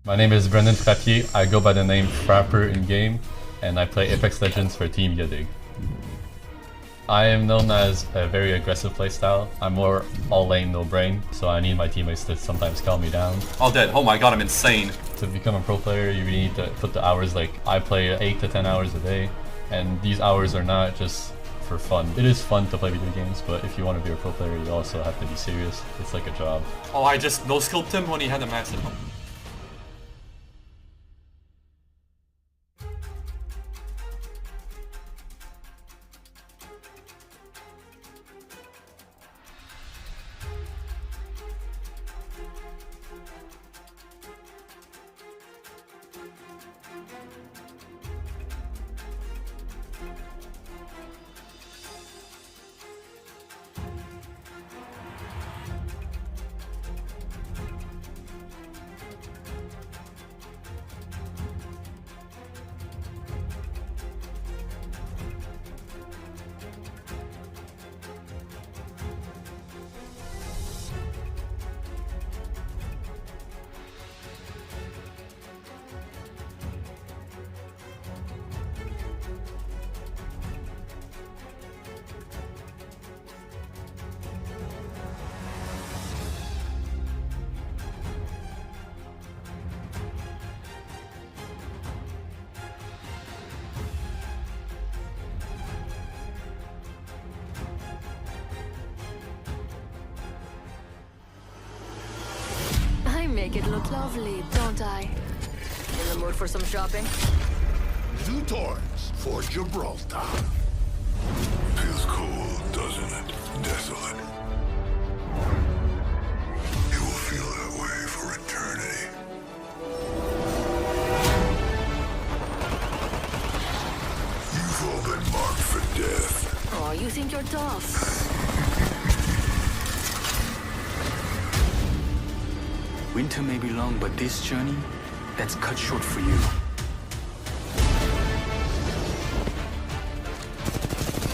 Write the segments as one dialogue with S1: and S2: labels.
S1: My name is Brendan Frappier. I go by the name Frapper in game, and I play Apex Legends for Team Yadig. I am known as a very aggressive playstyle. I'm more all lane, no brain, so I need my teammates to sometimes calm me down.
S2: All dead. Oh my god, I'm insane.
S1: To become a pro player, you really need to put the hours. Like, I play 8 to 10 hours a day, and these hours are not just for fun. It is fun to play video games, but if you want to be a pro player, you also have to be serious. It's like a job.
S2: Oh, I just no-scoped him when he had the massive.
S3: Make it look lovely, don't I? In the mood for some shopping?
S4: 2 torrents for Gibraltar. Feels cool, doesn't it? Desolate. You will feel that way for eternity. You've all been marked for death.
S3: Oh, you think you're tough?
S5: Winter may be long, but this journey, that's cut short for you.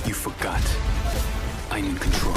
S5: You forgot. I'm in control.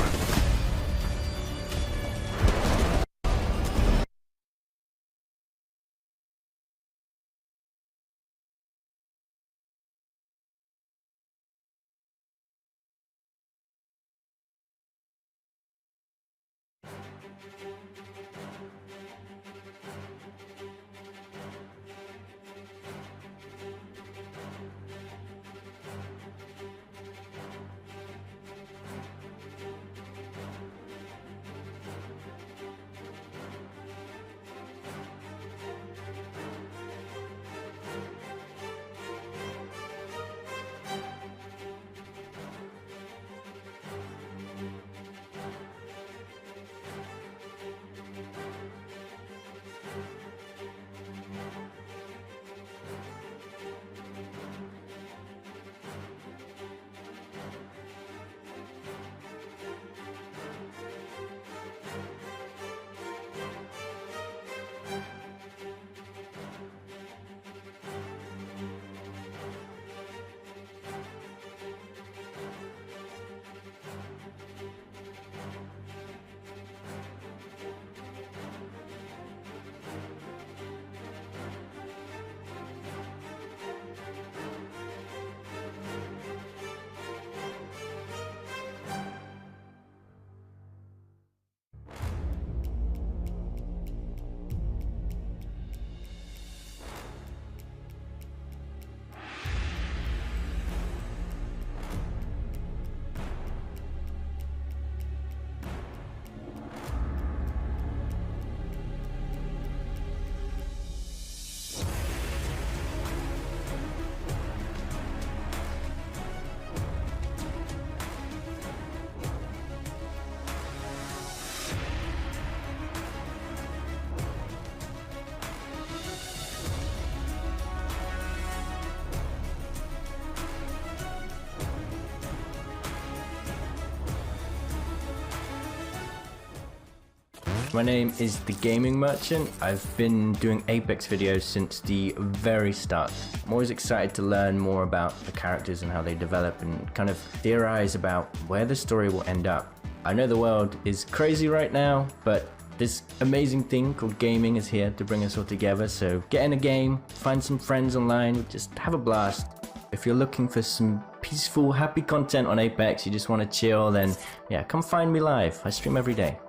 S6: My name is The Gaming Merchant. I've been doing Apex videos since the very start. I'm always excited to learn more about the characters and how they develop and kind of theorize about where the story will end up. I know the world is crazy right now, but This amazing thing called gaming is here to bring us all together, so get in a game, find some friends online, just have a blast. If you're looking for some peaceful, happy content on Apex, you just want to chill, then yeah, come find me live. I stream every day.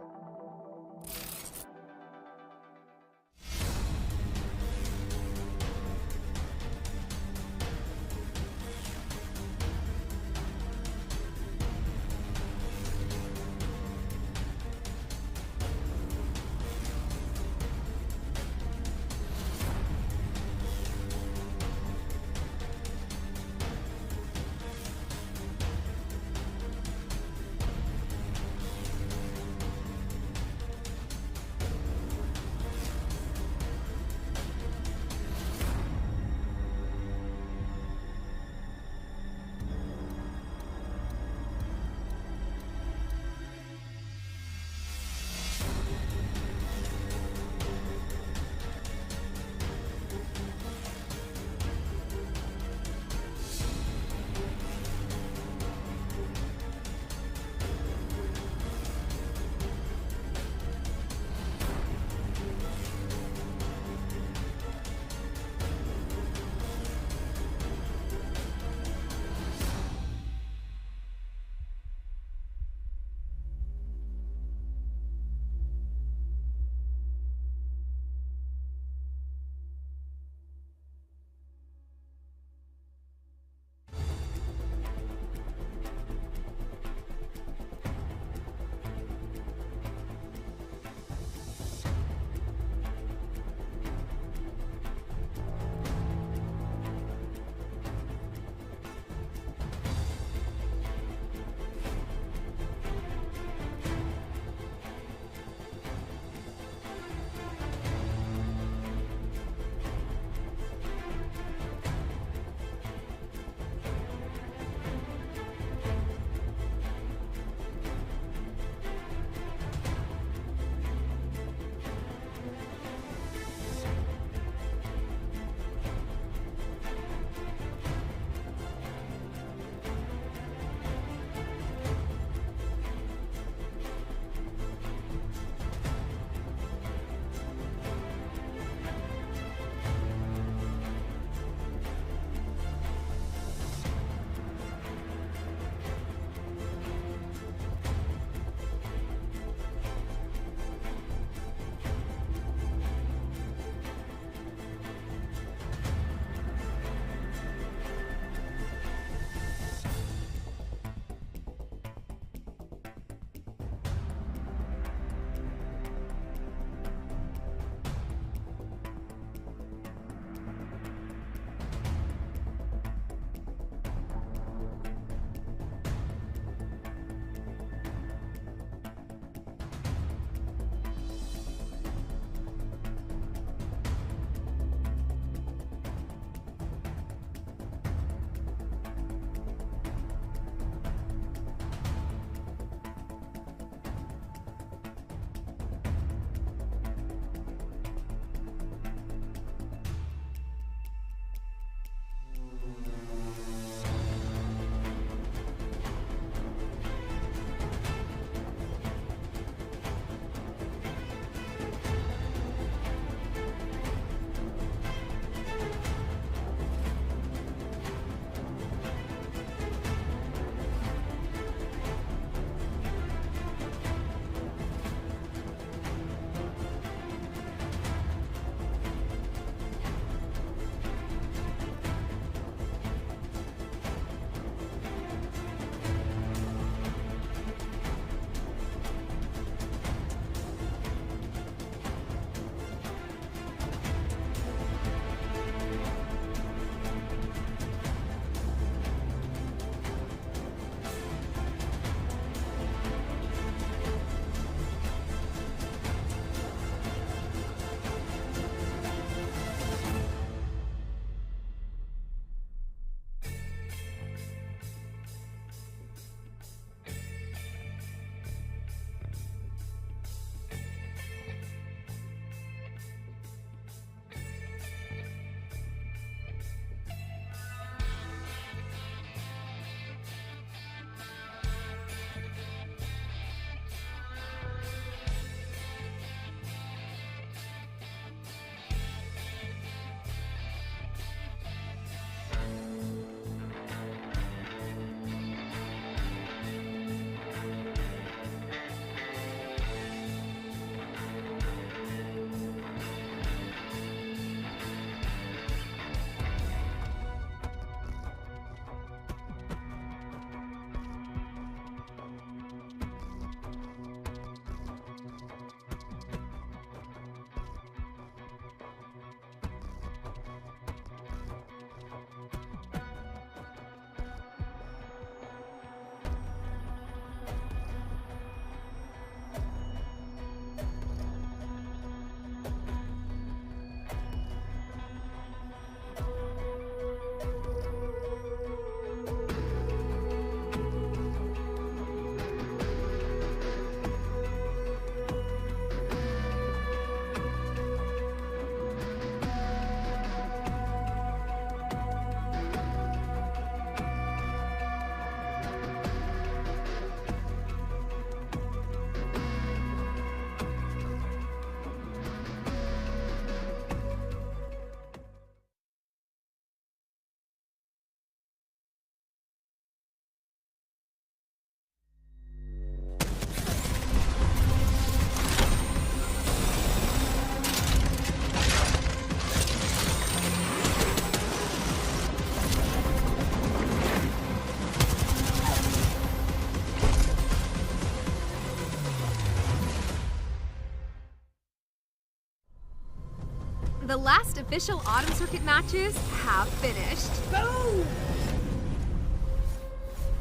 S7: The last official Autumn Circuit matches have finished. Boom!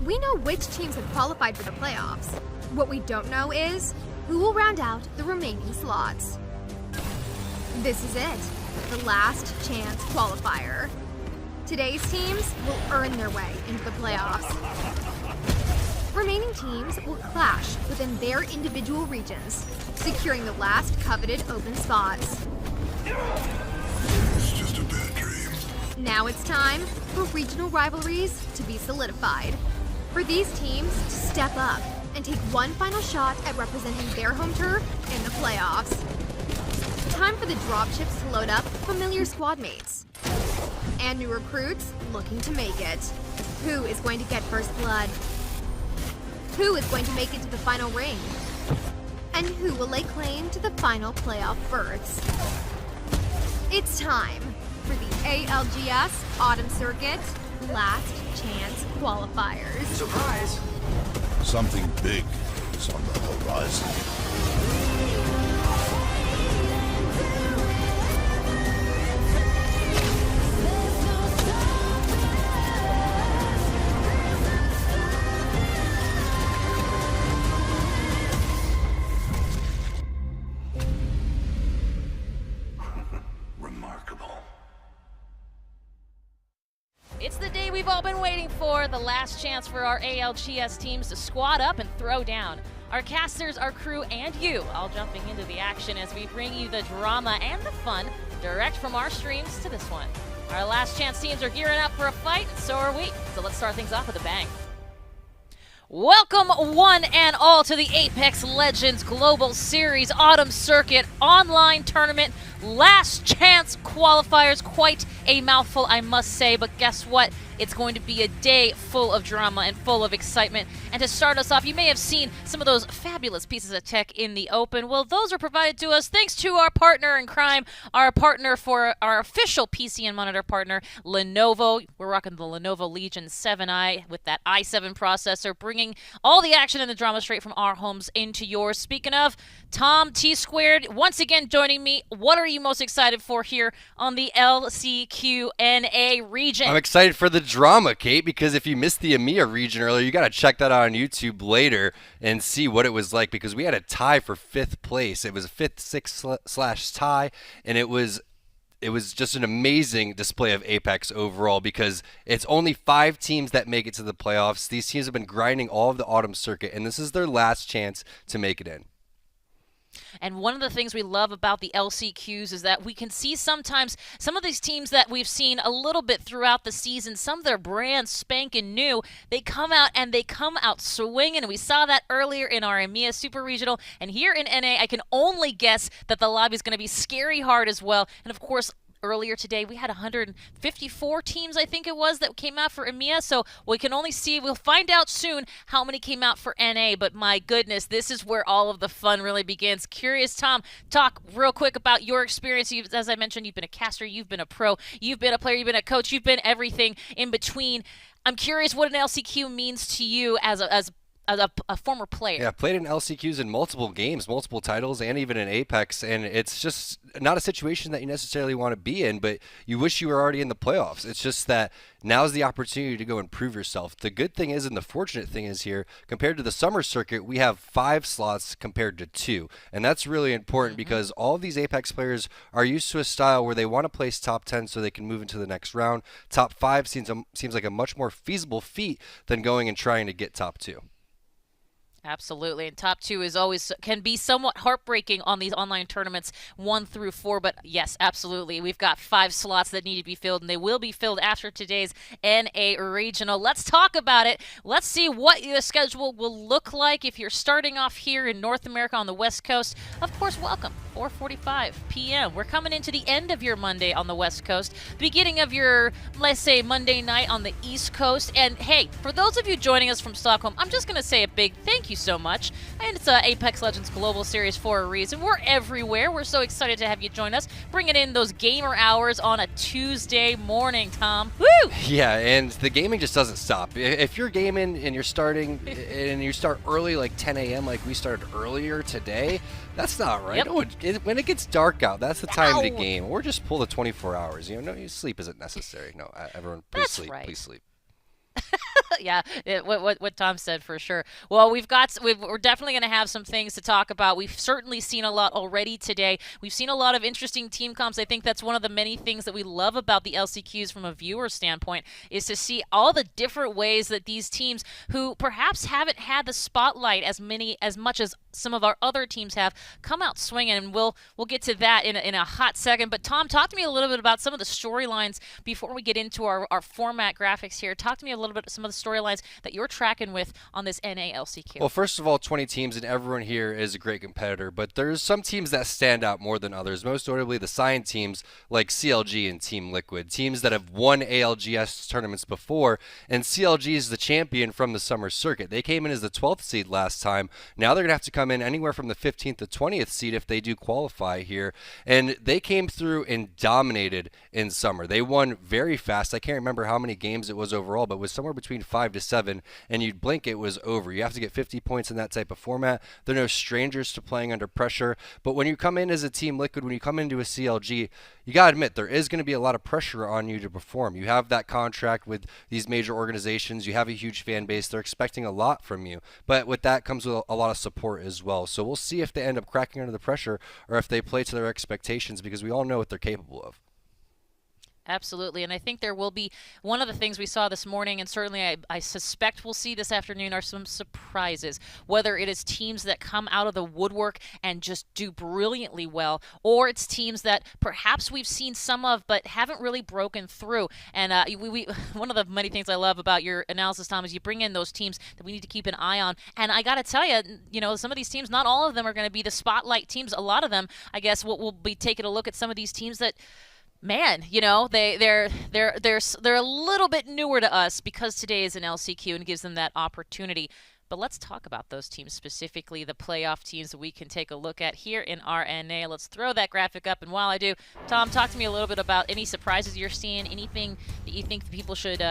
S7: We know which teams have qualified for the playoffs. What we don't know is who will round out the remaining slots. This is it, the Last Chance Qualifier. Today's teams will earn their way into the playoffs. Remaining teams will clash within their individual regions, securing the last coveted open spots.
S4: It's just a bad dream.
S7: Now it's time for regional rivalries to be solidified. For these teams to step up and take one final shot at representing their home turf in the playoffs. Time for the dropships to load up familiar squad mates. And new recruits looking to make it. Who is going to get first blood? Who is going to make it to the final ring? And who will lay claim to the final playoff berths? It's time for the ALGS Autumn Circuit Last Chance Qualifiers.
S5: Surprise!
S4: Something big is on the horizon.
S8: It's the day we've all been waiting for, the last chance for our ALGS teams to squad up and throw down. Our casters, our crew, and you all jumping into the action as we bring you the drama and the fun direct from our streams to this one. Our last chance teams are gearing up for a fight, and so are we. So let's start things off with a bang. Welcome one and all to the Apex Legends Global Series Autumn Circuit Online Tournament Last Chance Qualifiers. Quite a mouthful, I must say, but guess what? It's going to be a day full of drama and full of excitement. And to start us off, you may have seen some of those fabulous pieces of tech in the open. Well, those are provided to us thanks to our partner in crime, our partner for our official PC and monitor partner, Lenovo. We're rocking the Lenovo Legion 7i with that i7 processor, bringing all the action and the drama straight from our homes into yours. Speaking of, Tom T Squared, once again joining me. What are you most excited for here on the LCQ NA region?
S9: I'm excited for the drama, Kate, because if you missed the EMEA region earlier, you got to check that out on YouTube later and see what it was like, because we had a tie for 5th place. It was a 5th/6 tie, and it was just an amazing display of Apex overall, because it's only 5 teams that make it to the playoffs. These teams have been grinding all of the autumn circuit, and this is their last chance to make it in.
S8: And one of the things we love about the LCQs is that we can see sometimes some of these teams that we've seen a little bit throughout the season, some of their brand spanking new, they come out swinging. And we saw that earlier in our EMEA Super Regional. And here in NA, I can only guess that the lobby is going to be scary hard as well. And of course, earlier today, we had 154 teams, I think it was, that came out for EMEA. So we can only see, we'll find out soon how many came out for NA. But my goodness, this is where all of the fun really begins. Curious, Tom, talk real quick about your experience. As I mentioned, you've been a caster, you've been a pro, you've been a player, you've been a coach, you've been everything in between. I'm curious what an LCQ means to you as a former player.
S9: Yeah, played in LCQs in multiple games, multiple titles, and even in Apex, and it's just not a situation that you necessarily want to be in, but you wish you were already in the playoffs. It's just that now's the opportunity to go and prove yourself. The good thing is, and the fortunate thing is here, compared to the summer circuit, we have 5 slots compared to 2, and that's really important because all of these Apex players are used to a style where they want to place top 10 so they can move into the next round. Top 5 seems like a much more feasible feat than going and trying to get top 2.
S8: Absolutely, and top 2 is always can be somewhat heartbreaking on these online tournaments 1 through 4, but yes, absolutely. We've got 5 slots that need to be filled, and they will be filled after today's NA Regional. Let's talk about it. Let's see what the schedule will look like if you're starting off here in North America on the West Coast. Of course, welcome, 4:45 p.m. We're coming into the end of your Monday on the West Coast, beginning of your, let's say, Monday night on the East Coast. And hey, for those of you joining us from Stockholm, I'm just going to say a big thank you you so much. And it's Apex Legends Global Series for a reason. We're everywhere. We're so excited to have you join us, bringing in those gamer hours on a Tuesday morning, Tom. Woo!
S9: Yeah, and the gaming just doesn't stop. If you're gaming and you're starting and you start early, like 10 a.m. like we started earlier today, that's not right.
S8: Yep.
S9: No, when it gets dark out, that's the time to
S8: Ow.
S9: game. Or just pull the 24 hours. No, sleep isn't necessary. No, everyone, please
S8: That's
S9: sleep.
S8: right.
S9: Please sleep.
S8: Yeah, what Tom said for sure. Well, we're definitely going to have some things to talk about. We've certainly seen a lot already today. We've seen a lot of interesting team comps. I think that's one of the many things that we love about the LCQs from a viewer standpoint, is to see all the different ways that these teams who perhaps haven't had the spotlight as much as some of our other teams have come out swinging, and we'll get to that in a hot second. But Tom, talk to me a little bit about some of the storylines before we get into our format graphics here. Talk to me a little bit some of the storylines that you're tracking with on this NA LCQ.
S9: Well, first of all, 20 teams, and everyone here is a great competitor, but there's some teams that stand out more than others, most notably the Cyan teams like CLG and Team Liquid, teams that have won ALGS tournaments before, and CLG is the champion from the summer circuit. They came in as the 12th seed last time. Now they're going to have to come in anywhere from the 15th to 20th seed if they do qualify here, and they came through and dominated in summer. They won very fast. I can't remember how many games it was overall, but it was somewhere between 5 to 7, and you'd blink, it was over. You have to get 50 points in that type of format. They're no strangers to playing under pressure, but when you come in as a Team Liquid, when you come into a CLG, you gotta admit there is going to be a lot of pressure on you to perform. You have that contract with these major organizations. You have a huge fan base. They're expecting a lot from you, but with that comes with a lot of support as well. So we'll see if they end up cracking under the pressure or if they play to their expectations, because we all know what they're capable of.
S8: Absolutely, and I think there will be one of the things we saw this morning, and certainly I suspect we'll see this afternoon, are some surprises, whether it is teams that come out of the woodwork and just do brilliantly well, or it's teams that perhaps we've seen some of but haven't really broken through. And we one of the many things I love about your analysis, Tom, is you bring in those teams that we need to keep an eye on. And I got to tell you, some of these teams, not all of them are going to be the spotlight teams. A lot of them, I guess, we'll be taking a look at some of these teams that, man, they're a little bit newer to us because today is an LCQ and gives them that opportunity. But let's talk about those teams specifically, the playoff teams that we can take a look at here in RNA. Let's throw that graphic up. And while I do, Tom, talk to me a little bit about any surprises you're seeing, anything that you think people should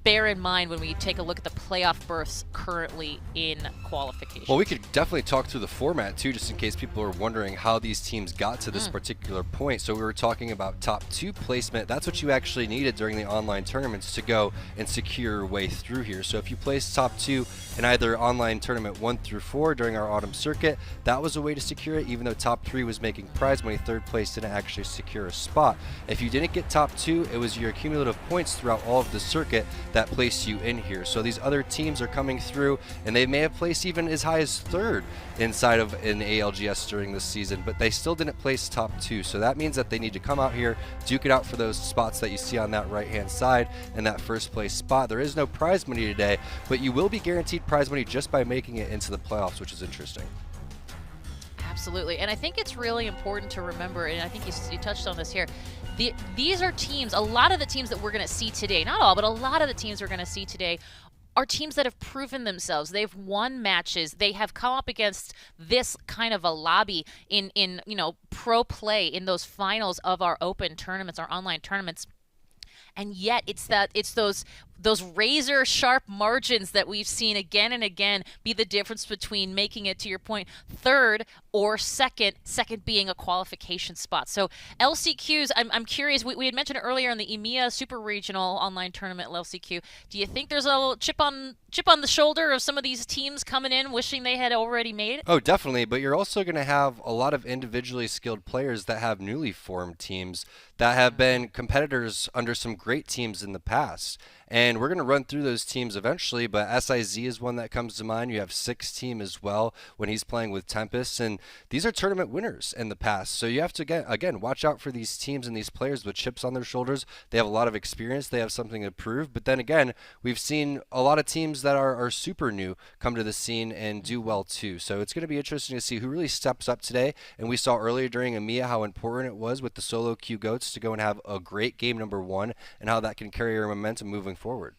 S8: bear in mind when we take a look at the playoff berths currently in qualification.
S9: Well, we could definitely talk through the format too, just in case people are wondering how these teams got to this particular point. So we were talking about top 2 placement. That's what you actually needed during the online tournaments to go and secure your way through here. So if you placed top 2 in either online tournament 1 through 4 during our autumn circuit, that was a way to secure it, even though top 3 was making prize money. Third place didn't actually secure a spot. If you didn't get top 2, it was your cumulative points throughout all of the circuit that placed you in here. So these other teams are coming through, and they may have placed even as high as 3rd inside of an ALGS during this season, but they still didn't place top 2. So that means that they need to come out here, duke it out for those spots that you see on that right hand side and that first place spot. There is no prize money today, but you will be guaranteed prize money just by making it into the playoffs, which is interesting.
S8: Absolutely, and I think it's really important to remember, and I think you touched on this here, these are teams, a lot of the teams that we're going to see today, not all, but a lot of the teams we're going to see today are teams that have proven themselves. They've won matches. They have come up against this kind of a lobby in pro play in those finals of our open tournaments, our online tournaments. And yet it's those razor sharp margins that we've seen again and again be the difference between making it, to your point, 3rd or second being a qualification spot. So LCQs, I'm curious, we had mentioned earlier in the EMEA Super Regional Online Tournament LCQ, do you think there's a little chip on the shoulder of some of these teams coming in wishing they had already made it?
S9: Oh, definitely, but you're also going to have a lot of individually skilled players that have newly formed teams that have been competitors under some great teams in the past. And we're going to run through those teams eventually, but SIZ is one that comes to mind. You have 6 team as well when he's playing with Tempest, and these are tournament winners in the past. So you have to, again, watch out for these teams and these players with chips on their shoulders. They have a lot of experience. They have something to prove. But then again, we've seen a lot of teams that are super new come to the scene and do well too. So it's going to be interesting to see who really steps up today. And we saw earlier during EMEA how important it was with the solo queue goats to go and have a great game number 1 and how that can carry your momentum moving forward.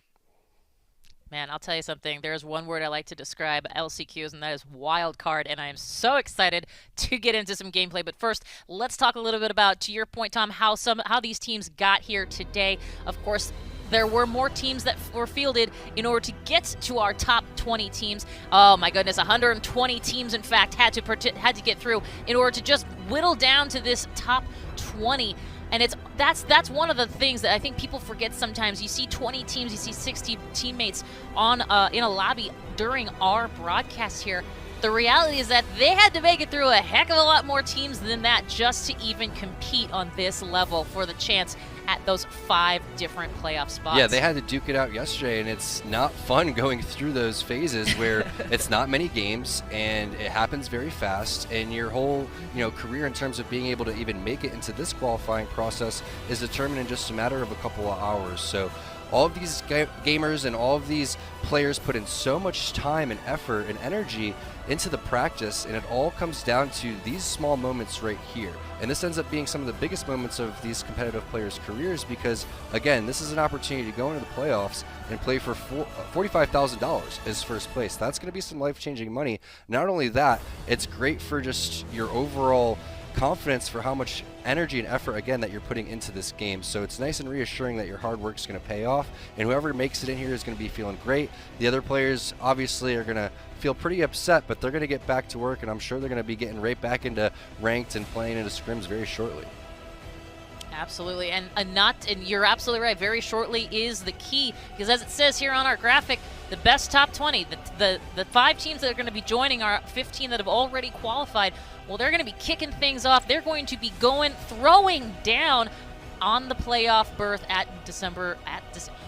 S8: Man, I'll tell you something. There's one word I like to describe LCQs, and that is wild card. And I am so excited to get into some gameplay. But first, let's talk a little bit about, to your point, Tom, how these teams got here today. Of course, there were more teams that were fielded in order to get to our top 20 teams. Oh my goodness, 120 teams, in fact, had to get through in order to just whittle down to this top 20. And that's one of the things that I think people forget sometimes. You see 20 teams, you see 60 teammates on in a lobby during our broadcast here. The reality is that they had to make it through a heck of a lot more teams than that just to even compete on this level for the chance at those 5 different playoff spots.
S9: Yeah, they had to duke it out yesterday, and it's not fun going through those phases where it's not many games and it happens very fast, and your whole career in terms of being able to even make it into this qualifying process is determined in just a matter of a couple of hours. So all of these gamers and all of these players put in so much time and effort and energy into the practice, and it all comes down to these small moments right here. And this ends up being some of the biggest moments of these competitive players' careers because, again, this is an opportunity to go into the playoffs and play for $45,000 as first place. That's going to be some life-changing money. Not only that, it's great for just your overall confidence for how much energy and effort, again, that you're putting into this game. So it's nice and reassuring that your hard work is going to pay off, and whoever makes it in here is going to be feeling great. The other players obviously are going to feel pretty upset, but they're going to get back to work, and I'm sure they're going to be getting right back into ranked and playing into scrims very shortly.
S8: Absolutely, and you're absolutely right. Very shortly is the key, because as it says here on our graphic, the best top 20, the 5 teams that are going to be joining our 15 that have already qualified. Well, they're going to be kicking things off. They're going to be throwing down on the playoff berth at December.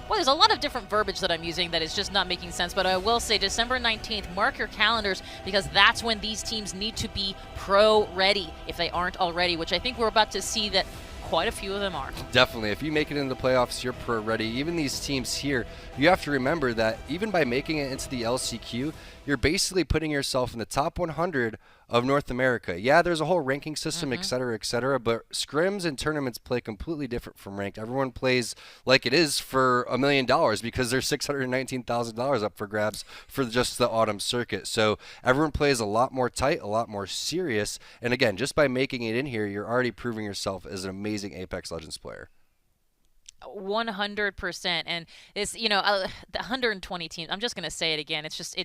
S8: Well, there's a lot of different verbiage that I'm using that is just not making sense, but I will say December 19th, mark your calendars, because that's when these teams need to be pro ready if they aren't already, which I think we're about to see that quite a few of them are.
S9: Definitely. If you make it into the playoffs, you're pro ready. Even these teams here, you have to remember that even by making it into the LCQ, you're basically putting yourself in the top 100 of North America. Yeah, there's a whole ranking system, et cetera, but scrims and tournaments play completely different from ranked. Everyone plays like it is for $1 million because there's $619,000 up for grabs for just the autumn circuit. So everyone plays a lot more tight, a lot more serious. And again, just by making it in here, you're already proving yourself as an amazing Apex Legends player.
S8: 100%. And it's, the 120 teams, I'm just going to say it again. It's just,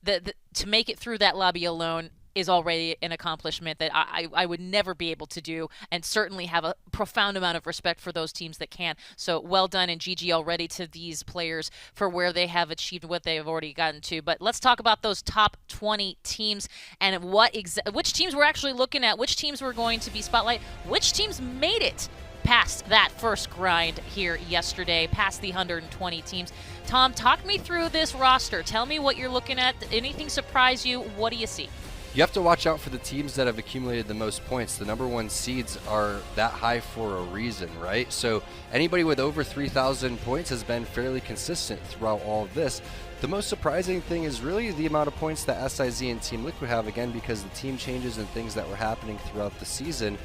S8: to make it through that lobby alone is already an accomplishment that I would never be able to do, and certainly have a profound amount of respect for those teams that can. So well done, and GG already to these players for where they have achieved what they have already gotten to. But let's talk about those top 20 teams and which teams we're actually looking at, which teams we're going to be spotlight, which teams made it past that first grind here yesterday, past the 120 teams. Tom, talk me through this roster. Tell me what you're looking at. Anything surprise you? What do you see?
S9: You have to watch out for the teams that have accumulated the most points. The number 1 seeds are that high for a reason, right? So anybody with over 3,000 points has been fairly consistent throughout all of this. The most surprising thing is really the amount of points that SIZ and Team Liquid have, again, because the team changes and things that were happening throughout the season.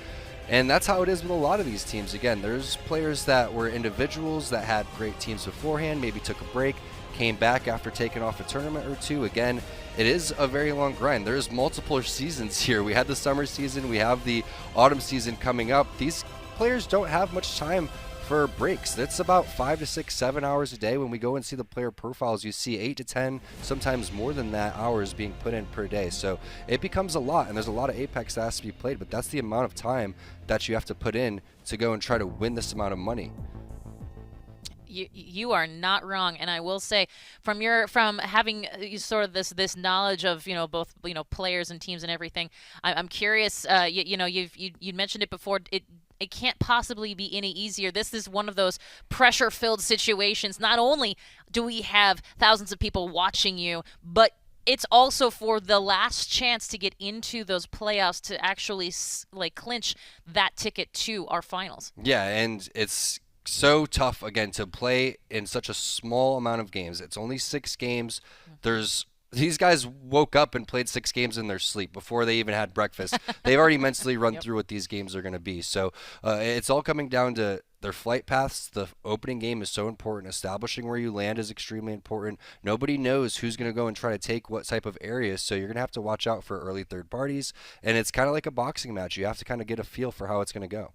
S9: And that's how it is with a lot of these teams. Again, there's players that were individuals that had great teams beforehand, maybe took a break, came back after taking off a tournament or two. Again, it is a very long grind. There's multiple seasons here. We had the summer season, we have the autumn season coming up. These players don't have much time for breaks. It's about 5 to 6, 7 hours a day. When we go and see the player profiles, you see 8 to 10, sometimes more than that, hours being put in per day. So it becomes a lot, and there's a lot of Apex that has to be played, but that's the amount of time that you have to put in to go and try to win this amount of money.
S8: You are not wrong, and I will say, from having sort of this knowledge of both players and teams and everything, I'm curious. You mentioned it before. It can't possibly be any easier. This is one of those pressure-filled situations. Not only do we have thousands of people watching you, but it's also for the last chance to get into those playoffs to actually clinch that ticket to our finals.
S9: Yeah, and it's so tough, again, to play in such a small amount of games. It's only 6 games. These guys woke up and played 6 games in their sleep before they even had breakfast. They've already mentally run through what these games are going to be. So it's all coming down to their flight paths, the opening game is so important. Establishing where you land is extremely important. Nobody knows who's going to go and try to take what type of areas, so you're going to have to watch out for early third parties. And it's kind of like a boxing match. You have to kind of get a feel for how it's going to go.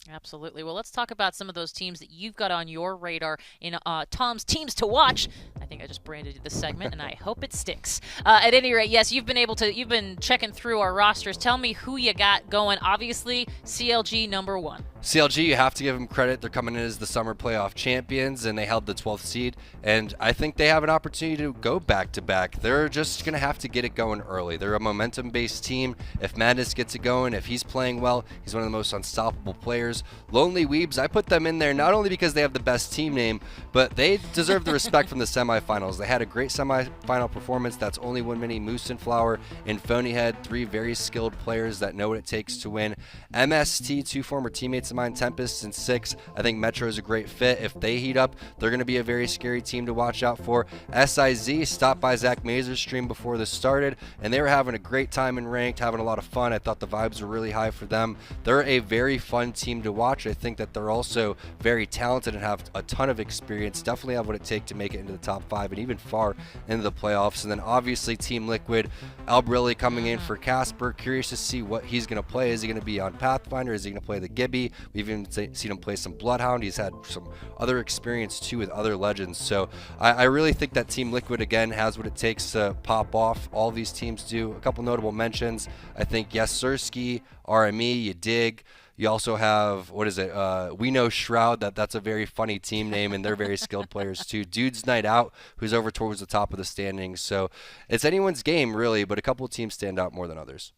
S8: Absolutely. Well, let's talk about some of those teams that you've got on your radar in Tom's Teams to Watch. I think I just branded this segment, and I hope it sticks. At any rate, yes, you've been checking through our rosters. Tell me who you got going. Obviously, CLG #1.
S9: CLG, you have to give them credit. They're coming in as the summer playoff champions, and they held the 12th seed. And I think they have an opportunity to go back-to-back. They're just going to have to get it going early. They're a momentum-based team. If Madness gets it going, if he's playing well, he's one of the most unstoppable players. Lonely Weebs, I put them in there not only because they have the best team name, but they deserve the respect from the semifinals. They had a great semifinal performance. That's only one mini Moose and Flower and Phonyhead, 3 very skilled players that know what it takes to win. MST, 2 former teammates of mine, Tempest and 6. I think Metro is a great fit. If they heat up, they're going to be a very scary team to watch out for. SIZ stopped by Zach Mazur's stream before this started, and they were having a great time in ranked, having a lot of fun. I thought the vibes were really high for them. They're a very fun team to watch. I think that they're also very talented and have a ton of experience. Definitely have what it takes to make it into the top 5 and even far into the playoffs. And then obviously Team Liquid, Albrelli coming in for Casper. Curious to see what he's going to play. Is he going to be on Pathfinder? Is he going to play the Gibby? We've even seen him play some Bloodhound. He's had some other experience too with other legends. So I really think that Team Liquid again has what it takes to pop off. All these teams do. A couple notable mentions. I think Yasursky, RME, you dig. You also have, what is it? We Know Shroud. That's a very funny team name, and they're very skilled players too. Dude's Night Out, who's over towards the top of the standings. So it's anyone's game, really, but a couple of teams stand out more than others.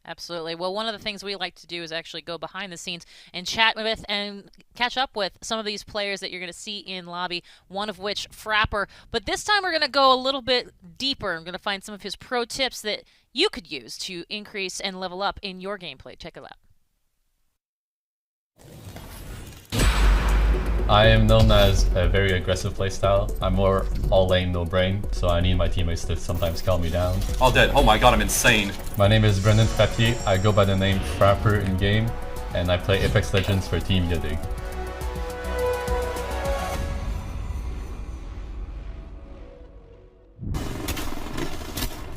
S8: Absolutely. Well, one of the things we like to do is actually go behind the scenes and chat with and catch up with some of these players that you're going to see in lobby, one of which Frapper. But this time we're going to go a little bit deeper. I'm going to find some of his pro tips that you could use to increase and level up in your gameplay. Check it out.
S1: I am known as a very aggressive playstyle. I'm more all lane, no brain, so I need my teammates to sometimes calm me down.
S2: All dead. Oh my god, I'm insane.
S1: My name is Brendan Papier. I go by the name Frapper in game, and I play Apex Legends for Team Yadig.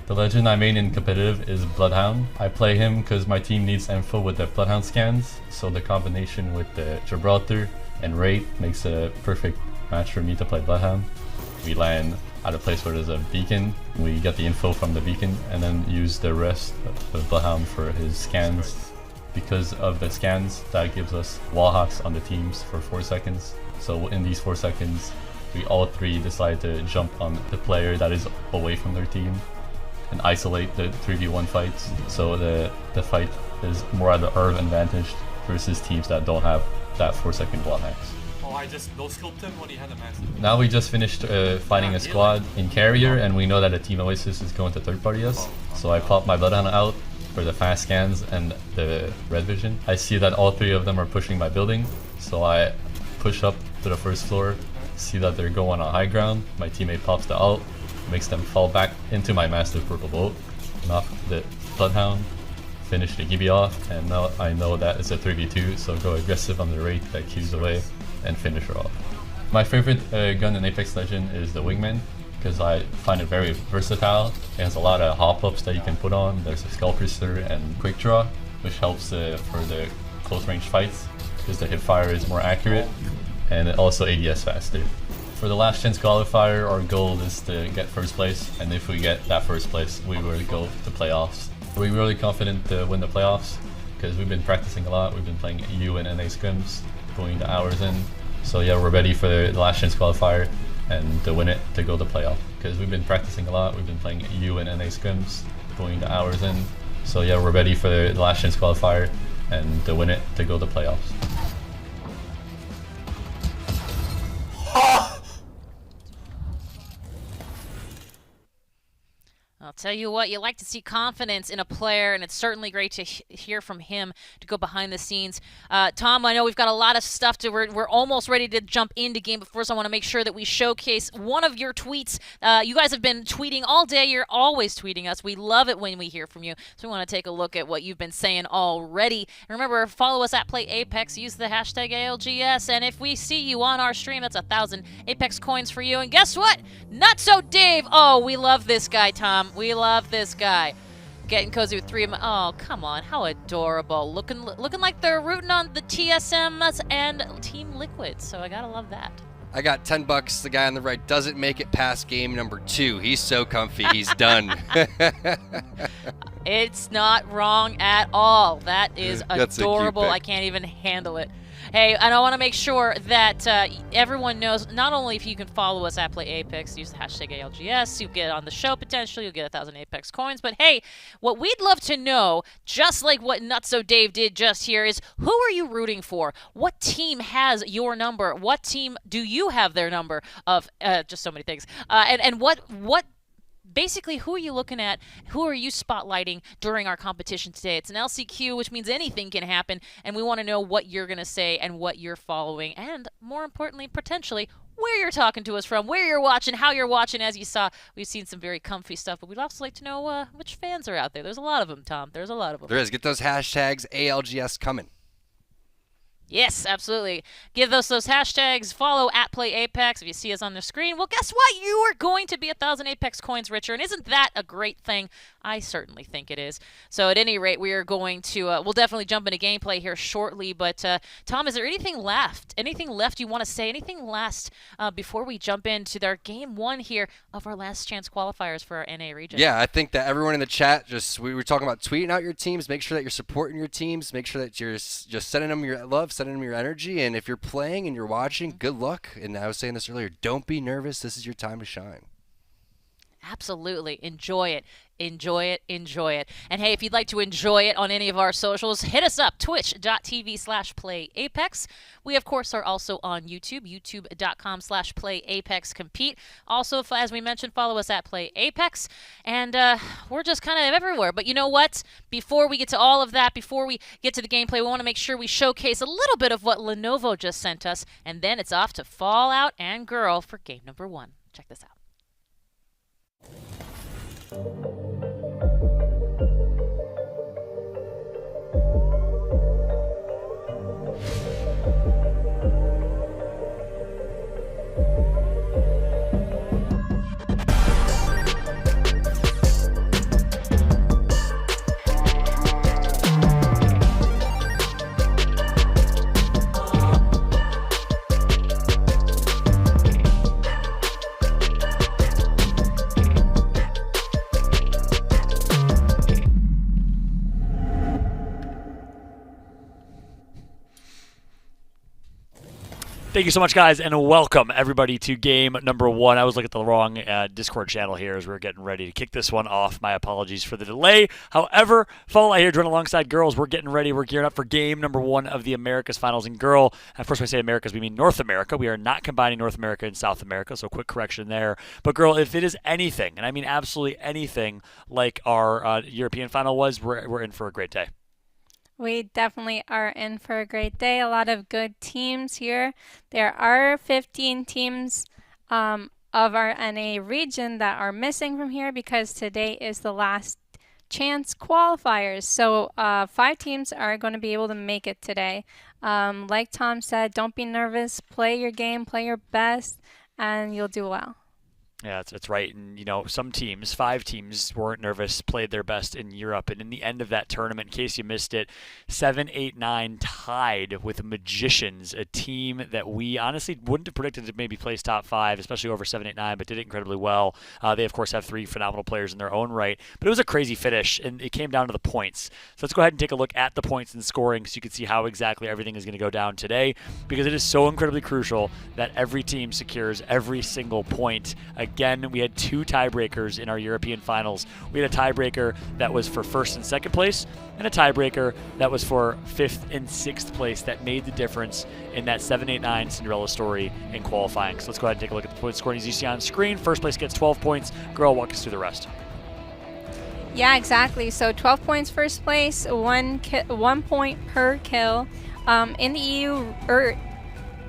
S1: The legend I main in competitive is Bloodhound. I play him because my team needs info with the Bloodhound scans, so the combination with the Gibraltar and Raid makes a perfect match for me to play Bloodhound. We land at a place where there's a beacon, we get the info from the beacon, and then use the rest of Bloodhound for his scans. Because of the scans, that gives us wallhacks on the teams for 4 seconds. So in these 4 seconds, we all 3 decide to jump on the player that is away from their team and isolate the 3v1 fights. So the fight is more at our advantage versus teams that don't have that 4-second wall hacks.
S2: Oh, I just no-scoped him when he had a massive.
S1: Now we just finished fighting a squad in Carrier, and we know that the Team Oasis is going to third-party us. So I pop my Bloodhound out for the fast scans and the red vision. I see that all 3 of them are pushing my building, so I push up to the first floor, see that they're going on high ground. My teammate pops the ult, makes them fall back into my massive purple bolt, knock the Bloodhound, finish the Gibby off, and now I know that it's a 3v2, so go aggressive on the Wraith that queues away and finish her off. My favorite gun in Apex Legends is the Wingman, because I find it very versatile. It has a lot of hop-ups that you can put on. There's a Skull Cruiser and Quick Draw, which helps for the close range fights, because the hip fire is more accurate, and it also ADS faster. For the Last Chance Qualifier, our goal is to get first place, and if we get that first place, we will go to playoffs. We're really confident to win the playoffs because we've been practicing a lot. We've been playing EU and NA scrims, putting the hours in. So yeah, we're ready for the Last Chance Qualifier and to win it to go to playoff. Because we've been practicing a lot. We've been playing EU and NA scrims, putting the hours in. So yeah, we're ready for the Last Chance Qualifier and to win it to go to playoffs.
S8: I'll tell you what, you like to see confidence in a player, and it's certainly great to hear from him to go behind the scenes. Tom, I know we've got a lot of stuff we're almost ready to jump into game, but first I want to make sure that we showcase one of your tweets. You guys have been tweeting all day. You're always tweeting us. We love it when we hear from you, so we want to take a look at what you've been saying already. And remember, follow us at PlayApex, use the hashtag ALGS, and if we see you on our stream, that's 1,000 Apex coins for you. And guess what? Not so Dave. Oh, we love this guy, Tom. We love this guy. Getting cozy with 3 of my... Oh, come on. How adorable. Looking like they're rooting on the TSMs and Team Liquid, so I gotta love that.
S9: I got $10. The guy on the right doesn't make it past game number 2. He's so comfy. He's done.
S8: It's not wrong at all. That is
S9: That's
S8: adorable.
S9: a cute
S8: I
S9: pic.
S8: can't even handle it. Hey, and I want to make sure that everyone knows, not only if you can follow us at PlayApex, use the hashtag ALGS, you get on the show potentially, you'll get 1,000 Apex coins, but hey, what we'd love to know, just like what Nutso Dave did just here, is who are you rooting for? What team has your number? What team do you have their number of? Just so many things. And what basically, who are you looking at? Who are you spotlighting during our competition today? It's an LCQ, which means anything can happen, and we want to know what you're going to say and what you're following, and more importantly, potentially, where you're talking to us from, where you're watching, how you're watching. As you saw, we've seen some very comfy stuff, but we'd also like to know which fans are out there. There's a lot of them, Tom. There's a lot of them.
S9: There is. Get those hashtags ALGS coming.
S8: Yes, absolutely. Give us those hashtags. Follow at PlayApex. If you see us on the screen, well, guess what? You are going to be 1,000 Apex coins richer, and isn't that a great thing? I certainly think it is. So at any rate, we are going to, we'll definitely jump into gameplay here shortly, but Tom, is there anything left? Anything left you want to say? Anything last before we jump into their game 1 here of our last chance qualifiers for our NA region?
S9: Yeah, I think that everyone in the chat, we were talking about tweeting out your teams. Make sure that you're supporting your teams. Make sure that you're just sending them your love, sending them your energy. And if you're playing and you're watching, good luck. And I was saying this earlier, don't be nervous. This is your time to shine.
S8: Absolutely. Enjoy it. Enjoy it. Enjoy it. And hey, if you'd like to enjoy it on any of our socials, hit us up, twitch.tv/PlayApex. We, of course, are also on YouTube, youtube.com/PlayApexCompete. Also, as we mentioned, follow us at PlayApex. And we're just kind of everywhere. But you know what? Before we get to all of that, before we get to the gameplay, we want to make sure we showcase a little bit of what Lenovo just sent us. And then it's off to Fallout and Girl for game number 1. Check this out.
S10: Thank you so much, guys, and welcome everybody to game number 1. I was looking at the wrong Discord channel here as we were getting ready to kick this one off. My apologies for the delay. However, Fallout here, joined alongside girls. We're getting ready. We're gearing up for game number 1 of the Americas Finals. And girl, of course, when I say Americas, we mean North America. We are not combining North America and South America, so quick correction there. But girl, if it is anything, and I mean absolutely anything, like our European final was, we're in for a great day.
S11: We definitely are in for a great day. A lot of good teams here. There are 15 teams of our NA region that are missing from here because today is the last chance qualifiers. So 5 teams are going to be able to make it today. Like Tom said, don't be nervous. Play your game, play your best, and you'll do well.
S10: Yeah, that's right. And, you know, some teams, 5 teams, weren't nervous, played their best in Europe. And in the end of that tournament, in case you missed it, 7-8-9 tied with Magicians, a team that we honestly wouldn't have predicted to maybe place top 5, especially over 7-8-9, but did it incredibly well. They, of course, have 3 phenomenal players in their own right. But it was a crazy finish, and it came down to the points. So let's go ahead and take a look at the points and scoring so you can see how exactly everything is going to go down today, because it is so incredibly crucial that every team secures every single point. Again, we had 2 tiebreakers in our European finals. We had a tiebreaker that was for 1st and 2nd place, and a tiebreaker that was for 5th and 6th place that made the difference in that 7-8-9 Cinderella story in qualifying. So let's go ahead and take a look at the point scoring as you see on screen. 1st place gets 12 points. Girl, walk us through the rest.
S11: Yeah, exactly. So 12 points first place, 1 point per kill. In the EU or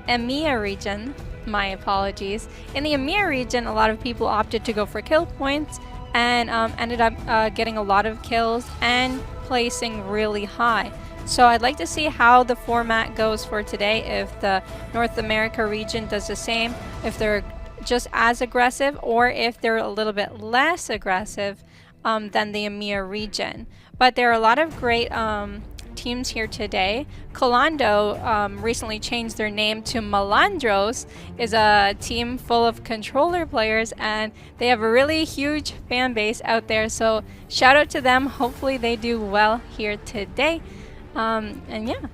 S11: EMEA region, my apologies. In the EMEA region, a lot of people opted to go for kill points and ended up getting a lot of kills and placing really high. So I'd like to see how the format goes for today, if the North America region does the same, if they're just as aggressive, or if they're a little bit less aggressive than the EMEA region. But there are a lot of great teams here today. Colando recently changed their name to Malandros, is a team full of controller players, and they have a really huge fan base out there. So shout out to them. Hopefully they do well here today. And yeah.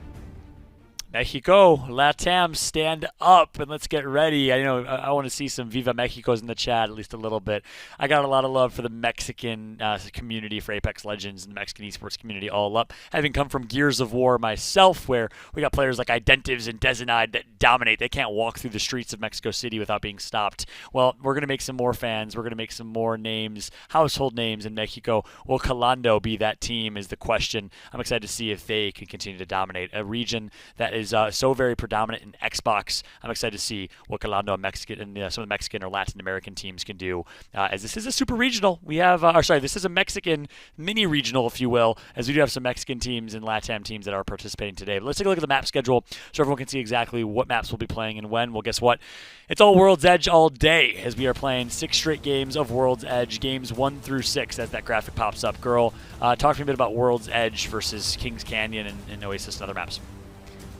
S10: Mexico, LATAM, stand up and let's get ready. I know I want to see some Viva Mexicos in the chat, at least a little bit. I got a lot of love for the Mexican community, for Apex Legends and the Mexican esports community all up. Having come from Gears of War myself, where we got players like Identives and Desinide that dominate. They can't walk through the streets of Mexico City without being stopped. Well, we're going to make some more fans. We're going to make some more names, household names in Mexico. Will Colando be that team is the question. I'm excited to see if they can continue to dominate a region that is so very predominant in Xbox. I'm excited to see what Colando and Mexican and some of the Mexican or Latin American teams can do. As this is a super regional, we have, this is a Mexican mini regional, if you will, as we do have some Mexican teams and LATAM teams that are participating today. But let's take a look at the map schedule so everyone can see exactly what maps we'll be playing and when. Well, guess what? It's all World's Edge all day as we are playing 6 straight games of World's Edge, games 1 through 6 as that graphic pops up. Girl, talk to me a bit about World's Edge versus Kings Canyon and Oasis and other maps.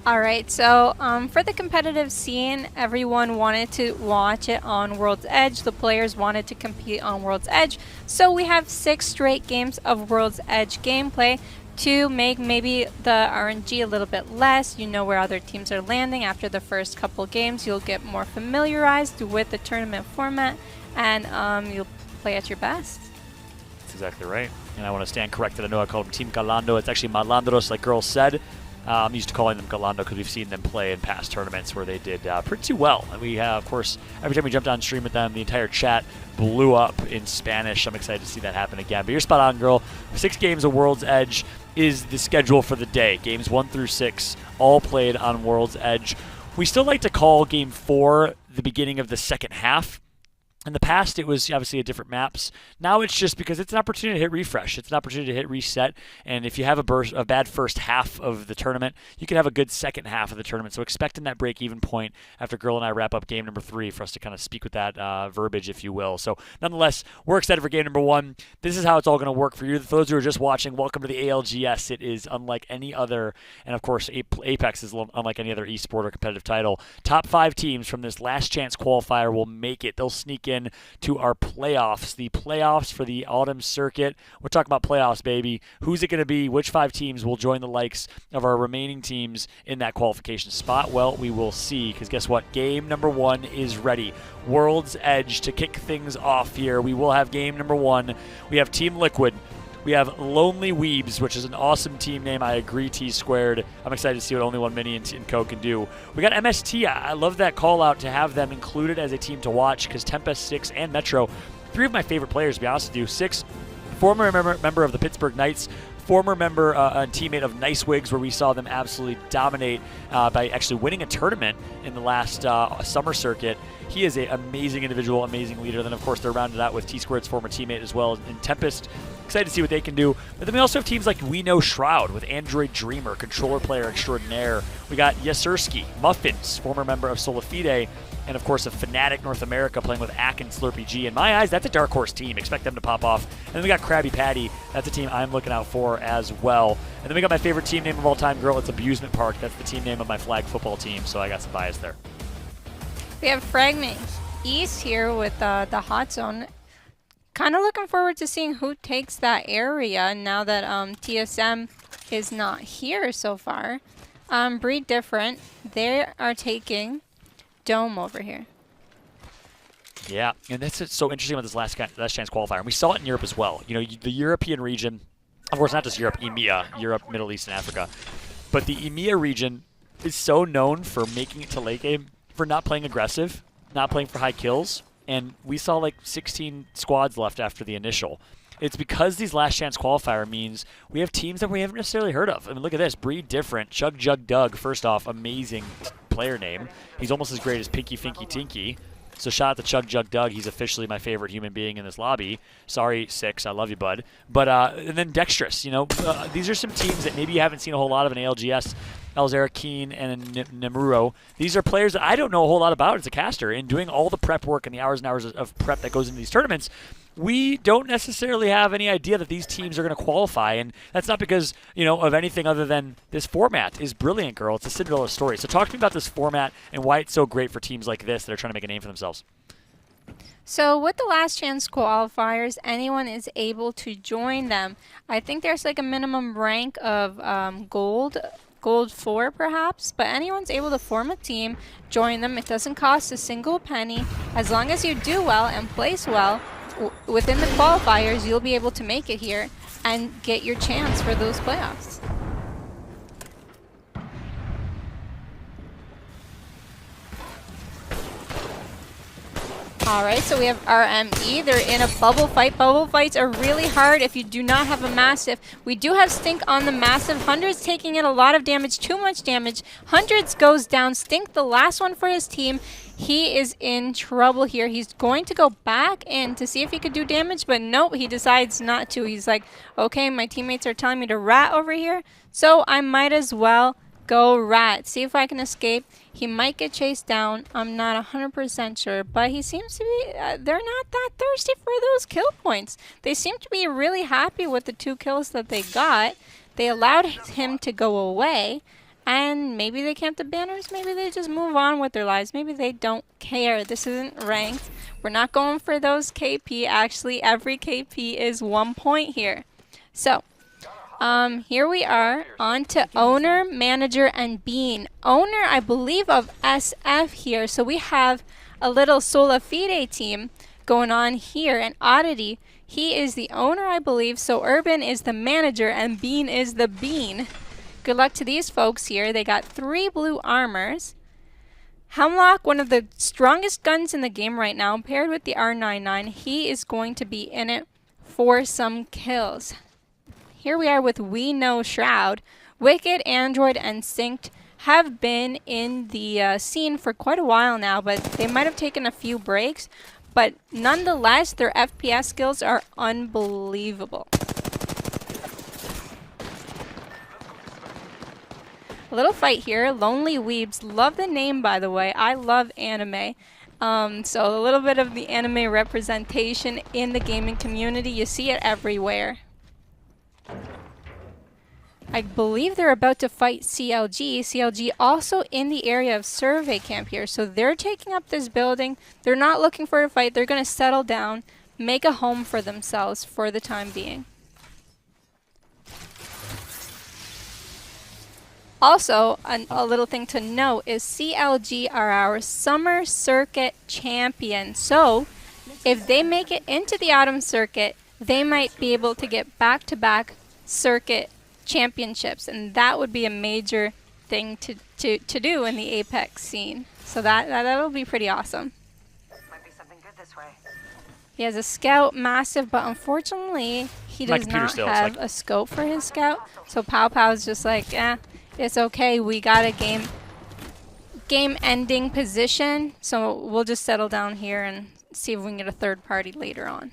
S11: Alright, so for the competitive scene, everyone wanted to watch it on World's Edge. The players wanted to compete on World's Edge. So we have 6 straight games of World's Edge gameplay to make maybe the RNG a little bit less. You know where other teams are landing. After the first couple games, you'll get more familiarized with the tournament format, and you'll play at your best.
S10: That's exactly right. And I want to stand corrected. I know I called them Team Galando. It's actually Malandros, like Girl said. I'm used to calling them Galando because we've seen them play in past tournaments where they did pretty well. And we have, of course, every time we jumped on stream with them, the entire chat blew up in Spanish. I'm excited to see that happen again. But you're spot on, girl. 6 games of World's Edge is the schedule for the day. Games 1 through 6, all played on World's Edge. We still like to call Game 4 the beginning of the second half. In the past, it was obviously a different maps. Now it's just because it's an opportunity to hit refresh. It's an opportunity to hit reset. And if you have a bad first half of the tournament, you can have a good second half of the tournament. So expecting that break-even point after Girl and I wrap up game number 3 for us to kind of speak with that verbiage, if you will. So nonetheless, we're excited for game number 1. This is how it's all going to work for you. For those who are just watching, welcome to the ALGS. It is unlike any other, and of course, Apex is unlike any other esport or competitive title. Top 5 teams from this last chance qualifier will make it. They'll sneak in to our playoffs, the playoffs for the autumn circuit. We're talking about playoffs, baby. Who's it going to be? Which 5 teams will join the likes of our remaining teams in that qualification spot? Well, we will see, because guess what? Game number 1 is ready. World's Edge to kick things off here. We will have game number 1. We have Team Liquid. We have Lonely Weebs, which is an awesome team name. I agree, T-squared. I'm excited to see what Only One Mini and Co can do. We got MST. I love that call out to have them included as a team to watch, because Tempest, 6, and Metro, 3 of my favorite players, to be honest with you. 6, former member of the Pittsburgh Knights, former member and teammate of Nice Wigs, where we saw them absolutely dominate by actually winning a tournament in the last summer circuit. He is an amazing individual, amazing leader. Then, of course, they're rounded out with T-Squared's former teammate as well in Tempest. Excited to see what they can do. But then we also have teams like We Know Shroud with Android Dreamer, controller player extraordinaire. We got Yasursky, Muffins, former member of Solafide, and, of course, a Fnatic North America playing with Ack and Slurpee G. In my eyes, that's a dark horse team. Expect them to pop off. And then we got Krabby Patty. That's a team I'm looking out for as well. And then we got my favorite team name of all time, girl. It's Abusement Park. That's the team name of my flag football team, so I got some bias there.
S11: We have Fragment East here with the Hot Zone. Kind of looking forward to seeing who takes that area now that TSM is not here so far. Breed Different, they are taking Dome over here.
S10: Yeah, and that's so interesting about this last chance qualifier. And we saw it in Europe as well. You know, the European region, of course, not just Europe, EMEA, Europe, Middle East, and Africa. But the EMEA region is so known for making it to late game, for not playing aggressive, not playing for high kills. And we saw like 16 squads left after the initial. it's because these last chance qualifier means we have teams that we haven't necessarily heard of. I mean, look at this. Breed Different, Chug Jug Doug, first off, amazing player name. He's almost as great as Pinky Finky Tinky. So shout out to Chug Jug Doug. He's officially my favorite human being in this lobby. Sorry, Six. I love you, bud. But and then Dexterous. You know, these are some teams that maybe you haven't seen a whole lot of in ALGS. Elzera, Keen, and Nemuro. These are players that I don't know a whole lot about as a caster. In doing all the prep work and the hours and hours of prep that goes into these tournaments, we don't necessarily have any idea that these teams are going to qualify, and that's not because, you know, of anything other than this format is brilliant, girl. It's a Cinderella story. So talk to me about this format and why it's so great for teams like this that are trying to make a name for themselves.
S11: So with the last chance qualifiers, anyone is able to join them. I think there's like a minimum rank of gold 4 perhaps, but anyone's able to form a team, join them. It doesn't cost a single penny. As long as you do well and place well within the qualifiers, you'll be able to make it here and get your chance for those playoffs. Alright, so we have RME. They're in a bubble fight. Bubble fights are really hard if you do not have a Massive. We do have Stink on the Massive. Hundreds taking in a lot of damage, too much damage. Hundreds goes down. Stink, the last one for his team. He is in trouble here. He's going to go back in to see if he could do damage, but nope, he decides not to. He's like, okay, my teammates are telling me to rat over here, so I might as well go rat. See if I can escape. He might get chased down. I'm not 100% sure, but he seems to be, they're not that thirsty for those kill points. They seem to be really happy with the 2 kills that they got. They allowed him to go away, and maybe they camp the banners. Maybe they just move on with their lives. Maybe they don't care. This isn't ranked. We're not going for those KP. Actually, every KP is 1 point here. So, here we are on to Owner, Manager, and Bean. Owner, I believe, of SF here. So we have a little Sola Fide team going on here. And Oddity, he is the owner, I believe. So Urban is the manager and Bean is the Bean. Good luck to these folks here. They got 3 blue armors. Hemlock, one of the strongest guns in the game right now, paired with the R99. He is going to be in it for some kills. Here we are with We Know Shroud. Wicked, Android, and Synced have been in the scene for quite a while now, but they might have taken a few breaks. But nonetheless, their FPS skills are unbelievable. A little fight here. Lonely Weebs. Love the name, by the way. I love anime. So a little bit of the anime representation in the gaming community. You see it everywhere. I believe they're about to fight CLG. CLG also in the area of survey camp here. So they're taking up this building. They're not looking for a fight. They're going to settle down, make a home for themselves for the time being. Also, a little thing to note is CLG are our summer circuit champion. So if they make it into the autumn circuit, they might be able to get back-to-back circuit championships, and that would be a major thing to do in the Apex scene. So that'll be pretty awesome.
S12: Might be something good this way.
S11: He has a scout Massive, but unfortunately he does not have a scope for his scout. So Pow Pow's just like, it's okay. We got a game-ending position, so we'll just settle down here and see if we can get a third party later on.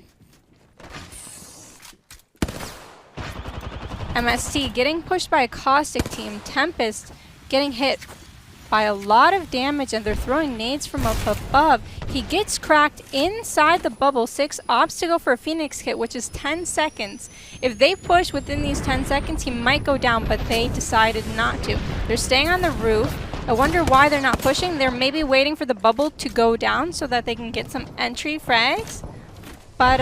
S11: MST getting pushed by a Caustic team. Tempest getting hit by a lot of damage, and they're throwing nades from up above. He gets cracked inside the bubble. 6 opts to go for a Phoenix kit, which is 10 seconds. If they push within these 10 seconds, he might go down, but they decided not to. They're staying on the roof. I wonder why they're not pushing. They're maybe waiting for the bubble to go down so that they can get some entry frags. But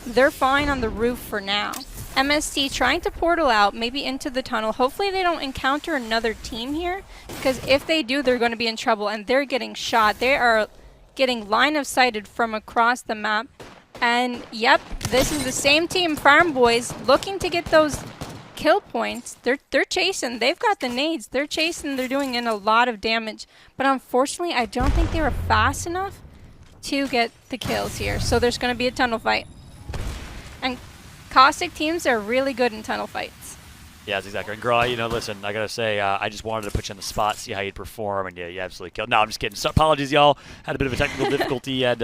S11: they're fine on the roof for now. MST trying to portal out, maybe into the tunnel. Hopefully they don't encounter another team here, because if they do, they're going to be in trouble, and they're getting shot. They are getting line of sighted from across the map. And yep, this is the same team, Farm Boys, looking to get those kill points. They're chasing. They've got the nades. They're chasing. They're doing in a lot of damage. But unfortunately, I don't think they were fast enough to get the kills here. So there's going to be a tunnel fight. And Caustic teams are really good in tunnel fights.
S10: Yeah, that's exactly. And girl, listen, I gotta say, I just wanted to put you on the spot, see how you'd perform, and yeah, you absolutely killed. No, I'm just kidding. So, apologies, y'all. Had a bit of a technical difficulty, and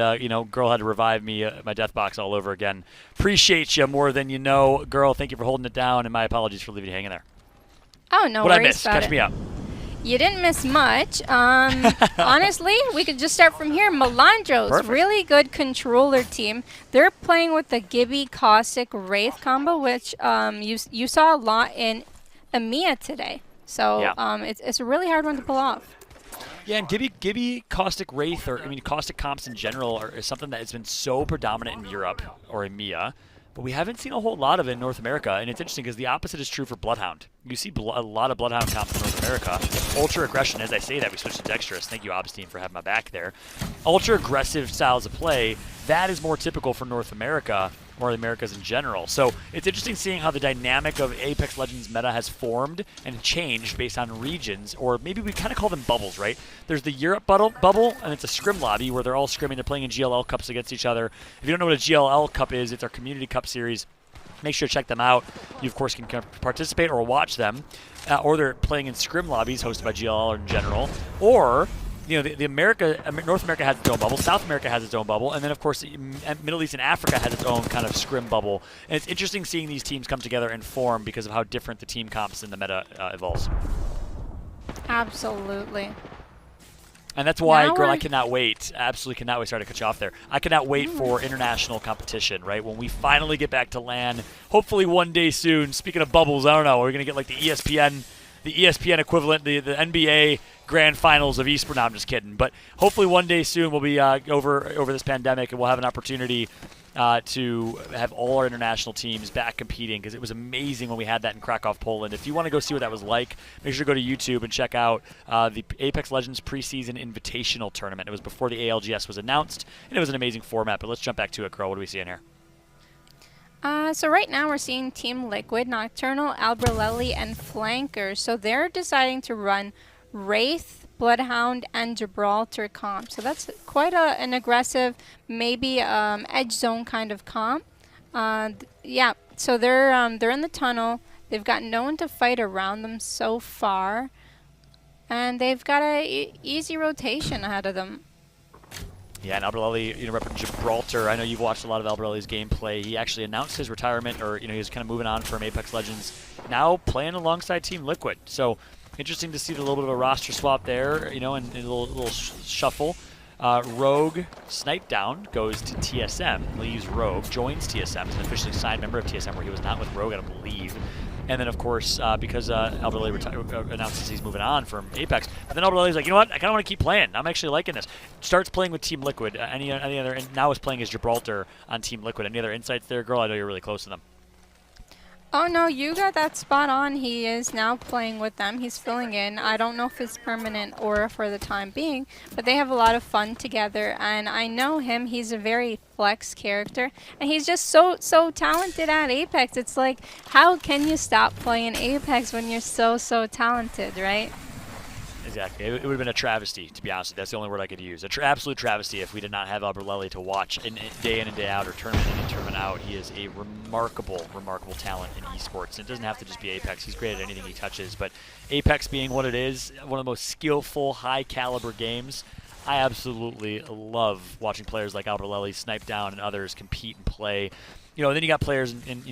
S10: girl had to revive me, my death box all over again. Appreciate you more than you know, girl. Thank you for holding it down, and my apologies for leaving you hanging there.
S11: Oh, no
S10: What'd I
S11: worries
S10: miss?
S11: about
S10: Catch
S11: it.
S10: me up.
S11: You didn't miss much. Honestly, we could just start from here. Melandros,
S10: Perfect.
S11: really good controller team. They're playing with the Gibby Caustic Wraith combo, which you saw a lot in EMEA today. So
S10: Yeah.
S11: it's a really hard one to pull off.
S10: Yeah, and Gibby Caustic Wraith, Caustic comps in general, is something that has been so predominant in Europe or EMEA, but we haven't seen a whole lot of it in North America. And it's interesting because the opposite is true for Bloodhound. You see a lot of Bloodhound comps in North America. Ultra aggression, as I say that, we switched to Dexterous. Thank you, Obstein, for having my back there. Ultra aggressive styles of play, that is more typical for North America, or the Americas in general. So it's interesting seeing how the dynamic of Apex Legends meta has formed and changed based on regions, or maybe we kind of call them bubbles, right? There's the Europe bubble, and it's a scrim lobby where they're all scrimming. They're playing in GLL Cups against each other. If you don't know what a GLL Cup is, it's our Community Cup series. Make sure to check them out. You, of course, can participate or watch them. Or they're playing in scrim lobbies hosted by GLL in general. Or North America has its own bubble, South America has its own bubble, and then of course Middle East and Africa has its own kind of scrim bubble. And it's interesting seeing these teams come together and form because of how different the team comps in the meta evolves.
S11: Absolutely.
S10: And that's why, girl, I cannot wait. Absolutely cannot wait. Sorry to cut you off there. I cannot wait for international competition, right? When we finally get back to LAN, hopefully one day soon. Speaking of bubbles, I don't know. We're going to get like the ESPN equivalent, the NBA grand finals of esports. No, I'm just kidding. But hopefully one day soon we'll be over this pandemic, and we'll have an opportunity to have all our international teams back competing, because it was amazing when we had that in Krakow, Poland. If you want to go see what that was like, make sure to go to YouTube and check out the Apex Legends preseason invitational tournament. It was before the ALGS was announced, and it was an amazing format. But let's jump back to it, Crow. What do we see in here?
S11: So right now we're seeing Team Liquid, Nocturnal, Albrelelli, and Flankers. So they're deciding to run Wraith, Bloodhound, and Gibraltar comp. So that's quite an aggressive, maybe edge zone kind of comp. Yeah, so they're in the tunnel. They've got no one to fight around them so far, and they've got a easy rotation ahead of them.
S10: Yeah, and Albrelelli, repping Gibraltar. I know you've watched a lot of Albrelelli's gameplay. He actually announced his retirement, or he was kind of moving on from Apex Legends. Now playing alongside Team Liquid. So interesting to see the little bit of a roster swap there, and a little shuffle. Rogue Snipe Down goes to TSM, leaves Rogue, joins TSM, is an officially signed member of TSM, where he was not with Rogue, I don't believe. And then, of course, because Albrelelli announces he's moving on from Apex, but then Albrelelli's like, you know what, I kind of want to keep playing. I'm actually liking this. Starts playing with Team Liquid. Any other, and now is playing as Gibraltar on Team Liquid. Any other insights there, girl? I know you're really close to them.
S11: Oh no, you got that spot on. He is now playing with them. He's filling in. I don't know if it's permanent or for the time being, but they have a lot of fun together, and I know him. He's a very flex character, and he's just so talented at Apex. It's like, how can you stop playing Apex when you're so talented, right?
S10: Exactly. It would have been a travesty, to be honest with you. That's the only word I could use. Absolute travesty if we did not have Albrelelli to watch day in and day out, or tournament in and tournament out. He is a remarkable talent in esports. It doesn't have to just be Apex. He's great at anything he touches, but Apex being what it is, one of the most skillful, high-caliber games, I absolutely love watching players like Albrelelli, Snipe Down, and others compete and play. And then you got players in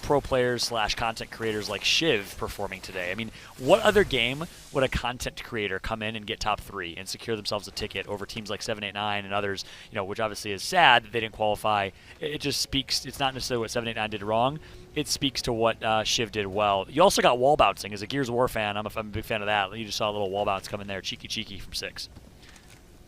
S10: pro players / content creators like Shiv performing today. I mean, what other game would a content creator come in and get top 3 and secure themselves a ticket over teams like 789 and others, which obviously is sad that they didn't qualify. It just speaks, it's not necessarily what 789 did wrong. It speaks to what Shiv did well. You also got wall bouncing. As a Gears of War fan, I'm a big fan of that. You just saw a little wall bounce come in there, cheeky from 6.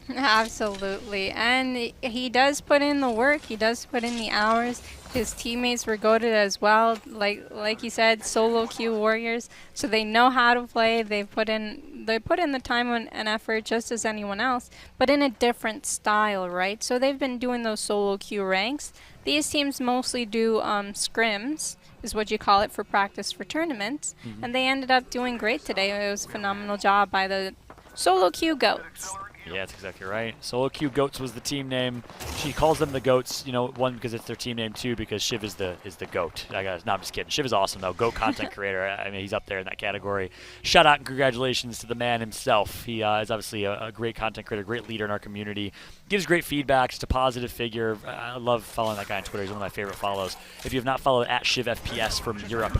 S11: Absolutely, and he does put in the work. He does put in the hours. His teammates were goated as well, like you said, solo queue warriors. So they know how to play. They put in the time and effort just as anyone else, but in a different style, right? So they've been doing those solo queue ranks. These teams mostly do scrims, is what you call it, for practice for tournaments, and they ended up doing great today. It was a phenomenal job by the solo queue goats.
S10: Yeah, that's exactly right. Solo Q Goats was the team name. She calls them the Goats, you know, one because it's their team name, two because Shiv is the goat. No, I'm just kidding. Shiv is awesome though. Goat content creator. I mean, he's up there in that category. Shout out and congratulations to the man himself. He is obviously a great content creator, great leader in our community. Gives great feedback. Just a positive figure. I love following that guy on Twitter. He's one of my favorite follows. If you have not followed at Shiv FPS from Europe,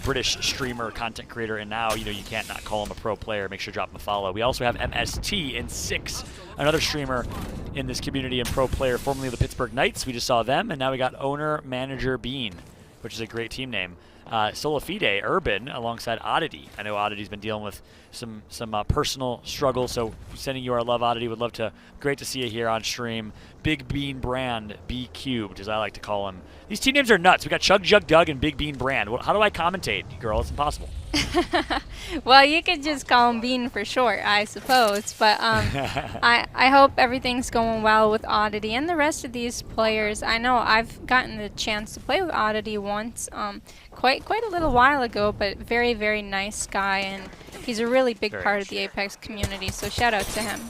S10: British streamer, content creator, and now you can't not call him a pro player. Make sure to drop him a follow. We also have MST in 6, another streamer in this community and pro player, formerly the Pittsburgh Knights. We just saw them, and now we got owner manager Bean, which is a great team name. Solafide Urban alongside Oddity. I know Oddity's been dealing with some personal struggles, so sending you our love, Oddity. Would love to. Great to see you here on stream. Big Bean Brand, B Cubed, as I like to call him. These team names are nuts. We got Chug Jug Doug and Big Bean Brand. How do I commentate, girl? It's impossible.
S11: Well, you could just call him Bean for short, I suppose. But I hope everything's going well with Oddity and the rest of these players. I know I've gotten the chance to play with Oddity once, quite a little while ago, but very, very nice guy, and he's a really big part of the Apex community, so shout out to him.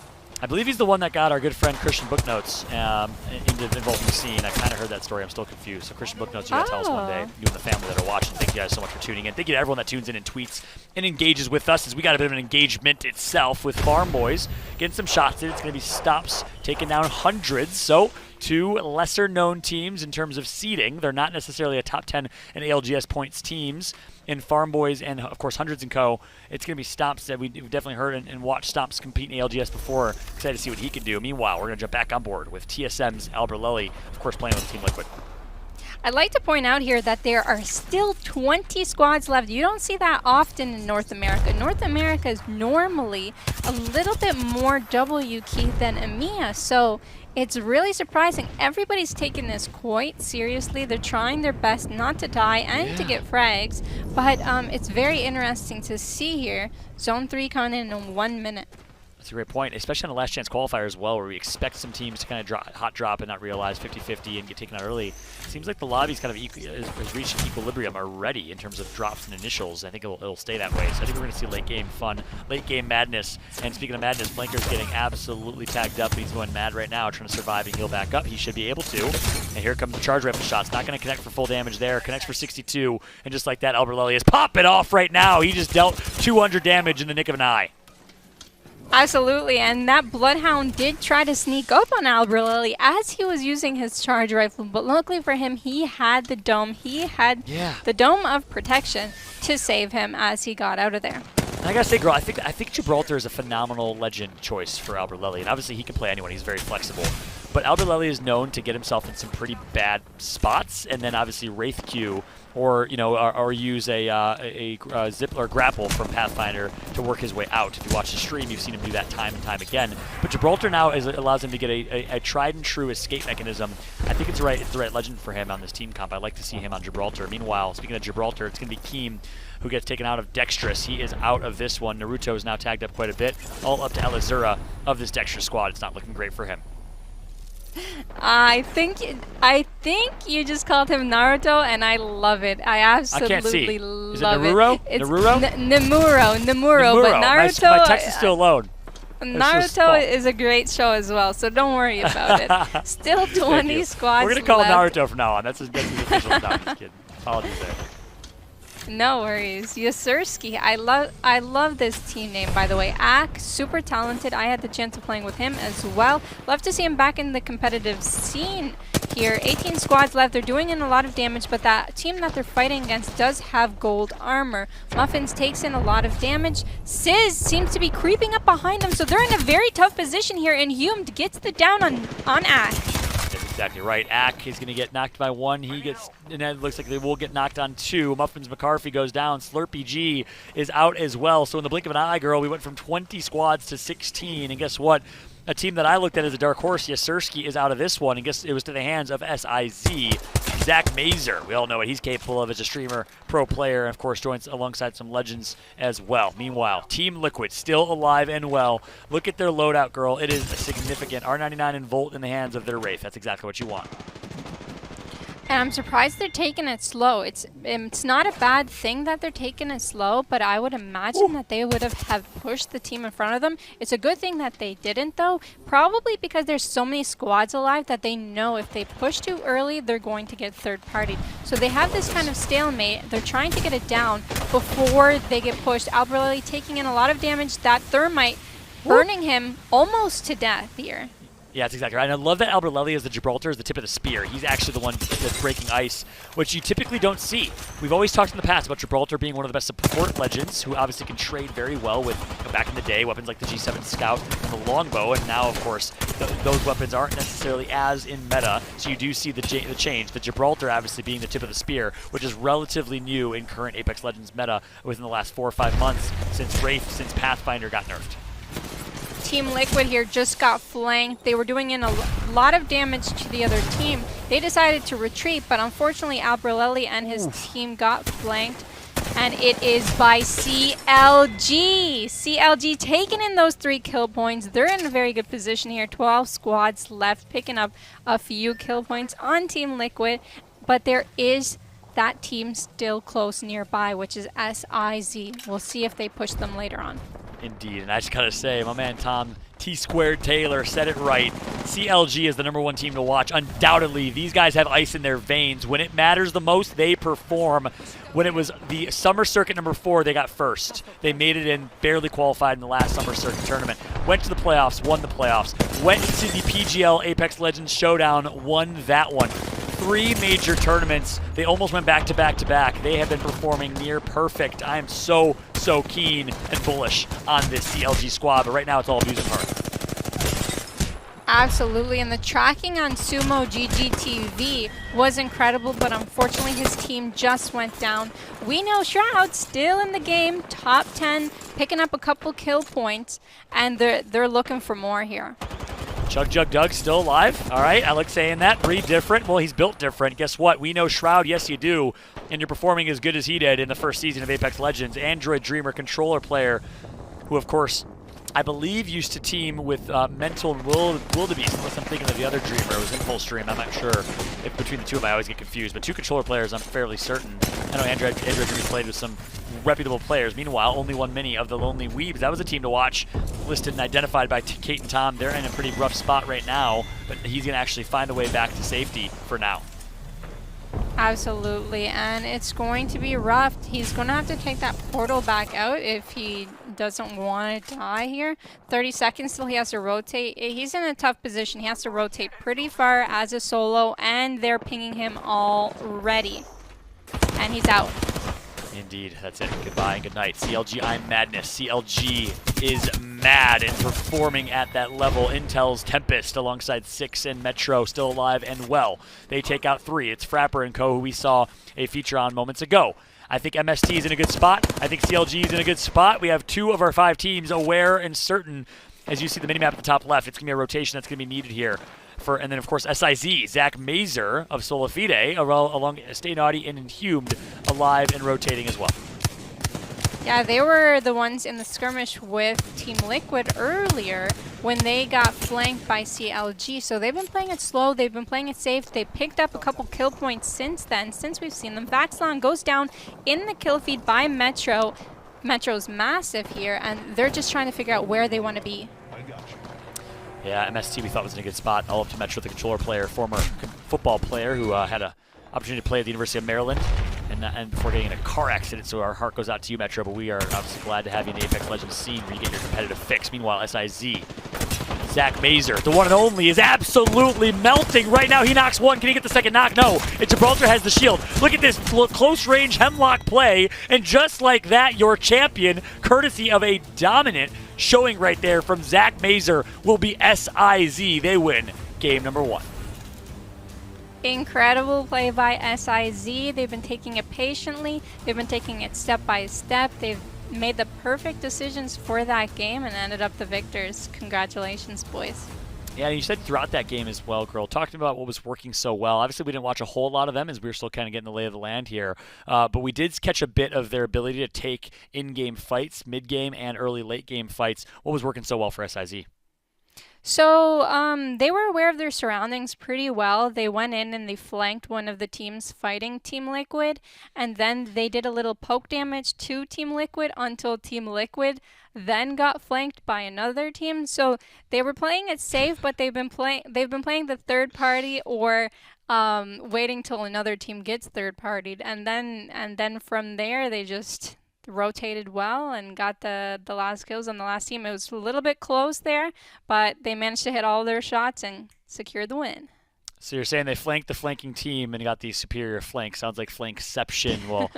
S10: I believe he's the one that got our good friend Christian Booknotes involved in the scene. I kind of heard that story. I'm still confused. So Christian Booknotes, you got to tell us one day, you and the family that are watching. Thank you guys so much for tuning in. Thank you to everyone that tunes in and tweets and engages with us, as we got a bit of an engagement itself with Farm Boys. Getting some shots in. It's going to be stops, taking down hundreds. So 2 lesser-known teams in terms of seeding. They're not necessarily a top 10 in ALGS points teams. In Farm Boys and, of course, Hundreds & Co., it's going to be Stomps that we've definitely heard and watched Stomps compete in ALGS before. Excited to see what he can do. Meanwhile, we're going to jump back on board with TSM's Albert Lely, of course, playing with Team Liquid.
S11: I'd like to point out here that there are still 20 squads left. You don't see that often in North America. North America is normally a little bit more W key than EMEA, so it's really surprising. Everybody's taking this quite seriously. They're trying their best not to die and to get frags, but it's very interesting to see here. Zone 3 coming in 1 minute.
S10: That's a great point, especially on the Last Chance Qualifier as well, where we expect some teams to kind of hot drop and not realize 50-50 and get taken out early. It seems like the lobby's kind of has reached an equilibrium already in terms of drops and initials. I think it'll stay that way. So I think we're going to see late game fun, late game madness. And speaking of madness, Blanker's getting absolutely tagged up. He's going mad right now, trying to survive and heal back up. He should be able to. And here comes the charge rifle shots. Not going to connect for full damage there. Connects for 62. And just like that, Albert Lely is popping off right now. He just dealt 200 damage in the nick of an eye.
S11: Absolutely, and that Bloodhound did try to sneak up on Albert Lely as he was using his charge rifle, but luckily for him, he had the dome. He had the dome of protection to save him as he got out of there.
S10: And I gotta say, girl, I think Gibraltar is a phenomenal legend choice for Albert Lely, and obviously he can play anyone. He's very flexible. But Albert Lely is known to get himself in some pretty bad spots, and then obviously Wraith Q, or use a zip or grapple from Pathfinder to work his way out. If you watch the stream, you've seen him do that time and time again. But Gibraltar now allows him to get a tried and true escape mechanism. I think it's the right legend for him on this team comp. I'd like to see him on Gibraltar. Meanwhile, speaking of Gibraltar, it's going to be Keem who gets taken out of Dexterous. He is out of this one. Naruto is now tagged up quite a bit, all up to Elazura of this Dexterous squad. It's not looking great for him.
S11: I think you just called him Naruto, and I love it. I absolutely love it.
S10: Is it Naruro?
S11: It's
S10: Naruro?
S11: Namuro, but Naruto.
S10: My text is still alone.
S11: Naruto is a great show as well, so don't worry about it. Still 20 squads.
S10: We're gonna call him
S11: left.
S10: Naruto from now on. That's his official. No, I'm just kidding. Apologies there.
S11: No worries. Yasursky, I love this team name, by the way. Ak, super talented. I had the chance of playing with him as well. Love to see him back in the competitive scene here. 18 squads left. They're doing in a lot of damage, but that team that they're fighting against does have gold armor. Muffins takes in a lot of damage. Sizz seems to be creeping up behind them, so they're in a very tough position here, and Hume gets the down on Ak.
S10: That's exactly right. Ak is going to get knocked by 1. He gets, and it looks like they will get knocked on 2. Muffins McCarthy goes down. Slurpee G is out as well. So in the blink of an eye, girl, we went from 20 squads to 16. And guess what? A team that I looked at as a dark horse, Yasursky, is out of this one. And guess it was to the hands of SIZ. Zach Mazer. We all know what he's capable of as a streamer, pro player, and of course joins alongside some legends as well. Meanwhile, Team Liquid still alive and well. Look at their loadout, girl. It is a significant R99 and Volt in the hands of their Wraith. That's exactly what you want.
S11: And I'm surprised they're taking it slow. It's not a bad thing that they're taking it slow, but I would imagine that they would have pushed the team in front of them. It's a good thing that they didn't, though, probably because there's so many squads alive that they know if they push too early, they're going to get third-partied. So they have this kind of stalemate. They're trying to get it down before they get pushed. Albrelli taking in a lot of damage. That thermite burning him almost to death here.
S10: Yeah, that's exactly right. And I love that Albrelli as the Gibraltar is the tip of the spear. He's actually the one that's breaking ice, which you typically don't see. We've always talked in the past about Gibraltar being one of the best support legends who obviously can trade very well with, back in the day, weapons like the G7 Scout and the Longbow. And now, of course, those weapons aren't necessarily as in meta. So you do see the change. The Gibraltar obviously being the tip of the spear, which is relatively new in current Apex Legends meta within the last 4 or 5 months since since Pathfinder got nerfed.
S11: Team Liquid here just got flanked. They were doing in a lot of damage to the other team. They decided to retreat, but unfortunately Albrelli and his team got flanked. And it is by CLG. CLG taking in those 3 kill points. They're in a very good position here. 12 squads left, picking up a few kill points on Team Liquid. But there is that team still close nearby, which is SIZ. We'll see if they push them later on.
S10: Indeed, and I just gotta say, my man Tom T-Squared Taylor said it right. CLG is the #1 team to watch. Undoubtedly, these guys have ice in their veins. When it matters the most, they perform. When it was the Summer Circuit #4, they got first. They made it in, barely qualified in the last Summer Circuit tournament. Went to the playoffs, won the playoffs. Went to the PGL Apex Legends Showdown, won that one. 3 major tournaments. They almost went back to back to back. They have been performing near perfect. I am so keen and bullish on this CLG squad, but right now it's all abuse and heart.
S11: Absolutely, and the tracking on Sumo GGTV was incredible, but unfortunately his team just went down. We know Shroud still in the game, top 10, picking up a couple kill points, and they're looking for more here.
S10: Chug Jug Doug still alive. All right, I like saying that. Breed different. Well, he's built different. Guess what? We know Shroud, yes you do, and you're performing as good as he did in the first season of Apex Legends. Android Dreamer controller player who, of course, I believe used to team with Mental and Wildebeest, unless I'm thinking of the other Dreamer. It was Impulse Dream. I'm not sure if between the two of them I always get confused. But 2 controller players, I'm fairly certain. I know Android Dreamer played with some reputable players. Meanwhile, Only One Mini of the Lonely Weebs. That was a team to watch, listed and identified by Kate and Tom. They're in a pretty rough spot right now, but he's going to actually find a way back to safety for now.
S11: Absolutely, and it's going to be rough. He's going to have to take that portal back out if he doesn't want to die here. 30 seconds till he has to rotate. He's in a tough position. He has to rotate pretty far as a solo, and they're pinging him already. And he's out.
S10: Indeed, that's it. Goodbye and good night. CLG, I'm madness. CLG is mad and performing at that level. Intel's Tempest alongside 6 and Metro still alive and well. They take out 3. It's Frapper and co, who we saw a feature on moments ago. I think MST is in a good spot. I think CLG is in a good spot. We have 2 of our 5 teams aware and certain. As you see the minimap at the top left, it's going to be a rotation that's going to be needed here. And then, of course, SIZ, Zach Mazer of Solafide, along Stay Naughty and Inhumed, alive and rotating as well.
S11: Yeah, they were the ones in the skirmish with Team Liquid earlier when they got flanked by CLG. So they've been playing it slow, they've been playing it safe. They picked up a couple kill points since then, since we've seen them. Vaxlon goes down in the kill feed by Metro. Metro's massive here, and they're just trying to figure out where they want to be.
S10: Yeah, MST we thought was in a good spot. All up to Metro, the controller player, former football player who had an opportunity to play at the University of Maryland and before getting in a car accident. So our heart goes out to you, Metro, but we are obviously glad to have you in the Apex Legends scene where you get your competitive fix. Meanwhile, SIZ, Zach Mazer, the one and only, is absolutely melting right now. He knocks 1. Can he get the second knock? No. And Gibraltar has the shield. Look at this close-range hemlock play. And just like that, your champion, courtesy of a dominant showing right there from Zach Mazer, will be SIZ. They win game number 1.
S11: Incredible play by SIZ. They've been taking it patiently. They've been taking it step by step. They've made the perfect decisions for that game and ended up the victors. Congratulations, boys.
S10: Yeah, you said throughout that game as well, girl, talking about what was working so well. Obviously, we didn't watch a whole lot of them as we were still kind of getting the lay of the land here. But we did catch a bit of their ability to take in-game fights, mid-game and early late-game fights. What was working so well for SIZ?
S11: So they were aware of their surroundings pretty well. They went in and they flanked one of the teams fighting Team Liquid, and then they did a little poke damage to Team Liquid until Team Liquid then got flanked by another team. So they were playing it safe, but they've been playing the third party or waiting till another team gets third partied, and then from there they just rotated well and got the last kills on the last team. It was a little bit close there, but they managed to hit all their shots and secure the win.
S10: So you're saying they flanked the flanking team and got the superior flank. Sounds like flankception. Well,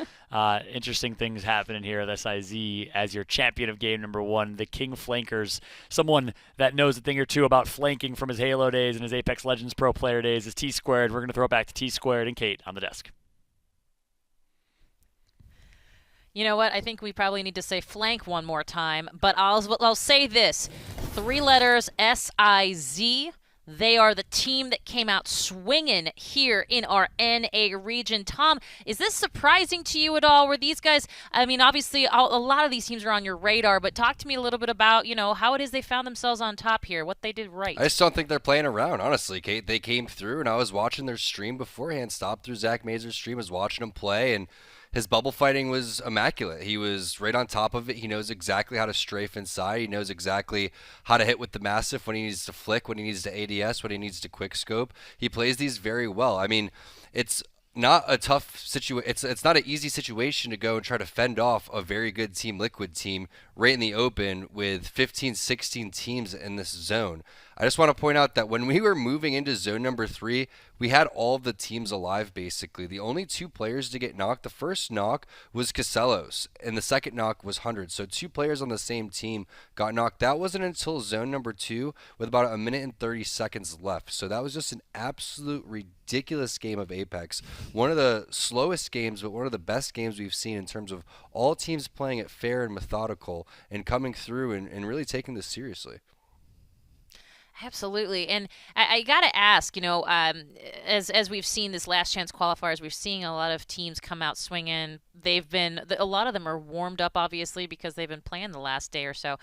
S10: interesting things happening here at SIZ as your champion of game number 1, the King Flankers. Someone that knows a thing or two about flanking from his Halo days and his Apex Legends Pro player days is T Squared. We're going to throw it back to T Squared and Kate on the desk.
S8: You know what? I think we probably need to say flank one more time, but I'll say this. 3 letters, SIZ. They are the team that came out swinging here in our NA region. Tom, is this surprising to you at all? Were these guys, I mean, obviously a lot of these teams are on your radar, but talk to me a little bit about, how it is they found themselves on top here, what they did right.
S9: I just don't think they're playing around, honestly, Kate. They came through, and I was watching their stream beforehand, stopped through Zach Mazur's stream, was watching them play, and his bubble fighting was immaculate. He was right on top of it. He knows exactly how to strafe inside. He knows exactly how to hit with the Mastiff when he needs to flick, when he needs to ADS, when he needs to quick scope. He plays these very well. I mean, it's not a tough situation. It's not an easy situation to go and try to fend off a very good Team Liquid team right in the open with 15, 16 teams in this zone. I just want to point out that when we were moving into zone number 3, we had all of the teams alive, basically. The only 2 players to get knocked, the first knock was Casellos, and the second knock was 100. So 2 players on the same team got knocked. That wasn't until zone number 2 with about 1 minute and 30 seconds left. So that was just an absolute ridiculous game of Apex. One of the slowest games, but one of the best games we've seen in terms of all teams playing it fair and methodical and coming through and really taking this seriously.
S8: Absolutely, and I got to ask, as we've seen this last chance qualifiers, we're seeing a lot of teams come out swinging. A lot of them are warmed up, obviously, because they've been playing the last day or so.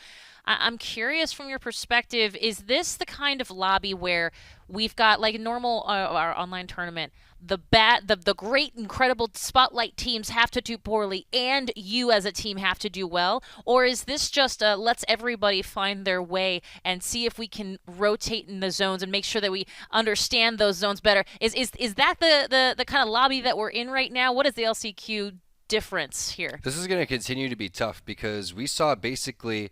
S8: I'm curious from your perspective, is this the kind of lobby where we've got, like normal our online tournament, the great, incredible spotlight teams have to do poorly and you as a team have to do well? Or is this just let's everybody find their way and see if we can rotate in the zones and make sure that we understand those zones better? Is that the kind of lobby that we're in right now? What is the LCQ difference here?
S9: This is going to continue to be tough because we saw basically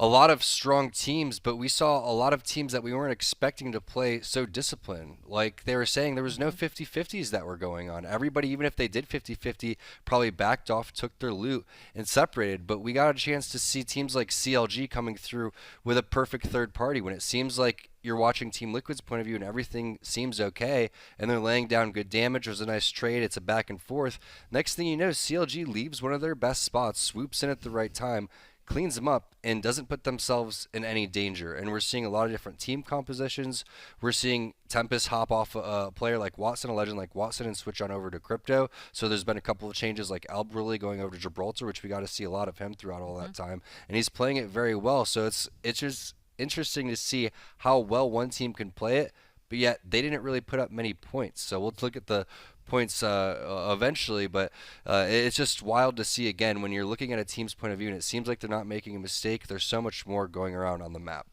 S9: a lot of strong teams, but we saw a lot of teams that we weren't expecting to play so disciplined. Like they were saying, there was no 50-50s that were going on. Everybody, even if they did 50-50, probably backed off, took their loot, and separated. But we got a chance to see teams like CLG coming through with a perfect third party when it seems like you're watching Team Liquid's point of view and everything seems okay, and they're laying down good damage. There's a nice trade. It's a back and forth. Next thing you know, CLG leaves one of their best spots, swoops in at the right time, cleans them up, and doesn't put themselves in any danger. And we're seeing a lot of different team compositions. We're seeing Tempest hop off a player like Watson, a legend like Watson, and switch on over to Crypto. So there's been a couple of changes like Alb really going over to Gibraltar, which we got to see a lot of him throughout all that time. And he's playing it very well. So it's just interesting to see how well one team can play it, but yet they didn't really put up many points. So we'll look at the points eventually, but it's just wild to see again when you're looking at a team's point of view and it seems like they're not making a mistake. There's so much more going around on the map.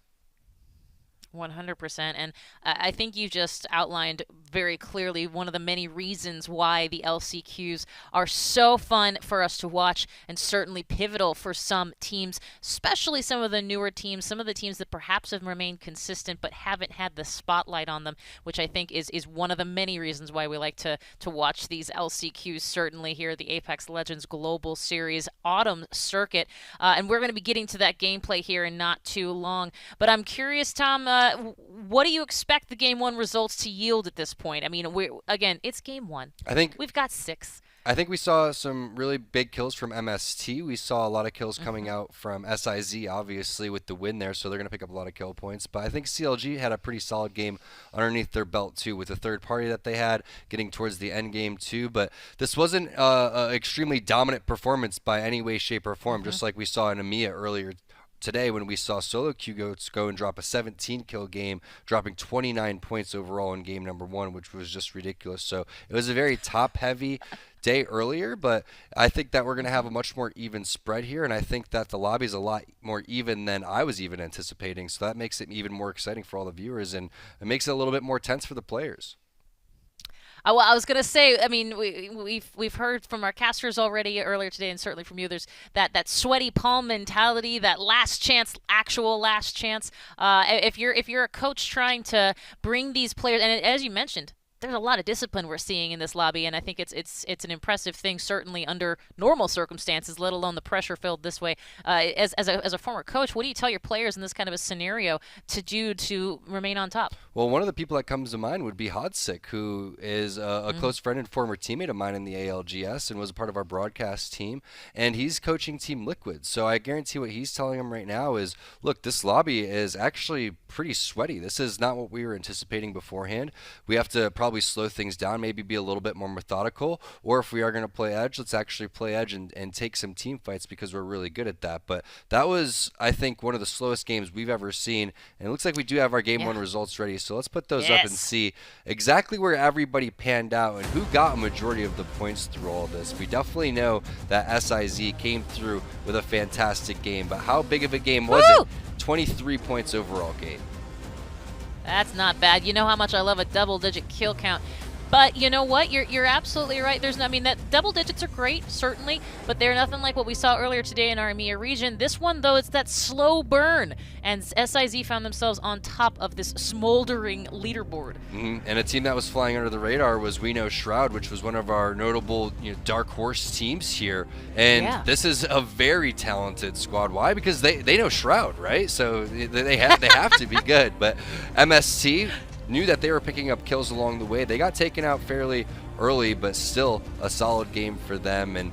S8: 100%. And I think you just outlined very clearly one of the many reasons why the LCQs are so fun for us to watch and certainly pivotal for some teams, especially some of the newer teams, some of the teams that perhaps have remained consistent but haven't had the spotlight on them, which I think is one of the many reasons why we like to watch these LCQs, certainly here at the Apex Legends Global Series Autumn Circuit. And we're going to be getting to that gameplay here in not too long. But I'm curious, Tom, what do you expect the Game 1 results to yield at this point? I mean, again, it's Game 1.
S9: I think
S8: we've got 6.
S9: I think we saw some really big kills from MST. We saw a lot of kills coming out from SIZ, obviously, with the win there, so they're going to pick up a lot of kill points. But I think CLG had a pretty solid game underneath their belt, too, with the third party that they had, getting towards the end game, too. But this wasn't an extremely dominant performance by any way, shape, or form, just like we saw in EMEA earlier today when we saw Solo Q go and drop a 17-kill game, dropping 29 points overall in game number 1, which was just ridiculous. So it was a very top-heavy day earlier, but I think that we're going to have a much more even spread here, and I think that the lobby is a lot more even than I was even anticipating. So that makes it even more exciting for all the viewers, and it makes it a little bit more tense for the players.
S8: Well, I was going to say, I mean, we've heard from our casters already earlier today, and certainly from you. There's that sweaty palm mentality, that last chance, actual last chance. If you're a coach trying to bring these players, and as you mentioned, there's a lot of discipline we're seeing in this lobby, and I think it's an impressive thing, certainly under normal circumstances, let alone the pressure filled this way. As a former coach, what do you tell your players in this kind of a scenario to do to remain on top?
S9: Well, one of the people that comes to mind would be Hodsik, who is a close friend and former teammate of mine in the ALGS and was a part of our broadcast team, and he's coaching Team Liquid. So I guarantee what he's telling him right now is, look, this lobby is actually pretty sweaty. This is not what we were anticipating beforehand. We have to probably slow things down, maybe be a little bit more methodical, or if we are going to play Edge, let's actually play Edge and take some team fights because we're really good at that. But that was, I think, one of the slowest games we've ever seen, and it looks like we do have our game 1 results ready, so let's put those up and see exactly where everybody panned out and who got a majority of the points through all this. We definitely know that SIZ came through with a fantastic game, but how big of a game was it? 23 points overall, Kate.
S8: That's not bad. You know how much I love a double-digit kill count. But you know what? You're absolutely right. I mean, that double digits are great, certainly, but they're nothing like what we saw earlier today in our EMEA region. This one, though, it's that slow burn, and SIZ found themselves on top of this smoldering leaderboard.
S9: And a team that was flying under the radar was We Know Shroud, which was one of our notable dark horse teams here. And this is a very talented squad. Why? Because they know Shroud, right? So they have to be good. But MST knew that they were picking up kills along the way. They got taken out fairly early, but still a solid game for them. And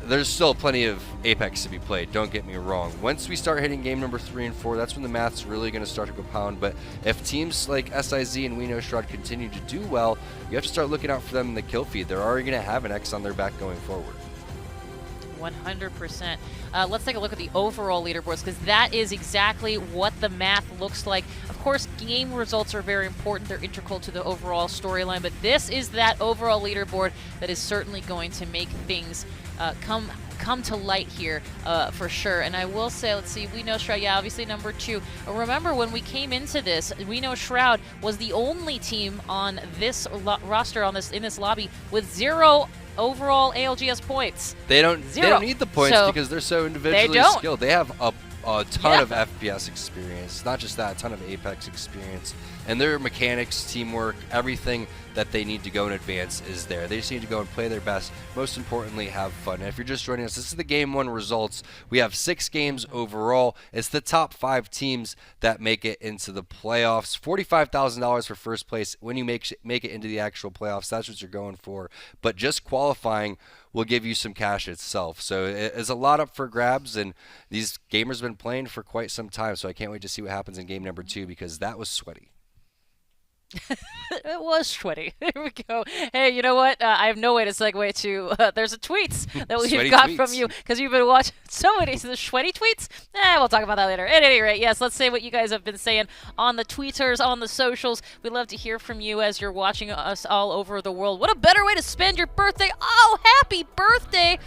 S9: there's still plenty of Apex to be played, don't get me wrong. Once we start hitting game number 3 and 4, that's when the math's really going to start to compound. But if teams like SIZ and We Know Shroud continue to do well, you have to start looking out for them in the kill feed. They're already going to have an X on their back going forward.
S8: 100%. Let's take a look at the overall leaderboards, because that is exactly what the math looks like. Of course, game results are very important. They're integral to the overall storyline, but this is that overall leaderboard that is certainly going to make things come to light here for sure. And I will say, let's see, We Know Shroud, obviously number 2. Remember, when we came into this, We Know Shroud was the only team on this roster in this lobby with 0 overall ALGS points.
S9: They don't need the points because they're so individually skilled. They have a ton of FPS experience, not just that, a ton of Apex experience, and their mechanics, teamwork, everything that they need to go in advance is there. They just need to go and play their best. Most importantly, have fun. And if you're just joining us, this is the game 1 results. We have 6 games overall. It's the top 5 teams that make it into the playoffs. $45,000 for first place when you make it into the actual playoffs. That's what you're going for. But just qualifying will give you some cash itself. So it's a lot up for grabs, and these gamers have been playing for quite some time, so I can't wait to see what happens in game number 2, because that was sweaty.
S8: It was sweaty. There we go. Hey, you know what? I have no way to segue to there's a tweets that we've got from you, because you've been watching so many the sweaty tweets. We'll talk about that later. At any rate, yes, let's say what you guys have been saying on the tweeters, on the socials. We'd love to hear from you as you're watching us all over the world. What a better way to spend your birthday. Oh, happy birthday,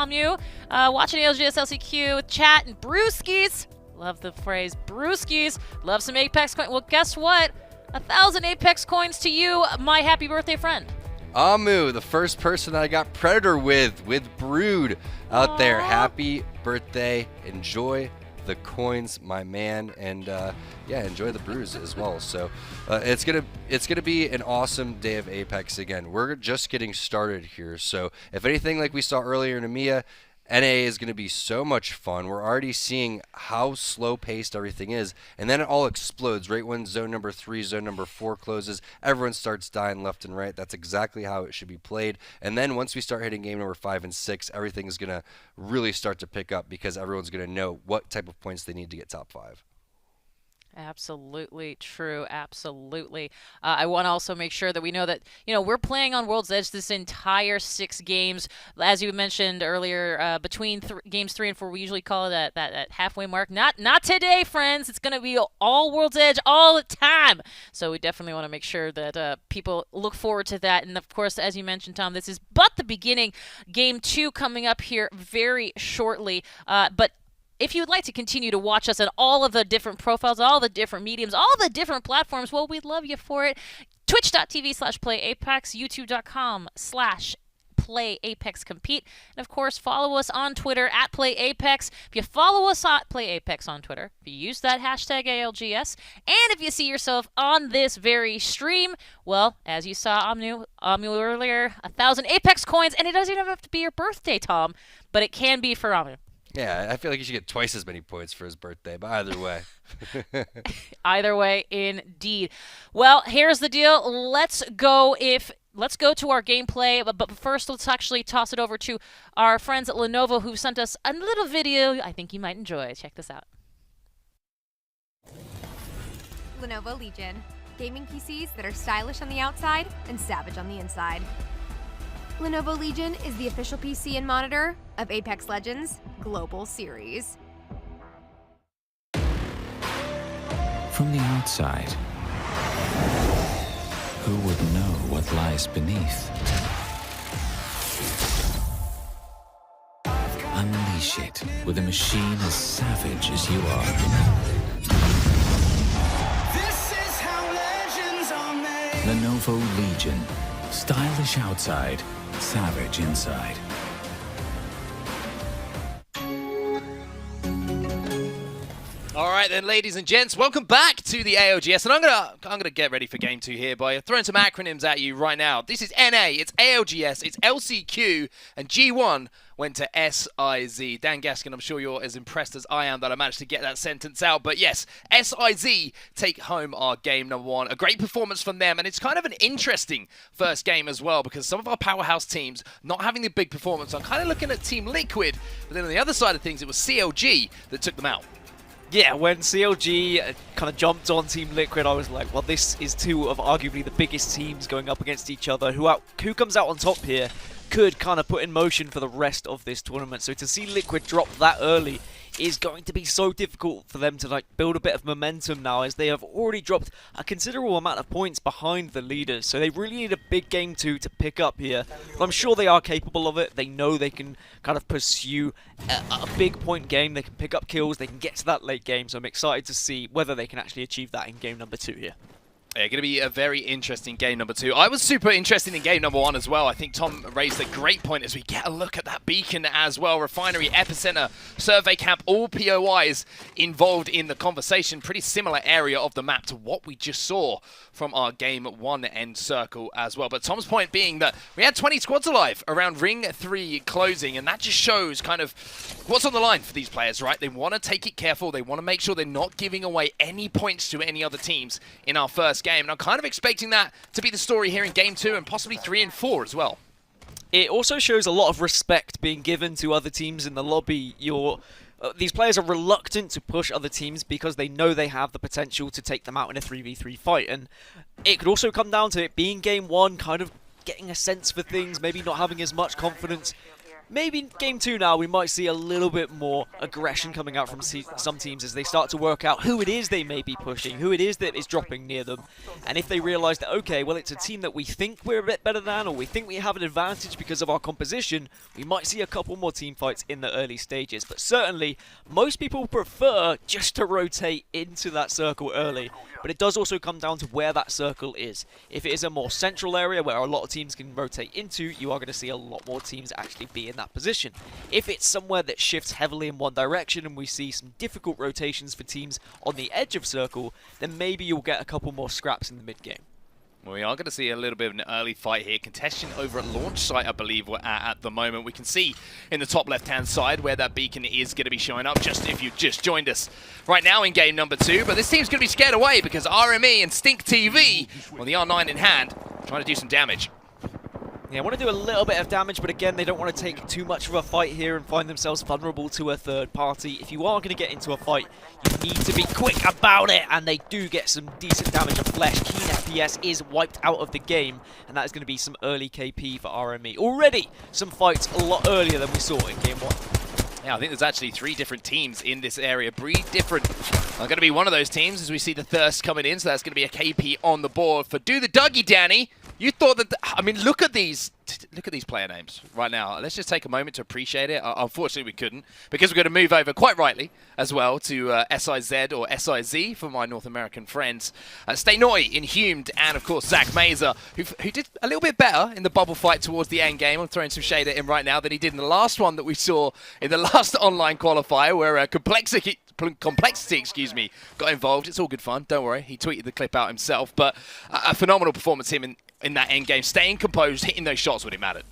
S8: you. Watching ALGS LCQ, chat, and brewskis. Love the phrase brewskis. Love some Apex coin. Well, guess what? 1,000 Apex coins to you, my happy birthday friend.
S9: Amu, the first person that I got Predator with Brood out there. Happy birthday. Enjoy the coins, my man, and enjoy the brews as well. So it's gonna be an awesome day of Apex again. We're just getting started here, so if anything, like we saw earlier in EMEA, NA is going to be so much fun. We're already seeing how slow-paced everything is, and then it all explodes right when zone number 3, zone number 4 closes. Everyone starts dying left and right. That's exactly how it should be played. And then once we start hitting game number 5 and 6, everything is going to really start to pick up, because everyone's going to know what type of points they need to get top 5.
S8: Absolutely true. Absolutely. I want to also make sure that we know that, we're playing on World's Edge this entire 6 games. As you mentioned earlier, between games 3 and 4, we usually call it that halfway mark. Not today, friends. It's going to be all World's Edge all the time. So we definitely want to make sure that people look forward to that. And of course, as you mentioned, Tom, this is but the beginning. Game 2 coming up here very shortly. But if you would like to continue to watch us on all of the different profiles, all the different mediums, all the different platforms, well, we'd love you for it. Twitch.tv/PlayApex, YouTube.com/PlayApexCompete, and of course, follow us on Twitter @PlayApex. If you follow us at PlayApex on Twitter, if you use that hashtag ALGS, and if you see yourself on this very stream, well, as you saw Omnu earlier, 1,000 Apex coins, and it doesn't even have to be your birthday, Tom, but it can be for Omnu.
S9: Yeah, I feel like you should get twice as many points for his birthday, but either way.
S8: Either way, indeed. Well, here's the deal. Let's go to our gameplay, but first let's actually toss it over to our friends at Lenovo who sent us a little video I think you might enjoy. Check this out.
S7: Lenovo Legion. Gaming PCs that are stylish on the outside and savage on the inside. Lenovo Legion is the official PC and monitor of Apex Legends Global Series.
S13: From the outside, who would know what lies beneath? Unleash it with a machine as savage as you are.
S14: This is how legends are made.
S13: Lenovo Legion. Stylish outside, savage inside.
S15: All right then, ladies and gents, welcome back to the ALGS, and I'm gonna get ready for game 2 here by throwing some acronyms at you right now. This is NA, it's ALGS, it's LCQ, and G1 went to SIZ. Dan Gaskin, I'm sure you're as impressed as I am that I managed to get that sentence out. But yes, SIZ take home our game number 1. A great performance from them, and it's kind of an interesting first game as well, because some of our powerhouse teams not having the big performance. I'm kind of looking at Team Liquid, but then on the other side of things, it was CLG that took them out.
S16: Yeah, when CLG kind of jumped on Team Liquid, I was like, well, this is 2 of arguably the biggest teams going up against each other. Who comes out on top here could kind of put in motion for the rest of this tournament. So to see Liquid drop that early is going to be so difficult for them to build a bit of momentum now, as they have already dropped a considerable amount of points behind the leaders. So they really need a big game 2 to pick up here. But I'm sure they are capable of it. They know they can kind of pursue a big point game. They can pick up kills. They can get to that late game. So I'm excited to see whether they can actually achieve that in game number 2 here.
S15: Yeah, going to be a very interesting game number 2. I was super interested in game number 1 as well. I think Tom raised a great point as we get a look at that beacon as well. Refinery, Epicenter, Survey Camp, all POIs involved in the conversation. Pretty similar area of the map to what we just saw from our game 1 end circle as well. But Tom's point being that we had 20 squads alive around Ring 3 closing, and that just shows kind of what's on the line for these players, right? They want to take it careful. They want to make sure they're not giving away any points to any other teams in our first game. And I'm kind of expecting that to be the story here in game 2 and possibly 3 and 4 as well.
S16: It also shows a lot of respect being given to other teams in the lobby. These players are reluctant to push other teams because they know they have the potential to take them out in a 3v3 fight. And it could also come down to it being game 1, kind of getting a sense for things, maybe not having as much confidence. Maybe in game 2 now, we might see a little bit more aggression coming out from some teams as they start to work out who it is they may be pushing, who it is that is dropping near them. And if they realise that, okay, well, it's a team that we think we're a bit better than, or we think we have an advantage because of our composition, we might see a couple more team fights in the early stages. But certainly, most people prefer just to rotate into that circle early. But it does also come down to where that circle is. If it is a more central area where a lot of teams can rotate into, you are going to see a lot more teams actually be in that position. If it's somewhere that shifts heavily in one direction and we see some difficult rotations for teams on the edge of circle, then maybe you'll get a couple more scraps in the mid game.
S15: Well, we are going to see a little bit of an early fight here. Contention over at launch site, I believe we're at the moment. We can see in the top left-hand side where that beacon is going to be showing up, just if you've just joined us right now in game number 2. But this team's going to be scared away because RME and Stink TV, well, the R9 in hand, trying to do some damage.
S16: Yeah, want to do a little bit of damage, but again, they don't want to take too much of a fight here and find themselves vulnerable to a third party. If you are going to get into a fight, you need to be quick about it, and they do get some decent damage of flesh. Keen FPS is wiped out of the game, and that is going to be some early KP for RME. Already some fights a lot earlier than we saw in Game 1.
S15: Yeah, I think there's actually 3 different teams in this area. Breed different are going to be one of those teams as we see the Thirst coming in, so that's going to be a KP on the board for Do the Dougie, Danny. You thought that, I mean, look at these player names right now. Let's just take a moment to appreciate it. Unfortunately, we couldn't, because we're going to move over, quite rightly, as well, to SIZ or SIZ for my North American friends. Stay Naughty, Inhumed, and of course, Zach Mazer, who did a little bit better in the bubble fight towards the end game. I'm throwing some shade at him right now than he did in the last one that we saw in the last online qualifier, where Complexity, got involved. It's all good fun, don't worry. He tweeted the clip out himself, but a phenomenal performance him in that end game, staying composed, hitting those shots when it mattered.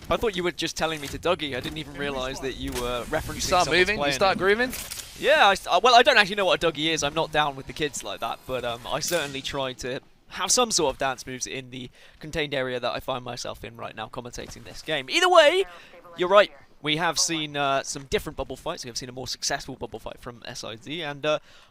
S16: I thought you were just telling me to Dougie. I didn't even realise that you were referencing.
S15: You start moving, you start grooving.
S16: Yeah, well, I don't actually know what a Dougie is. I'm not down with the kids like that, but I certainly try to have some sort of dance moves in the contained area that I find myself in right now, commentating this game. Either way, you're right. We have seen some different bubble fights. We have seen a more successful bubble fight from SIZ, and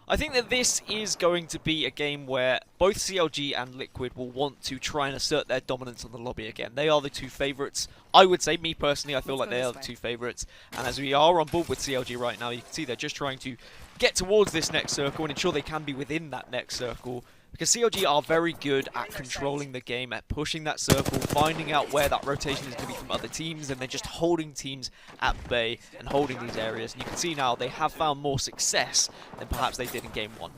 S16: I think that this is going to be a game where both CLG and Liquid will want to try and assert their dominance on the lobby again. They are the 2 favourites. I would say, me personally, I feel like they are the 2 favourites, and as we are on board with CLG right now, you can see they're just trying to get towards this next circle and ensure they can be within that next circle. Because CLG are very good at controlling the game, at pushing that circle, finding out where that rotation is going to be from other teams, and then just holding teams at bay and holding these areas. And you can see now they have found more success than perhaps they did in Game 1.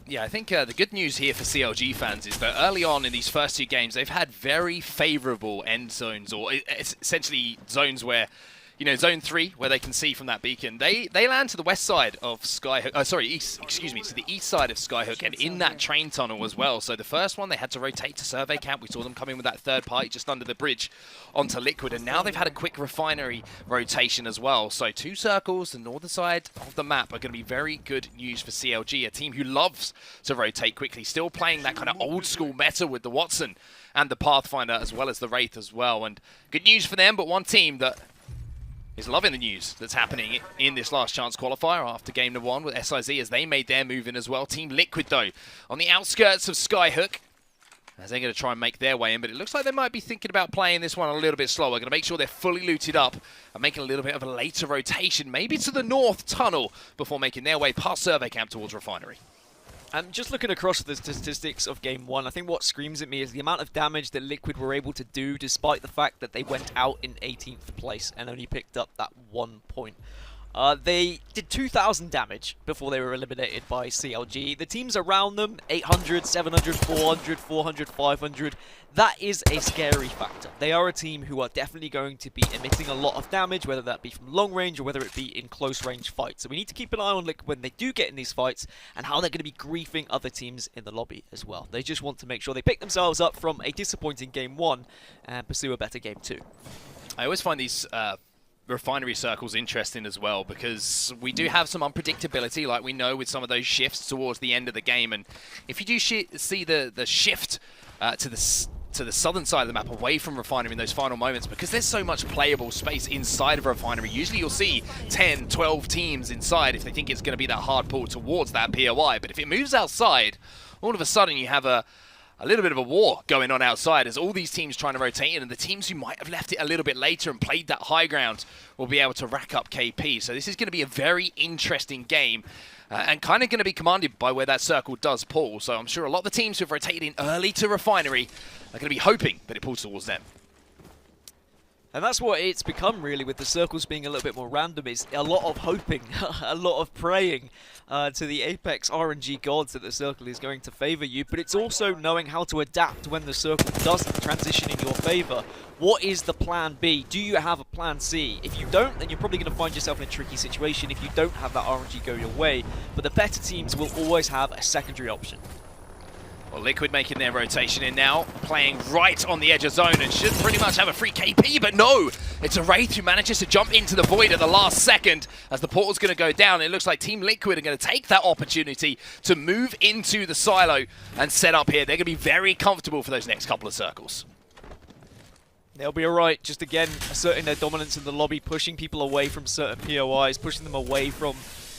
S15: Yeah, I think the good news here for CLG fans is that early on in these first 2 games, they've had very favourable end zones, or essentially zones where, you know, Zone 3, where they can see from that beacon, they land to the west side of Skyhook, to the east side of Skyhook, and in that train tunnel as well. So the first one, they had to rotate to Survey Camp. We saw them come in with that third party just under the bridge onto Liquid, and now they've had a quick refinery rotation as well. So 2 circles, the northern side of the map, are going to be very good news for CLG, a team who loves to rotate quickly, still playing that kind of old school meta with the Watson and the Pathfinder, as well as the Wraith as well. And good news for them, but one team that is loving the news that's happening in this last chance qualifier after game number 1 with SIZ, as they made their move in as well. Team Liquid, though, on the outskirts of Skyhook, as they're going to try and make their way in, but it looks like they might be thinking about playing this one a little bit slower. Going to make sure they're fully looted up and making a little bit of a later rotation, maybe to the north tunnel, before making their way past Survey Camp towards Refinery.
S16: Just looking across the statistics of Game 1, I think what screams at me is the amount of damage that Liquid were able to do, despite the fact that they went out in 18th place and only picked up that 1 point. They did 2,000 damage before they were eliminated by CLG. The teams around them, 800, 700, 400, 400, 500. That is a scary factor. They are a team who are definitely going to be emitting a lot of damage, whether that be from long range or whether it be in close range fights. So we need to keep an eye on Liquid when they do get in these fights, and how they're going to be griefing other teams in the lobby as well. They just want to make sure they pick themselves up from a disappointing Game 1 and pursue a better Game 2.
S15: I always find these refinery circles interesting as well, because we do have some unpredictability, like we know with some of those shifts towards the end of the game. And if you do see the shift to the southern side of the map, away from Refinery in those final moments, because there's so much playable space inside of Refinery, usually you'll see 10, 12 teams inside if they think it's going to be that hard pull towards that POI. But if it moves outside, all of a sudden you have a little bit of a war going on outside, as all these teams trying to rotate in, and the teams who might have left it a little bit later and played that high ground will be able to rack up KP. So this is going to be a very interesting game, and kind of going to be commanded by where that circle does pull. So I'm sure a lot of the teams who have rotated in early to Refinery are going to be hoping that it pulls towards them.
S16: And that's what it's become, really, with the circles being a little bit more random. It's a lot of hoping, a lot of praying to the Apex RNG gods that the circle is going to favour you, but it's also knowing how to adapt when the circle doesn't transition in your favour. What is the plan B? Do you have a plan C? If you don't, then you're probably going to find yourself in a tricky situation if you don't have that RNG go your way, but the better teams will always have a secondary option.
S15: Well, Liquid making their rotation in now, playing right on the edge of zone, and should pretty much have a free KP, but no! It's a Wraith who manages to jump into the void at the last second as the portal's going to go down. It looks like Team Liquid are going to take that opportunity to move into the silo and set up here. They're going to be very comfortable for those next couple of circles.
S16: They'll be alright, just again asserting their dominance in the lobby, pushing people away from certain POIs, pushing them away from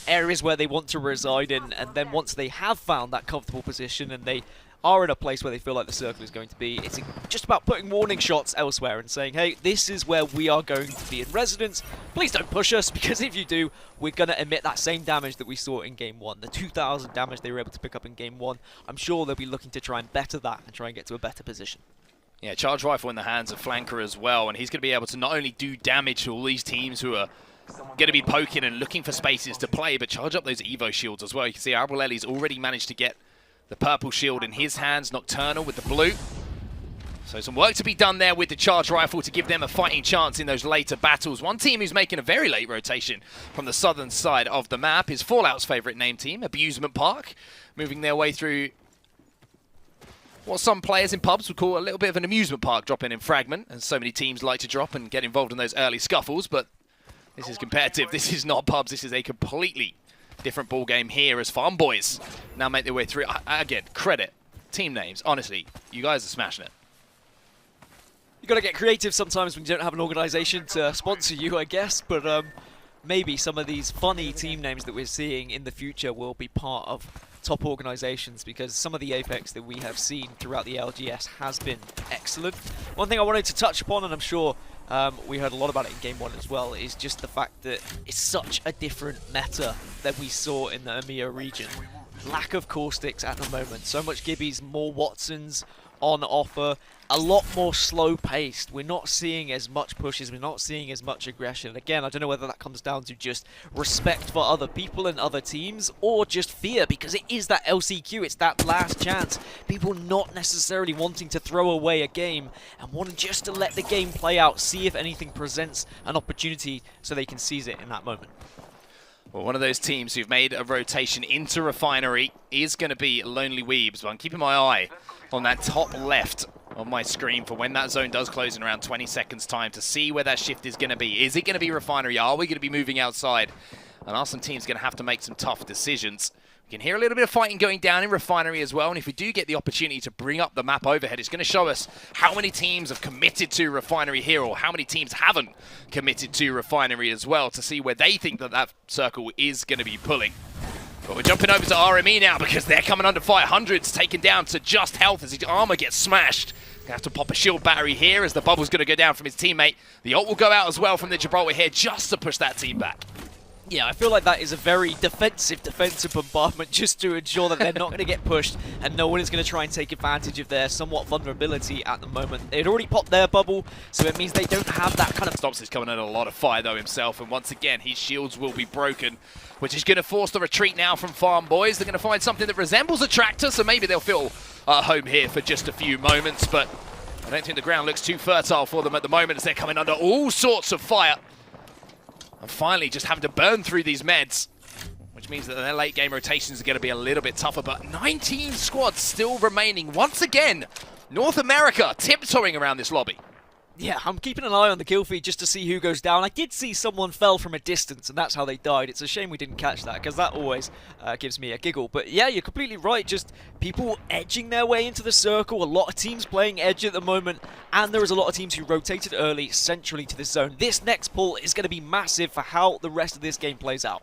S16: areas where they want to reside in, and then once they have found that comfortable position and they are in a place where they feel like the circle is going to be, it's just about putting warning shots elsewhere and saying, hey, this is where we are going to be in residence. Please don't push us, because if you do, we're going to emit that same damage that we saw in Game 1. The 2,000 damage they were able to pick up in Game 1. I'm sure they'll be looking to try and better that and try and get to a better position.
S15: Yeah, charge rifle in the hands of Flanker as well, and he's going to be able to not only do damage to all these teams who are going to be poking and looking for spaces to play, but charge up those Evo shields as well. You can see Abreleli's already managed to get the purple shield in his hands, Nocturnal with the blue. So some work to be done there with the charge rifle to give them a fighting chance in those later battles. One team who's making a very late rotation from the southern side of the map is Fallout's favourite name team, Abusement Park, moving their way through what some players in pubs would call a little bit of an amusement park, dropping in Fragment, and so many teams like to drop and get involved in those early scuffles, but this is competitive. This is not pubs. This is a completely different ball game here as Farm Boys now make their way through. Again, credit, team names. Honestly, you guys are smashing it.
S16: You got to get creative sometimes when you don't have an organization to sponsor you, I guess, but maybe some of these funny team names that we're seeing in the future will be part of top organizations, because some of the Apex that we have seen throughout the LGS has been excellent. One thing I wanted to touch upon, and I'm sure we heard a lot about it in Game 1 as well, is just the fact that it's such a different meta that we saw in the EMEA region. Lack of caustics at the moment, so much Gibbies, more Watsons on offer, a lot more slow paced. We're not seeing as much pushes, we're not seeing as much aggression. Again, I don't know whether that comes down to just respect for other people and other teams, or just fear, because it is that LCQ, it's that last chance. People not necessarily wanting to throw away a game and wanting just to let the game play out, see if anything presents an opportunity so they can seize it in that moment.
S15: Well, one of those teams who've made a rotation into Refinery is going to be Lonely Weebs, but I'm keeping my eye on that top left of my screen for when that zone does close in around 20 seconds time to see where that shift is going to be. Is it going to be Refinery? Are we going to be moving outside? And are some teams going to have to make some tough decisions? We can hear a little bit of fighting going down in Refinery as well, and if we do get the opportunity to bring up the map overhead, it's going to show us how many teams have committed to Refinery here, or how many teams haven't committed to Refinery as well, to see where they think that that circle is going to be pulling. But we're jumping over to RME now, because they're coming under fire. Hundreds taken down to just health as his armor gets smashed. Gonna have to pop a shield battery here as the bubble's going to go down from his teammate. The ult will go out as well from the Gibraltar here, just to push that team back.
S16: Yeah, I feel like that is a very defensive bombardment, just to ensure that they're not going to get pushed and no one is going to try and take advantage of their somewhat vulnerability at the moment. They'd already popped their bubble, so it means they don't have that kind of...
S15: Stops is coming under a lot of fire though himself, and once again his shields will be broken, which is going to force the retreat now from Farm Boys. They're going to find something that resembles a tractor, so maybe they'll feel at home here for just a few moments, but I don't think the ground looks too fertile for them at the moment as they're coming under all sorts of fire. And finally just having to burn through these meds, which means that their late game rotations are going to be a little bit tougher, but 19 squads still remaining. Once again, North America tiptoeing around this lobby.
S16: Yeah, I'm keeping an eye on the kill feed just to see who goes down. I did see someone fell from a distance, and that's how they died. It's a shame we didn't catch that, because that always gives me a giggle. But yeah, you're completely right. Just people edging their way into the circle. A lot of teams playing edge at the moment, and there is a lot of teams who rotated early centrally to this zone. This next pull is going to be massive for how the rest of this game plays out.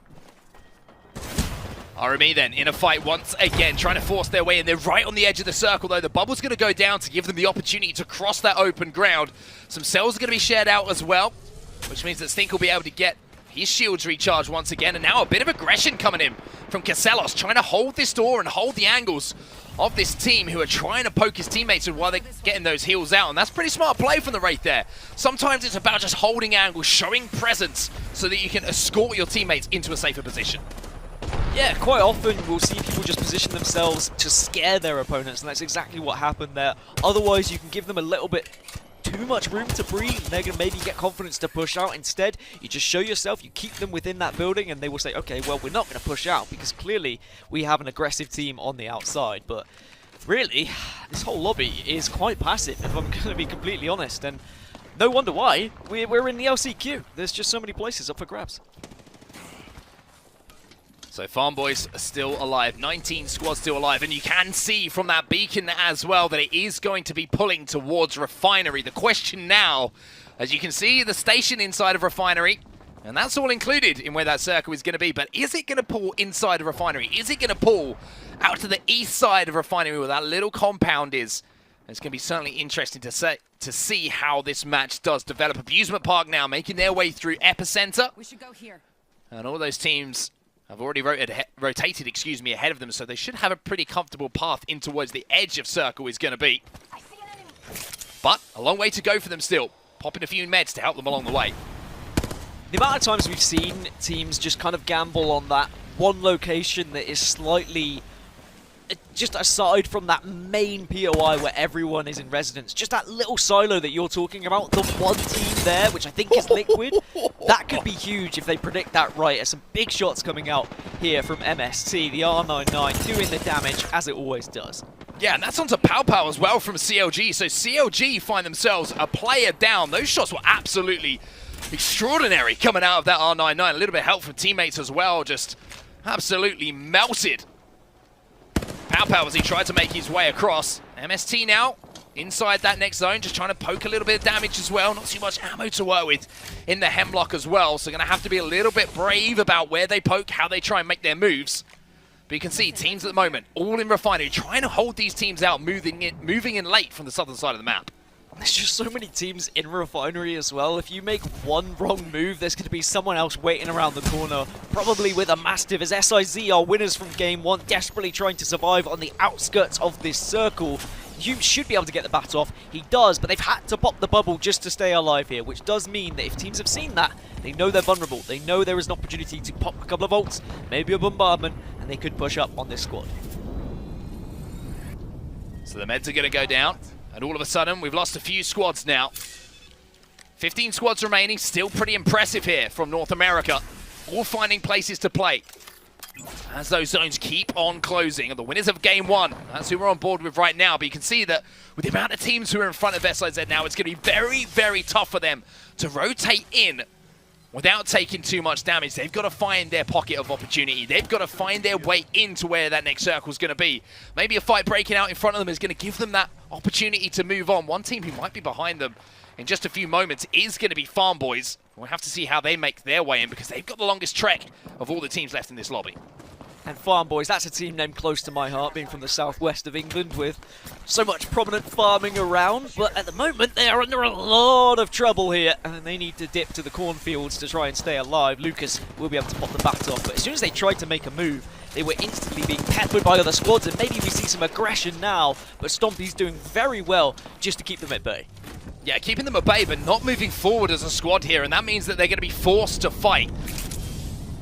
S15: RME then in a fight once again, trying to force their way in. They're right on the edge of the circle though. The bubble's going to go down to give them the opportunity to cross that open ground. Some cells are going to be shared out as well, which means that Stink will be able to get his shields recharged once again. And now a bit of aggression coming in from Casellos, trying to hold this door and hold the angles of this team who are trying to poke his teammates while they're getting those heals out. And that's pretty smart play from the Wraith there. Sometimes it's about just holding angles, showing presence so that you can escort your teammates into a safer position.
S16: Yeah, quite often we'll see people just position themselves to scare their opponents, and that's exactly what happened there. Otherwise, you can give them a little bit too much room to breathe, and they're going to maybe get confidence to push out. Instead, you just show yourself, you keep them within that building, and they will say, okay, well, we're not going to push out, because clearly we have an aggressive team on the outside. But really, this whole lobby is quite passive, if I'm going to be completely honest, and no wonder why. We're in the LCQ. There's just so many places up for grabs.
S15: So Farm Boys are still alive, 19 squads still alive, and you can see from that beacon as well that it is going to be pulling towards Refinery. The question now, as you can see, the station inside of Refinery, and that's all included in where that circle is going to be, but is it going to pull inside of Refinery? Is it going to pull out to the east side of Refinery where that little compound is? It's going to be certainly interesting to see how this match does develop. Abusement Park now making their way through Epicenter.
S12: We should go here.
S15: And all those teams have already rotated ahead of them, so they should have a pretty comfortable path in towards the edge of circle is going to be. But a long way to go for them still. Popping a few meds to help them along the way.
S16: The amount of times we've seen teams just kind of gamble on that one location that is slightly just aside from that main POI where everyone is in residence, just that little silo that you're talking about, the one team there, which I think is Liquid, that could be huge if they predict that right. There's some big shots coming out here from MST, the R99 doing the damage as it always does.
S15: Yeah, and that's onto Pow Pow as well from CLG, so CLG find themselves a player down. Those shots were absolutely extraordinary coming out of that R99. A little bit of help from teammates as well, just absolutely melted Pow Pow as he tried to make his way across. MST now inside that next zone, just trying to poke a little bit of damage as well. Not too much ammo to work with in the Hemlock as well, so going to have to be a little bit brave about where they poke, how they try and make their moves. But you can see teams at the moment, all in Refinery, trying to hold these teams out, moving in late from the southern side of the map.
S16: There's just so many teams in Refinery as well. If you make one wrong move, there's going to be someone else waiting around the corner, probably with a Mastiff, as SIZ are winners from Game 1, desperately trying to survive on the outskirts of this circle. You should be able to get the bat off. He does, but they've had to pop the bubble just to stay alive here, which does mean that if teams have seen that, they know they're vulnerable. They know there is an opportunity to pop a couple of ults, maybe a bombardment, and they could push up on this squad.
S15: So the meds are going to go down. And all of a sudden, we've lost a few squads now. 15 squads remaining, still pretty impressive here from North America. All finding places to play. As those zones keep on closing. And the winners of Game 1, that's who we're on board with right now. But you can see that with the amount of teams who are in front of SIZ now, it's going to be very, very tough for them to rotate in without taking too much damage. They've got to find their pocket of opportunity. They've got to find their way into where that next circle is going to be. Maybe a fight breaking out in front of them is going to give them that opportunity to move on. One team who might be behind them in just a few moments is going to be Farm Boys. We'll have to see how they make their way in because they've got the longest trek of all the teams left in this lobby.
S16: And Farm Boys, that's a team name close to my heart, being from the southwest of England with so much prominent farming around. But at the moment, they are under a lot of trouble here, and they need to dip to the cornfields to try and stay alive. Lucas will be able to pop the bat off, but as soon as they tried to make a move, they were instantly being peppered by other squads, and maybe we see some aggression now, but Stompy's doing very well just to keep them at bay.
S15: Yeah, keeping them at bay, but not moving forward as a squad here, and that means that they're going to be forced to fight.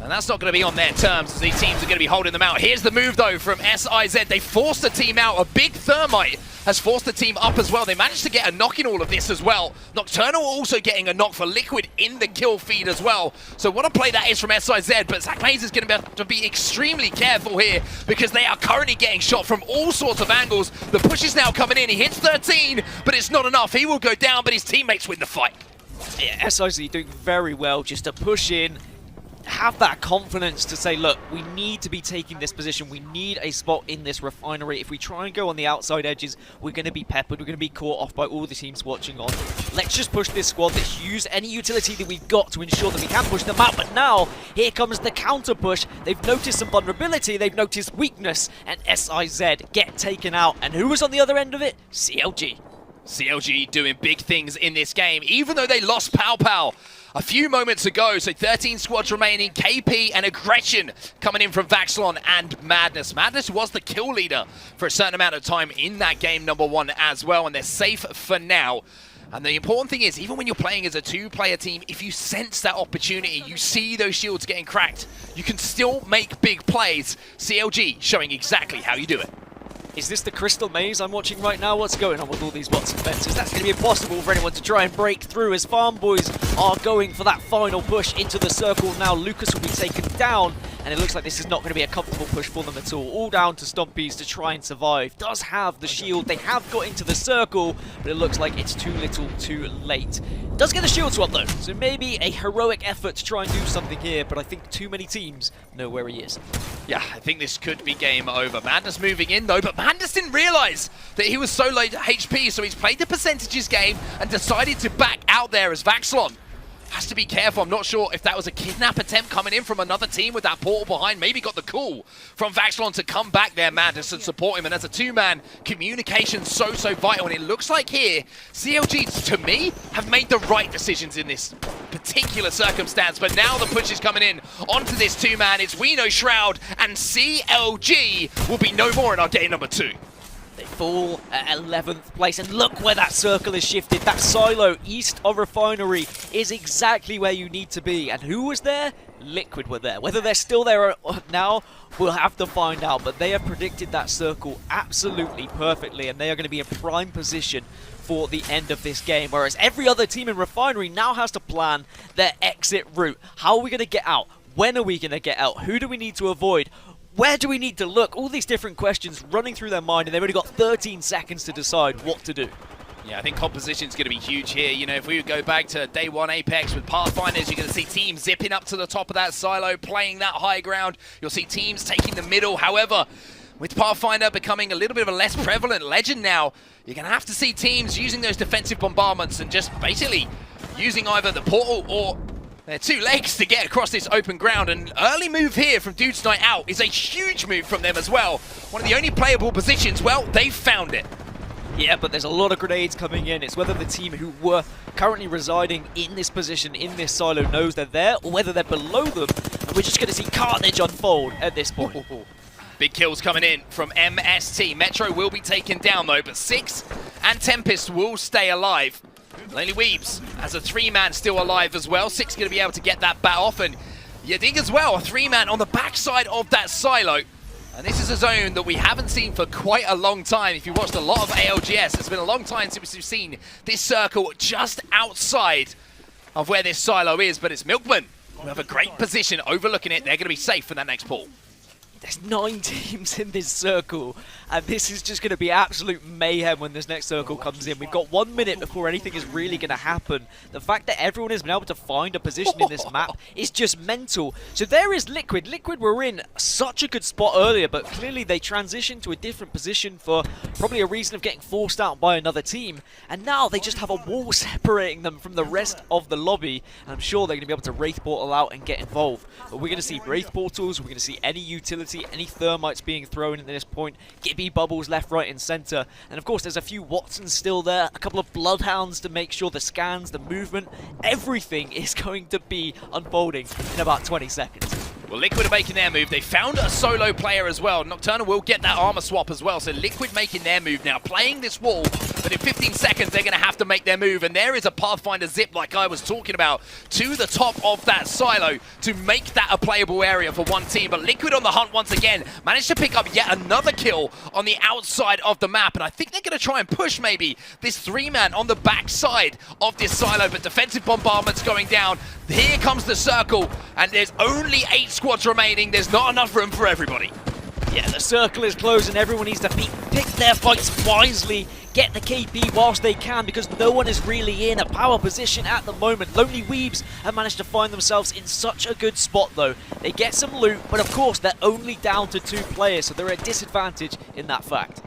S15: And that's not going to be on their terms, as these teams are going to be holding them out. Here's the move, though, from SIZ. They forced the team out. A big Thermite has forced the team up as well. They managed to get a knock in all of this as well. Nocturnal also getting a knock for Liquid in the kill feed as well. So what a play that is from SIZ, but Zach Mays is going to have to be extremely careful here because they are currently getting shot from all sorts of angles. The push is now coming in. He hits 13, but it's not enough. He will go down, but his teammates win the fight.
S16: Yeah, SIZ doing very well just to push in, have that confidence to say, look, we need to be taking this position. We need a spot in this Refinery. If we try and go on the outside edges, we're going to be peppered. We're going to be caught off by all the teams watching on. Let's just push this squad. Let's use any utility that we've got to ensure that we can push them out. But now, here comes the counter push. They've noticed some vulnerability. They've noticed weakness. And SIZ get taken out. And who was on the other end of it? CLG.
S15: CLG doing big things in this game, even though they lost Pow Pow a few moments ago. So 13 squads remaining. KP and Aggression coming in from Vaxlon and Madness. Madness was the kill leader for a certain amount of time in that game number 1 as well, and they're safe for now. And the important thing is, even when you're playing as a two-player team, if you sense that opportunity, you see those shields getting cracked, you can still make big plays. CLG showing exactly how you do it.
S16: Is this the crystal maze I'm watching right now? What's going on with all these bots and fences? That's going to be impossible for anyone to try and break through as Farm Boys are going for that final push into the circle. Now Lucas will be taken down and it looks like this is not going to be a comfortable push for them at all. All down to Stompies to try and survive. Does have the shield. They have got into the circle, but it looks like it's too little too late. Does get the shield swap though, so maybe a heroic effort to try and do something here, but I think too many teams know where he is.
S15: Yeah, I think this could be game over. Madness moving in though, but Madness didn't realise that he was so low HP, so he's played the percentages game and decided to back out there as Vaxlon. Has to be careful. I'm not sure if that was a kidnap attempt coming in from another team with that portal behind. Maybe got the call from Vaxlon to come back there, Madness, and support him. And as a two-man, communication so vital. And it looks like here, CLG, to me, have made the right decisions in this particular circumstance. But now the push is coming in onto this two-man. It's Wino, Shroud, and CLG will be no more in our game number 2.
S16: They fall at 11th place, and look where that circle is shifted. That silo east of Refinery is exactly where you need to be. And who was there? Liquid were there. Whether they're still there now, we'll have to find out. But they have predicted that circle absolutely perfectly, and they are going to be in prime position for the end of this game. Whereas every other team in Refinery now has to plan their exit route. How are we going to get out? When are we going to get out? Who do we need to avoid? Where do we need to look? All these different questions running through their mind, and they've only got 13 seconds to decide what to do.
S15: Yeah, I think composition's going to be huge here. You know, if we go back to day 1 Apex with Pathfinders, you're going to see teams zipping up to the top of that silo, playing that high ground. You'll see teams taking the middle. However, with Pathfinder becoming a little bit of a less prevalent legend now, you're going to have to see teams using those defensive bombardments and just basically using either the portal or their 2 legs to get across this open ground. An early move here from Dude's Night Out is a huge move from them as well. One of the only playable positions, well, they've found it.
S16: Yeah, but there's a lot of grenades coming in. It's whether the team who were currently residing in this position, in this silo, knows they're there, or whether they're below them. And we're just going to see carnage unfold at this point.
S15: Big kills coming in from MST. Metro will be taken down though, but Six and Tempest will stay alive. Lonely Weebs as a 3-man still alive as well. Six going to be able to get that bat off, and Yadig as well, a 3-man on the backside of that silo. And this is a zone that we haven't seen for quite a long time. If you watched a lot of ALGS, it's been a long time since we've seen this circle just outside of where this silo is, but it's Milkman who have a great position overlooking it. They're going to be safe for that next pull.
S16: There's 9 teams in this circle, and this is just going to be absolute mayhem when this next circle comes in. We've got 1 minute before anything is really going to happen. The fact that everyone has been able to find a position in this map is just mental. So there is Liquid. Liquid were in such a good spot earlier, but clearly they transitioned to a different position for probably a reason of getting forced out by another team. And now they just have a wall separating them from the rest of the lobby. And I'm sure they're going to be able to Wraith Portal out and get involved. But we're going to see Wraith Portals, we're going to see any utility, any thermites being thrown at this point, Gibby bubbles left, right and centre, and of course there's a few Watsons still there, a couple of Bloodhounds to make sure the scans, the movement, everything is going to be unfolding in about 20 seconds.
S15: Well, Liquid are making their move. They found a solo player as well. Nocturnal will get that armor swap as well. So Liquid making their move now, playing this wall. But in 15 seconds, they're going to have to make their move. And there is a Pathfinder zip, like I was talking about, to the top of that silo to make that a playable area for one team. But Liquid on the hunt once again, managed to pick up yet another kill on the outside of the map. And I think they're going to try and push maybe this 3-man on the backside of this silo. But defensive bombardment's going down. Here comes the circle, and there's only 8 squads remaining. There's not enough room for everybody.
S16: Yeah, the circle is closed and everyone needs to pick their fights wisely, get the KP whilst they can, because no one is really in a power position at the moment. Lonely Weebs have managed to find themselves in such a good spot though. They get some loot, but of course they're only down to 2 players, so they're at a disadvantage in that fact.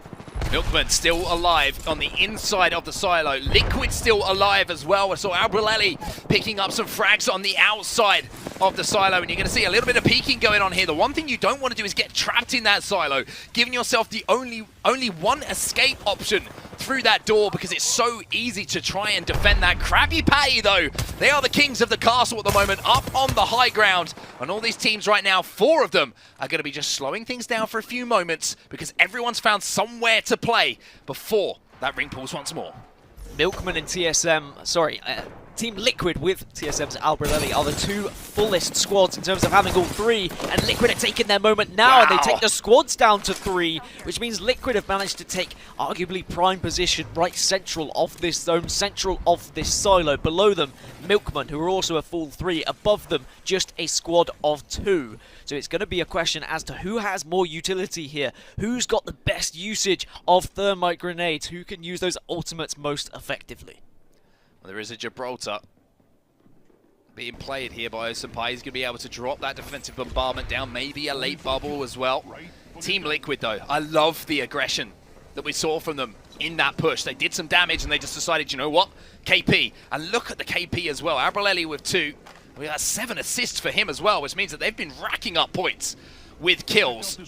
S15: Milkman still alive on the inside of the silo. Liquid still alive as well. I saw Albrelelli picking up some frags on the outside of the silo, and you're going to see a little bit of peeking going on here. The one thing you don't want to do is get trapped in that silo, giving yourself the only one escape option through that door, because it's so easy to try and defend that. Krabby Patty, though, they are the kings of the castle at the moment, up on the high ground. And all these teams right now, 4 of them, are going to be just slowing things down for a few moments, because everyone's found somewhere to play before that ring pulls once more.
S16: Milkman and TSM, sorry, Team Liquid with TSM's Albrelli are the two fullest squads in terms of having all three, and Liquid are taking their moment now, and they take the squads down to 3, which means Liquid have managed to take arguably prime position right central of this zone, central of this silo. Below them, Milkman, who are also a full 3. Above them, just a squad of 2. So it's going to be a question as to who has more utility here, who's got the best usage of thermite grenades, who can use those ultimates most effectively.
S15: Well, there is a Gibraltar being played here by Osenpai. He's going to be able to drop that defensive bombardment down, maybe a late bubble as well. Team Liquid, though, I love the aggression that we saw from them in that push. They did some damage and they just decided, you know what, KP. And look at the KP as well. Albrelli with 2. We got 7 assists for him as well, which means that they've been racking up points with kills.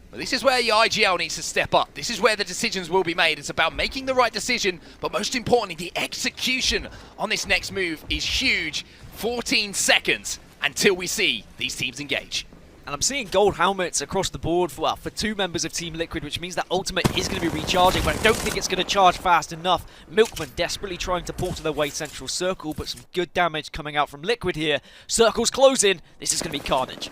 S15: But this is where your IGL needs to step up. This is where the decisions will be made. It's about making the right decision, but most importantly, the execution on this next move is huge. 14 seconds until we see these teams engage.
S16: And I'm seeing gold helmets across the board for 2 members of Team Liquid, which means that ultimate is going to be recharging, but I don't think it's going to charge fast enough. Milkman desperately trying to portal their way central circle, but some good damage coming out from Liquid here. Circle's closing. This is going to be carnage.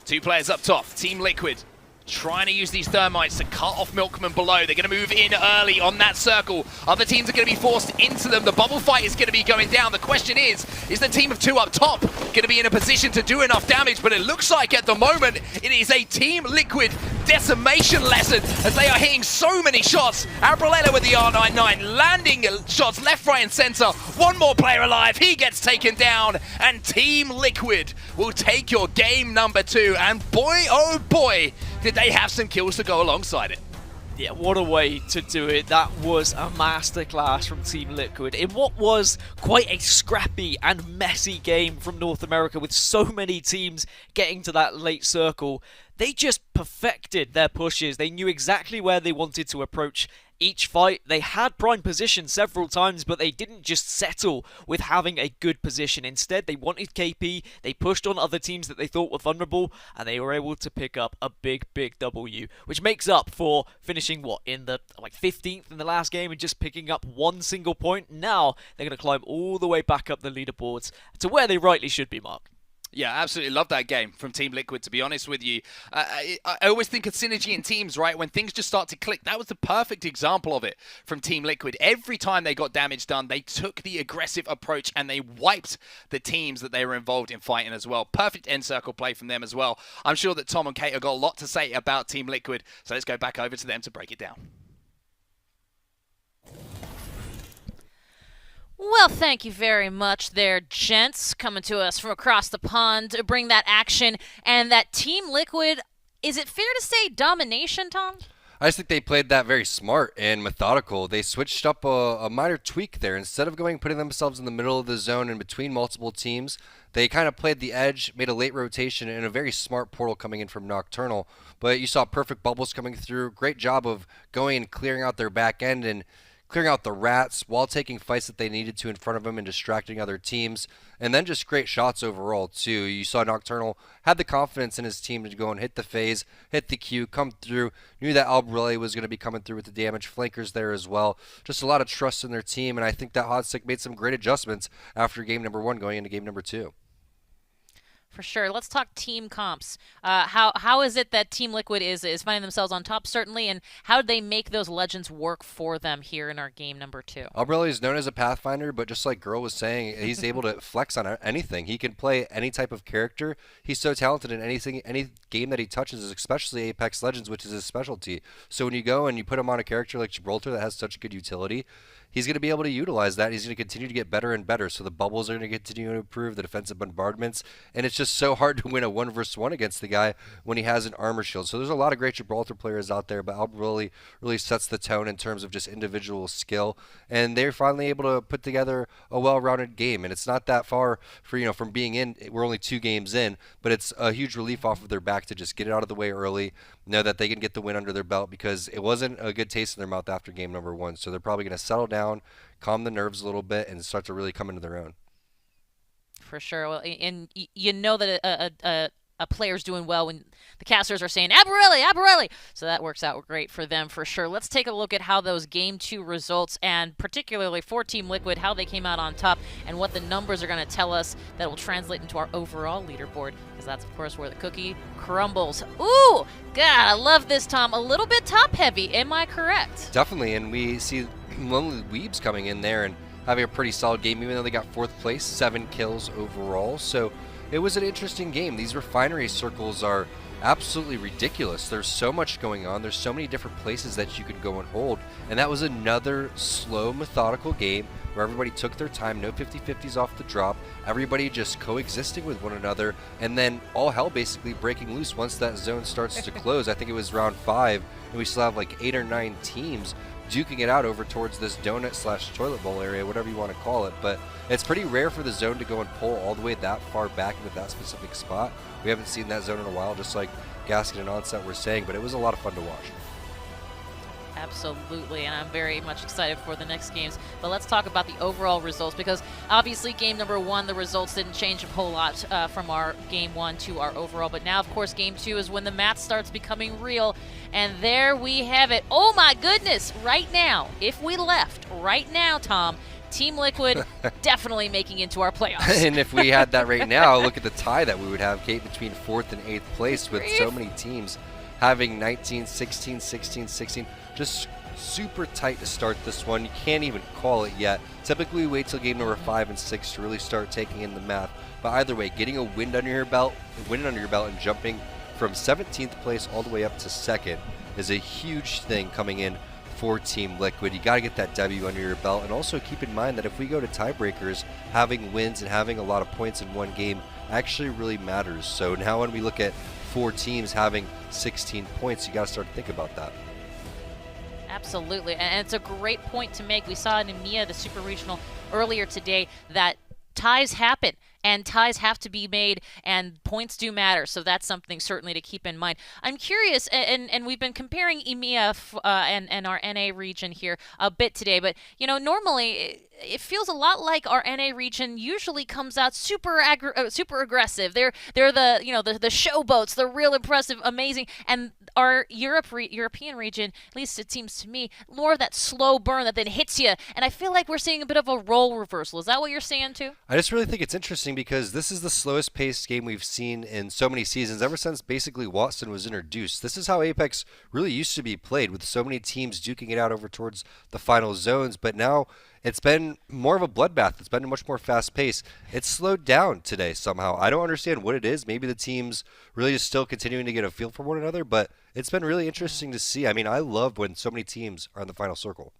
S15: 2 players up top. Team Liquid trying to use these thermites to cut off Milkman below. They're going to move in early on that circle. Other teams are going to be forced into them. The bubble fight is going to be going down. The question is the team of 2 up top going to be in a position to do enough damage? But it looks like at the moment it is a Team Liquid decimation lesson as they are hitting so many shots. Albrelli with the R99 landing shots left, right and center. One more player alive. He gets taken down and Team Liquid will take your game number 2. And boy, oh boy, did they have some kills to go alongside it.
S16: Yeah, what a way to do it. That was a masterclass from Team Liquid in what was quite a scrappy and messy game from North America with so many teams getting to that late circle. They just perfected their pushes. They knew exactly where they wanted to approach each fight. They had prime position several times, but they didn't just settle with having a good position. Instead, they wanted KP, they pushed on other teams that they thought were vulnerable, and they were able to pick up a big W, which makes up for finishing, in the 15th in the last game and just picking up 1 single point. Now, they're going to climb all the way back up the leaderboards to where they rightly should be, Mark.
S15: Yeah, absolutely love that game from Team Liquid, to be honest with you. I always think of synergy in teams, right? When things just start to click. That was the perfect example of it from Team Liquid. Every time they got damage done, they took the aggressive approach and they wiped the teams that they were involved in fighting as well. Perfect end circle play from them as well. I'm sure that Tom and Kate have got a lot to say about Team Liquid, so let's go back over to them to break it down.
S8: Well, thank you very much there, gents, coming to us from across the pond to bring that action. And that Team Liquid, is it fair to say domination, Tom?
S9: I just think they played that very smart and methodical. They switched up a minor tweak there. Instead of putting themselves in the middle of the zone and between multiple teams, they kind of played the edge, made a late rotation, and a very smart portal coming in from Nocturnal. But you saw perfect bubbles coming through. Great job of going and clearing out their back end and clearing out the rats while taking fights that they needed to in front of them and distracting other teams. And then just great shots overall, too. You saw Nocturnal had the confidence in his team to go and hit the phase, hit the Q, come through. Knew that Albrelli was going to be coming through with the damage. Flankers there as well. Just a lot of trust in their team, and I think that Hotstick made some great adjustments after game number 1 going into game number 2.
S8: For sure. Let's talk team comps. How is it that Team Liquid is finding themselves on top, certainly, and how did they make those legends work for them here in our game number 2?
S9: Albrelli is known as a Pathfinder, but just like Girl was saying, he's able to flex on anything. He can play any type of character. He's so talented in any game that he touches, especially Apex Legends, which is his specialty. So when you go and you put him on a character like Gibraltar that has such good utility, he's going to be able to utilize that. He's going to continue to get better and better. So the bubbles are going to continue to improve, the defensive bombardments, and it's just so hard to win a 1v1 against the guy when he has an armor shield. So there's a lot of great Gibraltar players out there, but Albrelli really sets the tone in terms of just individual skill, and they're finally able to put together a well-rounded game. And it's not that far from being in. We're only 2 games in, but it's a huge relief off of their back to just get it out of the way early, know that they can get the win under their belt, because it wasn't a good taste in their mouth after game number 1. So they're probably going to settle down, calm the nerves a little bit, and start to really come into their own.
S8: For sure. Well, and you know that a player's doing well when the casters are saying Aberelli. So that works out great for them for sure. Let's take a look at how those Game 2 results, and particularly for Team Liquid, how they came out on top and what the numbers are going to tell us that will translate into our overall leaderboard, because that's, of course, where the cookie crumbles. Ooh, God, I love this, Tom. A little bit top-heavy. Am I correct?
S9: Definitely, and we see Lonely Weebs coming in there and having a pretty solid game, even though they got 4th place, 7 kills overall. So it was an interesting game. These refinery circles are absolutely ridiculous. There's so much going on. There's so many different places that you could go and hold. And that was another slow, methodical game where everybody took their time, no 50-50s off the drop, everybody just coexisting with one another, and then all hell basically breaking loose once that zone starts to close. I think it was round 5, and we still have like 8 or 9 teams duking it out over towards this donut/toilet bowl area, whatever you want to call it. But it's pretty rare for the zone to go and pull all the way that far back into that specific spot. We haven't seen that zone in a while, just like Gasket and Onset were saying, but it was a lot of fun to watch.
S8: Absolutely, and I'm very much excited for the next games. But let's talk about the overall results, because obviously game number 1, the results didn't change a whole lot from our game 1 to our overall. But now, of course, game 2 is when the math starts becoming real. And there we have it. Oh my goodness, right now, if we left right now, Tom, Team Liquid definitely making into our playoffs.
S9: And if we had that right now, look at the tie that we would have, Kate, between 4th and 8th place, with so many teams having 19, 16, 16, 16. Just super tight to start this one. You can't even call it yet. Typically, we wait till game number 5 and 6 to really start taking in the math. But either way, getting a win under your belt and jumping from 17th place all the way up to 2nd is a huge thing coming in for Team Liquid. You got to get that W under your belt, and also keep in mind that if we go to tiebreakers, having wins and having a lot of points in one game actually really matters. So now when we look at 4 teams having 16 points, you got to start to think about that.
S8: Absolutely, and it's a great point to make. We saw in EMEA, the Super Regional, earlier today, that ties happen, and ties have to be made, and points do matter. So that's something certainly to keep in mind. I'm curious, and we've been comparing EMEA and our NA region here a bit today, but you know, normally it feels a lot like our NA region usually comes out super aggressive. They're the, you know, the showboats, the real impressive, amazing, and our European region, at least it seems to me, more of that slow burn that then hits you. And I feel like we're seeing a bit of a role reversal. Is that what you're saying too?
S9: I just really think it's interesting because this is the slowest paced game we've seen in so many seasons, ever since basically Watson was introduced. This is how Apex really used to be played, with so many teams duking it out over towards the final zones. But now it's been more of a bloodbath. It's been a much more fast pace. It's slowed down today somehow. I don't understand what it is. Maybe the teams really just still continuing to get a feel for one another, but it's been really interesting to see. I mean, I love when so many teams are in the final circle.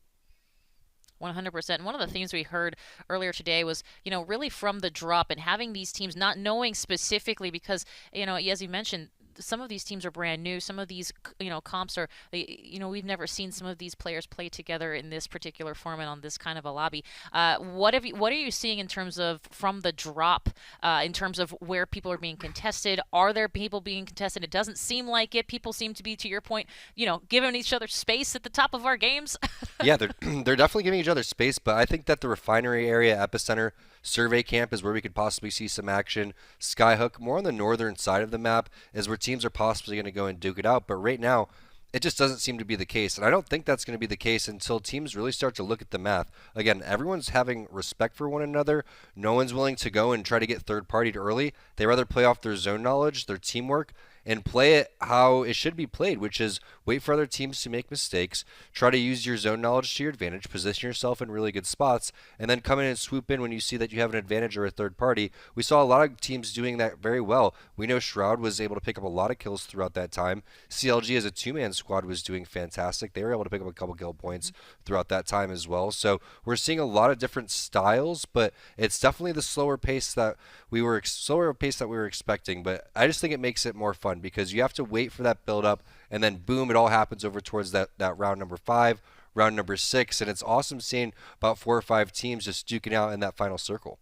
S8: 100%. And one of the themes we heard earlier today was, you know, really from the drop and having these teams not knowing specifically, because, you know, as you mentioned, some of these teams are brand new. Some of these, you know, comps are, you know, we've never seen some of these players play together in this particular format on this kind of a lobby. What are you seeing in terms of from the drop, in terms of where people are being contested? Are there people being contested? It doesn't seem like it. People seem to be, to your point, you know, giving each other space at the top of our games.
S9: Yeah, they're definitely giving each other space, but I think that the refinery area, epicenter, survey camp is where we could possibly see some action. Skyhook, more on the northern side of the map, is where teams are possibly going to go and duke it out. But right now, it just doesn't seem to be the case. And I don't think that's going to be the case until teams really start to look at the math. Again, everyone's having respect for one another. No one's willing to go and try to get third-partied early. They rather play off their zone knowledge, their teamwork, and play it how it should be played, which is wait for other teams to make mistakes, try to use your zone knowledge to your advantage, position yourself in really good spots, and then come in and swoop in when you see that you have an advantage or a third party. We saw a lot of teams doing that very well. We know Shroud was able to pick up a lot of kills throughout that time. CLG as a two-man squad was doing fantastic. They were able to pick up a couple kill points throughout that time as well. So we're seeing a lot of different styles, but it's definitely the slower pace that we were expecting. But I just think it makes it more fun, because you have to wait for that build up, and then boom, it all happens over towards that round number 5, round number 6, and it's awesome seeing about 4 or 5 teams just duking out in that final circle.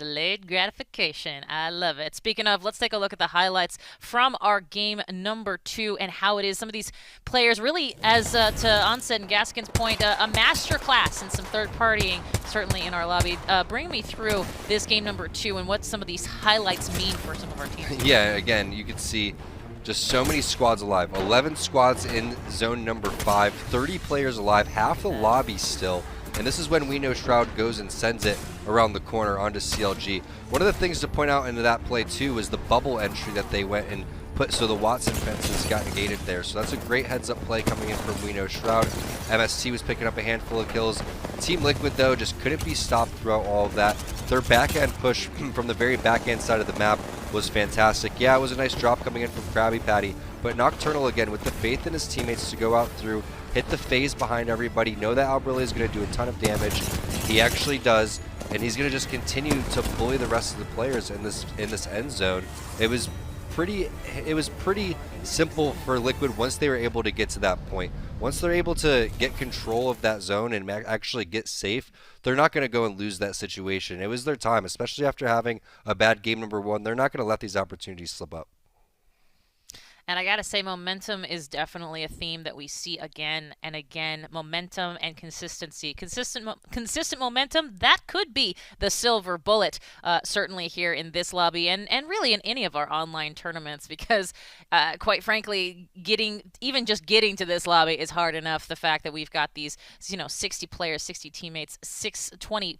S8: Delayed gratification. I love it. Speaking of, let's take a look at the highlights from our game number 2 and how it is. Some of these players really, as to Onset and Gaskin's point, a master class in some third partying, certainly in our lobby. Bring me through this game number 2 and what some of these highlights mean for some of our teams.
S9: Yeah, again, you can see just so many squads alive. 11 squads in zone number 5, 30 players alive, half the lobby still. And this is when We Know Shroud goes and sends it around the corner onto CLG. One of the things to point out into that play too was the bubble entry that they went and put, so the Watson fences got negated there. So that's a great heads-up play coming in from We Know Shroud. MST was picking up a handful of kills. Team Liquid, though, just couldn't be stopped throughout all of that. Their backhand push from the very backhand side of the map was fantastic. Yeah, it was a nice drop coming in from Krabby Patty, but Nocturnal, again, with the faith in his teammates to go out through, hit the phase behind everybody, know that Albrille is going to do a ton of damage. He actually does, and he's going to just continue to bully the rest of the players in this end zone. It was pretty simple for Liquid once they were able to get to that point. Once they're able to get control of that zone and actually get safe, they're not going to go and lose that situation. It was their time, especially after having a bad game number 1. They're not going to let these opportunities slip up.
S8: And I gotta say, momentum is definitely a theme that we see again and again. Momentum and consistency. Consistent momentum, that could be the silver bullet, certainly here in this lobby and really in any of our online tournaments, because quite frankly, even just getting to this lobby is hard enough. The fact that we've got these, 60 players, 60 teammates, 20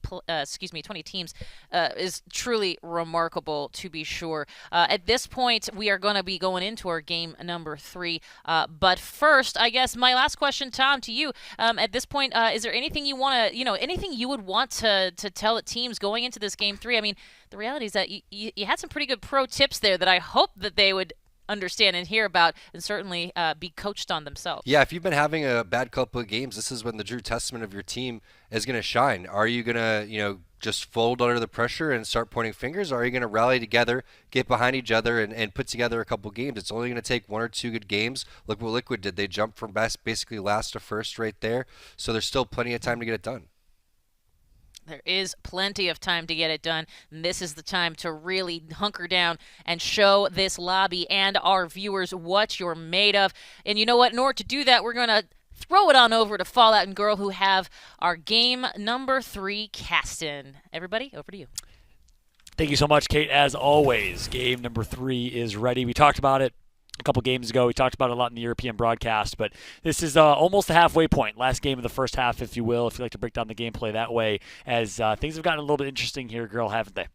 S8: teams is truly remarkable, to be sure. At this point, we are going to be going into our game number 3. But first, I guess my last question, Tom, to you. At this point, is there anything you want to, anything you would want to tell the teams going into this game 3? I mean, the reality is that you had some pretty good pro tips there that I hope that they would understand and hear about, and certainly be coached on themselves.
S9: Yeah, if you've been having a bad couple of games, this is when the true testament of your team is going to shine. Are you going to, just fold under the pressure and start pointing fingers? Or are you going to rally together, get behind each other, and put together a couple games? It's only going to take 1 or 2 good games. Look what Liquid did. They jumped from basically last to first right there. So there's still plenty of time to get it done.
S8: There is plenty of time to get it done, and this is the time to really hunker down and show this lobby and our viewers what you're made of. And you know what? In order to do that, we're going to throw it on over to Fallout and Girl, who have our game number 3 cast in. Everybody, over to you.
S10: Thank you so much, Kate. As always, game number 3 is ready. We talked about it a couple games ago. We talked about it a lot in the European broadcast, but this is almost the halfway point. Last game of the first half, if you will, if you like to break down the gameplay that way, as things have gotten a little bit interesting here, Girl, haven't they?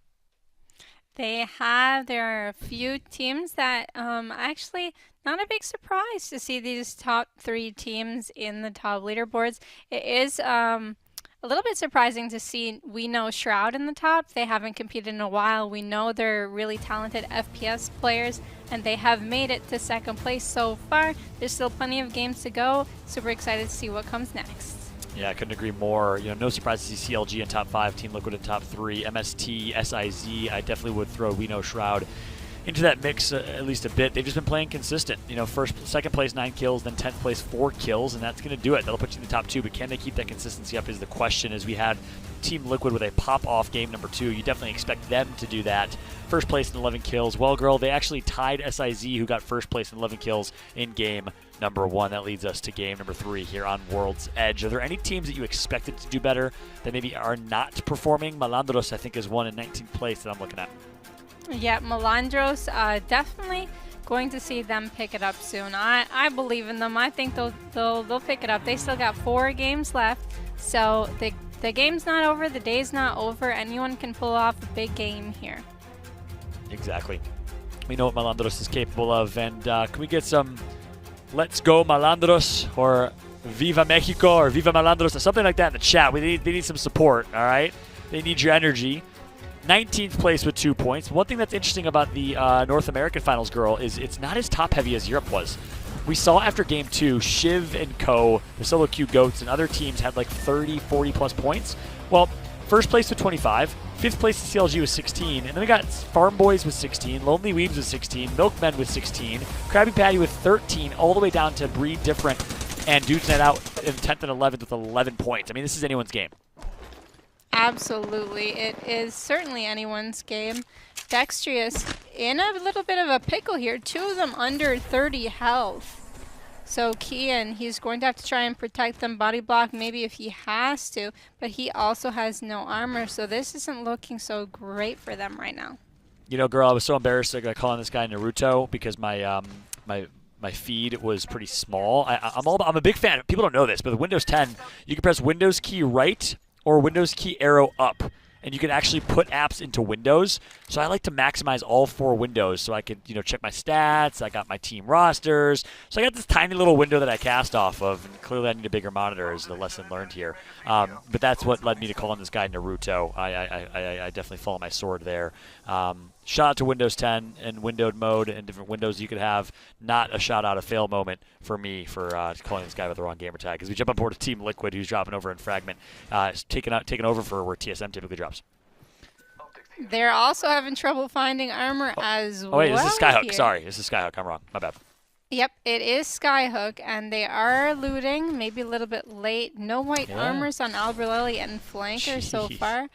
S11: They have. There are a few teams that actually not a big surprise to see these top 3 teams in the top leaderboards. It is a little bit surprising to see We Know Shroud in the top. They haven't competed in a while. We know they're really talented FPS players, and they have made it to second place so far. There's still plenty of games to go. Super excited to see what comes next.
S10: Yeah, I couldn't agree more. No surprise to see CLG in top 5, Team Liquid in top 3, MST, SIZ. I definitely would throw We Know Shroud into that mix at least a bit. They've just been playing consistent. Second place 9 kills, then 10th place 4 kills, and that's going to do it. That'll put you in the top 2, but can they keep that consistency up is the question. As we had Team Liquid with a pop-off game number 2, you definitely expect them to do that. First place in 11 kills. Well, Girl, they actually tied SIZ, who got first place in 11 kills in game number 1. That leads us to game number 3 here on World's Edge. Are there any teams that you expected to do better that maybe are not performing? Malandros, I think, is one in 19th place that I'm looking at.
S11: Yeah, Malandros, definitely going to see them pick it up soon. I believe in them. I think they'll pick it up. They still got 4 games left, so the game's not over. The day's not over. Anyone can pull off a big game here.
S10: Exactly. We know what Malandros is capable of, and can we get some "Let's Go Malandros" or "Viva Mexico" or "Viva Malandros" or something like that in the chat? They need some support. All right, they need your energy. 19th place with 2 points. One thing that's interesting about the North American Finals, Girl, is it's not as top-heavy as Europe was. We saw after Game 2, Shiv and Co., the Solo Q Goats, and other teams had like 30, 40-plus points. Well, first place with 25, 5th place in CLG was 16, and then we got Farm Boys with 16, Lonely Weebs with 16, Milkmen with 16, Krabby Patty with 13, all the way down to Breed Different, and Dudes Net Out in 10th and 11th with 11 points. I mean, this is anyone's game.
S11: Absolutely. It is certainly anyone's game. Dextrious in a little bit of a pickle here. 2 of them under 30 health. So Kian, he's going to have to try and protect them, body block maybe if he has to, but he also has no armor, so this isn't looking so great for them right now.
S10: You know, girl, I was so embarrassed calling this guy Naruto because my my feed was pretty small. I'm a big fan. People don't know this, but with Windows 10, you can press Windows key right or Windows key arrow up, and you can actually put apps into Windows. So I like to maximize all 4 windows so I could, check my stats. I got my team rosters. So I got this tiny little window that I cast off of, and clearly I need a bigger monitor is the lesson learned here. But that's what led me to calling this guy Naruto. I definitely follow my sword there. Shout out to Windows 10 and windowed mode and different windows you could have. Not a shout out, a fail moment for me for calling this guy with the wrong gamer tag. As we jump on board to Team Liquid, who's dropping over in Fragment, taking over for where TSM typically drops.
S11: They're also having trouble finding armor as well.
S10: Oh wait, this is Skyhook.
S11: Here.
S10: Sorry, this is Skyhook. I'm wrong. My bad.
S11: Yep, it is Skyhook, and they are looting, maybe a little bit late. No white armors on Albrelli and Flanker so far.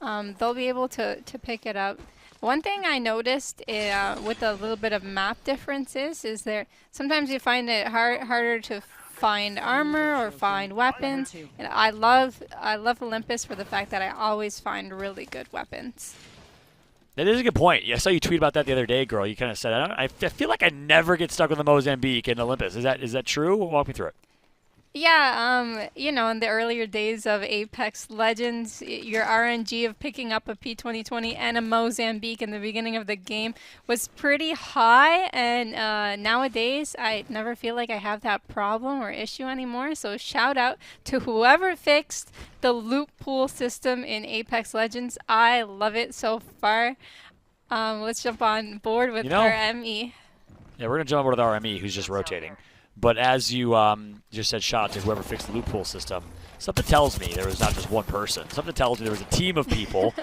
S11: They'll be able to pick it up. One thing I noticed with a little bit of map differences is there sometimes you find it harder to find armor or find weapons. And I love Olympus for the fact that I always find really good weapons.
S10: That is a good point. I saw you tweet about that the other day, girl. You kind of said, I feel like I never get stuck with the Mozambique in Olympus. Is that true? Walk me through it.
S11: Yeah, in the earlier days of Apex Legends, your RNG of picking up a P2020 and a Mozambique in the beginning of the game was pretty high, and nowadays I never feel like I have that problem or issue anymore, so shout out to whoever fixed the loot pool system in Apex Legends. I love it so far. Let's jump on board with RME.
S10: Yeah, we're going to jump on board with RME, who's just rotating. But as you just said, shout out to whoever fixed the loot pool system, something tells me there was not just one person. Something tells me there was a team of people.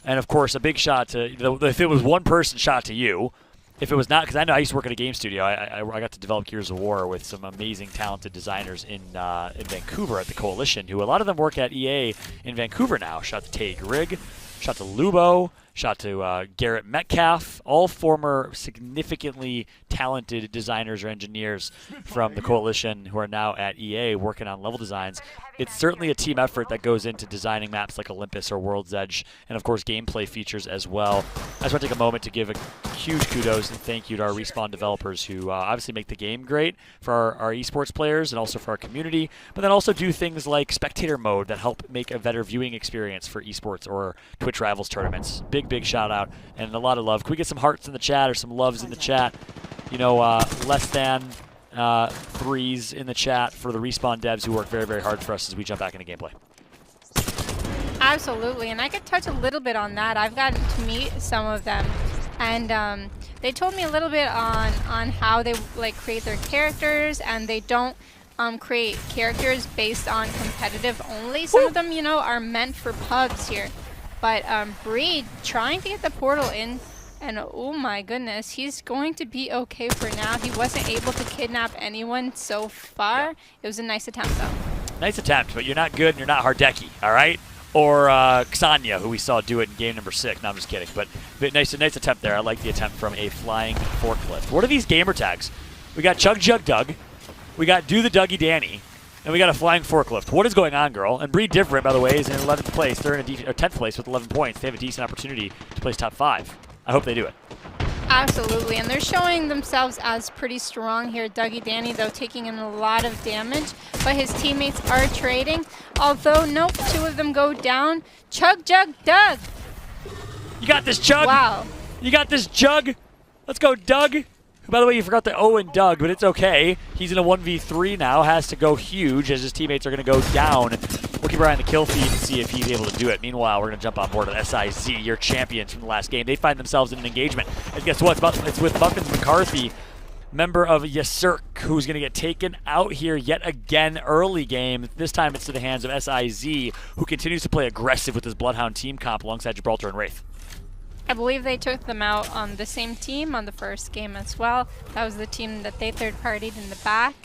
S10: And, of course, a big shout to, if it was one person, shout out to you. If it was not, because I know I used to work at a game studio. I got to develop Gears of War with some amazing, talented designers in Vancouver at the Coalition, who a lot of them work at EA in Vancouver now. Shout out to Tay Grigg, shout out to Lubo, shout out to Garrett Metcalf, all former significantly talented designers or engineers from the Coalition who are now at EA working on level designs. It's certainly a team effort that goes into designing maps like Olympus or World's Edge, and of course gameplay features as well. I just want to take a moment to give a huge kudos and thank you to our Respawn developers who obviously make the game great for our esports players and also for our community, but then also do things like spectator mode that help make a better viewing experience for esports or Twitch Rivals tournaments. Big shout out and a lot of love. Can we get some hearts in the chat or some loves in the chat? Less than 3s in the chat for the Respawn devs who work very, very hard for us as we jump back into gameplay.
S11: Absolutely, and I could touch a little bit on that. I've gotten to meet some of them, and they told me a little bit on how they create their characters, and they don't create characters based on competitive only. Some of them, are meant for pubs here. But Breed trying to get the portal in, and oh my goodness, he's going to be okay for now. He wasn't able to kidnap anyone so far. Yeah. It was a nice attempt, though. Nice attempt,
S10: but you're not good and you're not Hardeki, all right? Or Xania, who we saw do it in game number 6. No, I'm just kidding. But nice attempt there. I like the attempt from a flying forklift. What are these gamer tags? We got Chug Jug Doug. We got Do the Dougie Danny. And we got a flying forklift. What is going on, girl? And Breed Different, by the way, is in 11th place. They're in 10th place with 11 points. They have a decent opportunity to place top 5. I hope they do it.
S11: Absolutely, and they're showing themselves as pretty strong here. Dougie Danny, though, taking in a lot of damage, but his teammates are trading. Although, nope, 2 of them go down. Chug Jug Doug!
S10: You got this, Chug!
S11: Wow.
S10: You got this, Jug! Let's go, Doug! By the way, you forgot the O in Doug, but it's okay. He's in a 1v3 now, has to go huge as his teammates are going to go down. We'll keep our eye on the kill feed and see if he's able to do it. Meanwhile, we're going to jump on board with SIZ, your champions from the last game. They find themselves in an engagement. And guess what? It's with Muffins McCarthy, member of Ysurk, who's going to get taken out here yet again early game. This time it's to the hands of SIZ, who continues to play aggressive with his Bloodhound team comp alongside Gibraltar and Wraith.
S11: I believe they took them out on the same team on the first game as well. That was the team that they third-partied in the back.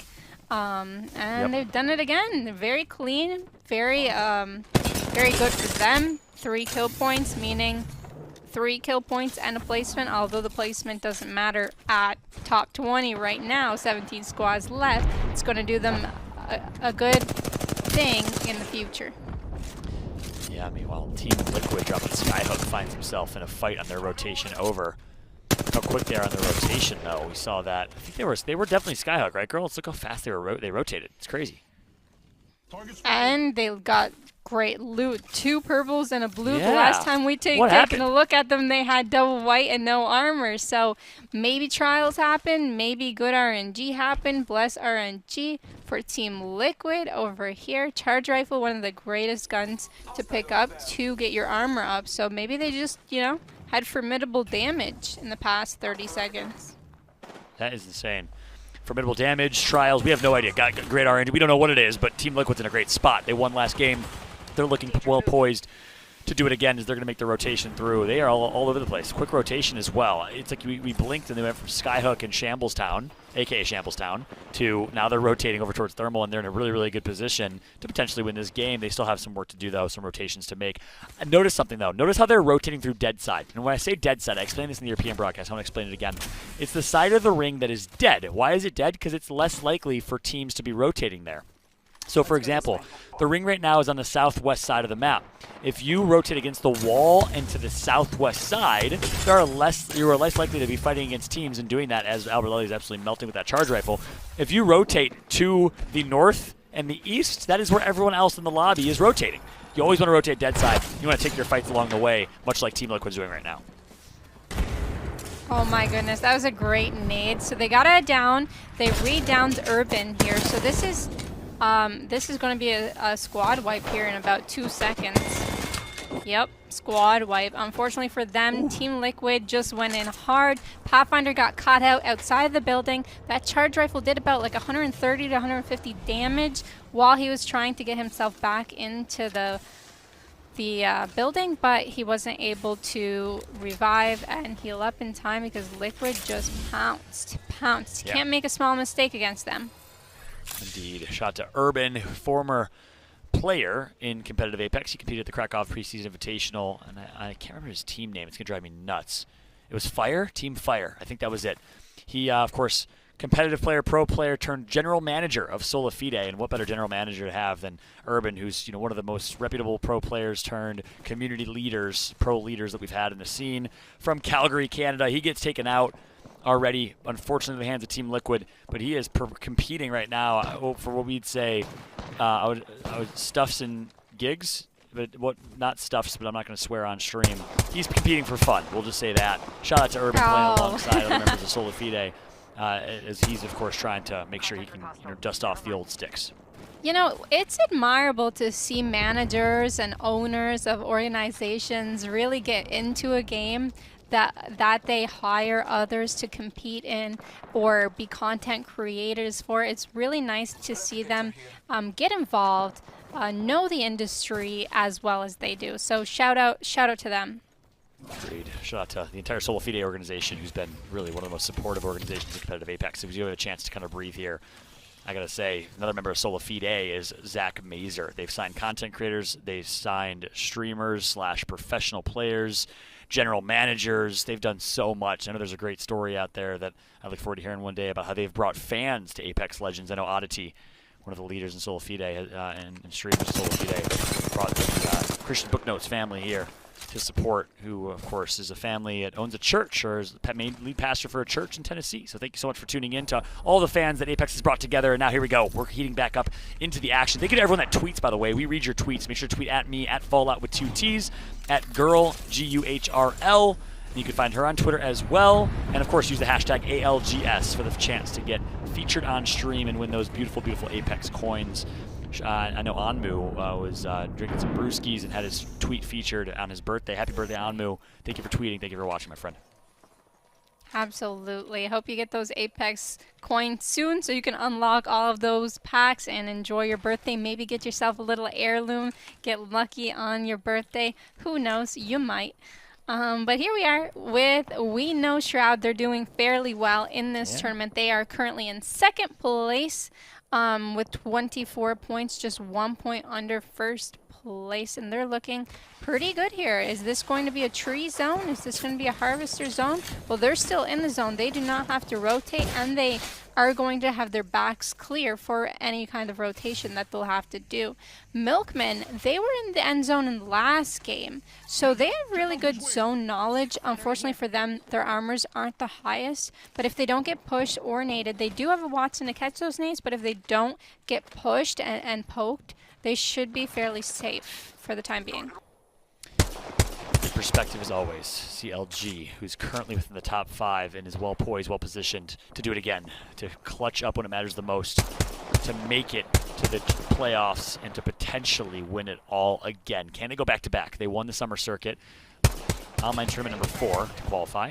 S11: And they've done it again. They're very clean, very good for them. 3 kill points, meaning 3 kill points and a placement, although the placement doesn't matter at top 20 right now, 17 squads left. It's going to do them a good thing in the future.
S10: Yeah, meanwhile, Team Liquid dropping Skyhook finds himself in a fight on their rotation over. How quick they are on their rotation, though. We saw that. I think they were definitely Skyhook, right, girls? Look how fast they rotated. It's crazy.
S11: And they got great loot. 2 purples and a blue.
S10: Yeah.
S11: The last time we taken
S10: happened?
S11: a look at them, they had double white and no armor. So maybe trials happen, maybe good RNG happened. Bless RNG for Team Liquid over here. Charge rifle, one of the greatest guns to pick up to get your armor up. So maybe they just, you know, had formidable damage in the past 30 seconds.
S10: That is insane. Formidable damage, trials, we have no idea. Got great RNG. We don't know what it is, but Team Liquid's in a great spot. They won last game. They're looking well poised to do it again as they're going to make the rotation through. They are all over the place. Quick rotation as well. It's like we blinked and they went from Skyhook and Shambles-Town, a.k.a. Shambles-Town, to now they're rotating over towards Thermal, and they're in a really, really good position to potentially win this game. They still have some work to do, though, some rotations to make. Notice something, though. Notice how they're rotating through dead side. And when I say dead side, I explained this in the European broadcast. I want to explain it again. It's the side of the ring that is dead. Why is it dead? Because it's less likely for teams to be rotating there. So, for example, the ring right now is on the southwest side of the map. If you rotate against the wall and to the southwest side, you are less likely to be fighting against teams and doing that, as Albert Lely is absolutely melting with that charge rifle. If you rotate to the north and the east, that is where everyone else in the lobby is rotating. You always want to rotate dead side. You want to take your fights along the way, much like Team Liquid's doing right now.
S11: Oh my goodness, that was a great nade. So they got it down. They re-downed Urban here. So this is going to be a squad wipe here in about 2 seconds. Yep, squad wipe. Unfortunately for them, Team Liquid just went in hard. Pathfinder got caught out outside the building. That charge rifle did about like 130 to 150 damage while he was trying to get himself back into the building, but he wasn't able to revive and heal up in time because Liquid just pounced. You can't make a small mistake against them.
S10: Indeed. Shot to Urban, former player in competitive Apex. He competed at the Krakow preseason invitational, and I can't remember his team name. It's going to drive me nuts. It was Fire? Team Fire. I think that was it. He, of course, competitive player, pro player, turned general manager of Sola Fide, and what better general manager to have than Urban, who's one of the most reputable pro players turned community leaders, pro leaders that we've had in the scene. From Calgary, Canada, he gets taken out already, unfortunately, in the hands of Team Liquid, but he is competing right now for what we'd say I would stuffs and gigs, but not stuffs, but I'm not going to swear on stream. He's competing for fun, we'll just say that. Shout out to Urban playing alongside other members of Sola Fide, as he's, of course, trying to make sure he can dust off the old sticks.
S11: You know, it's admirable to see managers and owners of organizations really get into a game that they hire others to compete in or be content creators for. It's really nice to see them get involved, know the industry as well as they do. So shout out to them.
S10: Agreed. Shout out to the entire Sola Fide organization, who's been really one of the most supportive organizations in competitive Apex. If you have a chance to kind of breathe here, I gotta say, another member of Sola Fide is Zach Mazer. They've signed content creators, they've signed streamers / professional players, general managers. They've done so much. I know there's a great story out there that I look forward to hearing one day about how they've brought fans to Apex Legends. I know Oddity, one of the leaders in Sola Fide and streamers of Sola Fide, brought the Christian Booknotes family here to support, who, of course, is a family that owns a church or is the main lead pastor for a church in Tennessee. So thank you so much for tuning in to all the fans that Apex has brought together. And now here we go. We're heating back up into the action. Thank you to everyone that tweets, by the way. We read your tweets. Make sure to tweet at me, at Fallout with 2 T's, at Girl, G-U-H-R-L. And you can find her on Twitter as well. And, of course, use the hashtag ALGS for the chance to get featured on stream and win those beautiful, beautiful Apex coins. I know Anmu was drinking some brewskis and had his tweet featured on his birthday. Happy birthday, Anmu. Thank you for tweeting. Thank you for watching, my friend.
S11: Absolutely. Hope you get those Apex coins soon so you can unlock all of those packs and enjoy your birthday. Maybe get yourself a little heirloom. Get lucky on your birthday. Who knows? You might. But here we are with We Know Shroud. They're doing fairly well in this tournament. They are currently in second place with 24 points, just 1 point under first place, and they're looking pretty good here. Is this going to be a tree zone? Is this going to be a harvester zone? Well, they're still in the zone. They do not have to rotate, and they are going to have their backs clear for any kind of rotation that they'll have to do. Milkmen, they were in the end zone in the last game, so they have really good zone knowledge. Unfortunately for them, their armors aren't the highest, but if they don't get pushed or naded, they do have a Watson to catch those nades, but if they don't get pushed and poked, they should be fairly safe for the time being.
S10: The perspective is always CLG, who's currently within the top 5 and is well poised, well positioned to do it again, to clutch up when it matters the most, to make it to the playoffs and to potentially win it all again. Can they go back to back? They won the summer circuit, online tournament number 4 to qualify.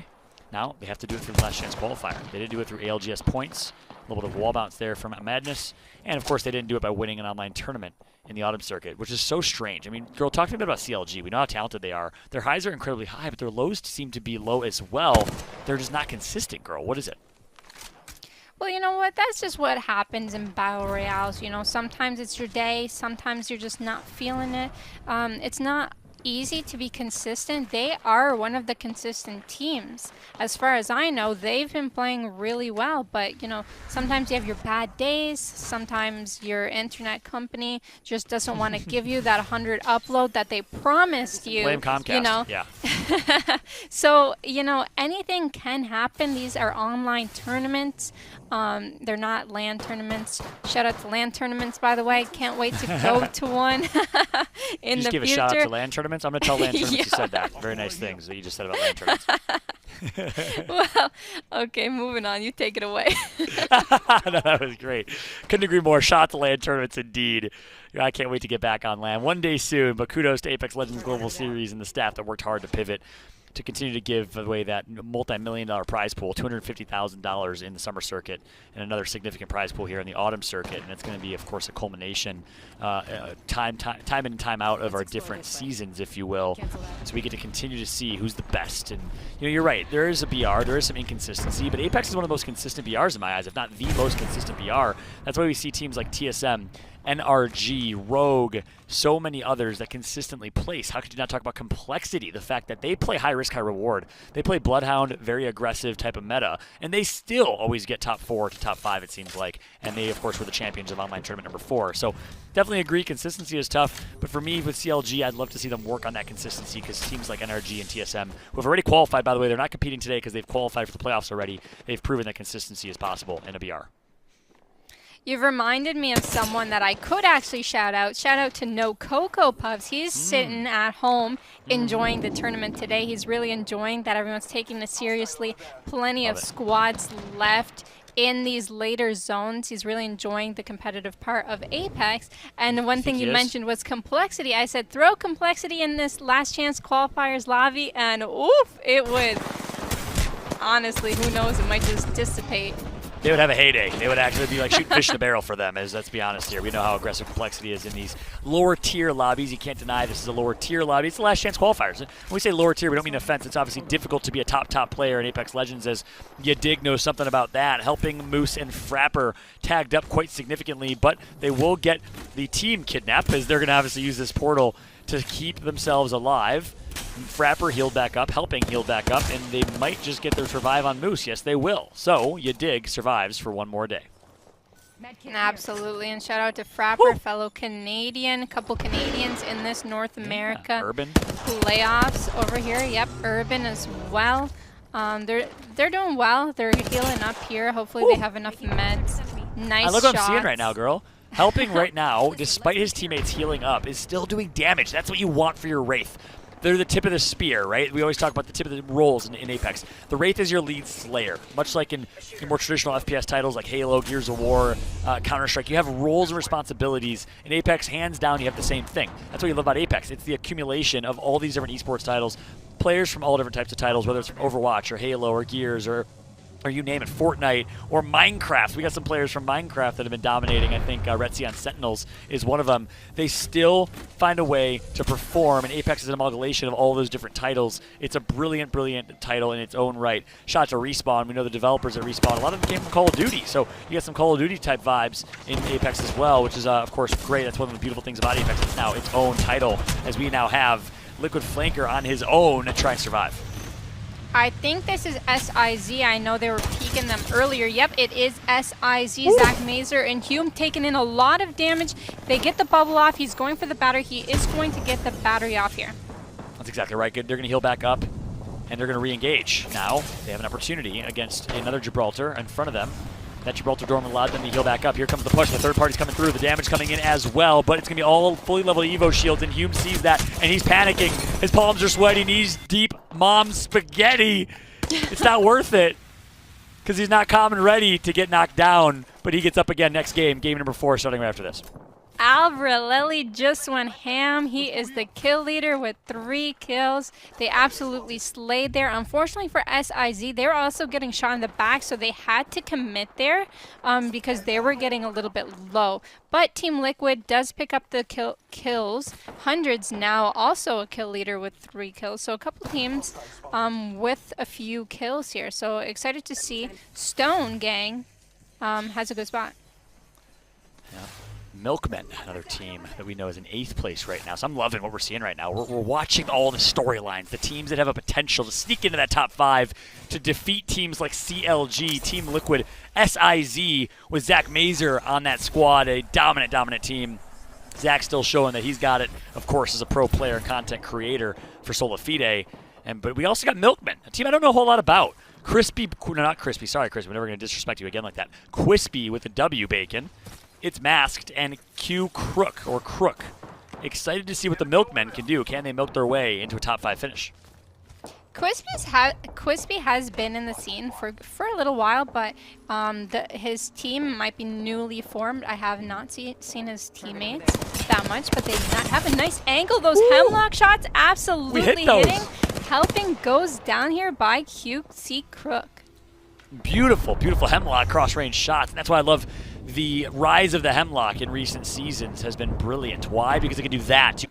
S10: Now they have to do it through the Last Chance Qualifier. They didn't do it through ALGS points, a little bit of wall bounce there from Madness, and of course they didn't do it by winning an online tournament in the autumn circuit, which is so strange. I mean, girl, talk to me a bit about CLG. We know how talented they are. Their highs are incredibly high, but their lows seem to be low as well. They're just not consistent, girl. What is it?
S11: Well, you know what? That's just what happens in battle royales. You know, sometimes it's your day. Sometimes you're just not feeling it. It's not easy to be consistent. They are one of the consistent teams. As far as I know, they've been playing really well, but you know, sometimes you have your bad days. Sometimes your internet company just doesn't want to give you that 100 upload that they promised you.
S10: Blame Comcast.
S11: You know?
S10: Yeah.
S11: So, you know, anything can happen. These are online tournaments. They're not LAN tournaments. Shout out to LAN tournaments, by the way. Can't wait to go to one in the future.
S10: Just give a shout out to LAN tournaments. I'm going to tell LAN tournaments you said that. Very nice things that you just said about LAN tournaments.
S11: Well, okay, moving on. You take it away.
S10: No, that was great. Couldn't agree more. Shout out to LAN tournaments indeed. I can't wait to get back on LAN one day soon, but kudos to Apex Legends Global Series and the staff that worked hard to pivot to continue to give away that multi-million-dollar prize pool, $250,000 in the summer circuit, and another significant prize pool here in the autumn circuit. And it's going to be, of course, a culmination, time in and time out of our different seasons, if you will. So we get to continue to see who's the best. And you know, you're right. There is a BR. There is some inconsistency, but Apex is one of the most consistent BRs in my eyes, if not the most consistent BR. That's why we see teams like TSM, NRG, Rogue, so many others that consistently place. How could you not talk about complexity? The fact that they play high risk, high reward. They play Bloodhound, very aggressive type of meta, and they still always get top 4 to top 5, it seems like. And they, of course, were the champions of online tournament number 4. So definitely agree, consistency is tough. But for me, with CLG, I'd love to see them work on that consistency because teams like NRG and TSM, who have already qualified, by the way, they're not competing today because they've qualified for the playoffs already. They've proven that consistency is possible in a BR.
S11: You've reminded me of someone that I could actually shout out. Shout out to No Cocoa Puffs. He's sitting at home enjoying the tournament today. He's really enjoying that everyone's taking it seriously. Plenty of squads left in these later zones. He's really enjoying the competitive part of Apex. And one thing you mentioned was complexity. I said throw complexity in this Last Chance Qualifiers lobby, and oof, it would. Honestly, who knows? It might just dissipate.
S10: They would have a heyday. They would actually be like shooting fish in a barrel for them, let's be honest here. We know how aggressive complexity is in these lower tier lobbies. You can't deny this is a lower tier lobby. It's the Last Chance Qualifiers. When we say lower tier, we don't mean offense. It's obviously difficult to be a top player in Apex Legends, as Yadig knows something about that. Helping Moose and Frapper tagged up quite significantly, but they will get the team kidnapped as they're going to obviously use this portal to keep themselves alive. Frapper healed back up, Helping healed back up, and they might just get their survive on Moose. Yes, they will. So, Yadig survives for one more day.
S11: Absolutely, and shout out to Frapper, fellow Canadian, a couple Canadians in this North America
S10: Urban
S11: playoffs over here. Yep, Urban as well. They're doing well. They're healing up here. Hopefully they have enough meds. Nice
S10: look what I'm seeing right now, girl. Helping right now, despite his teammates healing up, is still doing damage. That's what you want for your Wraith. They're the tip of the spear, right? We always talk about the tip of the rolls in Apex. The Wraith is your lead slayer, much like in more traditional FPS titles like Halo, Gears of War, Counter-Strike. You have roles and responsibilities. In Apex, hands down, you have the same thing. That's what you love about Apex. It's the accumulation of all these different esports titles, players from all different types of titles, whether it's from Overwatch or Halo or Gears or or you name it, Fortnite or Minecraft. We got some players from Minecraft that have been dominating. I think Retzi on Sentinels is one of them. They still find a way to perform, and Apex is an amalgamation of all those different titles. It's a brilliant, brilliant title in its own right. Shout out to Respawn. We know the developers at Respawn. A lot of them came from Call of Duty, so you get some Call of Duty type vibes in Apex as well, which is, of course, great. That's one of the beautiful things about Apex. It's now its own title, as we now have Liquid Flanker on his own and try and survive.
S11: I think this is SIZ. I know they were peeking them earlier. Yep, it is SIZ. Ooh. Zach Mazer and Hume taking in a lot of damage. They get the bubble off. He's going for the battery. He is going to get the battery off here.
S10: That's exactly right. Good. They're going to heal back up, and they're going to re-engage. Now, they have an opportunity against another Gibraltar in front of them. That Gibraltar Dorm allowed them to heal back up. Here comes the push. The third party's coming through. The damage coming in as well, but it's going to be all fully leveled Evo shields, and Hume sees that, and he's panicking. His palms are sweaty, knees deep. Mom spaghetti. It's not worth it because he's not calm and ready to get knocked down, but he gets up again next game. Game number 4 starting right after this.
S11: Alvarelli just went ham. He is the kill leader with 3 kills. They absolutely slayed there. Unfortunately for SIZ, they were also getting shot in the back, so they had to commit there because they were getting a little bit low. But Team Liquid does pick up the kills. Hundreds now also a kill leader with 3 kills. So a couple teams with a few kills here. So excited to see Stone Gang has a good spot.
S10: Yeah. Milkmen, another team that we know is in 8th place right now. So I'm loving what we're seeing right now. We're watching all the storylines, the teams that have a potential to sneak into that top 5, to defeat teams like CLG, Team Liquid, SIZ, with Zach Mazer on that squad, a dominant, dominant team. Zach's still showing that he's got it, of course, as a pro player and content creator for Sola Fide. But we also got Milkmen, a team I don't know a whole lot about. Crispy, no, not Crispy, sorry, Crispy, we're never going to disrespect you again like that. Quispy with the W, Bacon. It's Masked, and Q Crook, or Crook. Excited to see what the Milkmen can do. Can they milk their way into a top 5 finish?
S11: Quispy has been in the scene for a little while, but his team might be newly formed. I have not seen his teammates that much, but they do not have a nice angle. Those hemlock shots absolutely hitting. Helping goes down here by QC Crook.
S10: Beautiful, beautiful hemlock cross-range shots. And that's why I love the rise of the hemlock in recent seasons has been brilliant. Why? Because it can do that.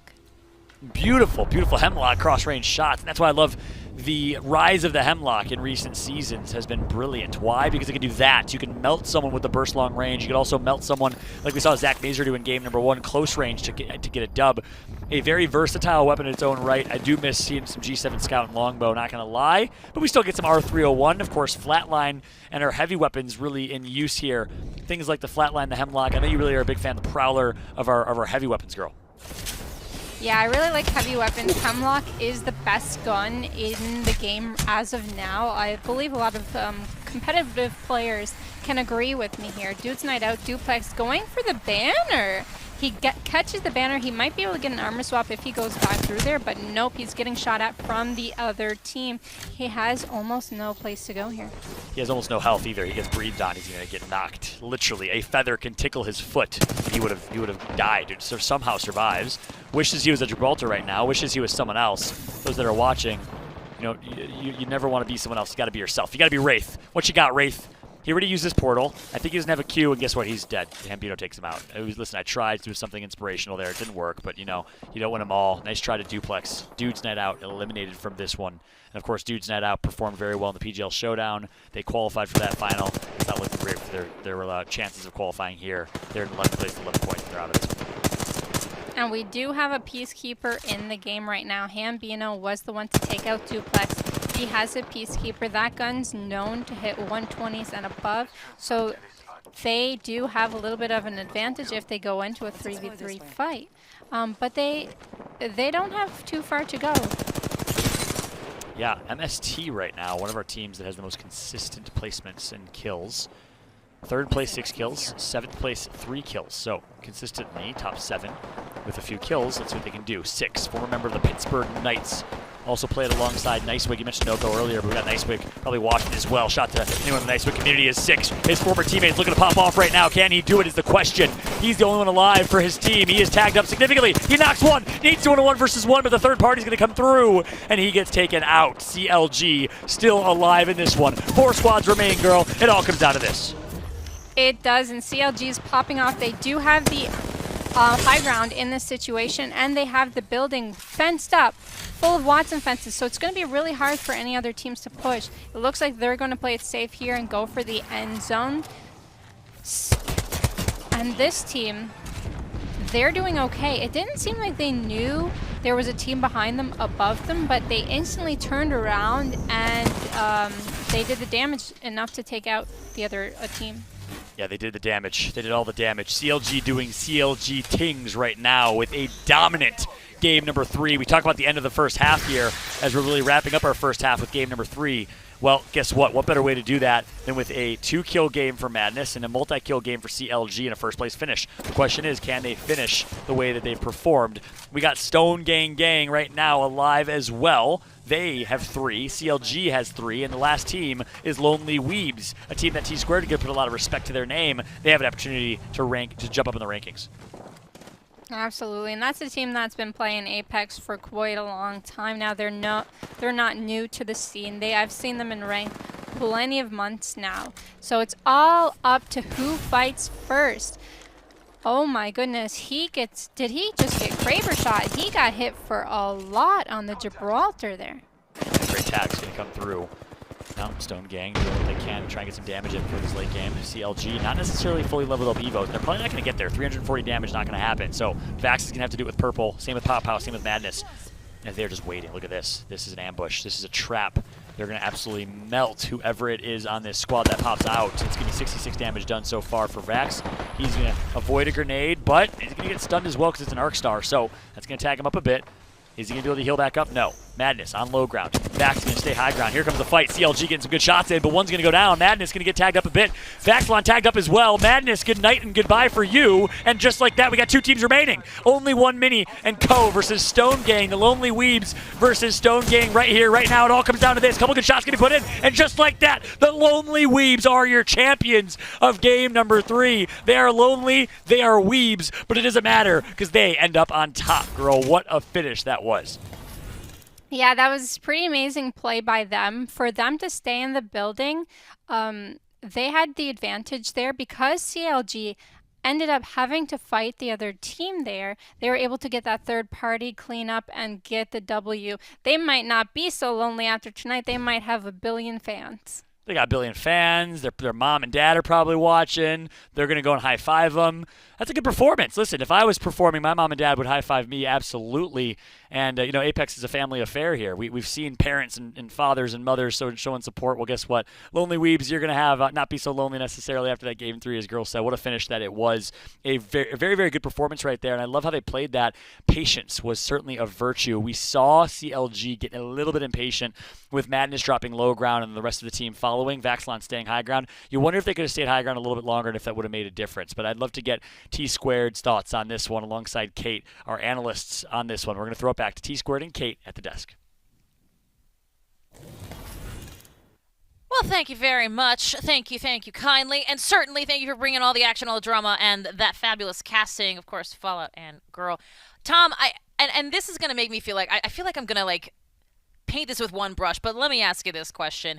S10: Beautiful, beautiful hemlock cross-range shots. And that's why I love the rise of the hemlock in recent seasons has been brilliant. Why? Because it can do that. You can melt someone with the burst long range. You can also melt someone like we saw Zach Mazer do in game number 1, close range to get a dub. A very versatile weapon in its own right. I do miss seeing some G7 Scout and Longbow, not going to lie. But we still get some R301. Of course, Flatline and our heavy weapons really in use here. Things like the Flatline, the Hemlock. I know you really are a big fan of the Prowler of our heavy weapons girl.
S11: Yeah, I really like heavy weapons. Hemlock is the best gun in the game as of now. I believe a lot of competitive players can agree with me here. Dude's Night Out, Duplex going for the banner. He catches the banner. He might be able to get an armor swap if he goes back through there, but nope, he's getting shot at from the other team. He has almost no place to go here.
S10: He has almost no health either. He gets breathed on. He's going to get knocked. Literally, a feather can tickle his foot. He would have died. So somehow survives. Wishes he was a Gibraltar right now. Wishes he was someone else. Those that are watching, you know, you never want to be someone else. You got to be yourself. You got to be Wraith. What you got, Wraith? He already used his portal. I think he doesn't have a Q, and guess what? He's dead. Hambino takes him out. Listen, I tried to do something inspirational there. It didn't work, but, you know, you don't win them all. Nice try to Duplex. Dude's Night Out eliminated from this one. And, of course, Dude's Night Out performed very well in the PGL Showdown. They qualified for that final. It's not looking great for their chances of qualifying here. They're in 11th place, 11 points. They're out of it.
S11: And we do have a Peacekeeper in the game right now. Hambino was the one to take out Duplex. He has a Peacekeeper. That gun's known to hit 120s and above, so they do have a little bit of an advantage if they go into a 3v3 fight. But they don't have too far to go.
S10: Yeah, MST right now, one of our teams that has the most consistent placements and kills. 3rd place, 6 kills. 7th place, 3 kills. So consistently top 7 with a few kills. Let's see what they can do. 6, former member of the Pittsburgh Knights. Also played alongside Nicewig. You mentioned Noko earlier, but we got Nicewig probably watching as well. Shot to anyone in the Nicewig community is 6. His former teammate's looking to pop off right now. Can he do it is the question. He's the only one alive for his team. He is tagged up significantly. He knocks one. Needs 2-on-1 versus 1, but the third party's going to come through, and he gets taken out. CLG still alive in this one. 4 squads remain, girl. It all comes down to this.
S11: It does, and CLG is popping off. They do have the high ground in this situation, and they have the building fenced up, full of Watson fences, so it's going to be really hard for any other teams to push. It looks like they're going to play it safe here and go for the end zone. And this team, they're doing okay. It didn't seem like they knew there was a team behind them, above them, but they instantly turned around and they did the damage enough to take out the other team.
S10: Yeah, they did the damage. They did all the damage. CLG doing CLG things right now with a dominant game number 3. We talk about the end of the first half here as we're really wrapping up our first half with game number 3. Well, guess what? What better way to do that than with a 2-kill game for Madness and a multi-kill game for CLG and a first-place finish? The question is, can they finish the way that they've performed? We got Stone Gang right now alive as well. They have 3, CLG has 3, and the last team is Lonely Weebs, a team that T-Squared could put a lot of respect to their name. They have an opportunity to jump up in the rankings.
S11: Absolutely, and that's a team that's been playing Apex for quite a long time now. They're not new to the scene. I've seen them in rank plenty of months now. So it's all up to who fights first. Oh my goodness, did he just get Kraber shot? He got hit for a lot on the Gibraltar there.
S10: Great tag's gonna come through. Now Stone Gang doing what they can to try and get some damage in for this late game. CLG, not necessarily fully leveled up Evo. They're probably not going to get there. 340 damage, not going to happen. So Vax is going to have to do it with Purple. Same with Pop Pow, same with Madness. And they're just waiting. Look at this. This is an ambush. This is a trap. They're going to absolutely melt whoever it is on this squad that pops out. It's going to be 66 damage done so far for Vax. He's going to avoid a grenade, but he's going to get stunned as well because it's an Arc Star. So that's going to tag him up a bit. Is he going to be able to heal back up? No. Madness on low ground. Vax is going to stay high ground. Here comes the fight. CLG getting some good shots in, but one's going to go down. Madness going to get tagged up a bit. Vaxlon tagged up as well. Madness, good night and goodbye for you. And just like that, we got 2 teams remaining. Only One Mini and Co. versus Stone Gang. The Lonely Weebs versus Stone Gang right here, right now. It all comes down to this. A couple good shots getting put in. And just like that, the Lonely Weebs are your champions of game number 3. They are lonely, they are weebs, but it doesn't matter because they end up on top, girl. What a finish that was.
S11: Yeah, that was pretty amazing play by them. For them to stay in the building, they had the advantage there because CLG ended up having to fight the other team there. They were able to get that third party, clean up, and get the W. They might not be so lonely after tonight. They might have 1 billion fans.
S10: They got 1 billion fans. Their mom and dad are probably watching. They're going to go and high-five them. That's a good performance. Listen, if I was performing, my mom and dad would high-five me absolutely. And, you know, Apex is a family affair here. We've seen parents and fathers and mothers showing support. Well, guess what? Lonely Weebs, you're going to have not be so lonely necessarily after that game 3, as girls said. What a finish that it was. A very, very, very good performance right there. And I love how they played that. Patience was certainly a virtue. We saw CLG get a little bit impatient with Madness dropping low ground and the rest of the team following. Vaxlon staying high ground. You wonder if they could have stayed high ground a little bit longer and if that would have made a difference. But I'd love to get T-Squared's thoughts on this one alongside Kate, our analysts on this one. We're going to throw it back to T-Squared and Kate at the desk.
S8: Well, thank you very much. Thank you kindly. And certainly thank you for bringing all the action, all the drama, and that fabulous casting, of course, Fallout and Girl. Tom, and this is going to make me feel like, I feel like I'm going to, like, paint this with one brush, but let me ask you this question.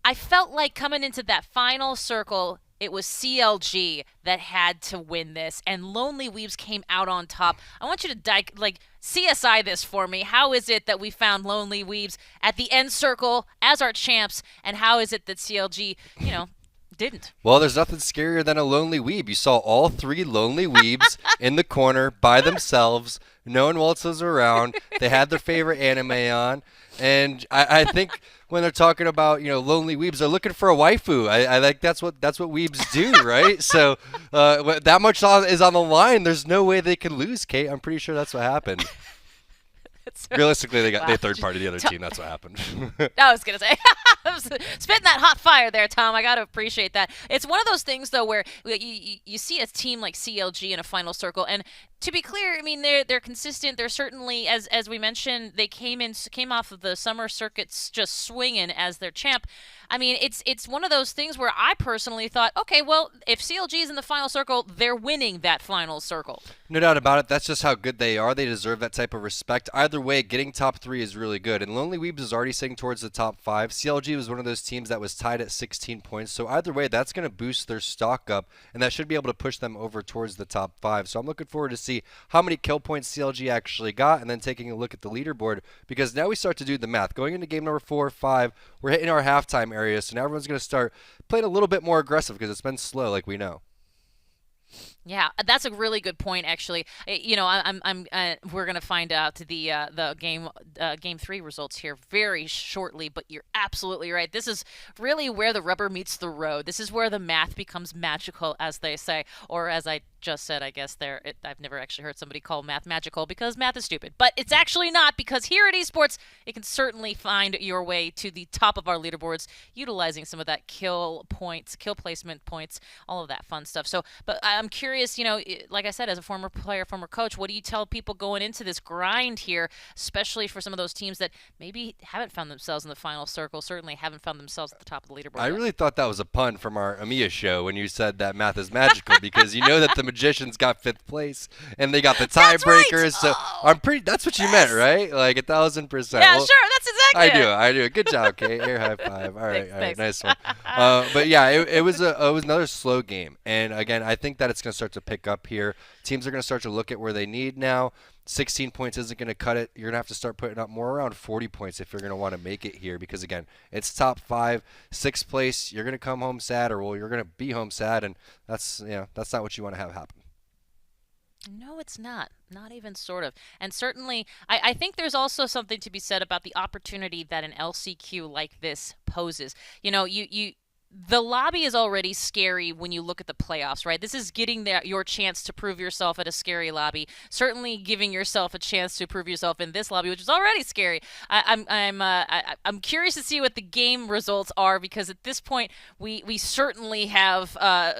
S8: I felt like coming into that final circle, it was CLG that had to win this, and Lonely Weebs came out on top. I want you to CSI this for me. How is it that we found Lonely Weebs at the end circle as our champs, and how is it that CLG, you know, didn't?
S9: Well, there's nothing scarier than a lonely weeb. You saw all 3 lonely weebs in the corner by themselves. No one else was around. They had their favorite anime on. And I think when they're talking about, you know, lonely weebs, they're looking for a waifu. I like that's what weebs do, right? So that much is on the line. There's no way they could lose, Kate. I'm pretty sure that's what happened. Realistically, they third party the other team. That's what happened.
S8: I was going to say, spitting that hot fire there, Tom. I got to appreciate that. It's one of those things, though, where you see a team like CLG in a final circle, and to be clear, I mean they're consistent. They're certainly, as we mentioned, they came off of the summer circuits just swinging as their champ. I mean, it's one of those things where I personally thought, okay, well, if CLG is in the final circle, they're winning that final circle.
S9: No doubt about it. That's just how good they are. They deserve that type of respect. Either way, getting top 3 is really good. And Lonely Weebs is already sitting towards the top 5. CLG was one of those teams that was tied at 16 points. So either way, that's going to boost their stock up, and that should be able to push them over towards the top 5. So I'm looking forward to see how many kill points CLG actually got, and then taking a look at the leaderboard, because now we start to do the math. Going into game number 4 or 5, we're hitting our halftime area, so now everyone's going to start playing a little bit more aggressive because it's been slow, like we know.
S8: Yeah, that's a really good point, actually. You know, we're gonna find out the game 3 results here very shortly. But you're absolutely right. This is really where the rubber meets the road. This is where the math becomes magical, as they say, or as I just said. I guess I've never actually heard somebody call math magical because math is stupid, but it's actually not, because here at esports, it can certainly find your way to the top of our leaderboards, utilizing some of that kill placement points, all of that fun stuff. So, but I'm curious, you know, like I said, as a former player, former coach, what do you tell people going into this grind here, especially for some of those teams that maybe haven't found themselves in the final circle, certainly haven't found themselves at the top of the leaderboard?
S9: I really thought that was a pun from our EMEA show when you said that math is magical, because you know that the Magicians got 5th place and they got the tiebreakers. Right. So that's what you meant, right? Like 1,000%.
S8: Yeah, well, sure, that's exactly it.
S9: I do. Good job, Kate. Air high five. All right,
S8: thanks.
S9: Nice one. But yeah, it was another slow game, and again, I think that it's going to start to pick up here. Teams are going to start to look at where they need now. 16 points isn't going to cut it. You're going to have to start putting up more around 40 points if you're going to want to make it here, because again, it's top 5, 6th place. You're going to come home sad, or well, you're going to be home sad, and that's not what you want to have happen.
S8: No, it's not. Not even sort of. And certainly, I think there's also something to be said about the opportunity that an LCQ like this poses. You know, the lobby is already scary when you look at the playoffs, right? This is getting your chance to prove yourself at a scary lobby. Certainly giving yourself a chance to prove yourself in this lobby, which is already scary. I'm curious to see what the game results are, because at this point we certainly have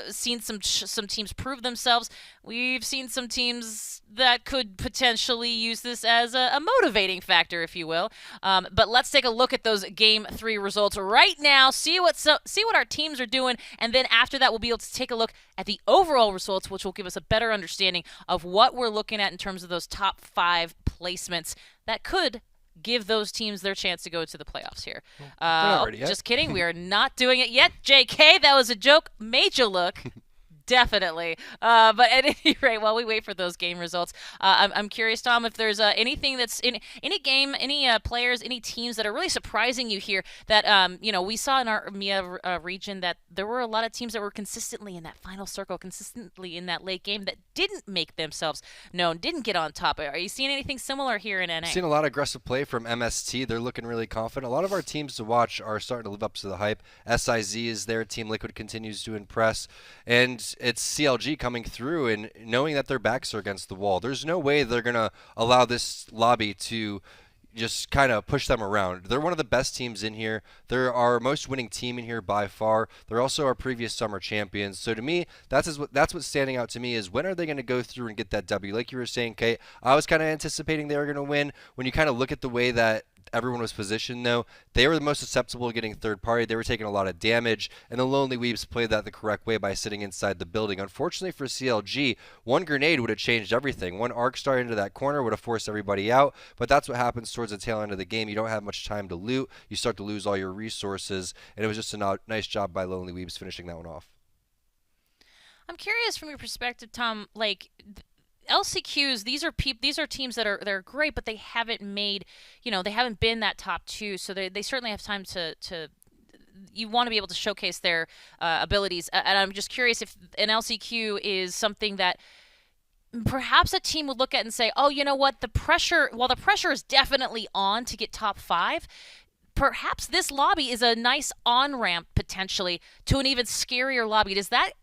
S8: seen some teams prove themselves. We've seen some teams that could potentially use this as a motivating factor, if you will. But let's take a look at those game 3 results right now. See what our teams are doing, and then after that, we'll be able to take a look at the overall results, which will give us a better understanding of what we're looking at in terms of those top 5 placements that could give those teams their chance to go to the playoffs here. Just kidding. We are not doing it yet. JK, that was a joke. Made you look. Definitely. But at any rate, while we wait for those game results, I'm curious, Tom, if there's anything that's in any game, any players, any teams that are really surprising you here that, we saw in our EMEA region that there were a lot of teams that were consistently in that final circle, consistently in that late game that didn't make themselves known, didn't get on top. Are you seeing anything similar here in NA?
S9: I've seen a lot of aggressive play from MST. They're looking really confident. A lot of our teams to watch are starting to live up to the hype. SIZ is there. Team Liquid continues to impress. And it's CLG coming through and knowing that their backs are against the wall. There's no way they're going to allow this lobby to just kind of push them around. They're one of the best teams in here. They're our most winning team in here by far. They're also our previous summer champions. So to me, that's what's standing out to me, is when are they going to go through and get that W? Like you were saying, Kate, I was kind of anticipating they were going to win. When you kind of look at the way that everyone was positioned, though, they were the most susceptible to getting third party. They were taking a lot of damage, and the Lonely Weebs played that the correct way by sitting inside the building. Unfortunately for CLG, one grenade would have changed everything. One arc star into that corner would have forced everybody out, but that's what happens towards the tail end of the game. You don't have much time to loot. You start to lose all your resources, and it was just a nice job by Lonely Weebs finishing that one off.
S8: I'm curious from your perspective, Tom, like LCQs, these are teams that are great, but they haven't made, they haven't been that top 2, so they certainly have time to you want to be able to showcase their abilities. And I'm just curious if an LCQ is something that perhaps a team would look at and say, oh, you know what, while the pressure is definitely on to get top 5, perhaps this lobby is a nice on-ramp potentially to an even scarier lobby. Does that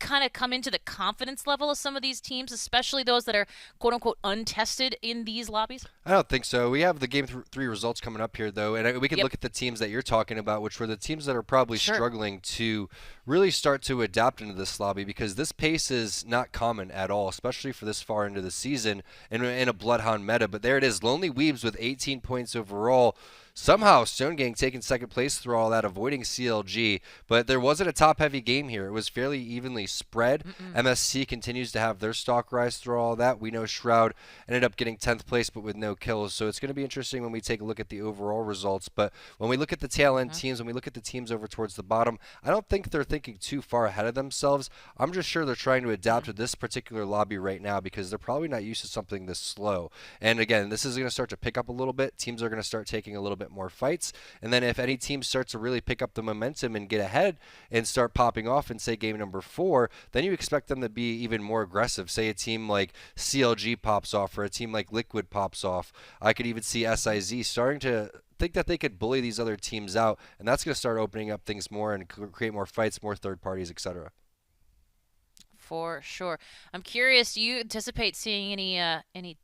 S8: kind of come into the confidence level of some of these teams, especially those that are quote-unquote untested in these lobbies?
S9: I don't think so. We have the Game 3 results coming up here, though, and we can look at the teams that you're talking about, which were the teams that are probably struggling to really start to adapt into this lobby, because this pace is not common at all, especially for this far into the season and in a Bloodhound meta. But there it is, Lonely Weebs with 18 points overall. Somehow, Stone Gang taking second place through all that, avoiding CLG. But there wasn't a top-heavy game here. It was fairly evenly spread. MSC continues to have their stock rise through all that. We know Shroud ended up getting 10th place, but with no kills. So it's going to be interesting when we take a look at the overall results. But when we look at the tail-end teams, when we look at the teams over towards the bottom, I don't think they're thinking too far ahead of themselves. I'm just sure they're trying to adapt to this particular lobby right now, because they're probably not used to something this slow. And again, this is going to start to pick up a little bit. Teams are going to start taking a little bit more fights, and then if any team starts to really pick up the momentum and get ahead and start popping off in, say, game number 4, then you expect them to be even more aggressive. Say a team like CLG pops off, or a team like Liquid pops off. I could even see SIZ starting to think that they could bully these other teams out, and that's going to start opening up things more and create more fights, more third parties, etc.
S8: For sure. I'm curious, do you anticipate seeing any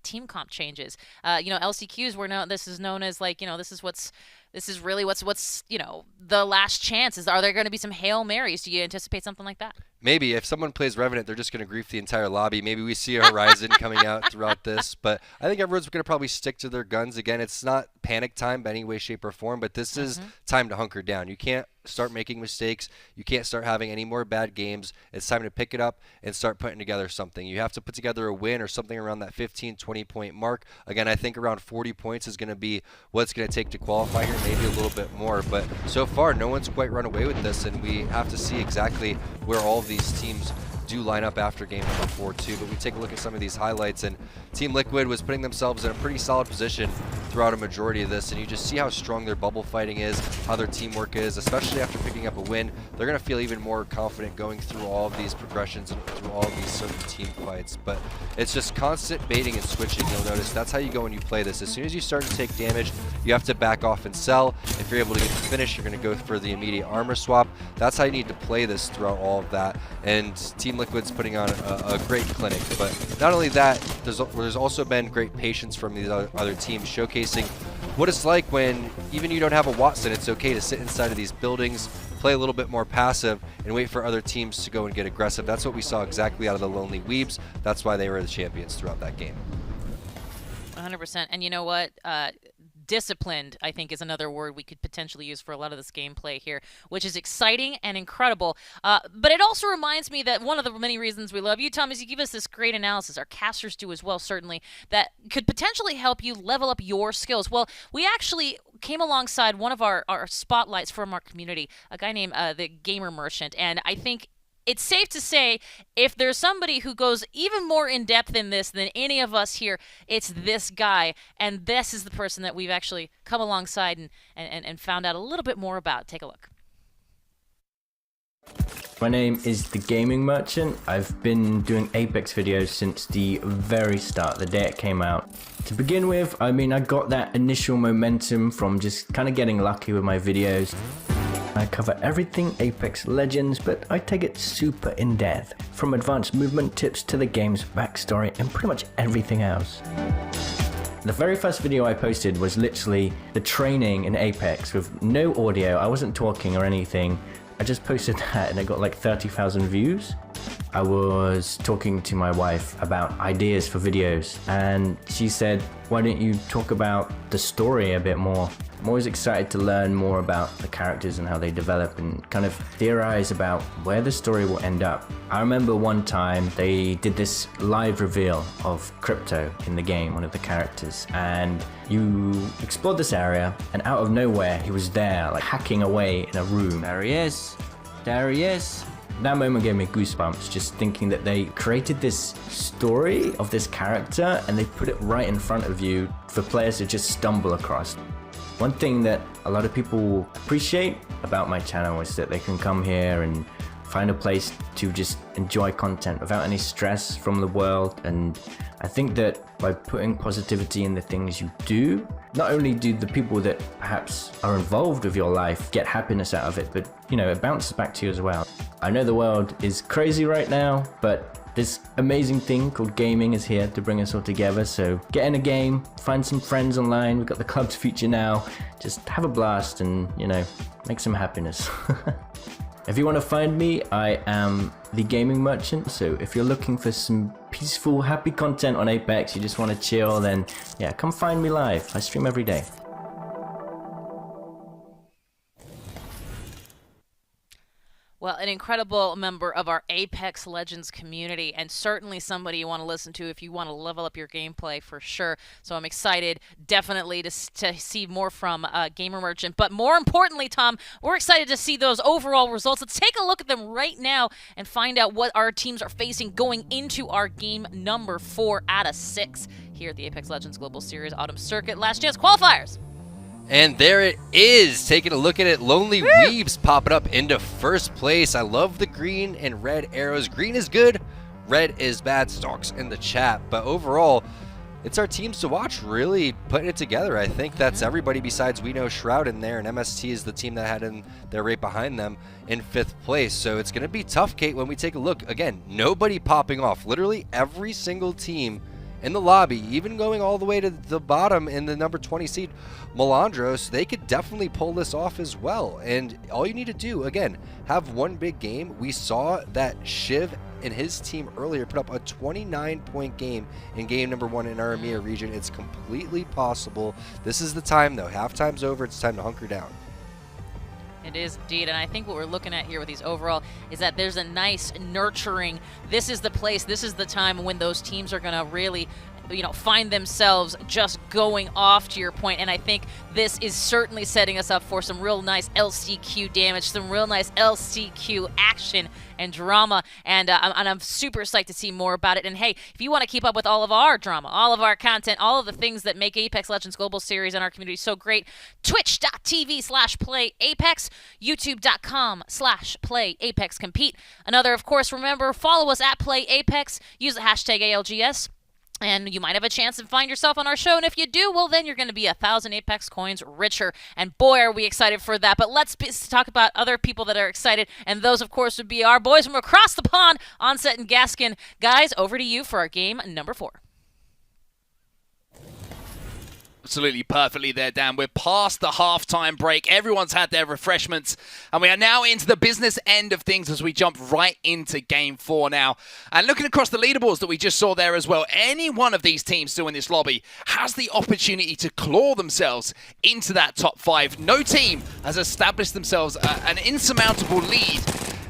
S8: team comp changes? LCQs this is known as, like, this is really what's the last chance. Are there going to be some Hail Marys? Do you anticipate something like that?
S9: Maybe if someone plays Revenant, they're just going to grief the entire lobby. Maybe we see a Horizon coming out throughout this, but I think everyone's going to probably stick to their guns. Again, it's not panic time by any way, shape, or form, but this is time to hunker down. You can't start making mistakes. You can't start having any more bad games. It's time to pick it up and start putting together something. You have to put together a win or something around that 15, 20-point mark. Again, I think around 40 points is going to be what it's going to take to qualify here, maybe a little bit more. But so far, no one's quite run away with this, and we have to see exactly where all of these teams do line up after game number 4 too. But we take a look at some of these highlights, and Team Liquid was putting themselves in a pretty solid position throughout a majority of this, and you just see how strong their bubble fighting is, how their teamwork is, especially after picking up a win. They're going to feel even more confident going through all of these progressions and through all of these certain team fights. But it's just constant baiting and switching. You'll notice that's how you go when you play this. As soon as you start to take damage, you have to back off and sell. If you're able to get the finish, you're going to go for the immediate armor swap. That's how you need to play this throughout all of that. And Team Liquid's putting on a great clinic. But not only that, there's also been great patience from these other teams, showcasing what it's like when even you don't have a Watson. It's okay to sit inside of these buildings, play a little bit more passive, and wait for other teams to go and get aggressive. That's what we saw exactly out of the Lonely Weebs. That's why they were the champions throughout that game.
S8: 100%. And you know what? Disciplined, I think, is another word we could potentially use for a lot of this gameplay here, which is exciting and incredible. But it also reminds me that one of the many reasons we love you, Tom, is you give us this great analysis. Our casters do as well, certainly, that could potentially help you level up your skills. Well, we actually came alongside one of our spotlights from our community, a guy named the Gamer Merchant, and I think it's safe to say, if there's somebody who goes even more in depth in this than any of us here, it's this guy. And this is the person that we've actually come alongside and found out a little bit more about. Take a look.
S6: My name is the Gaming Merchant. I've been doing Apex videos since the very start, the day it came out. To begin with, I got that initial momentum from just kind of getting lucky with my videos. I cover everything Apex Legends, but I take it super in depth, from advanced movement tips to the game's backstory and pretty much everything else. The very first video I posted was literally the training in Apex with no audio. I wasn't talking or anything. I just posted that and it got like 30,000 views. I was talking to my wife about ideas for videos, and she said, why don't you talk about the story a bit more? I'm always excited to learn more about the characters and how they develop and kind of theorize about where the story will end up. I remember one time they did this live reveal of Crypto in the game, one of the characters, and you explored this area, and out of nowhere he was there, like hacking away in a room. There he is. There he is. That moment gave me goosebumps, just thinking that they created this story of this character and they put it right in front of you for players to just stumble across. One thing that a lot of people appreciate about my channel is that they can come here and find a place to just enjoy content without any stress from the world. And I think that by putting positivity in the things you do, not only do the people that perhaps are involved with your life get happiness out of it, but it bounces back to you as well. I know the world is crazy right now, but this amazing thing called gaming is here to bring us all together. So get in a game, find some friends online. We've got the club's feature now. Just have a blast and, you know, make some happiness. If you want to find me, I am the Gaming Merchant. So if you're looking for some peaceful, happy content on Apex, you just want to chill, then yeah, come find me live. I stream every day.
S8: Well, an incredible member of our Apex Legends community, and certainly somebody you want to listen to if you want to level up your gameplay for sure. So I'm excited, definitely, to see more from Gamer Merchant. But more importantly, Tom, we're excited to see those overall results. Let's take a look at them right now and find out what our teams are facing going into our game number 4 out of 6 here at the Apex Legends Global Series Autumn Circuit Last Chance Qualifiers.
S9: And there it is. Taking a look at it, Lonely Weebs popping up into first place. I love the green and red arrows. Green is good, red is bad. Stalks in the chat. But overall, it's our teams to watch really putting it together. I think that's everybody besides We Know Shroud in there, and MST is the team that had in there right behind them in 5th place. So it's going to be tough, Kate, when we take a look. Again, nobody popping off. Literally every single team in the lobby, even going all the way to the bottom in the number 20 seed, Melandros, they could definitely pull this off as well. And all you need to do, again, have one big game. We saw that Shiv and his team earlier put up a 29-point game in game number 1 in our EMEA region. It's completely possible. This is the time, though. Halftime's over. It's time to hunker down.
S8: It is indeed, and I think what we're looking at here with these overall is that there's a nice nurturing. This is the place, this is the time when those teams are going to really, you know, find themselves just going off, to your point. And I think this is certainly setting us up for some real nice LCQ damage, some real nice LCQ action and drama, and I'm super psyched to see more about it. And hey, if you want to keep up with all of our drama, all of our content, all of the things that make Apex Legends Global Series and our community so great, twitch.tv/playapex, youtube.com/playapexcompete. Another, of course, remember, follow us at playapex, use the hashtag ALGS, and you might have a chance to find yourself on our show. And if you do, well, then you're going to be 1,000 Apex coins richer. And boy, are we excited for that. But let's talk about other people that are excited. And those, of course, would be our boys from across the pond, Onset and Gaskin. Guys, over to you for our game number 4.
S15: Absolutely perfectly there, Dan. We're past the halftime break. Everyone's had their refreshments, and we are now into the business end of things as we jump right into game 4 now. And looking across the leaderboards that we just saw there as well, any one of these teams still in this lobby has the opportunity to claw themselves into that top 5. No team has established themselves an insurmountable lead,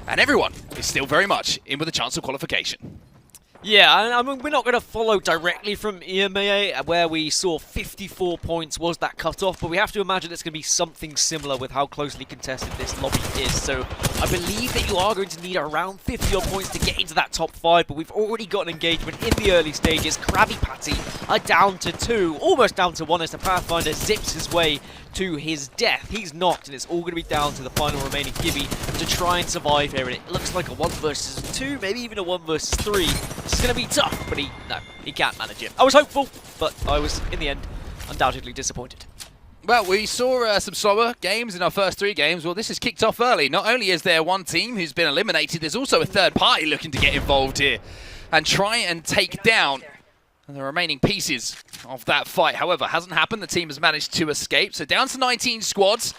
S15: and everyone is still very much in with a chance of qualification.
S16: Yeah, I mean, we're not going to follow directly from EMEA, where we saw 54 points was that cutoff, but we have to imagine it's going to be something similar with how closely contested this lobby is. So I believe that you are going to need around 50 odd points to get into that top 5, but we've already got an engagement in the early stages. Krabby Patty are down to 2, almost down to 1 as the Pathfinder zips his way to his death. He's knocked, and it's all going to be down to the final remaining Gibby to try and survive here. And it looks like a 1 versus 2, maybe even a 1 versus 3. It's going to be tough, but he can't manage it. I was hopeful, but I was, in the end, undoubtedly disappointed.
S15: Well, we saw some slower games in our first 3 games. Well, this has kicked off early. Not only is there one team who's been eliminated, there's also a third party looking to get involved here and try and take down the remaining pieces of that fight. However, hasn't happened. The team has managed to escape. So down to 19 squads.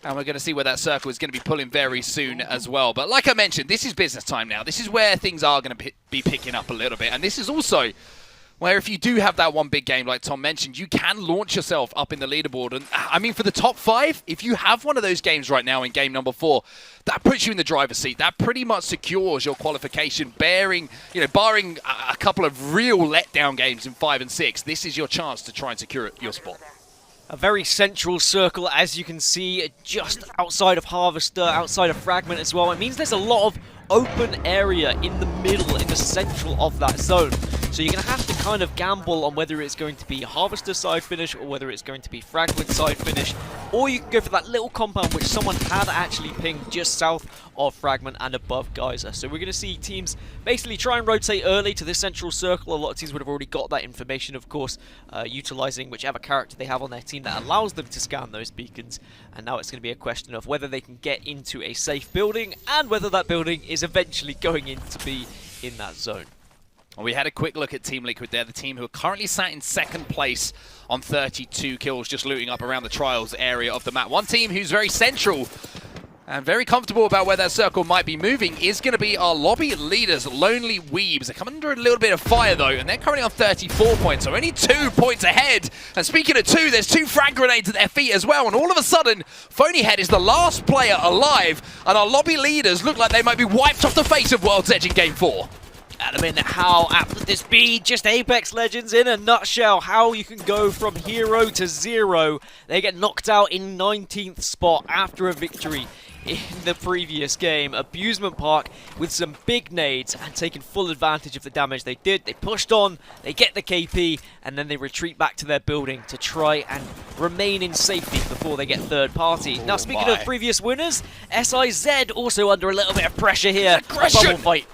S15: And we're going to see where that circle is going to be pulling very soon as well. But like I mentioned, this is business time now. This is where things are going to be picking up a little bit. And this is also where if you do have that one big game, like Tom mentioned, you can launch yourself up in the leaderboard. And I mean, for the top 5, if you have one of those games right now in game number 4, that puts you in the driver's seat. That pretty much secures your qualification, barring a couple of real letdown games in 5 and 6. This is your chance to try and secure your spot.
S16: A very central circle, as you can see, just outside of Harvester, outside of Fragment as well. It means there's a lot of open area in the middle, in the central of that zone. So you're going to have to kind of gamble on whether it's going to be Harvester side finish or whether it's going to be Fragment side finish, or you can go for that little compound which someone had actually pinged just south of Fragment and above Geyser. So we're going to see teams basically try and rotate early to this central circle. A lot of teams would have already got that information, of course, utilizing whichever character they have on their team that allows them to scan those beacons. And now it's going to be a question of whether they can get into a safe building and whether that building is eventually going in to be in that zone.
S15: Well, we had a quick look at Team Liquid there, the team who are currently sat in second place on 32 kills, just looting up around the Trials area of the map. One team who's very central and very comfortable about where that circle might be moving is going to be our lobby leaders, Lonely Weebs. They're coming under a little bit of fire, though, and they're currently on 34 points, so only 2 points ahead. And speaking of 2, there's 2 frag grenades at their feet as well, and all of a sudden, Phonyhead is the last player alive, and our lobby leaders look like they might be wiped off the face of World's Edge in Game 4.
S16: At the minute, how apt would this be? Just Apex Legends in a nutshell. How you can go from hero to zero. They get knocked out in 19th spot after a victory in the previous game. Abusement Park with some big nades and taking full advantage of the damage they did. They pushed on, they get the KP, and then they retreat back to their building to try and remain in safety before they get third party. Now, speaking of previous winners, SIZ also under a little bit of pressure here. Bubble fight.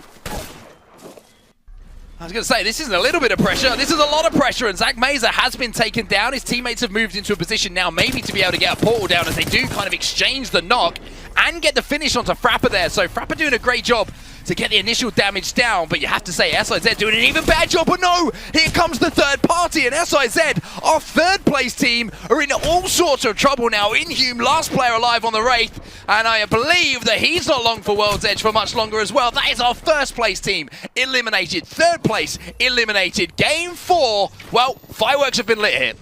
S15: I was going to say, this isn't a little bit of pressure, this is a lot of pressure, and Zach Mazer has been taken down. His teammates have moved into a position now maybe to be able to get a portal down as they do kind of exchange the knock and get the finish onto Frapper there. So Frapper doing a great job to get the initial damage down, but you have to say SIZ doing an even better job. But no, here comes the third party, and SIZ, our third place team, are in all sorts of trouble now. Inhume, last player alive on the Wraith, and I believe that he's not long for World's Edge for much longer as well. That is our first place team eliminated, third place eliminated. Game 4, well, fireworks have been lit here.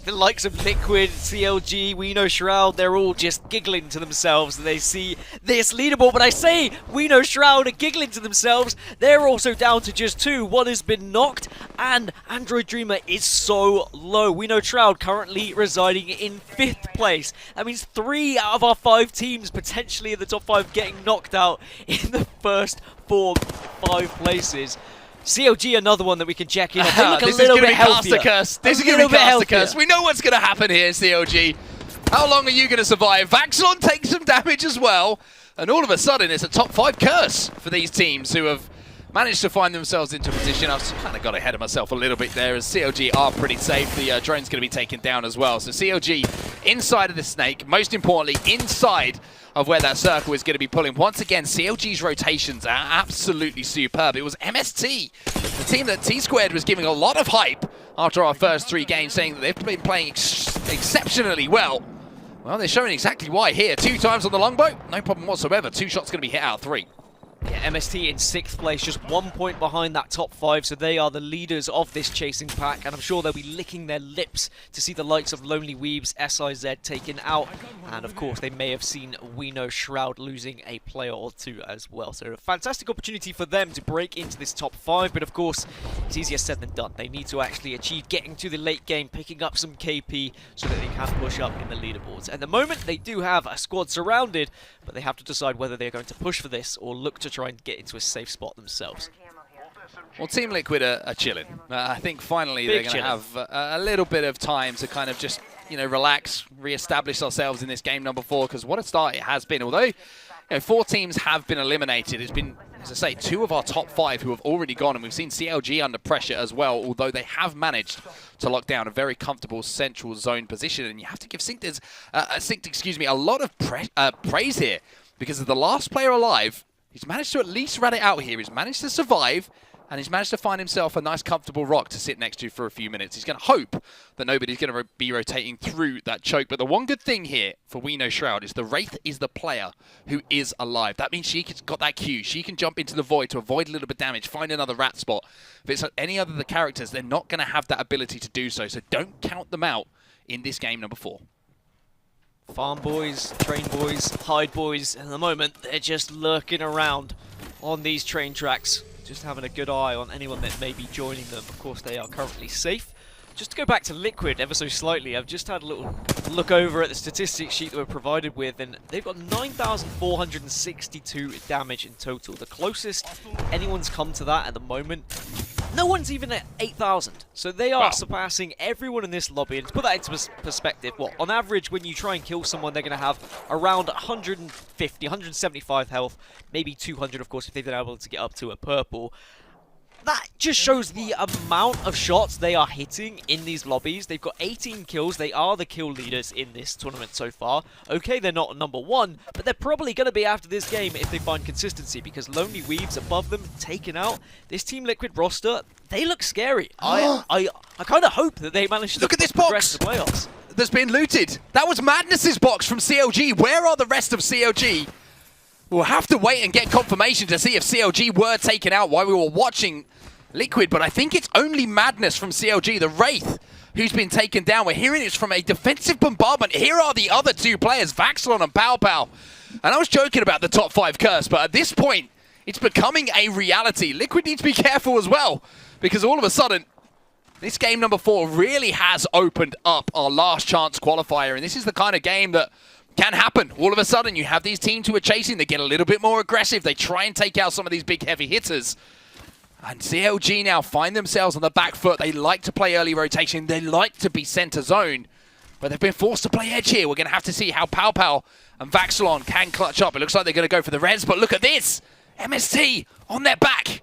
S16: The likes of Liquid, CLG, We Know Shroud, they're all just giggling to themselves. They see this leaderboard, but I say We Know Shroud are giggling to themselves. They're also down to just 2. One has been knocked, and Android Dreamer is so low. We Know Shroud currently residing in 5th place. That means 3 out of our 5 teams potentially in the top 5 getting knocked out in the first 5 places. CLG, another one that we can check in on. They look a little bit healthier.
S15: This is going to be Caster Curse. We know what's going to happen here, CLG. How long are you going to survive? Vaxilon takes some damage as well. And all of a sudden, it's a top 5 curse for these teams who have managed to find themselves into a position. I've kind of got ahead of myself a little bit there, as CLG are pretty safe. The drone's going to be taken down as well. So CLG inside of the snake, most importantly, inside of where that circle is going to be pulling. Once again, CLG's rotations are absolutely superb. It was MST, the team that T-Squared was giving a lot of hype after our first 3 games, saying that they've been playing exceptionally well. Well, they're showing exactly why here. 2 times on the longbow, no problem whatsoever. 2 shots going to be hit out of 3.
S16: Yeah, MST in 6th place, just 1 point behind that top 5, so they are the leaders of this chasing pack, and I'm sure they'll be licking their lips to see the likes of Lonely Weebs, SIZ taken out, and of course they may have seen We Know Shroud losing a player or 2 as well. So a fantastic opportunity for them to break into this top 5, but of course it's easier said than done. They need to actually achieve getting to the late game, picking up some KP so that they can push up in the leaderboards. At the moment they do have a squad surrounded, but they have to decide whether they're going to push for this or look to try and get into a safe spot themselves.
S15: Well, Team Liquid are chilling. I think finally they're going to have a little bit of time to kind of just, you know, relax, re-establish ourselves in this game number 4, because what a start it has been. Although, you know, 4 teams have been eliminated, it's been, as I say, 2 of our top 5 who have already gone, and we've seen CLG under pressure as well, although they have managed to lock down a very comfortable central zone position. And you have to give Synced, a lot of praise here, because of the last player alive. He's managed to at least rat it out here. He's managed to survive, and he's managed to find himself a nice, comfortable rock to sit next to for a few minutes. He's going to hope that nobody's going to be rotating through that choke. But the one good thing here for We Know Shroud is the Wraith is the player who is alive. That means she's got that Q. She can jump into the void to avoid a little bit of damage, find another rat spot. If it's any other of the characters, they're not going to have that ability to do so. So don't count them out in this game number 4.
S16: Farm boys, train boys, hide boys, at the moment they're just lurking around on these train tracks, just having a good eye on anyone that may be joining them. Of course they are currently safe. Just to go back to Liquid ever so slightly, I've just had a little look over at the statistics sheet that we're provided with, and they've got 9,462 damage in total. The closest anyone's come to that at the moment No one's even at 8,000. So they are surpassing everyone in this lobby. And to put that into perspective, on average, when you try and kill someone, they're going to have around 150, 175 health, maybe 200, of course, if they've been able to get up to a purple. That just shows the amount of shots they are hitting in these lobbies. They've got 18 kills. They are the kill leaders in this tournament so far. Okay, they're not number one, but they're probably going to be after this game if they find consistency, because Lonely Weaves above them, taken out. This Team Liquid roster, they look scary. I kind of hope that they manage to
S15: look at this
S16: progress
S15: box
S16: the playoffs.
S15: that's been looted. That was Madness's box from CLG. Where are the rest of CLG? We'll have to wait and get confirmation to see if CLG were taken out while we were watching Liquid, but I think it's only Madness from CLG, the Wraith, who's been taken down. We're hearing it's from a defensive bombardment. Here are the other two players, Vaxlon and Pow Pow. And I was joking about the top 5 curse, but at this point, it's becoming a reality. Liquid needs to be careful as well, because all of a sudden, this game number 4 really has opened up our last chance qualifier, and this is the kind of game that can happen. All of a sudden, you have these teams who are chasing, they get a little bit more aggressive, they try and take out some of these big heavy hitters. And CLG now find themselves on the back foot. They like to play early rotation. They like to be center zone. But they've been forced to play edge here. We're going to have to see how Pow Pow and Vaxlon can clutch up. It looks like they're going to go for the res, but look at this. MST on their back.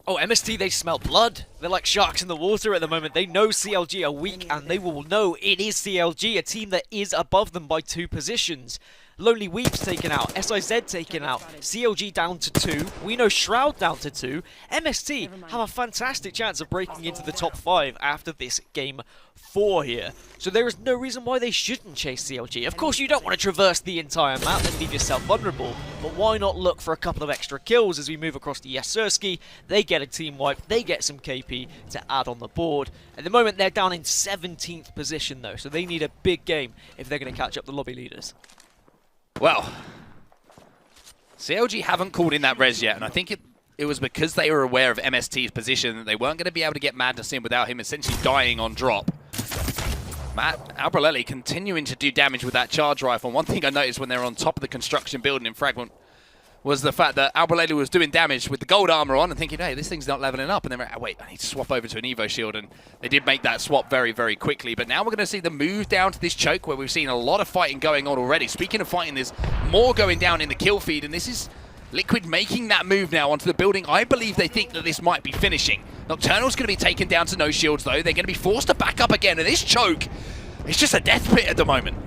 S16: Oh, MST, they smell blood. They're like sharks in the water at the moment. They know CLG are weak, and they will know it is CLG, a team that is above them by 2 positions. Lonely Weeps taken out, SIZ taken out, CLG down to 2, we know Shroud down to 2, MST have a fantastic chance of breaking into the top 5 after this game 4 here. So there is no reason why they shouldn't chase CLG. Of course, you don't want to traverse the entire map and leave yourself vulnerable, but why not look for a couple of extra kills as we move across to Yasirski? They get a team wipe, they get some KP to add on the board. At the moment, they're down in 17th position though, so they need a big game if they're going to catch up the lobby leaders.
S15: Well, CLG haven't called in that res yet, and I think it was because they were aware of MST's position that they weren't going to be able to get Madness in without him essentially dying on drop. Albrelelli continuing to do damage with that charge rifle. One thing I noticed when they were on top of the construction building in Fragment was the fact that Albrelelli was doing damage with the gold armor on and thinking, hey, this thing's not leveling up. And then, wait, I need to swap over to an Evo shield. And they did make that swap very, very quickly. But now we're going to see them move down to this choke where we've seen a lot of fighting going on already. Speaking of fighting, there's more going down in the kill feed. And this is Liquid making that move now onto the building. I believe they think that this might be finishing. Nocturnal's going to be taken down to no shields, though. They're going to be forced to back up again. And this choke, it's just a death pit at the moment.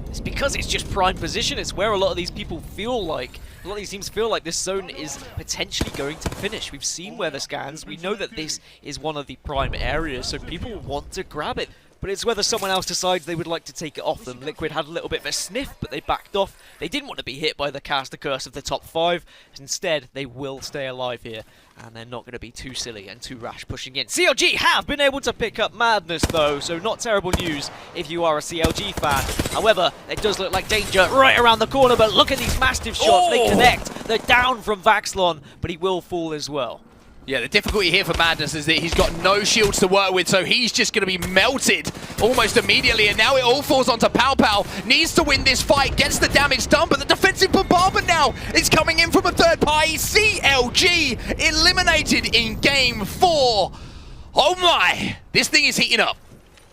S16: It's because it's just prime position. It's where a lot of these people feel like, a lot of these teams feel like this zone is potentially going to finish. We've seen weather scans. We know that this is one of the prime areas, so people want to grab it. But it's whether someone else decides they would like to take it off them. Liquid had a little bit of a sniff, but they backed off. They didn't want to be hit by the caster curse of the top 5. Instead, they will stay alive here. And they're not going to be too silly and too rash pushing in. CLG have been able to pick up Madness, though, so not terrible news if you are a CLG fan. However, it does look like danger right around the corner, but look at these massive shots. They connect. They're down from Vaxlon, but he will fall as well.
S15: Yeah, the difficulty here for Madness is that he's got no shields to work with, so he's just going to be melted almost immediately, and now it all falls onto Pow Pow. Needs to win this fight, gets the damage done, but the defensive bombardment now is coming in from a third party. CLG eliminated in game 4. Oh my, this thing is heating up.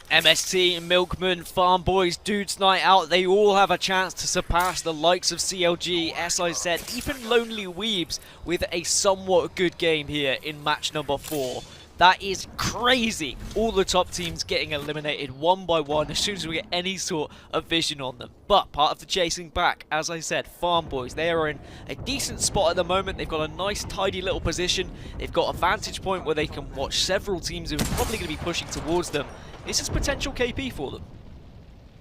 S16: MST, Milkman, Farm Boys, Dudes Night Out, they all have a chance to surpass the likes of CLG, SIZ, even Lonely Weebs with a somewhat good game here in match number 4. That is crazy. All the top teams getting eliminated one by one as soon as we get any sort of vision on them. But part of the chasing back, as I said, Farm Boys, they are in a decent spot at the moment. They've got a nice, tidy little position. They've got a vantage point where they can watch several teams who are probably going to be pushing towards them. This is potential KP for them.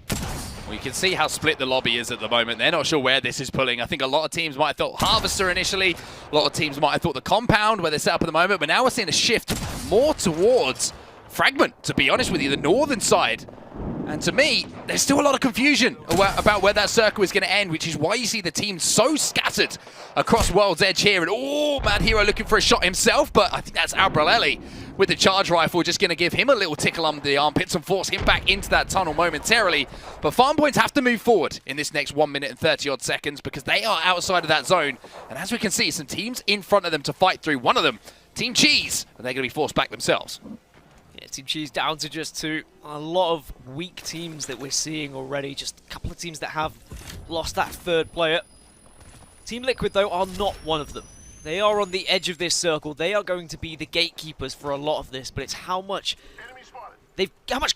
S15: Well, you can see how split the lobby is at the moment. They're not sure where this is pulling. I think a lot of teams might have thought Harvester initially. A lot of teams might have thought the Compound where they're set up at the moment. But now we're seeing a shift more towards Fragment, to be honest with you, the northern side. And to me, there's still a lot of confusion about where that circle is going to end, which is why you see the team so scattered across World's Edge here. And oh, Mad Hero looking for a shot himself, but I think that's Albrelelli with the charge rifle, just going to give him a little tickle under the armpits and force him back into that tunnel momentarily. But Farm Points have to move forward in this next 1 minute and 30 odd seconds because they are outside of that zone. And as we can see, some teams in front of them to fight through. One of them Team Cheese, and they're going to be forced back themselves.
S16: Yeah, Team Cheese down to just 2. A lot of weak teams that we're seeing already. Just a couple of teams that have lost that 3rd player. Team Liquid, though, are not one of them. They are on the edge of this circle. They are going to be the gatekeepers for a lot of this, but it's how much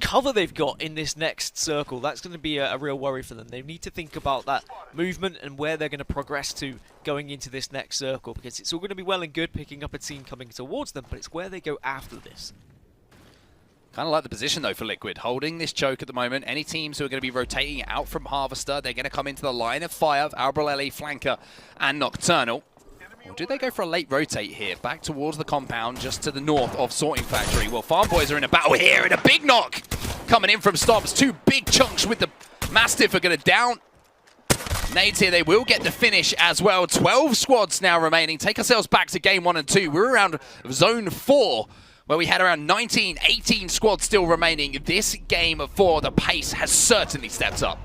S16: cover they've got in this next circle. That's going to be a real worry for them. They need to think about that movement and where they're going to progress to going into this next circle, because it's all going to be well and good picking up a team coming towards them, but it's where they go after this.
S15: Kind of like the position, though, for Liquid. Holding this choke at the moment. Any teams who are going to be rotating out from Harvester, they're going to come into the line of fire of Albrelelli, Flanker, and Nocturnal. Or do they go for a late rotate here, back towards the compound, just to the north of Sorting Factory? Well, Farm Boys are in a battle here, and a big knock coming in from Stomps. 2 big chunks with the Mastiff are going to down. Nades here, they will get the finish as well. 12 squads now remaining. Take ourselves back to game 1 and 2. We're around zone 4. Where we had around 19, 18 squads still remaining. This game 4, the pace has certainly stepped up.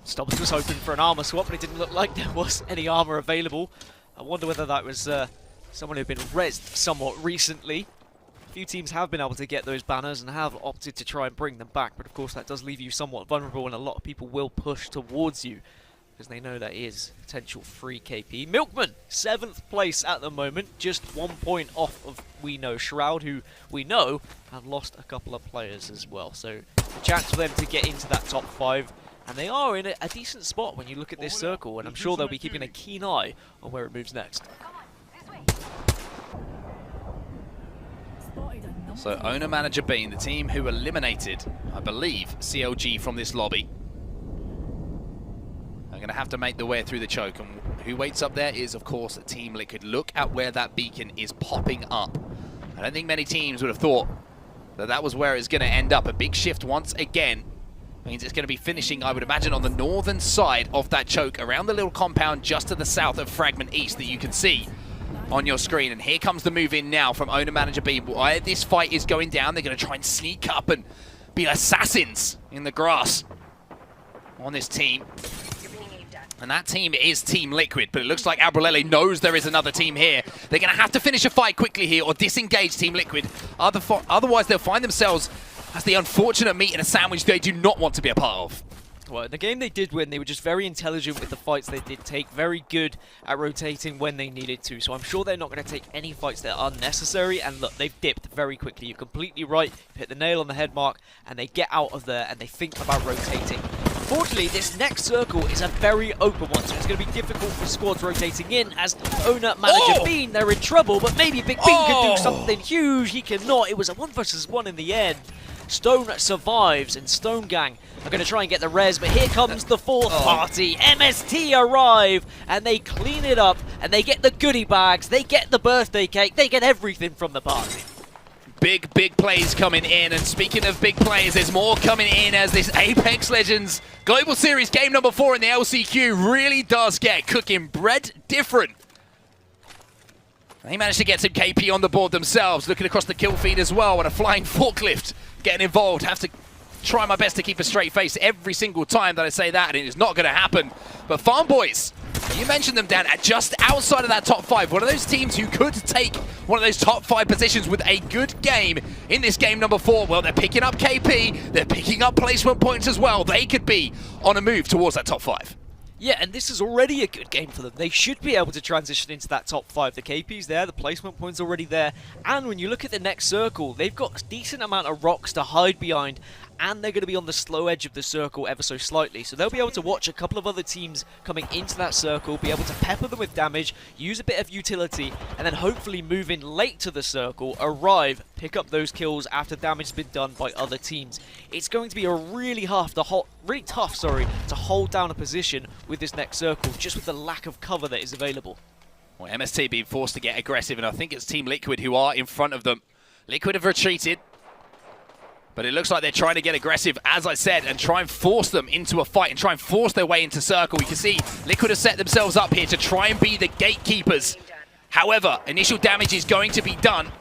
S16: Stomps was hoping for an armor swap, but it didn't look like there was any armor available. I wonder whether that was someone who'd been rezzed somewhat recently. A few teams have been able to get those banners and have opted to try and bring them back, but of course that does leave you somewhat vulnerable, and a lot of people will push towards you because they know that is potential free KP. Milkman, 7th place at the moment, just 1 point off of We Know Shroud, who we know have lost a couple of players as well. So a chance for them to get into that top 5, and they are in a decent spot when you look at this circle, and I'm sure they'll be keeping a keen eye on where it moves next.
S15: So Owner Manager Bean, the team who eliminated, I believe, CLG from this lobby, are going to have to make their way through the choke. And who waits up there is, of course, Team Liquid. Look at where that beacon is popping up. I don't think many teams would have thought that that was where it's going to end up. A big shift once again means it's going to be finishing, I would imagine, on the northern side of that choke, around the little compound just to the south of Fragment East that you can see on your screen. And here comes the move in now from Owner Manager B. Why this fight is going down, they're going to try and sneak up and be assassins in the grass on this team. And that team is Team Liquid, but it looks like Albrelelli knows there is another team here. They're going to have to finish a fight quickly here or disengage Team Liquid. Otherwise, they'll find themselves as the unfortunate meat in a sandwich they do not want to be a part of.
S16: Well, in the game they did win, they were just very intelligent with the fights they did take, very good at rotating when they needed to, so I'm sure they're not going to take any fights that are unnecessary, and look, they've dipped very quickly. You're completely right, you hit the nail on the head, Mark, and they get out of there and they think about rotating. Unfortunately, this next circle is a very open one, so it's going to be difficult for squads rotating in. As Owner Manager Bean, they're in trouble, but maybe Big Bean can do something huge. He cannot. It was a 1 versus 1 in the end. Stone survives, and Stone Gang are going to try and get the res, but here comes the 4th party. MST arrive, and they clean it up, and they get the goodie bags, they get the birthday cake, they get everything from the party.
S15: Big plays coming in, and speaking of big plays, there's more coming in as this Apex Legends Global Series game number 4 in the LCQ really does get cooking bread different. They managed to get some KP on the board themselves, looking across the kill feed as well, and a flying forklift getting involved. Have to try my best to keep a straight face every single time that I say that, and it is not going to happen. But Farm Boys, you mentioned them, Dan, at just outside of that top 5. One of those teams who could take one of those top 5 positions with a good game in this game number 4. Well, they're picking up KP, they're picking up placement points as well. They could be on a move towards that top 5.
S16: Yeah, and this is already a good game for them. They should be able to transition into that top 5. The KP's there, the placement point's already there. And when you look at the next circle, they've got a decent amount of rocks to hide behind, and they're going to be on the slow edge of the circle ever so slightly. So they'll be able to watch a couple of other teams coming into that circle, be able to pepper them with damage, use a bit of utility, and then hopefully move in late to the circle, arrive, pick up those kills after damage has been done by other teams. It's going to be a really tough to hold down a position with this next circle, just with the lack of cover that is available.
S15: Well, MST being forced to get aggressive, and I think it's Team Liquid who are in front of them. Liquid have retreated, but it looks like they're trying to get aggressive, as I said, and try and force them into a fight and try and force their way into circle. You can see Liquid have set themselves up here to try and be the gatekeepers. However, initial damage is going to be done.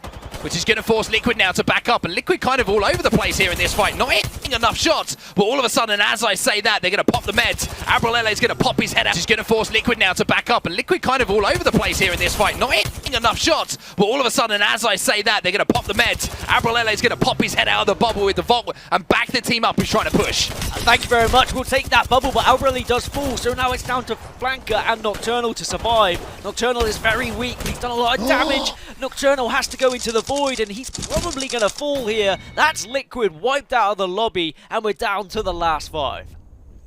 S15: which is going to force Liquid now to back up. And Liquid kind of all over the place here in this fight. Not hitting enough shots, but all of a sudden, as I say that, they're going to pop the meds. Abralele is going to pop his head out. He's going to force Liquid now to back up. And Liquid kind of all over the place here in this fight. Not hitting enough shots, but all of a sudden, as I say that, they're going to pop the meds. Abralele is going to pop his head out of the bubble with the vault and back the team up who's trying to push.
S16: Thank you very much. We'll take that bubble, but Abralele does fall. So now it's down to Flanker and Nocturnal to survive. Nocturnal is very weak, but he's done a lot of damage. Nocturnal has to go into the void, and he's probably going to fall here. That's Liquid wiped out of the lobby, and we're down to the last 5.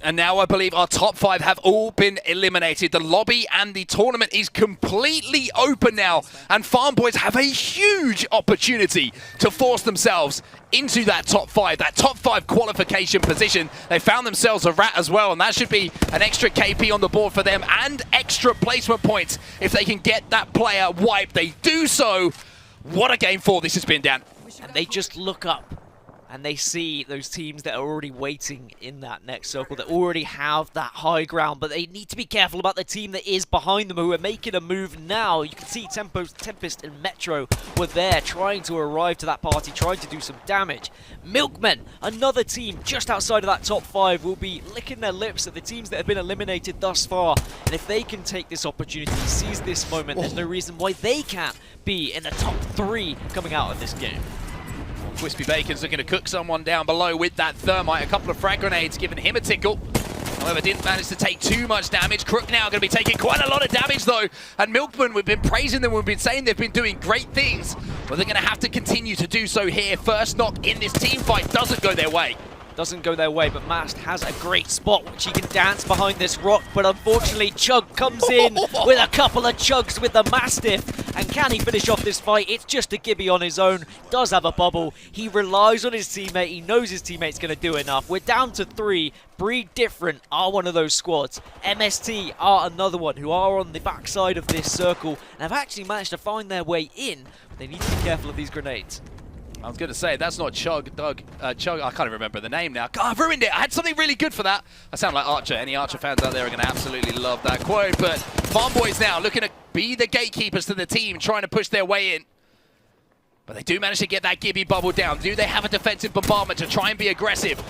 S15: And now I believe our top 5 have all been eliminated. The lobby and the tournament is completely open now. And Farm Boys have a huge opportunity to force themselves into that top 5 qualification position. They found themselves a rat as well, and that should be an extra KP on the board for them and extra placement points if they can get that player wiped. They do so. What a game 4 this has been, Dan.
S16: And they just look up and they see those teams that are already waiting in that next circle, that already have that high ground, but they need to be careful about the team that is behind them, who are making a move now. You can see Tempest and Metro were there trying to arrive to that party, trying to do some damage. Milkmen, another team just outside of that top 5, will be licking their lips at the teams that have been eliminated thus far. And if they can take this opportunity, seize this moment, there's no reason why they can't be in the top 3 coming out of this game.
S15: Crispy Bacon's looking to cook someone down below with that thermite. A couple of frag grenades giving him a tickle. However, didn't manage to take too much damage. Crook now going to be taking quite a lot of damage, though. And Milkman, we've been praising them. We've been saying they've been doing great things. But they're going to have to continue to do so here. First knock in this team fight doesn't go their way.
S16: Doesn't go their way, but Mast has a great spot which he can dance behind this rock, but unfortunately Chug comes in with a couple of chugs with the Mastiff. And can he finish off this fight? It's just a Gibby on his own, does have a bubble. He relies on his teammate, he knows his teammate's going to do enough. We're down to 3. Breed Different are one of those squads. MST are another one who are on the backside of this circle and have actually managed to find their way in, but they need to be careful of these grenades.
S15: I was going to say, that's not Chug, Chug, I can't even remember the name now. God, I've ruined it. I had something really good for that. I sound like Archer. Any Archer fans out there are going to absolutely love that quote. But Farm Boys now looking to be the gatekeepers to the team, trying to push their way in. But they do manage to get that Gibby bubble down. Do they have a defensive bombardment to try and be aggressive?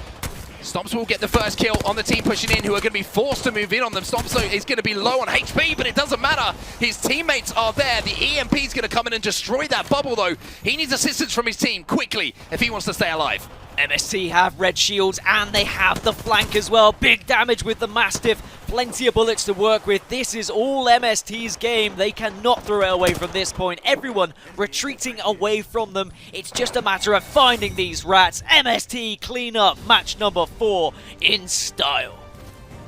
S15: Stomps will get the first kill on the team pushing in, who are going to be forced to move in on them. Stomps is going to be low on HP, but it doesn't matter. His teammates are there. The EMP is going to come in and destroy that bubble, though. He needs assistance from his team quickly if he wants to stay alive.
S16: MST have red shields and they have the flank as well. Big damage with the Mastiff. Plenty of bullets to work with. This is all MST's game. They cannot throw it away from this point. Everyone retreating away from them. It's just a matter of finding these rats. MST clean up match number 4 in style.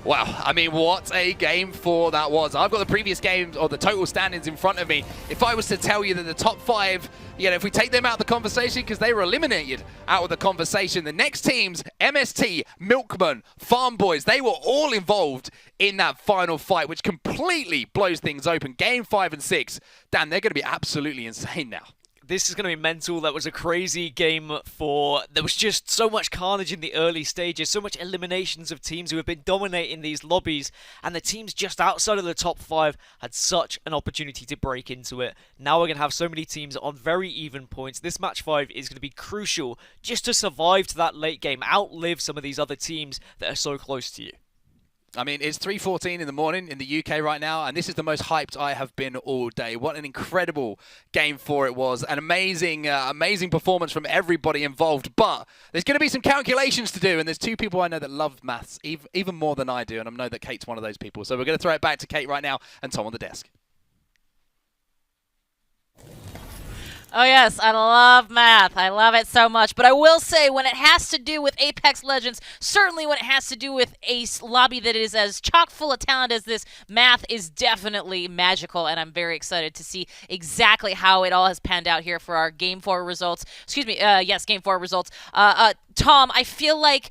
S15: Wow, I mean, what a game 4 that was. I've got the previous games, or the total standings in front of me. If I was to tell you that the top 5, you know, if we take them out of the conversation, because they were eliminated out of the conversation, the next teams, MST, Milkman, Farm Boys, they were all involved in that final fight, which completely blows things open. Game 5 and 6, Dan, they're going to be absolutely insane now.
S16: This is going to be mental. That was a crazy game 4. There was just so much carnage in the early stages, so much eliminations of teams who have been dominating these lobbies, and the teams just outside of the top 5 had such an opportunity to break into it. Now we're going to have so many teams on very even points. This match 5 is going to be crucial just to survive to that late game, outlive some of these other teams that are so close to you.
S15: I mean, it's 3:14 in the morning in the UK right now, and this is the most hyped I have been all day. What an incredible game 4 it was. An amazing, amazing performance from everybody involved. But there's going to be some calculations to do, and there's 2 people I know that love maths even more than I do, and I know that Kate's one of those people. So we're going to throw it back to Kate right now and Tom on the desk.
S8: Oh yes, I love math. I love it so much. But I will say, when it has to do with Apex Legends, certainly when it has to do with a lobby that is as chock full of talent as this, math is definitely magical, and I'm very excited to see exactly how it all has panned out here for our Game 4 results. Excuse me, yes, Game 4 results. Tom, I feel like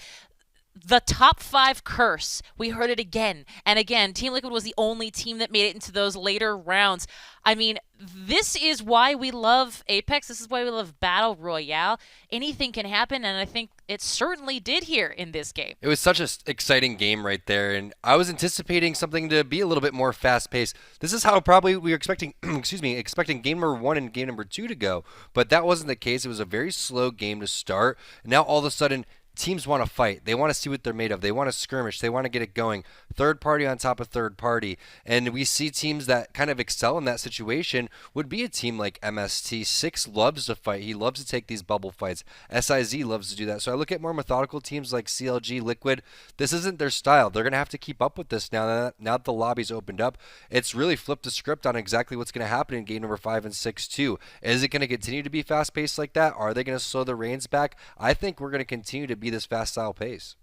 S8: The top 5 curse. We heard it again and again. Team Liquid was the only team that made it into those later rounds. I mean, this is why we love Apex. This is why we love Battle Royale. Anything can happen, and I think it certainly did here in this game.
S9: It was such an exciting game right there, and I was anticipating something to be a little bit more fast-paced. This is how probably we were expecting, expecting game number 1 and game number 2 to go, but that wasn't the case. It was a very slow game to start, and now all of a sudden, teams want to fight. They want to see what they're made of. They want to skirmish. They want to get it going. Third party on top of third party. And we see teams that kind of excel in that situation would be a team like MST. Six loves to fight. He loves to take these bubble fights. SIZ loves to do that. So I look at more methodical teams like CLG, Liquid. This isn't their style. They're going to have to keep up with this now that the lobby's opened up. It's really flipped the script on exactly what's going to happen in game number 5 and 6 too. Is it going to continue to be fast-paced like that? Are they going to slow the reins back? I think we're going to continue to be this fast style pace.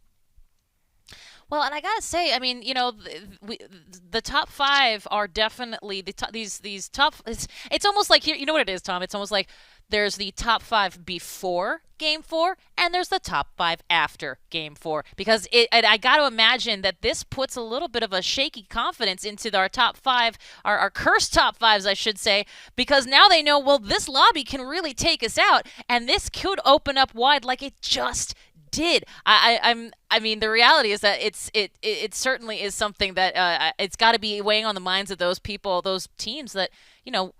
S8: Well, and I gotta say, I mean, you know, the top 5 are definitely these top. It's almost like here. You know what it is, Tom? It's almost like there's the top 5 before Game 4, and there's the top 5 after Game 4. Because I got to imagine that this puts a little bit of a shaky confidence into our top 5, our cursed top 5s, I should say, because now they know, well, this lobby can really take us out, and this could open up wide like it just did. I mean, the reality is that it certainly is something that it's got to be weighing on the minds of those people, those teams that, you know,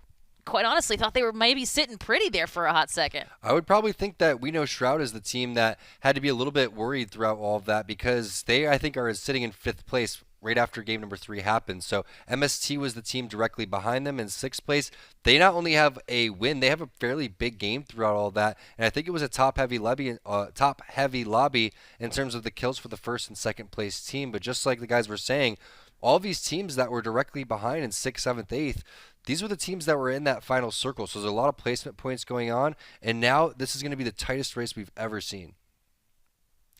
S8: quite honestly thought they were maybe sitting pretty there for a hot second.
S9: I would probably think that we know Shroud is the team that had to be a little bit worried throughout all of that, because they, I think, are sitting in 5th place right after game number 3 happened. So MST was the team directly behind them in 6th place. They not only have a win, they have a fairly big game throughout all that. And I think it was a top-heavy lobby in terms of the kills for the 1st and 2nd place team. But just like the guys were saying, all these teams that were directly behind in 6th, 7th, 8th, these were the teams that were in that final circle. So there's a lot of placement points going on. And now this is going to be the tightest race we've ever seen.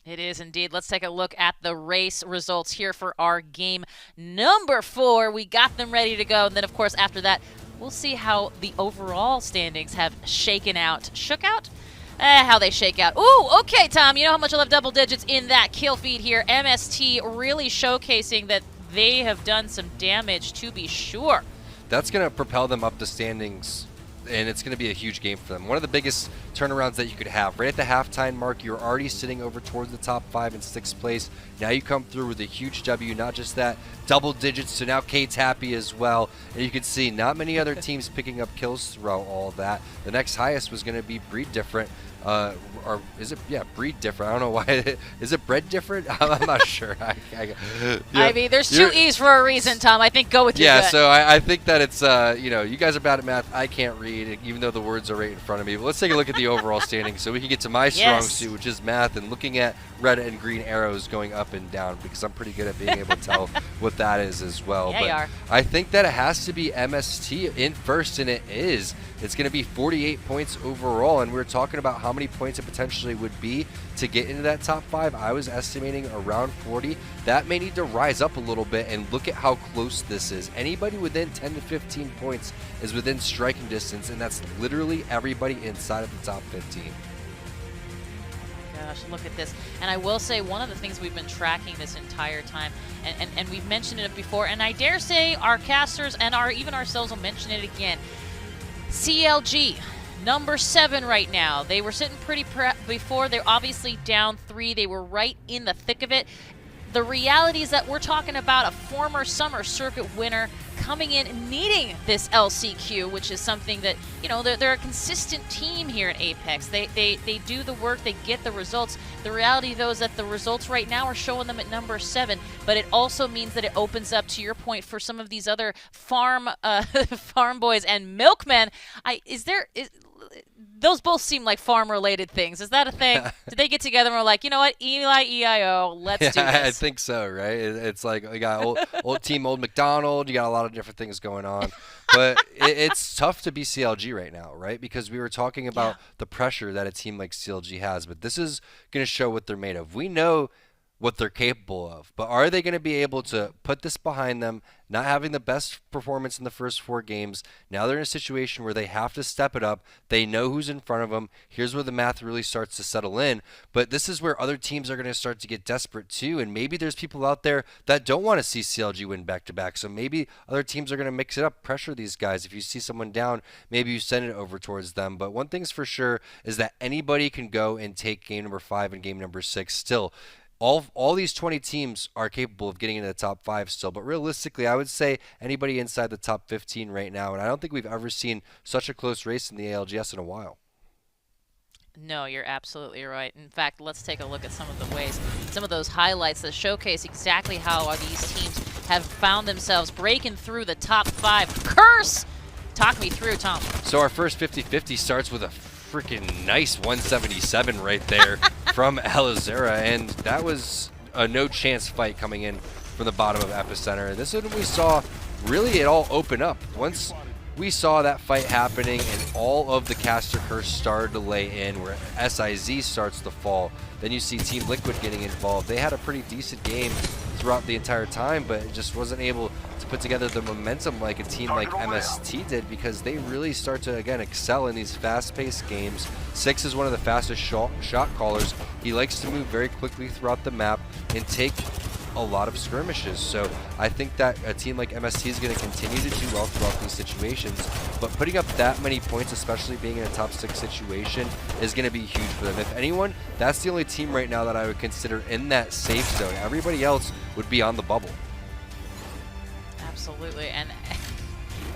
S8: It is indeed. Let's take a look at the race results here for our game number 4. We got them ready to go. And then, of course, after that, we'll see how the overall standings have shaken out. Shook out? How they shake out. Ooh, okay, Tom. You know how much I love double digits in that kill feed here. MST really showcasing that they have done some damage, to be sure.
S9: That's going to propel them up the standings, and it's going to be a huge game for them. One of the biggest turnarounds that you could have. Right at the halftime mark, you're already sitting over towards the top 5 and 6th place. Now you come through with a huge W, not just that, double digits, so now Kate's happy as well. And you can see not many other teams picking up kills throughout all of that. The next highest was going to be Breed Different. Or is it, yeah, Breed Different. I don't know why. Is it Bread Different? I'm not sure.
S8: I mean, there's 2 E's for a reason, Tom. I think go with your gut.
S9: So I think that it's, you know, you guys are bad at math. I can't read, even though the words are right in front of me. But let's take a look at the overall standings so we can get to my strong suit, which is math, and looking at red and green arrows going up and down, because I'm pretty good at being able to tell what that is as well.
S8: Yeah,
S9: but
S8: you are.
S9: I think that it has to be MST in first, and it is. It's going to be 48 points overall, and we're talking about how many points it potentially would be to get into that top 5. I was estimating around 40. That may need to rise up a little bit, and look at how close this is. Anybody within 10 to 15 points is within striking distance, and that's literally everybody inside of the top 15.
S8: Gosh, look at this. And I will say, one of the things we've been tracking this entire time, and we've mentioned it before, and I dare say our casters and even ourselves will mention it again. CLG, number 7 right now. They were sitting pretty before. They're obviously down 3. They were right in the thick of it. The reality is that we're talking about a former summer circuit winner coming in and needing this LCQ, which is something that, you know, they're a consistent team here at Apex. They do the work, they get the results. The reality, though, is that the results right now are showing them at number 7, but it also means that it opens up, to your point, for some of these other farm boys and milkmen. Those both seem like farm-related things. Is that a thing? Did they get together and were like, you know what, Eli, EIO, let's do this?
S9: I think so, right? It's like we got old McDonald. You got a lot of different things going on. But it's tough to be CLG right now, right? Because we were talking about the pressure that a team like CLG has. But this is going to show what they're made of. We know what they're capable of. But are they going to be able to put this behind them, not having the best performance in the first 4 games? Now they're in a situation where they have to step it up. They know who's in front of them. Here's where the math really starts to settle in. But this is where other teams are going to start to get desperate too. And maybe there's people out there that don't want to see CLG win back-to-back. So maybe other teams are going to mix it up, pressure these guys. If you see someone down, maybe you send it over towards them. But one thing's for sure is that anybody can go and take game number 5 and game number 6 still. All these 20 teams are capable of getting into the top 5 still, but realistically, I would say anybody inside the top 15 right now, and I don't think we've ever seen such a close race in the ALGS in a while.
S8: No, you're absolutely right. In fact, let's take a look at some of the ways, some of those highlights that showcase exactly how these teams have found themselves breaking through the top 5. Curse! Talk me through, Tom.
S9: So our first 50-50 starts with a freaking nice 177 right there from Elizera, and that was a no chance fight coming in from the bottom of Epicenter. This is when we saw really it all open up. Once we saw that fight happening and all of the caster curse started to lay in, where SIZ starts to fall, then you see Team Liquid getting involved. They had a pretty decent game throughout the entire time, but it just wasn't able to put together the momentum like a team like MST did, because they really start to, again, excel in these fast-paced games. Six is one of the fastest shot callers. He likes to move very quickly throughout the map and take a lot of skirmishes. So I think that a team like MST is going to continue to do well throughout these situations, but putting up that many points, especially being in a top 6 situation, is going to be huge for them. If anyone, that's the only team right now that I would consider in that safe zone. Everybody else would be on the bubble.
S8: Absolutely, and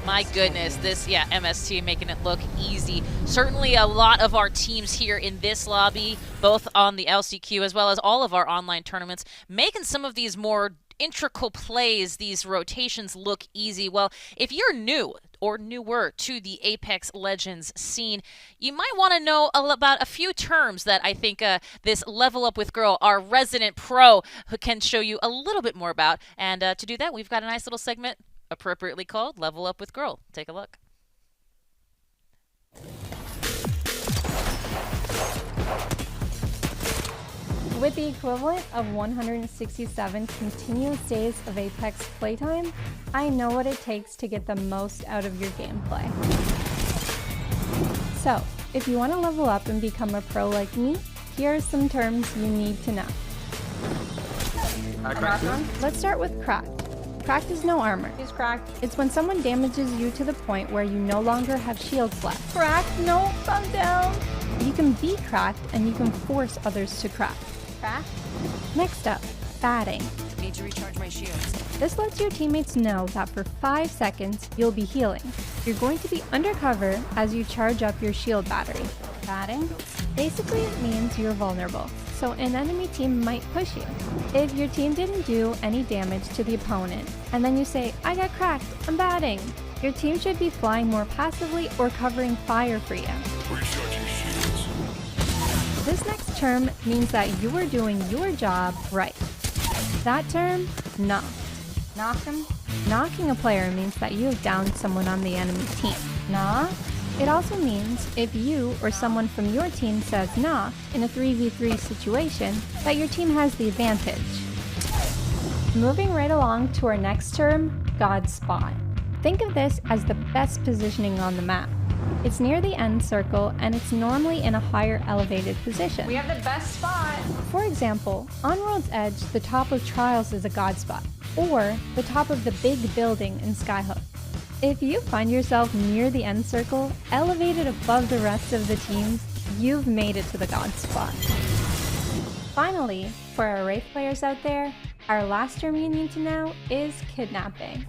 S8: my goodness, this, MST making it look easy. Certainly a lot of our teams here in this lobby, both on the LCQ as well as all of our online tournaments, making some of these more integral plays, these rotations look easy. Well, if you're new or newer to the Apex Legends scene, you might want to know about a few terms that I think this Level Up with Girl, our resident pro, can show you a little bit more about. And to do that, we've got a nice little segment appropriately called Level Up with Girl. Take a look.
S11: With the equivalent of 167 continuous days of Apex playtime, I know what it takes to get the most out of your gameplay. So, if you want to level up and become a pro like me, here are some terms you need to know. Let's start with cracked. Cracked is no armor. He's cracked. It's when someone damages you to the point where you no longer have shields left. Cracked? No, calm down. You can be cracked and you can force others to crack. Cracked? Next up, batting.
S3: Need to recharge my shields.
S11: This lets your teammates know that for 5 seconds you'll be healing. You're going to be undercover as you charge up your shield battery. Batting? Basically it means you're vulnerable, so an enemy team might push you. If your team didn't do any damage to the opponent, and then you say, I got cracked, I'm batting, your team should be flying more passively or covering fire for you.
S4: Recharging shields.
S11: This next term means that you are doing your job right. That term, knocked. Knock him? Knocking a player means that you have downed someone on the enemy team. Knock? It also means if you or someone from your team says knocked in a 3v3 situation, that your team has the advantage. Moving right along to our next term, God Spot. Think of this as the best positioning on the map. It's near the end circle and it's normally in a higher elevated position.
S3: We have the best spot.
S11: For example, on World's Edge, the top of Trials is a God Spot, or the top of the big building in Skyhook. If you find yourself near the end circle, elevated above the rest of the teams, you've made it to the God Spot. Finally, for our Wraith players out there, our last term you need to know is kidnapping.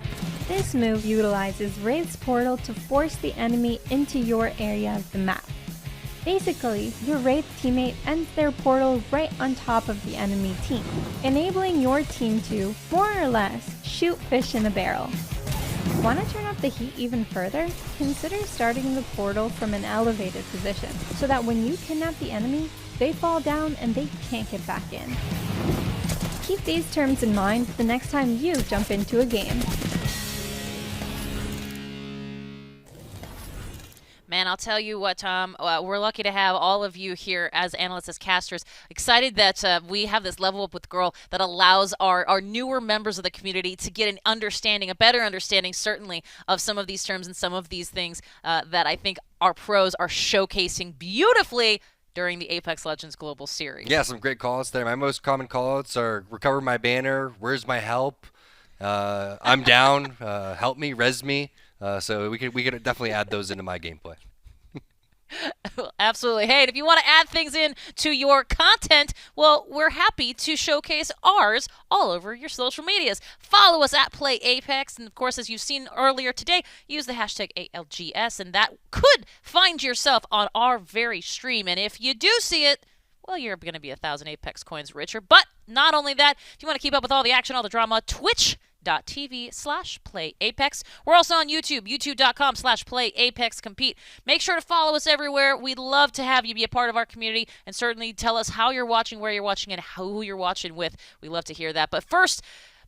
S11: This move utilizes Wraith's portal to force the enemy into your area of the map. Basically, your Wraith teammate ends their portal right on top of the enemy team, enabling your team to, more or less, shoot fish in a barrel. Want to turn up the heat even further? Consider starting the portal from an elevated position, so that when you kidnap the enemy, they fall down and they can't get back in. Keep these terms in mind the next time you jump into a game.
S8: Man, I'll tell you what, Tom, we're lucky to have all of you here as analysts, as casters. Excited that we have this Level Up with Girl that allows our newer members of the community to get an understanding, a better understanding, certainly, of some of these terms and some of these things that I think our pros are showcasing beautifully during the Apex Legends Global Series.
S9: Yeah, some great callouts there. My most common callouts are recover my banner, where's my help, I'm down, help me, res me. So we could definitely add those into my gameplay.
S8: Absolutely. Hey, and if you want to add things in to your content, well, we're happy to showcase ours all over your social medias. Follow us at PlayApex, and of course, as you've seen earlier today, use the hashtag ALGS, and that could find yourself on our very stream. And if you do see it, well, you're going to be 1,000 Apex coins richer. But not only that, if you want to keep up with all the action, all the drama, twitch.tv/PlayApex. We're also on YouTube, youtube.com/PlayApexCompete. Make sure to follow us everywhere. We'd love to have you be a part of our community, and certainly tell us how you're watching, where you're watching, and who you're watching with. We love to hear that. But first,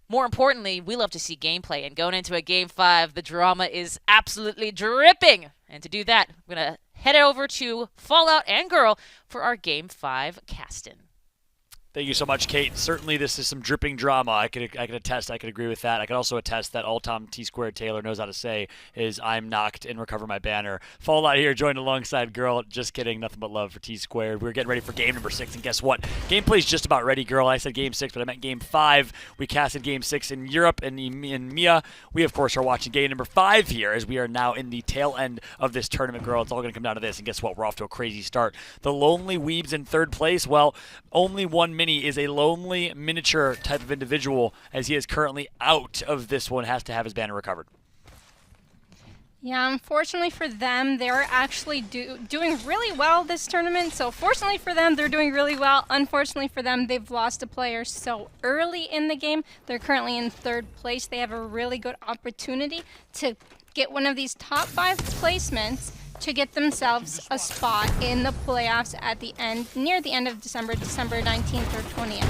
S8: more importantly, we love to see gameplay. And going into a Game 5, the drama is absolutely dripping. And to do that, we're going to head over to Fallout and Girl for our Game 5 casting.
S10: Thank you so much, Kate. Certainly this is some dripping drama. I could attest. I could agree with that. I could also attest that all Tom T-Squared Taylor knows how to say is I'm knocked and recover my banner. Fallout here, joined alongside Girl. Just kidding. Nothing but love for T-Squared. We're getting ready for game number 6, and guess what? Gameplay's just about ready, Girl. I said game 6, but I meant game 5. We casted game 6 in Europe and in EMEA. We, of course, are watching game number 5 here as we are now in the tail end of this tournament, Girl. It's all going to come down to this, and guess what? We're off to a crazy start. The Lonely Weeb's in 3rd place. Well, only one mini is a lonely miniature type of individual, as he is currently out of this one, has to have his banner recovered.
S11: Yeah, unfortunately for them, they're actually doing really well this tournament. So fortunately for them, they're doing really well. Unfortunately for them, they've lost a player so early in the game. They're currently in 3rd place. They have a really good opportunity to get one of these top 5 placements to get themselves a spot in the playoffs at the end, near the end of December 19th or 20th.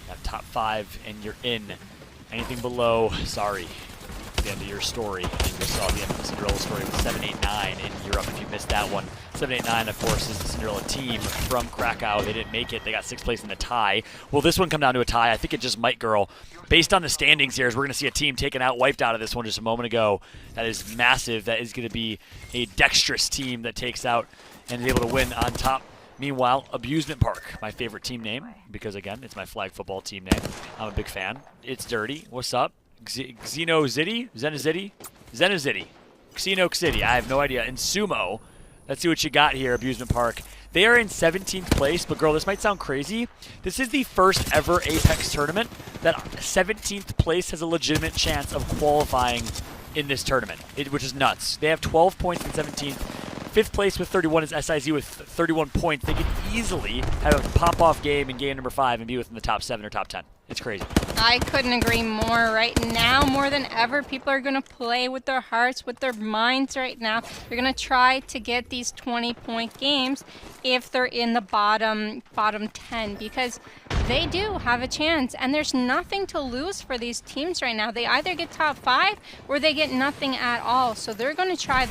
S10: That top 5 and you're in. Anything below, sorry. The end of your story. You saw the end of the Cinderella story with 789 in Europe if you missed that one. 789, of course, is the Cinderella team from Krakow. They didn't make it. They got 6th place in the tie. Will this one come down to a tie? I think it just might, Girl. Based on the standings here, as we're going to see a team taken out, wiped out of this one just a moment ago. That is massive. That is going to be a dexterous team that takes out and is able to win on top. Meanwhile, Abusement Park, my favorite team name, because, again, it's my flag football team name. I'm a big fan. It's dirty. What's up? Xenozity? Xenozity? Xeno City. I have no idea. And Sumo. Let's see what you got here, Abusement Park. They are in 17th place, but Girl, this might sound crazy. This is the first ever Apex tournament that 17th place has a legitimate chance of qualifying in this tournament, which is nuts. They have 12 points in 17th. 5th place with 31 is SIZ with 31 points. They could easily have a pop-off game in game number 5 and be within the top 7 or top 10. It's crazy.
S11: I couldn't agree more. Right now, more than ever, people are going to play with their hearts, with their minds right now. They're going to try to get these 20-point games if they're in the bottom 10, because they do have a chance, and there's nothing to lose for these teams right now. They either get top 5 or they get nothing at all. So they're going to try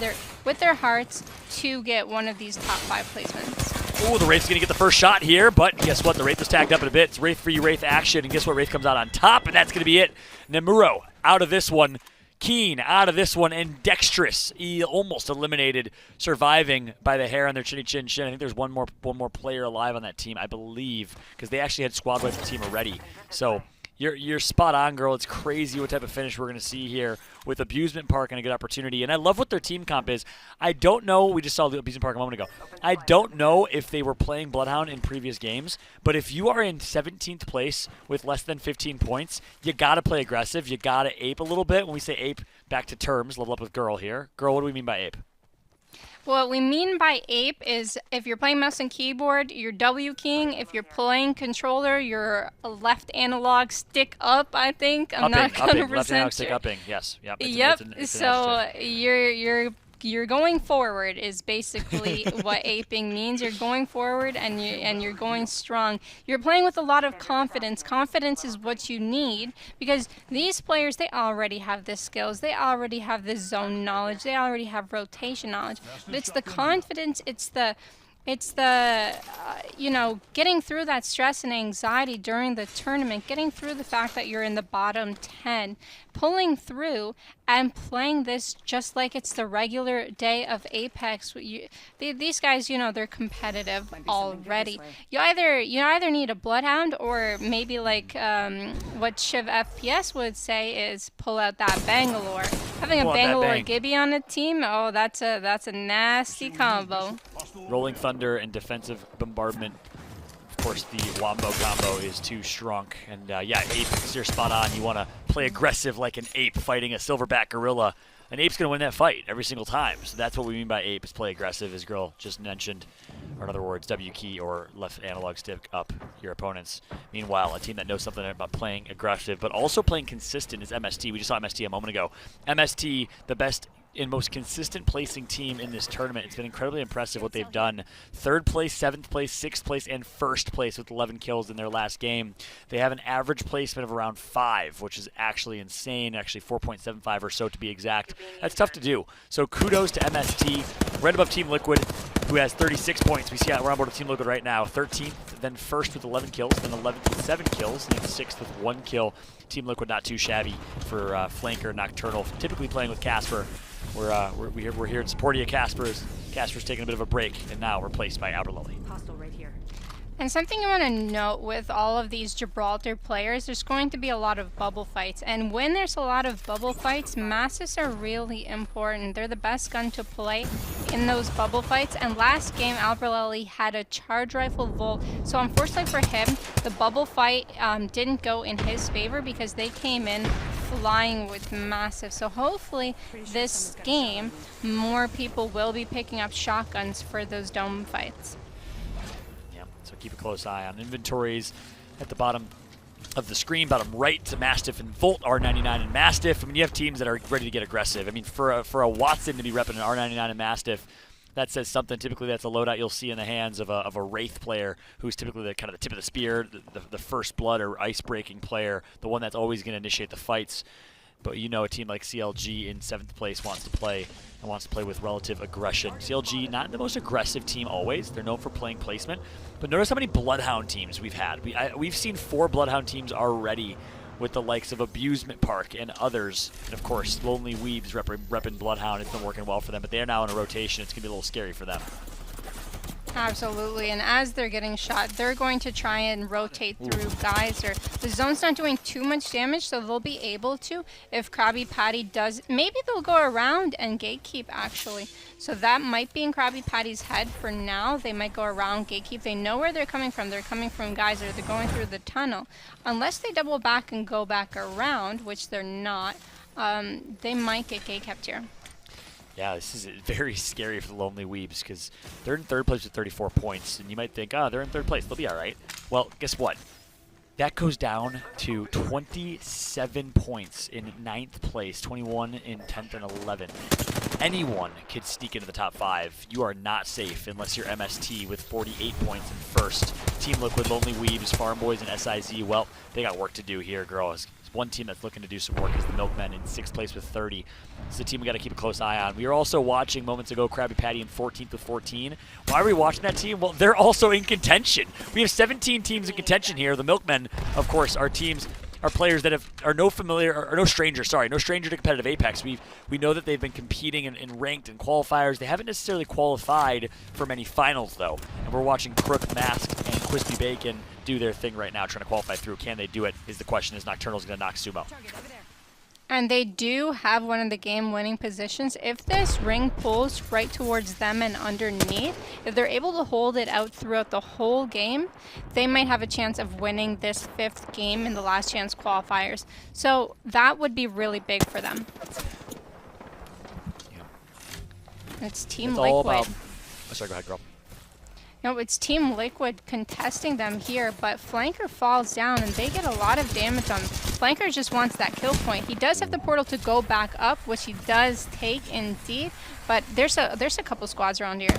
S11: with their hearts to get one of these top 5 placements.
S10: Oh, the Wraith's going to get the first shot here, but guess what? The Wraith was tagged up in a bit. It's Wraith free Wraith action, and guess what? Wraith comes out on top, and that's going to be it. Nemuro out of this one. Keen out of this one, and Dexterous, he almost eliminated, surviving by the hair on their chinny chin chin. I think there's one more player alive on that team, I believe, because they actually had squad wipe the team already. So you're spot on, Girl. It's crazy what type of finish we're going to see here with Abusement Park and a good opportunity. And I love what their team comp is. I don't know. We just saw the Abusement Park a moment ago. I don't know if they were playing Bloodhound in previous games, but if you are in 17th place with less than 15 points, you got to play aggressive. You got to ape a little bit. When we say ape, back to terms, level up with Girl here. Girl, what do we mean by ape?
S11: What we mean by ape is if you're playing mouse and keyboard, you're W keying. If you're playing controller, you're a left analog stick up, I think. I'm not 100%
S10: left analog
S11: sure.
S10: stick upping, yes. Yep.
S11: It's so you're you're going forward is basically what aping means. You're going forward and you're going strong. You're playing with a lot of confidence. Confidence is what you need because these players, they already have the skills. They already have the zone knowledge. They already have rotation knowledge. But it's the confidence, it's the you know, getting through that stress and anxiety during the tournament, getting through the fact that you're in the bottom 10, pulling through and playing this just like it's the regular day of Apex. These guys, you know, they're competitive already. You either need a Bloodhound or maybe like what Shiv FPS would say is pull out that Bangalore. Having a Bangalore Gibby on a team, oh, that's a nasty combo.
S10: Rolling Thunder and defensive bombardment. Of course, the Wombo combo is too strong. And yeah, Ape, you're spot on. You want to play aggressive like an ape fighting a silverback gorilla. An ape's going to win that fight every single time. So that's what we mean by ape, is play aggressive, as Girl just mentioned. Or in other words, W key or left analog stick up your opponents. Meanwhile, a team that knows something about playing aggressive, but also playing consistent is MST. We just saw MST a moment ago. MST, the best and most consistent placing team in this tournament. It's been incredibly impressive what they've done. 3rd place, 7th place, 6th place, and 1st place with 11 kills in their last game. They have an average placement of around 5, which is actually insane, actually 4.75 or so to be exact. That's tough to do. So kudos to MST, right above Team Liquid, who has 36 points. We see we're on board with Team Liquid right now. 13th, then 1st with 11 kills, then 11th with 7 kills, and then 6th with 1 kill. Team Liquid not too shabby for flanker Nocturnal, typically playing with Casper. We're here in support of you, Casper's taking a bit of a break, and now replaced by Outer Lily.
S12: Hostile right here.
S11: And something I want to note with all of these Gibraltar players, there's going to be a lot of bubble fights. And when there's a lot of bubble fights, Mastiffs are really important. They're the best gun to play in those bubble fights. And last game, Albrelli had a charge rifle Volt. So unfortunately for him, the bubble fight didn't go in his favor because they came in flying with Mastiff. So hopefully this game, more people will be picking up shotguns for those dome fights.
S10: So keep a close eye on inventories at the bottom of the screen, bottom right to Mastiff and Volt, R99 and Mastiff. I mean, you have teams that are ready to get aggressive. I mean, for a Watson to be repping an R99 and Mastiff, that says something. Typically, that's a loadout you'll see in the hands of a Wraith player who's typically the kind of the tip of the spear, the first blood or ice-breaking player, the one that's always going to initiate the fights. But you know, a team like CLG in 7th place wants to play with relative aggression. CLG, not the most aggressive team always. They're known for playing placement. But notice how many Bloodhound teams we've had. We've seen 4 Bloodhound teams already with the likes of Abusement Park and others. And of course, Lonely Weebs repping Bloodhound. It's been working well for them, but they are now in a rotation. It's going to be a little scary for them.
S11: Absolutely, and as they're getting shot, they're going to try and rotate through Geyser. The zone's not doing too much damage, so they'll be able to. If Krabby Patty does, maybe they'll go around and gatekeep, actually. So that might be in Krabby Patty's head for now. They might go around gatekeep. They know where they're coming from. They're coming from Geyser. They're going through the tunnel. Unless they double back and go back around, which they're not, they might get gatekept here.
S10: Yeah, this is very scary for the Lonely Weebs because they're in 3rd place with 34 points, and you might think, they're in 3rd place, they'll be all right. Well, guess what? That goes down to 27 points in 9th place, 21 in 10th and 11th. Anyone could sneak into the top 5. You are not safe unless you're MST with 48 points in 1st. Team Liquid, Lonely Weebs, Farm Boys, and SIZ, well, they got work to do here, girls. One team that's looking to do some work is the Milkmen in 6th place with 30. It's a team we got to keep a close eye on. We were also watching moments ago Krabby Patty in 14th with 14. Why are we watching that team? Well, they're also in contention. We have 17 teams in contention here. The Milkmen, of course, are players that are no stranger to competitive Apex. We know that they've been competing in ranked and qualifiers. They haven't necessarily qualified for many finals though. And we're watching Crook, Masked, and Crispy Bacon do their thing right now, trying to qualify through. Can they do it? Is the question. Is Nocturnal's going to knock Sumo?
S11: And they do have one of the game-winning positions. If this ring pulls right towards them and underneath, if they're able to hold it out throughout the whole game, they might have a chance of winning this 5th game in the Last Chance Qualifiers. So that would be really big for them. Yeah. It's Team Liquid.
S10: Sorry, go ahead, girl.
S11: No, it's Team Liquid contesting them here, but Flanker falls down and they get a lot of damage on him. Flanker just wants that kill point. He does have the portal to go back up, which he does take indeed, but there's a couple squads around here.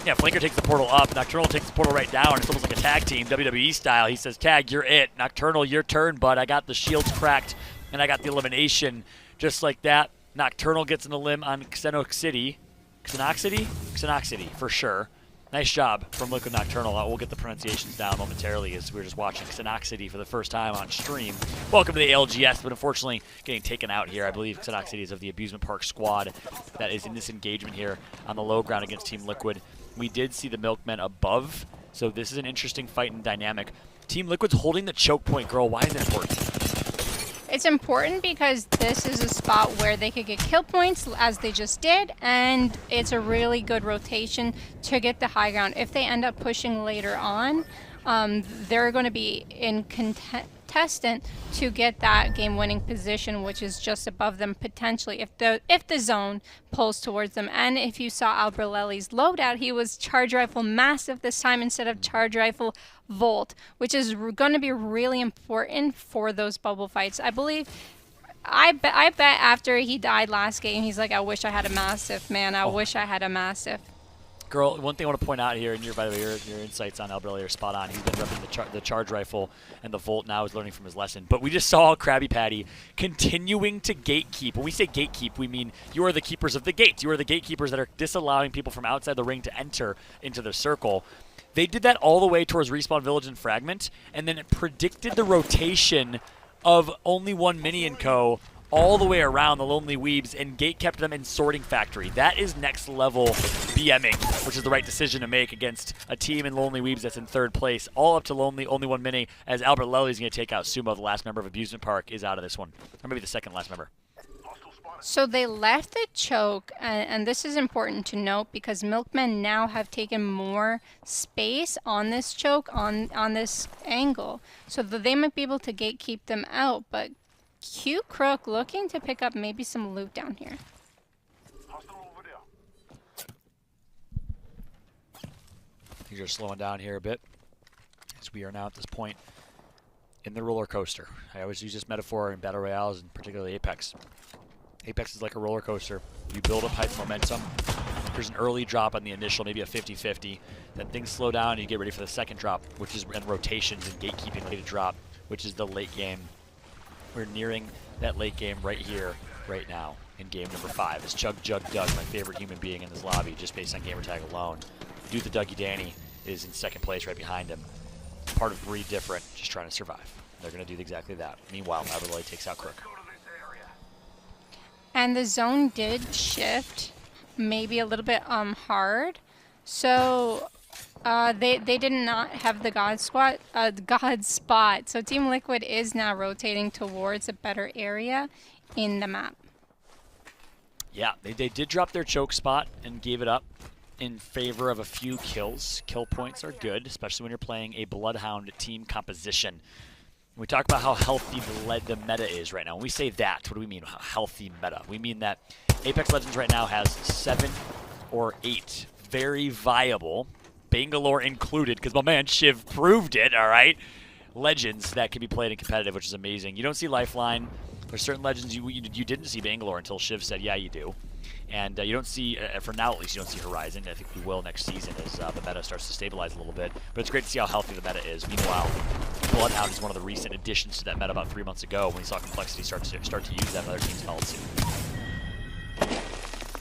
S10: Yeah, Flanker takes the portal up. Nocturnal takes the portal right down. It's almost like a tag team, WWE style. He says, Tag, you're it. Nocturnal, your turn, bud. I got the shields cracked, and I got the elimination. Just like that, Nocturnal gets an elim on Xenoxity. Xenoxity, for sure. Nice job from Liquid Nocturnal. We'll get the pronunciations down momentarily as we're just watching Xenoxity for the first time on stream. Welcome to the ALGS, but unfortunately getting taken out here. I believe Xenoxity is of the Abusement Park squad that is in this engagement here on the low ground against Team Liquid. We did see the Milkmen above, so this is an interesting fight and dynamic. Team Liquid's holding the choke point, girl. Why is it important?
S11: It's important because this is a spot where they could get kill points as they just did, and it's a really good rotation to get the high ground. If they end up pushing later on, they're going to be in contestant to get that game-winning position, which is just above them potentially if the zone pulls towards them. And if you saw Albrelelli's loadout, he was Charge Rifle Massive this time instead of Charge Rifle Volt, which is going to be really important for those bubble fights. I bet after he died last game, he's like, I wish I had a Massive, man. I wish I had a Massive.
S10: Girl, one thing I want to point out here, and by the way, your insights on Albrelli are spot on. He's been repping the charge rifle and the Volt now is learning from his lesson. But we just saw Krabby Patty continuing to gatekeep. When we say gatekeep, we mean you are the keepers of the gates. You are the gatekeepers that are disallowing people from outside the ring to enter into the circle. They did that all the way towards Respawn Village and Fragment, and then it predicted the rotation of Only One Mini & Co. all the way around the Lonely Weebs and gate kept them in Sorting Factory. That is next level BMing, which is the right decision to make against a team in Lonely Weebs that's in third place, all up to Only One Mini, as Albert Lely's going to take out Sumo, the last member of Abusement Park, is out of this one. Or maybe the second last member.
S11: So they left the choke, and this is important to note because Milkmen now have taken more space on this choke, on this angle, so that they might be able to gatekeep them out, but Q Crook looking to pick up maybe some loot down here.
S10: Things are slowing down here a bit as we are now at this point in the roller coaster. I always use this metaphor in Battle Royales and particularly Apex. Apex is like a roller coaster. You build up hype momentum. There's an early drop on the initial, maybe a 50-50. Then things slow down and you get ready for the second drop, which is in rotations and gatekeeping ready to drop, which is the late game. We're nearing that late game right here, right now, in game number 5. It's Chug Jug Doug, my favorite human being in this lobby, just based on gamertag alone. Dude, the Dougie Danny is in second place right behind him. Part of Breed Different, just trying to survive. They're going to do exactly that. Meanwhile, Albrelli takes out Crook.
S11: And the zone did shift, maybe a little bit hard. So they did not have the God spot. So Team Liquid is now rotating towards a better area in the map.
S10: Yeah, they did drop their choke spot and gave it up in favor of a few kills. Kill points are good, especially when you're playing a Bloodhound team composition. We talk about how healthy the meta is right now. When we say that, what do we mean, healthy meta? We mean that Apex Legends right now has 7 or 8 very viable, Bangalore included, because my man Shiv proved it, all right, legends that can be played in competitive, which is amazing. You don't see Lifeline. There's certain legends you didn't see Bangalore until Shiv said, yeah, you do. And you don't see, for now at least, you don't see Horizon. I think we will next season as the meta starts to stabilize a little bit. But it's great to see how healthy the meta is. Meanwhile, Bloodhound is one of the recent additions to that meta about 3 months ago when we saw Complexity start to use that, and other teams followed suit.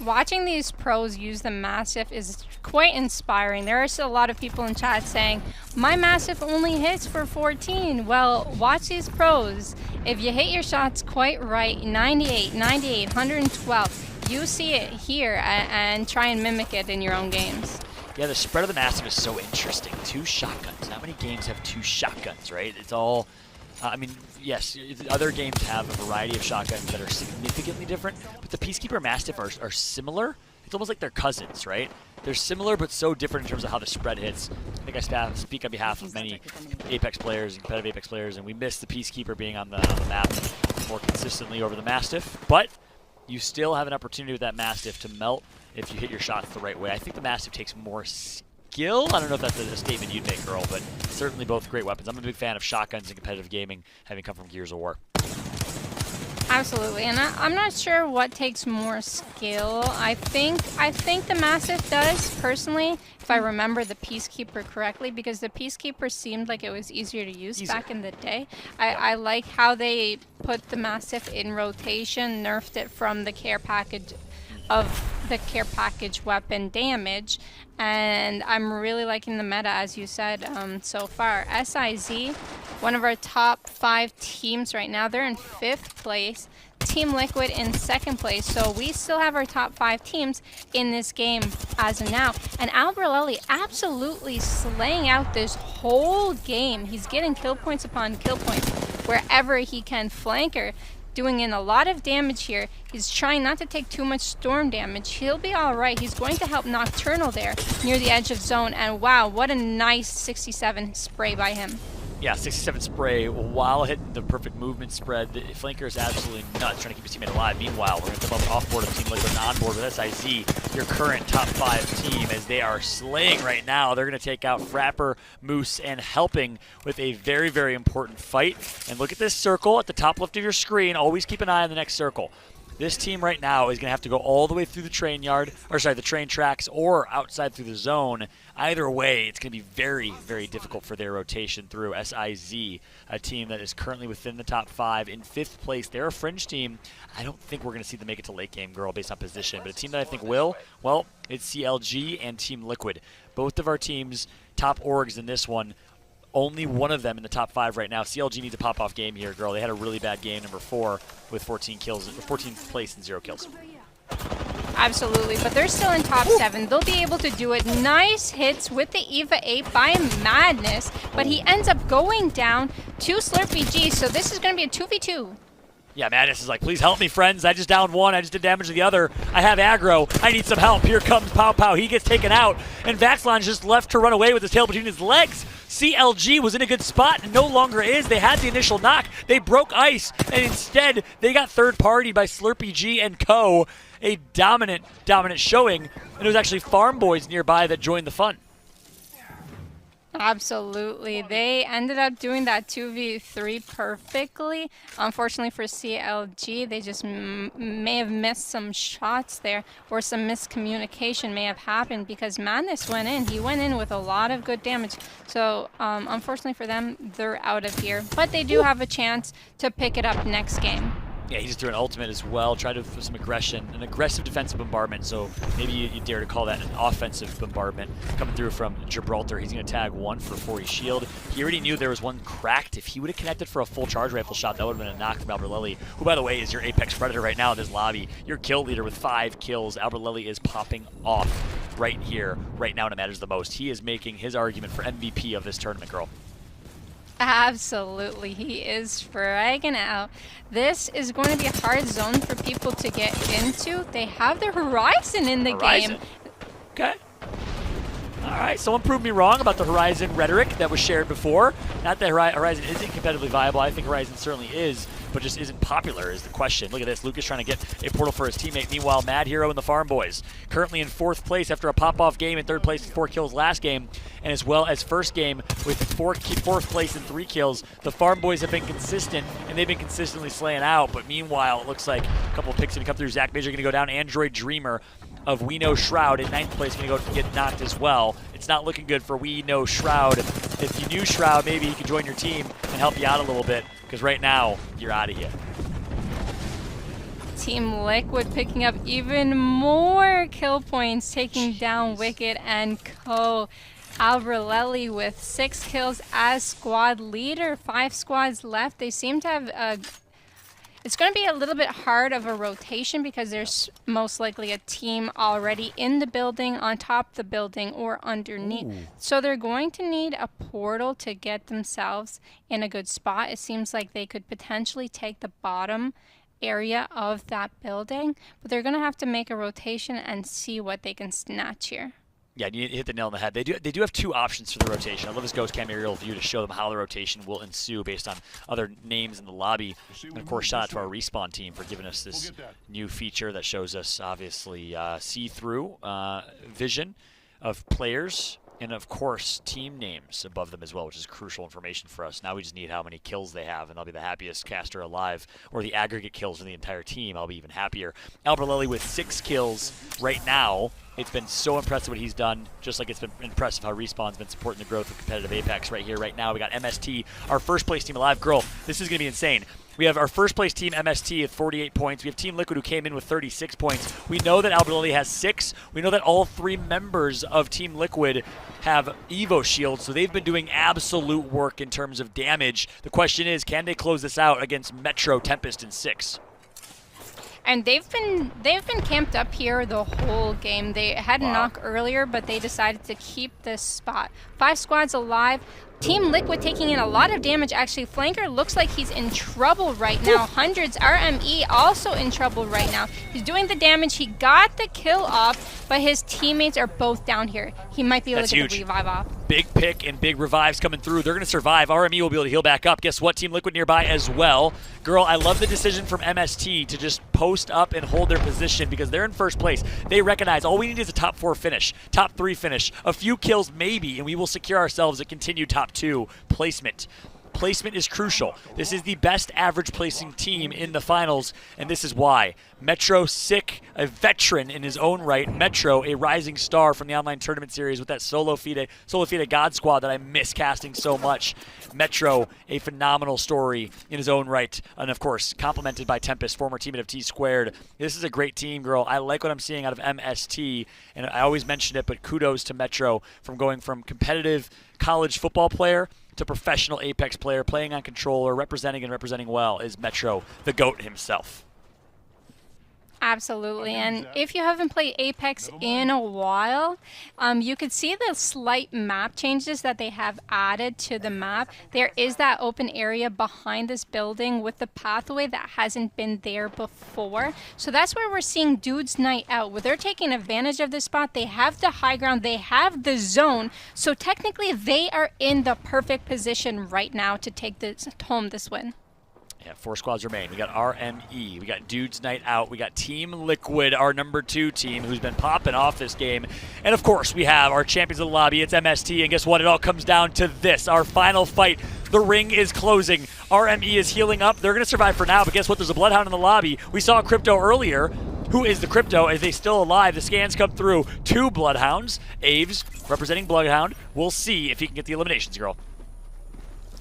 S11: Watching these pros use the Massive is quite inspiring. There are still a lot of people in chat saying, my Massive only hits for 14. Well, watch these pros. If you hit your shots quite right, 98, 98, 112, you see it here and try and mimic it in your own games.
S10: Yeah, the spread of the Massive is so interesting. 2 shotguns. Not many games have 2 shotguns, right? It's all, I mean, yes, other games have a variety of shotguns that are significantly different, but the Peacekeeper Mastiff are similar. It's almost like they're cousins, right? They're similar, but so different in terms of how the spread hits. I think I speak on behalf of many Apex players and competitive Apex players, and we miss the Peacekeeper being on the map more consistently over the Mastiff, but you still have an opportunity with that Mastiff to melt if you hit your shots the right way. I think the Mastiff takes more skill. I don't know if that's a statement you'd make, Earl, but certainly both great weapons. I'm a big fan of shotguns in competitive gaming, having come from Gears of War.
S11: Absolutely, and I'm not sure what takes more skill. I think the Massive does, personally, if I remember the Peacekeeper correctly, because the Peacekeeper seemed like it was easier to use back in the day. I like how they put the Massive in rotation, nerfed it from the care package weapon damage, and I'm really liking the meta, as you said, so far. SIZ, one of our top 5 teams right now, they're in 5th place. Team Liquid in 2nd place, so we still have our top 5 teams in this game as of now. And Albrelelli absolutely slaying out this whole game. He's getting kill points upon kill points wherever he can. Flanker doing in a lot of damage here. He's trying not to take too much storm damage. He'll be alright. He's going to help Nocturnal there near the edge of zone. And wow, what a nice 67 spray by him.
S10: Yeah, 67 spray while hitting the perfect movement spread. The flanker is absolutely nuts, trying to keep his teammate alive. Meanwhile, we're going to come up off-board of Team Liquid and on-board with SIZ, your current top 5 team, as they are slaying right now. They're going to take out Frapper, Moose, and helping with a very, very important fight. And look at this circle at the top left of your screen. Always keep an eye on the next circle. This team right now is going to have to go all the way through the train yard, or sorry, the train tracks, or outside through the zone. Either way, it's going to be very, very difficult for their rotation through. SIZ, a team that is currently within the top 5 in 5th place. They're a fringe team. I don't think we're going to see them make it to late game, girl, based on position. But a team that I think will, well, it's CLG and Team Liquid. Both of our teams, top orgs in this one. Only one of them in the top 5 right now. CLG needs a pop-off game here, girl. They had a really bad game, number 4, with 14 kills, 14th place and 0 kills.
S11: Absolutely, but they're still in top 7. They'll be able to do it. Nice hits with the EVA 8 by Madness, but he ends up going down to Slurpee G, so this is going to be a 2v2.
S10: Yeah, Madness is like, please help me, friends. I just downed one. I just did damage to the other. I have aggro. I need some help. Here comes Pow Pow. He gets taken out, and Vaxlon's just left to run away with his tail between his legs. CLG was in a good spot and no longer is. They had the initial knock. They broke ice, and instead they got third party by Slurpee G and co. A dominant showing, and it was actually Farm Boys nearby that joined the fun.
S11: Absolutely. They ended up doing that 2v3 perfectly. Unfortunately for CLG, they just may have missed some shots there, or some miscommunication may have happened because Madness went in. He went in with a lot of good damage. So unfortunately for them, they're out of here. But they do have a chance to pick it up next game.
S10: Yeah, he just threw an ultimate as well, tried to throw some aggression, an aggressive defensive bombardment, so maybe you dare to call that an offensive bombardment. Coming through from Gibraltar, he's going to tag 1 for 40 shield. He already knew there was one cracked. If he would have connected for a full charge rifle shot, that would have been a knock from Albrelelli, who, by the way, is your Apex Predator right now in this lobby. Your kill leader with 5 kills. Albrelelli is popping off right here, right now, and it matters the most. He is making his argument for MVP of this tournament, girl.
S11: Absolutely, he is fragging out. This is going to be a hard zone for people to get into. They have their Horizon in the game.
S10: Okay. All right, someone proved me wrong about the Horizon rhetoric that was shared before. Not that Horizon isn't competitively viable. I think Horizon certainly is, but just isn't popular is the question. Look at this. Lucas trying to get a portal for his teammate. Meanwhile, Mad Hero and the Farm Boys currently in 4th place after a pop-off game, in 3rd place with 4 kills last game, and as well as first game with 4th place and 3 kills. The Farm Boys have been consistent, and they've been consistently slaying out, but meanwhile, it looks like a couple of picks going to come through. Zach Major going to go down. Android Dreamer of We Know Shroud in 9th place going to go get knocked as well. It's not looking good for We Know Shroud. If you knew Shroud, maybe he could join your team and help you out a little bit, because right now, you're out of here.
S11: Team Liquid picking up even more kill points, taking down Wicked and co. Albrelelli with 6 kills as squad leader. 5 squads left. They seem to have it's going to be a little bit hard of a rotation because there's most likely a team already in the building, on top of the building, or underneath. Ooh. So they're going to need a portal to get themselves in a good spot. It seems like they could potentially take the bottom area of that building, but they're going to have to make a rotation and see what they can snatch here.
S10: Yeah, you hit the nail on the head. They do have 2 options for the rotation. I love his Ghost Cam aerial view to show them how the rotation will ensue based on other names in the lobby. And of course, shout out to our Respawn team for giving us this new feature that shows us, obviously, see-through vision of players and of course team names above them as well, which is crucial information for us. Now we just need how many kills they have, and I'll be the happiest caster alive, or the aggregate kills for the entire team. I'll be even happier. Alberlelli with 6 kills right now. It's been so impressive what he's done, just like it's been impressive how Respawn's been supporting the growth of competitive Apex right here, right now. We got MST, our first place team alive. Girl, this is going to be insane. We have our first place team, MST, at 48 points. We have Team Liquid, who came in with 36 points. We know that Alberlelli has 6. We know that all 3 members of Team Liquid have Evo shields, so they've been doing absolute work in terms of damage. The question is, can they close this out against Metro, Tempest, and 6?
S11: And they've been camped up here the whole game. They had a knock earlier, but they decided to keep this spot. 5 squads alive. Team Liquid taking in a lot of damage. Actually, Flanker looks like he's in trouble right now. Hundreds, RME also in trouble right now. He's doing the damage. He got the kill off, but his teammates are both down here. He might be able to get the revive off.
S10: Big pick and big revives coming through. They're going to survive. RME will be able to heal back up. Guess what? Team Liquid nearby as well. Girl, I love the decision from MST to just post up and hold their position because they're in first place. They recognize all we need is a top 4 finish, top 3 finish, a few kills maybe, and we will secure ourselves a continued top 2 placement. Placement is crucial. This is the best average placing team in the finals, and this is why. Metro Sick, a veteran in his own right. Metro, a rising star from the online tournament series with that Solo Fide God Squad that I miss casting so much. Metro, a phenomenal story in his own right, and of course, complemented by Tempest, former teammate of T-Squared. This is a great team, girl. I like what I'm seeing out of MST, and I always mention it, but kudos to Metro from going from competitive college football player to professional Apex player, playing on controller, representing well, is Metro, the GOAT himself.
S11: Absolutely, and if you haven't played Apex in a while, you could see the slight map changes that they have added to the map. There is that open area behind this building with the pathway that hasn't been there before. So that's where we're seeing Dudes Night Out, where they're taking advantage of this spot. They have the high ground, they have the zone, so technically they are in the perfect position right now to take this home this win.
S10: Yeah, 4 squads remain. We got RME, we got Dudes Night Out, we got Team Liquid, our number 2 team, who's been popping off this game. And of course, we have our champions of the lobby, it's MST, and guess what? It all comes down to this, our final fight. The ring is closing. RME is healing up. They're going to survive for now, but guess what? There's a Bloodhound in the lobby. We saw Crypto earlier. Who is the Crypto? Are they still alive? The scans come through. 2 Bloodhounds. Aves representing Bloodhound. We'll see if he can get the eliminations, girl.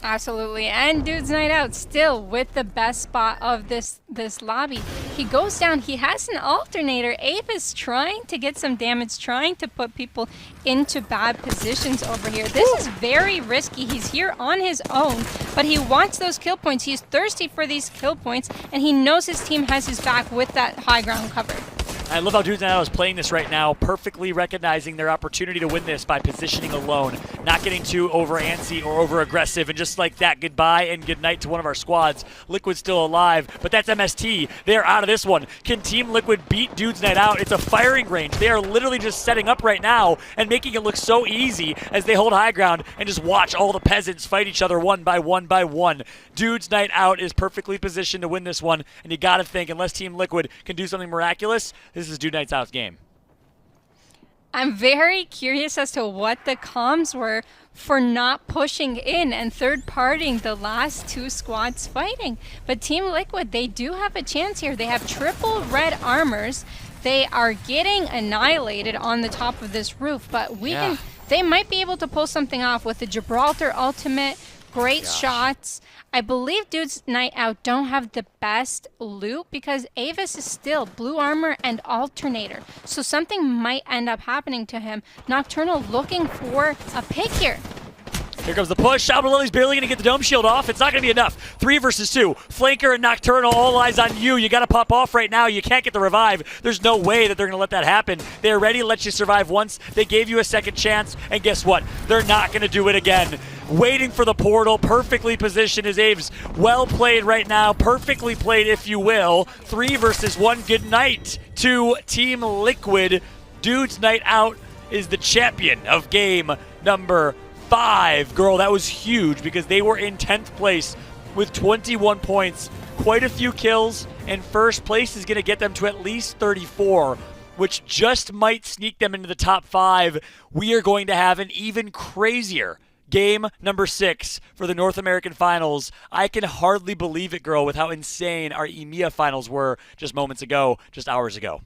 S11: Absolutely, and Dudes Night Out still with the best spot of this lobby. He goes down, he has an alternator. Abe is trying to get some damage, trying to put people into bad positions over here. This is very risky. He's here on his own, but he wants those kill points. He's thirsty for these kill points, and he knows his team has his back with that high ground cover.
S10: I love how Dudes Night Out is playing this right now, perfectly recognizing their opportunity to win this by positioning alone, not getting too over antsy or over aggressive, and just like that, goodbye and good night to one of our squads. Liquid's still alive, but that's MST. They are out of this one. Can Team Liquid beat Dudes Night Out? It's a firing range. They are literally just setting up right now and making it look so easy as they hold high ground and just watch all the peasants fight each other one by one by one. Dudes Night Out is perfectly positioned to win this one, and you gotta think, unless Team Liquid can do something miraculous, this is Dudes Night Out's game.
S11: I'm very curious as to what the comms were for not pushing in and third-partying the last 2 squads fighting. But Team Liquid, they do have a chance here. They have triple red armors. They are getting annihilated on the top of this roof, but they might be able to pull something off with the Gibraltar ultimate. Great shots. I believe Dudes Night Out don't have the best loot because Avis is still blue armor and alternator. So something might end up happening to him. Nocturnal looking for a pick here.
S10: Here comes the push. Alberlelli's barely going to get the dome shield off. It's not going to be enough. 3 versus 2. Flanker and Nocturnal, all eyes on you. You got to pop off right now. You can't get the revive. There's no way that they're going to let that happen. They're ready to let you survive once. They gave you a second chance, and guess what? They're not going to do it again. Waiting for the portal, perfectly positioned is Aves. Well played right now, perfectly played if you will. 3 versus 1, good night to Team Liquid. Dudes Night Out is the champion of game number 5. Girl, that was huge because they were in 10th place with 21 points. Quite a few kills, and first place is going to get them to at least 34. which just might sneak them into the top 5, we are going to have an even crazier game number 6 for the North American Finals. I can hardly believe it, girl, with how insane our EMEA Finals were just moments ago, just hours ago.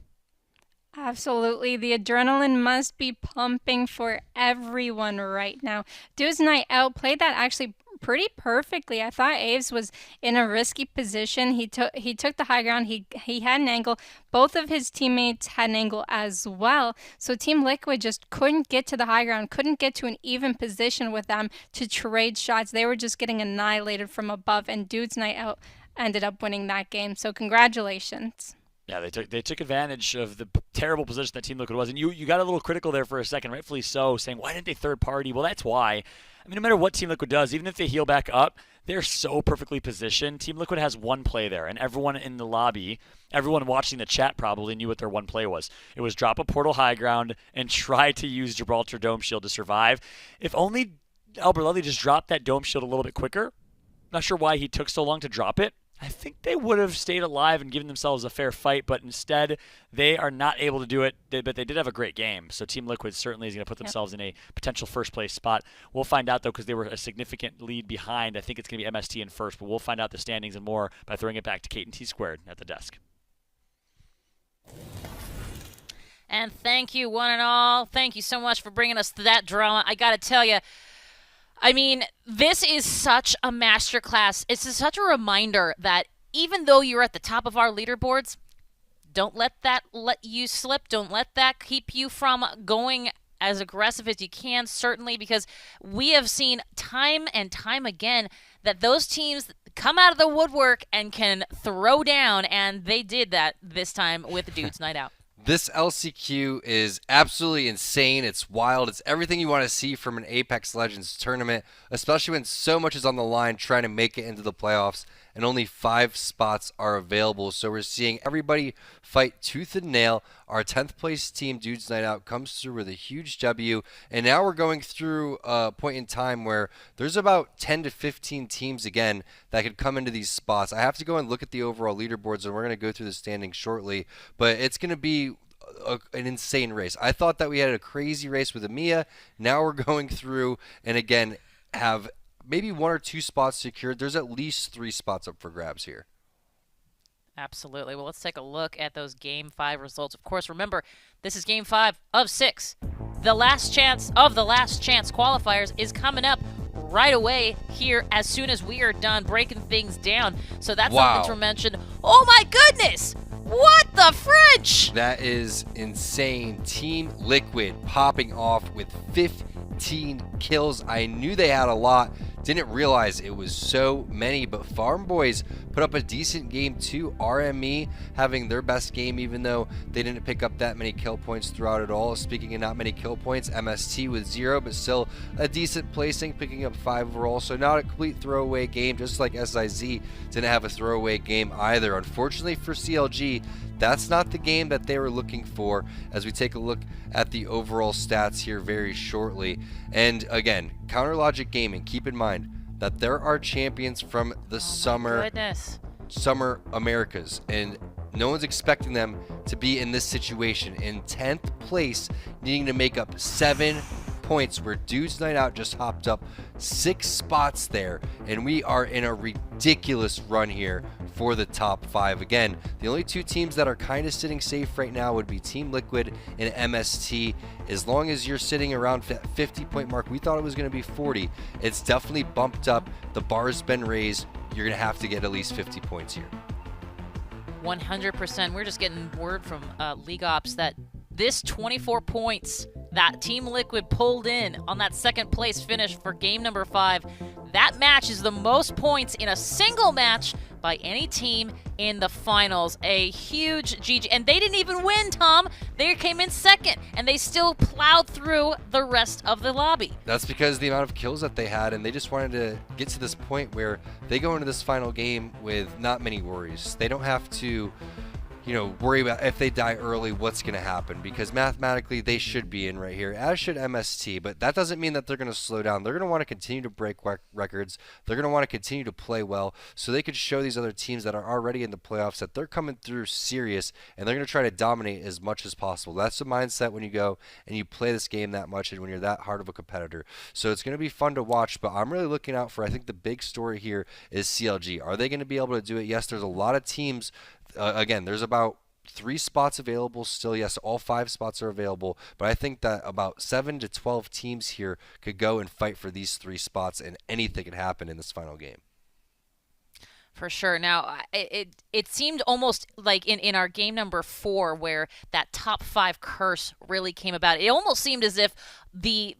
S11: Absolutely. The adrenaline must be pumping for everyone right now. Dude's Night Out played that actually pretty perfectly. I thought Aves was in a risky position. He took the high ground. He had an angle. Both of his teammates had an angle as well. So Team Liquid just couldn't get to the high ground, couldn't get to an even position with them to trade shots. They were just getting annihilated from above, and Dude's Night Out ended up winning that game. So congratulations.
S10: Yeah, they took advantage of the terrible position that Team Liquid was. And you got a little critical there for a second, rightfully so, saying, why didn't they third party? Well, that's why. I mean, no matter what Team Liquid does, even if they heal back up, they're so perfectly positioned. Team Liquid has one play there, and everyone in the lobby, everyone watching the chat probably knew what their one play was. It was drop a portal high ground and try to use Gibraltar Dome Shield to survive. If only Albert Ludley just dropped that Dome Shield a little bit quicker, not sure why he took so long to drop it. I think they would have stayed alive and given themselves a fair fight, but instead they are not able to do it. But they did have a great game, so Team Liquid certainly is going to put themselves in a potential first-place spot. We'll find out, though, because they were a significant lead behind. I think it's going to be MST in first, but we'll find out the standings and more by throwing it back to Kate and T Squared at the desk.
S8: And thank you, one and all. Thank you so much for bringing us that drama. I got to tell you, I mean, this is such a masterclass. It's such a reminder that even though you're at the top of our leaderboards, don't let that let you slip. Don't let that keep you from going as aggressive as you can, certainly, because we have seen time and time again that those teams come out of the woodwork and can throw down, and they did that this time with the Dude's Night Out.
S9: This LCQ is absolutely insane. It's wild. It's everything you want to see from an Apex Legends tournament, especially when so much is on the line trying to make it into the playoffs and only 5 spots are available. So we're seeing everybody fight tooth and nail. Our 10th place team, Dude's Night Out, comes through with a huge W. And now we're going through a point in time where there's about 10 to 15 teams again that could come into these spots. I have to go and look at the overall leaderboards, and we're going to go through the standings shortly. But it's going to be an insane race. I thought that we had a crazy race with EMEA. Now we're going through and again have maybe 1 or 2 spots secured. There's at least 3 spots up for grabs here.
S8: Absolutely. Well, let's take a look at those Game 5 results. Of course, remember, this is Game 5 of 6. The last chance of the Last Chance Qualifiers is coming up right away here as soon as we are done breaking things down. So that's something to mention. Oh my goodness! What the French?
S9: That is insane. Team Liquid popping off with 15 kills. I knew they had a lot. Didn't realize it was so many, but Farm Boys put up a decent game too. RME having their best game, even though they didn't pick up that many kill points throughout it all. Speaking of not many kill points, MST with 0, but still a decent placing, picking up 5 overall. So not a complete throwaway game, just like SIZ didn't have a throwaway game either. Unfortunately for CLG, that's not the game that they were looking for, as we take a look at the overall stats here very shortly. And again, Counter Logic Gaming, keep in mind that there are champions from the Summer Americas, and no one's expecting them to be in this situation. In 10th place, needing to make up 7 points, where Dude's Night Out just hopped up 6 spots there, and we are in a ridiculous run here for the top 5. Again, the only 2 teams that are kind of sitting safe right now would be Team Liquid and MST. As long as you're sitting around that 50 point mark, we thought it was going to be 40. It's definitely bumped up. The bar's been raised. You're going to have to get at least 50 points here.
S8: 100%. We're just getting word from League Ops that this 24 points that Team Liquid pulled in on that 2nd place finish for game number 5, that match is the most points in a single match by any team in the finals. A huge GG. And they didn't even win, Tom. They came in 2nd, and they still plowed through the rest of the lobby.
S9: That's because the amount of kills that they had, and they just wanted to get to this point where they go into this final game with not many worries. They don't have to worry about if they die early, what's going to happen, because mathematically they should be in right here, as should MST, but that doesn't mean that they're going to slow down. They're going to want to continue to break records. They're going to want to continue to play well so they could show these other teams that are already in the playoffs that they're coming through serious, and they're going to try to dominate as much as possible. That's the mindset when you go and you play this game that much and when you're that hard of a competitor. So it's going to be fun to watch, but I'm really looking out for, I think the big story here is CLG. Are they going to be able to do it? Yes, there's a lot of teams. Again, there's about 3 spots available still. Yes, all 5 spots are available, but I think that about 7 to 12 teams here could go and fight for these 3 spots, and anything could happen in this final game.
S8: For sure. Now, it seemed almost like in our game number 4 where that top 5 curse really came about. It almost seemed as if the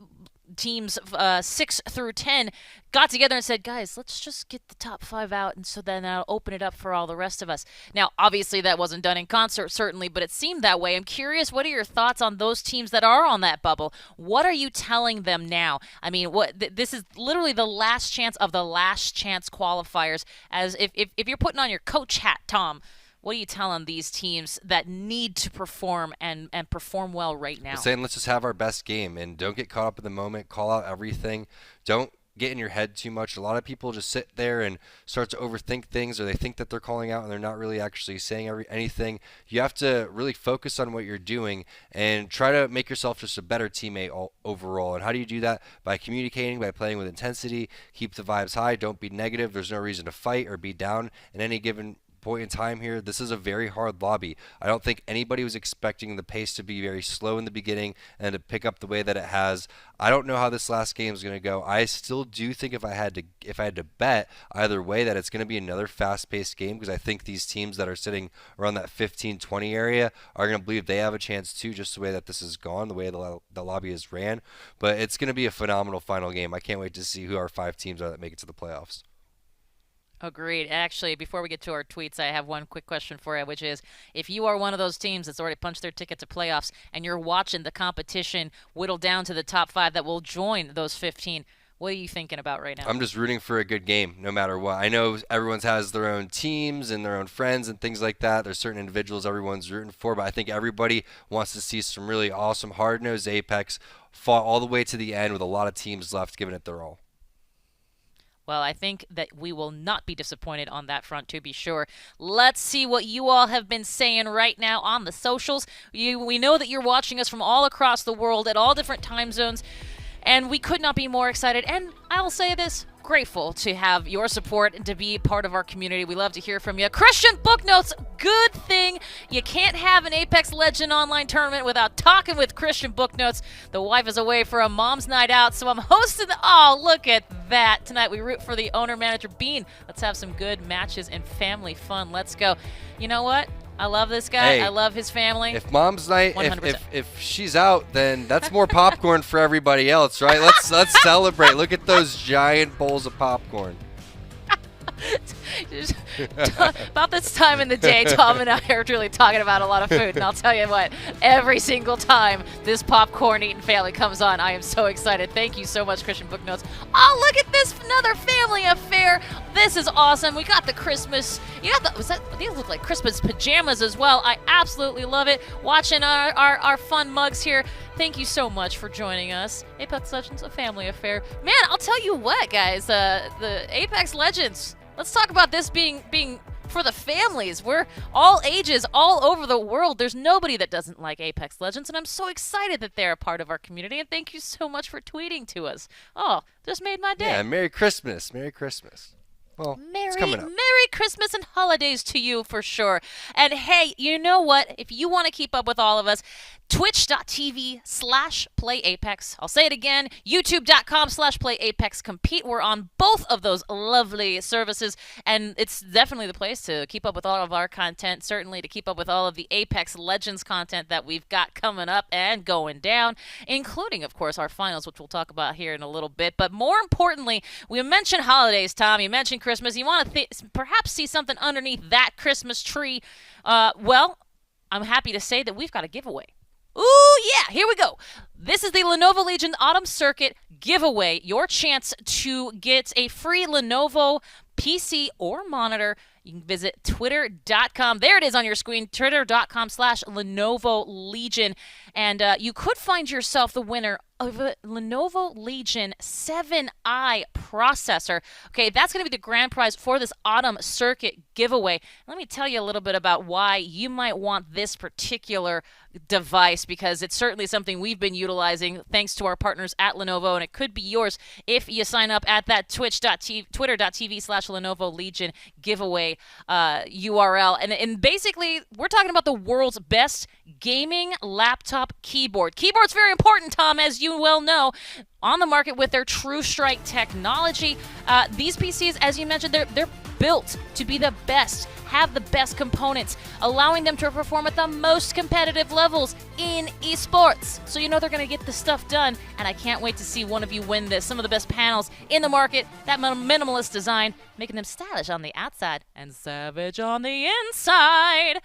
S8: teams 6 through 10 got together and said, guys, let's just get the top 5 out, and so then I'll open it up for all the rest of us. Now, obviously that wasn't done in concert, certainly, but it seemed that way. I'm curious, what are your thoughts on those teams that are on that bubble? What are you telling them now? I mean, this is literally the last chance of the last chance qualifiers. As if you're putting on your coach hat, Tom, what are you telling these teams that need to perform and perform well right now?
S9: I'm saying let's just have our best game and don't get caught up in the moment. Call out everything. Don't get in your head too much. A lot of people just sit there and start to overthink things, or they think that they're calling out and they're not really actually saying anything. You have to really focus on what you're doing and try to make yourself just a better teammate overall. And how do you do that? By communicating, by playing with intensity, keep the vibes high, don't be negative. There's no reason to fight or be down in any given point in time here. This is a very hard lobby. I don't think anybody was expecting the pace to be very slow in the beginning and to pick up the way that it has. I don't know how this last game is going to go. I still do think if I had to bet either way that it's going to be another fast-paced game, because I think these teams that are sitting around that 15-20 area are going to believe they have a chance too, just the way that this has gone, the way the lobby is ran. But it's going to be a phenomenal final game. I can't wait to see who our 5 teams are that make it to the playoffs.
S8: Agreed. Actually, before we get to our tweets, I have one quick question for you, which is, if you are one of those teams that's already punched their ticket to playoffs and you're watching the competition whittle down to the top 5 that will join those 15, what are you thinking about right now?
S9: I'm just rooting for a good game, no matter what. I know everyone has their own teams and their own friends and things like that. There's certain individuals everyone's rooting for, but I think everybody wants to see some really awesome, hard-nosed Apex fought all the way to the end with a lot of teams left giving it their all.
S8: Well, I think that we will not be disappointed on that front, to be sure. Let's see what you all have been saying right now on the socials. We know that you're watching us from all across the world at all different time zones, and we could not be more excited. And I'll say this, grateful to have your support and to be part of our community. We love to hear from you. Christian Booknotes, good thing you can't have an Apex Legend online tournament without talking with Christian Booknotes. The wife is away for a mom's night out, so I'm hosting oh, look at that. Tonight we root for the owner-manager Bean. Let's have some good matches and family fun. Let's go. You know what? I love this guy.
S9: Hey,
S8: I love his family.
S9: If mom's night, if she's out, then that's more popcorn for everybody else, right? Let's celebrate. Look at those giant bowls of popcorn.
S8: About this time in the day, Tom and I are really talking about a lot of food, and I'll tell you what, every single time this popcorn eating family comes on, I am so excited. Thank you so much, Christian Booknotes. Oh, look at this, another family affair. This is awesome. We got the Christmas, these look like Christmas pajamas as well. I absolutely love it. Watching our fun mugs here. Thank you so much for joining us. Apex Legends, a family affair. Man, I'll tell you what, guys, the Apex Legends, let's talk about this being for the families. We're all ages, all over the world. There's nobody that doesn't like Apex Legends, and I'm so excited that they're a part of our community, and thank you so much for tweeting to us. Oh, just made my day.
S9: Yeah, Merry Christmas. Merry Christmas. Well, it's coming up.
S8: Merry Christmas and holidays to you for sure. And hey, you know what? If you want to keep up with all of us, twitch.tv/playapex. I'll say it again, youtube.com/playapex. Compete. We're on both of those lovely services, and it's definitely the place to keep up with all of our content, certainly to keep up with all of the Apex Legends content that we've got coming up and going down, including, of course, our finals, which we'll talk about here in a little bit. But more importantly, we mentioned holidays, Tom. You mentioned Christmas. You want to perhaps see something underneath that Christmas tree. Well, I'm happy to say that we've got a giveaway. Ooh, yeah, here we go. This is the Lenovo Legion Autumn Circuit giveaway. Your chance to get a free Lenovo PC or monitor you can visit twitter.com. There it is on your screen, twitter.com/Lenovo Legion. And you could find yourself the winner of a Lenovo Legion 7i processor. Okay, that's going to be the grand prize for this autumn circuit giveaway. Let me tell you a little bit about why you might want this particular device, because it's certainly something we've been utilizing thanks to our partners at Lenovo, and it could be yours if you sign up at that twitter.tv/Lenovo Legion giveaway URL. And basically, we're talking about the world's best gaming laptop keyboard. Keyboard's very important, Tom, as you well know, on the market with their True Strike technology. These PCs, as you mentioned, they're built to be the best, have the best components, allowing them to perform at the most competitive levels in esports. So you know they're going to get the stuff done, and I can't wait to see one of you win this. Some of the best panels in the market, that minimalist design, making them stylish on the outside and savage on the inside.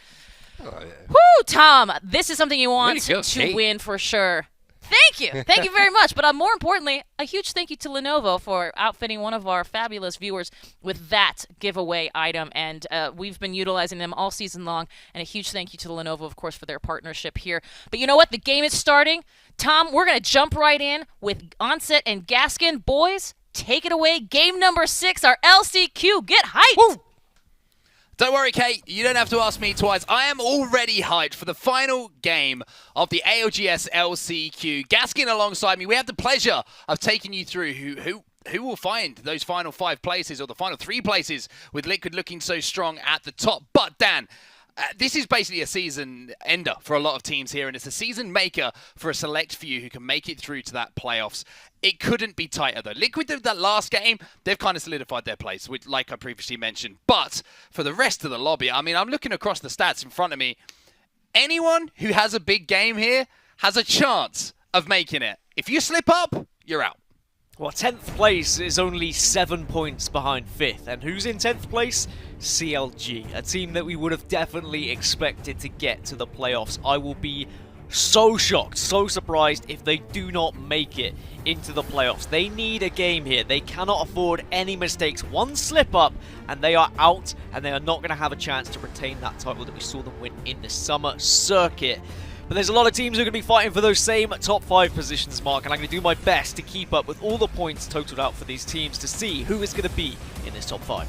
S8: Oh, yeah. Woo, Tom, this is something you want to win for sure. Thank you. Thank you very much. But more importantly, a huge thank you to Lenovo for outfitting one of our fabulous viewers with that giveaway item. And we've been utilizing them all season long. And a huge thank you to Lenovo, of course, for their partnership here. But you know what? The game is starting. Tom, we're going to jump right in with Onset and Gaskin. Boys, take it away. Game number 6, our LCQ. Get hyped. Woo.
S15: Don't worry, Kate. You don't have to ask me twice. I am already hyped for the final game of the ALGS LCQ. Gaskin alongside me. We have the pleasure of taking you through who will find those final 5 places, or the final 3 places, with Liquid looking so strong at the top. But Dan, this is basically a season ender for a lot of teams here, and it's a season maker for a select few who can make it through to that playoffs. It couldn't be tighter, though. Liquid did that last game. They've kind of solidified their place, which, like I previously mentioned. But for the rest of the lobby, I mean, I'm looking across the stats in front of me. Anyone who has a big game here has a chance of making it. If you slip up, you're out.
S16: Well, 10th place is only 7 points behind 5th. And who's in 10th place? CLG, a team that we would have definitely expected to get to the playoffs. I will be so shocked, so surprised if they do not make it into the playoffs. They need a game here. They cannot afford any mistakes. One slip up and they are out, and they are not going to have a chance to retain that title that we saw them win in the summer circuit. But there's a lot of teams who are going to be fighting for those same top 5 positions, Mark, and I'm going to do my best to keep up with all the points totaled out for these teams to see who is going to be in this top 5.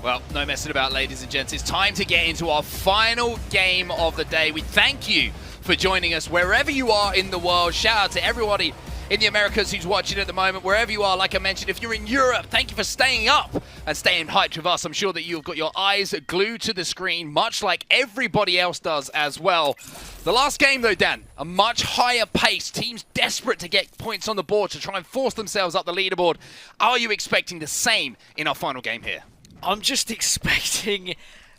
S15: Well, no messing about, ladies and gents. It's time to get into our final game of the day. We thank you for joining us wherever you are in the world. Shout out to everybody in the Americas who's watching at the moment, wherever you are. Like I mentioned, if you're in Europe, thank you for staying up and staying hyped with us. I'm sure that you've got your eyes glued to the screen, much like everybody else does as well. The last game, though, Dan, a much higher pace. Teams desperate to get points on the board to try and force themselves up the leaderboard. Are you expecting the same in our final game here?
S16: I'm just expecting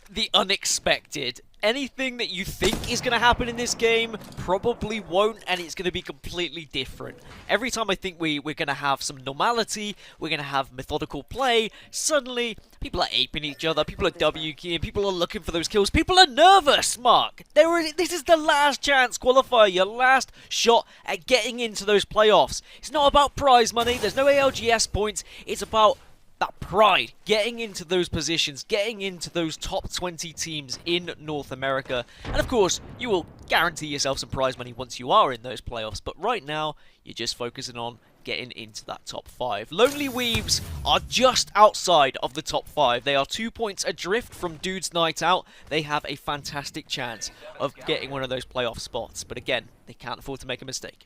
S16: the unexpected. Anything that you think is going to happen in this game probably won't, and it's going to be completely different. Every time I think we're going to have some normality, we're going to have methodical play, suddenly people are aping each other, people are W-keying, people are looking for those kills, people are nervous, Mark. This is the last chance qualifier, your last shot at getting into those playoffs. It's not about prize money, there's no ALGS points, it's about that pride, getting into those positions, getting into those top 20 teams in North America. And of course, you will guarantee yourself some prize money once you are in those playoffs. But right now, you're just focusing on getting into that top 5. Lonely Weaves are just outside of the top 5. They are 2 points adrift from Dude's Night Out. They have a fantastic chance of getting one of those playoff spots. But again, they can't afford to make a mistake.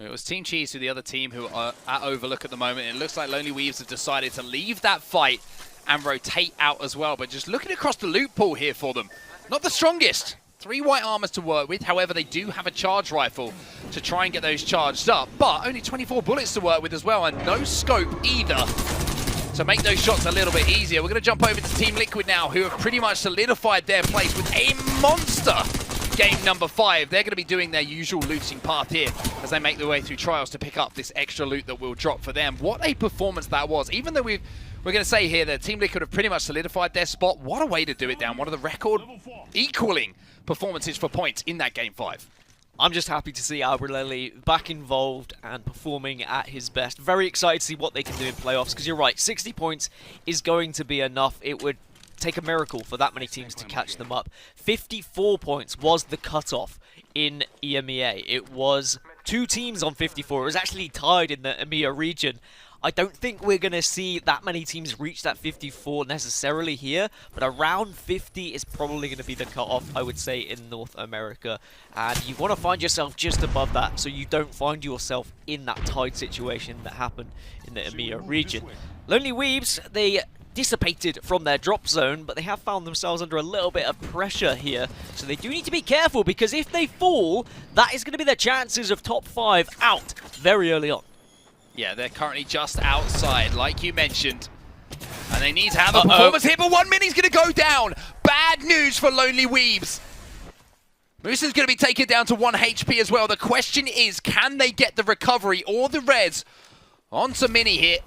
S15: It was Team Cheese who the other team who are at Overlook at the moment. It looks like Lonely Weaves have decided to leave that fight and rotate out as well. But just looking across the loot pool here for them, not the strongest. 3 white armors to work with. However, they do have a charge rifle to try and get those charged up. But only 24 bullets to work with as well, and no scope either to make those shots a little bit easier. We're going to jump over to Team Liquid now, who have pretty much solidified their place with a monster game number 5. They're going to be doing their usual looting path here as they make their way through trials to pick up this extra loot that will drop for them. What a performance that was. Even though we're going to say here that Team Liquid have pretty much solidified their spot, what a way to do it down. One of the record equaling performances for points in that game 5.
S16: I'm just happy to see Albrelli back involved and performing at his best. Very excited to see what they can do in playoffs, because you're right, 60 points is going to be enough. It would take a miracle for that many teams to catch them up. 54 points was the cutoff in EMEA. It was 2 teams on 54. It was actually tied in the EMEA region. I don't think we're going to see that many teams reach that 54 necessarily here, but around 50 is probably going to be the cutoff, I would say, in North America. And you want to find yourself just above that so you don't find yourself in that tied situation that happened in the EMEA region. Lonely Weebs, they dissipated from their drop zone, but they have found themselves under a little bit of pressure here. So they do need to be careful, because if they fall, that is going to be their chances of top 5 out very early on.
S15: Yeah, they're currently just outside, like you mentioned. And they need to have a performance here, but 1 minute's going to go down. Bad news for Lonely Weebs. Moose's going to be taken down to 1 HP as well. The question is, can they get the recovery or the res onto Mini here?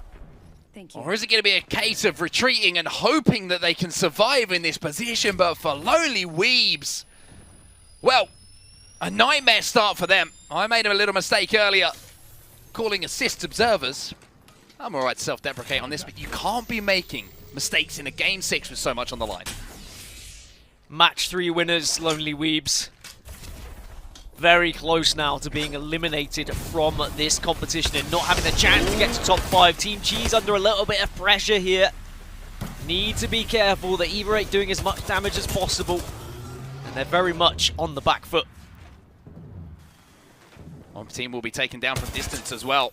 S3: Thank you.
S15: Or is it going to be a case of retreating and hoping that they can survive in this position? But for Lonely Weebs, well, a nightmare start for them. I made a little mistake earlier, calling assist observers. I'm alright to self-deprecate on this, but you can't be making mistakes in a Game 6 with so much on the line.
S16: Match 3 winners, Lonely Weebs. Very close now to being eliminated from this competition and not having the chance to get to top 5. Team Cheese under a little bit of pressure here. Need to be careful that Eva ain't doing as much damage as possible. And they're very much on the back foot.
S15: One team will be taken down from distance as well.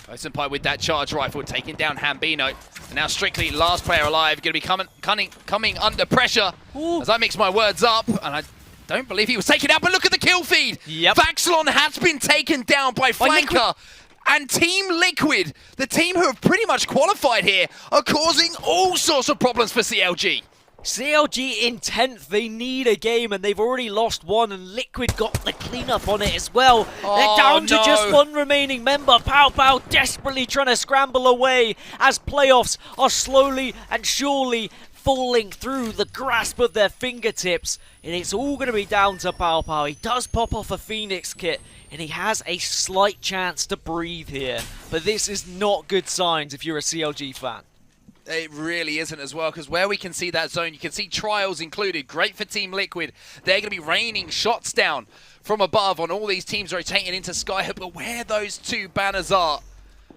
S15: Osenpai with that charge rifle, taking down Hambino. And now Strictly, last player alive, going to be coming under pressure. Ooh. As I mix my words up, and I don't believe he was taken out, but look at the kill feed!
S16: Yep.
S15: Vaxilon has been taken down by Flanker. And Team Liquid, the team who have pretty much qualified here, are causing all sorts of problems for CLG.
S16: CLG in 10th, they need a game, and they've already lost 1, and Liquid got the cleanup on it as well. They're down to just 1 remaining member. Pow Pow desperately trying to scramble away as playoffs are slowly and surely falling through the grasp of their fingertips. And it's all going to be down to Pow Pow. He does pop off a Phoenix kit, and he has a slight chance to breathe here. But this is not good signs if you're a CLG fan.
S15: It really isn't as well, because where we can see that zone, you can see Trials included. Great for Team Liquid. They're going to be raining shots down from above on all these teams rotating into Skyhook. But where those 2 banners are,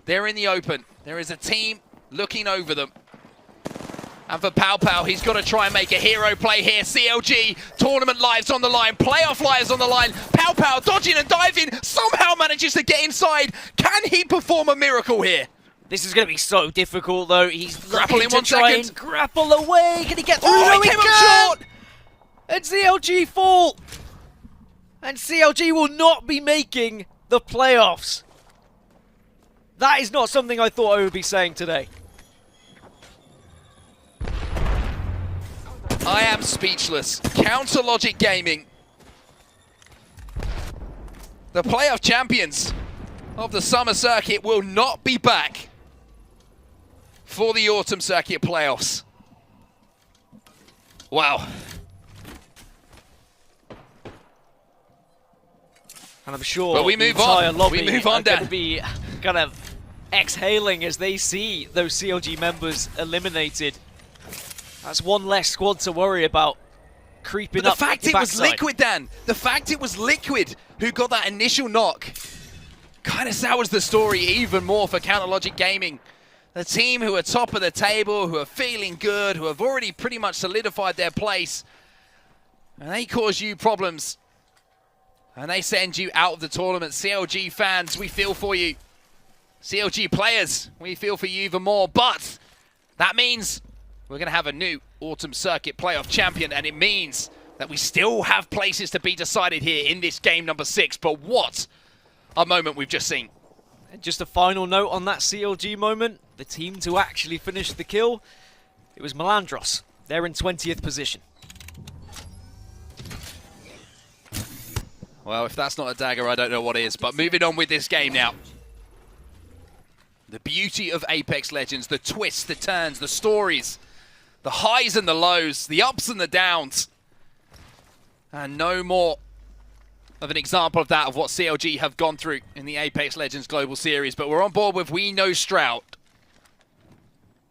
S15: they're in the open. There is a team looking over them. And for Pow Pow, he's got to try and make a hero play here. CLG, tournament lives on the line, playoff lives on the line. Pow Pow dodging and diving, somehow manages to get inside. Can he perform a miracle here?
S16: This is going to be so difficult, though. He's
S15: grappling
S16: looking to try and grapple away. Can he get through?
S15: Oh, he came up short!
S16: And CLG fall. And CLG will not be making the playoffs. That is not something I thought I would be saying today.
S15: I am speechless. Counter Logic Gaming, the playoff champions of the summer circuit, will not be back for the autumn circuit playoffs. Wow.
S16: And I'm sure
S15: but we
S16: the
S15: move
S16: entire
S15: on.
S16: lobby
S15: We move on,
S16: are going
S15: Dan.
S16: to be kind of exhaling as they see those CLG members eliminated. That's 1 less squad to worry about creeping
S15: But
S16: up
S15: the fact it was Liquid, Dan, the fact it was Liquid who got that initial knock kind of sours the story even more for Counter Logic Gaming. The team who are top of the table, who are feeling good, who have already pretty much solidified their place. And they cause you problems. And they send you out of the tournament. CLG fans, we feel for you. CLG players, we feel for you even more. But that means we're going to have a new autumn circuit playoff champion. And it means that we still have places to be decided here in this game number 6. But what a moment we've just seen.
S16: And just a final note on that CLG moment. The team to actually finish the kill, it was Melandros. They're in 20th position.
S15: Well, if that's not a dagger, I don't know what is. But moving on with this game now. The beauty of Apex Legends, the twists, the turns, the stories, the highs and the lows, the ups and the downs. And no more of an example of that, of what CLG have gone through in the Apex Legends Global Series. But we're on board with We Know Stroud.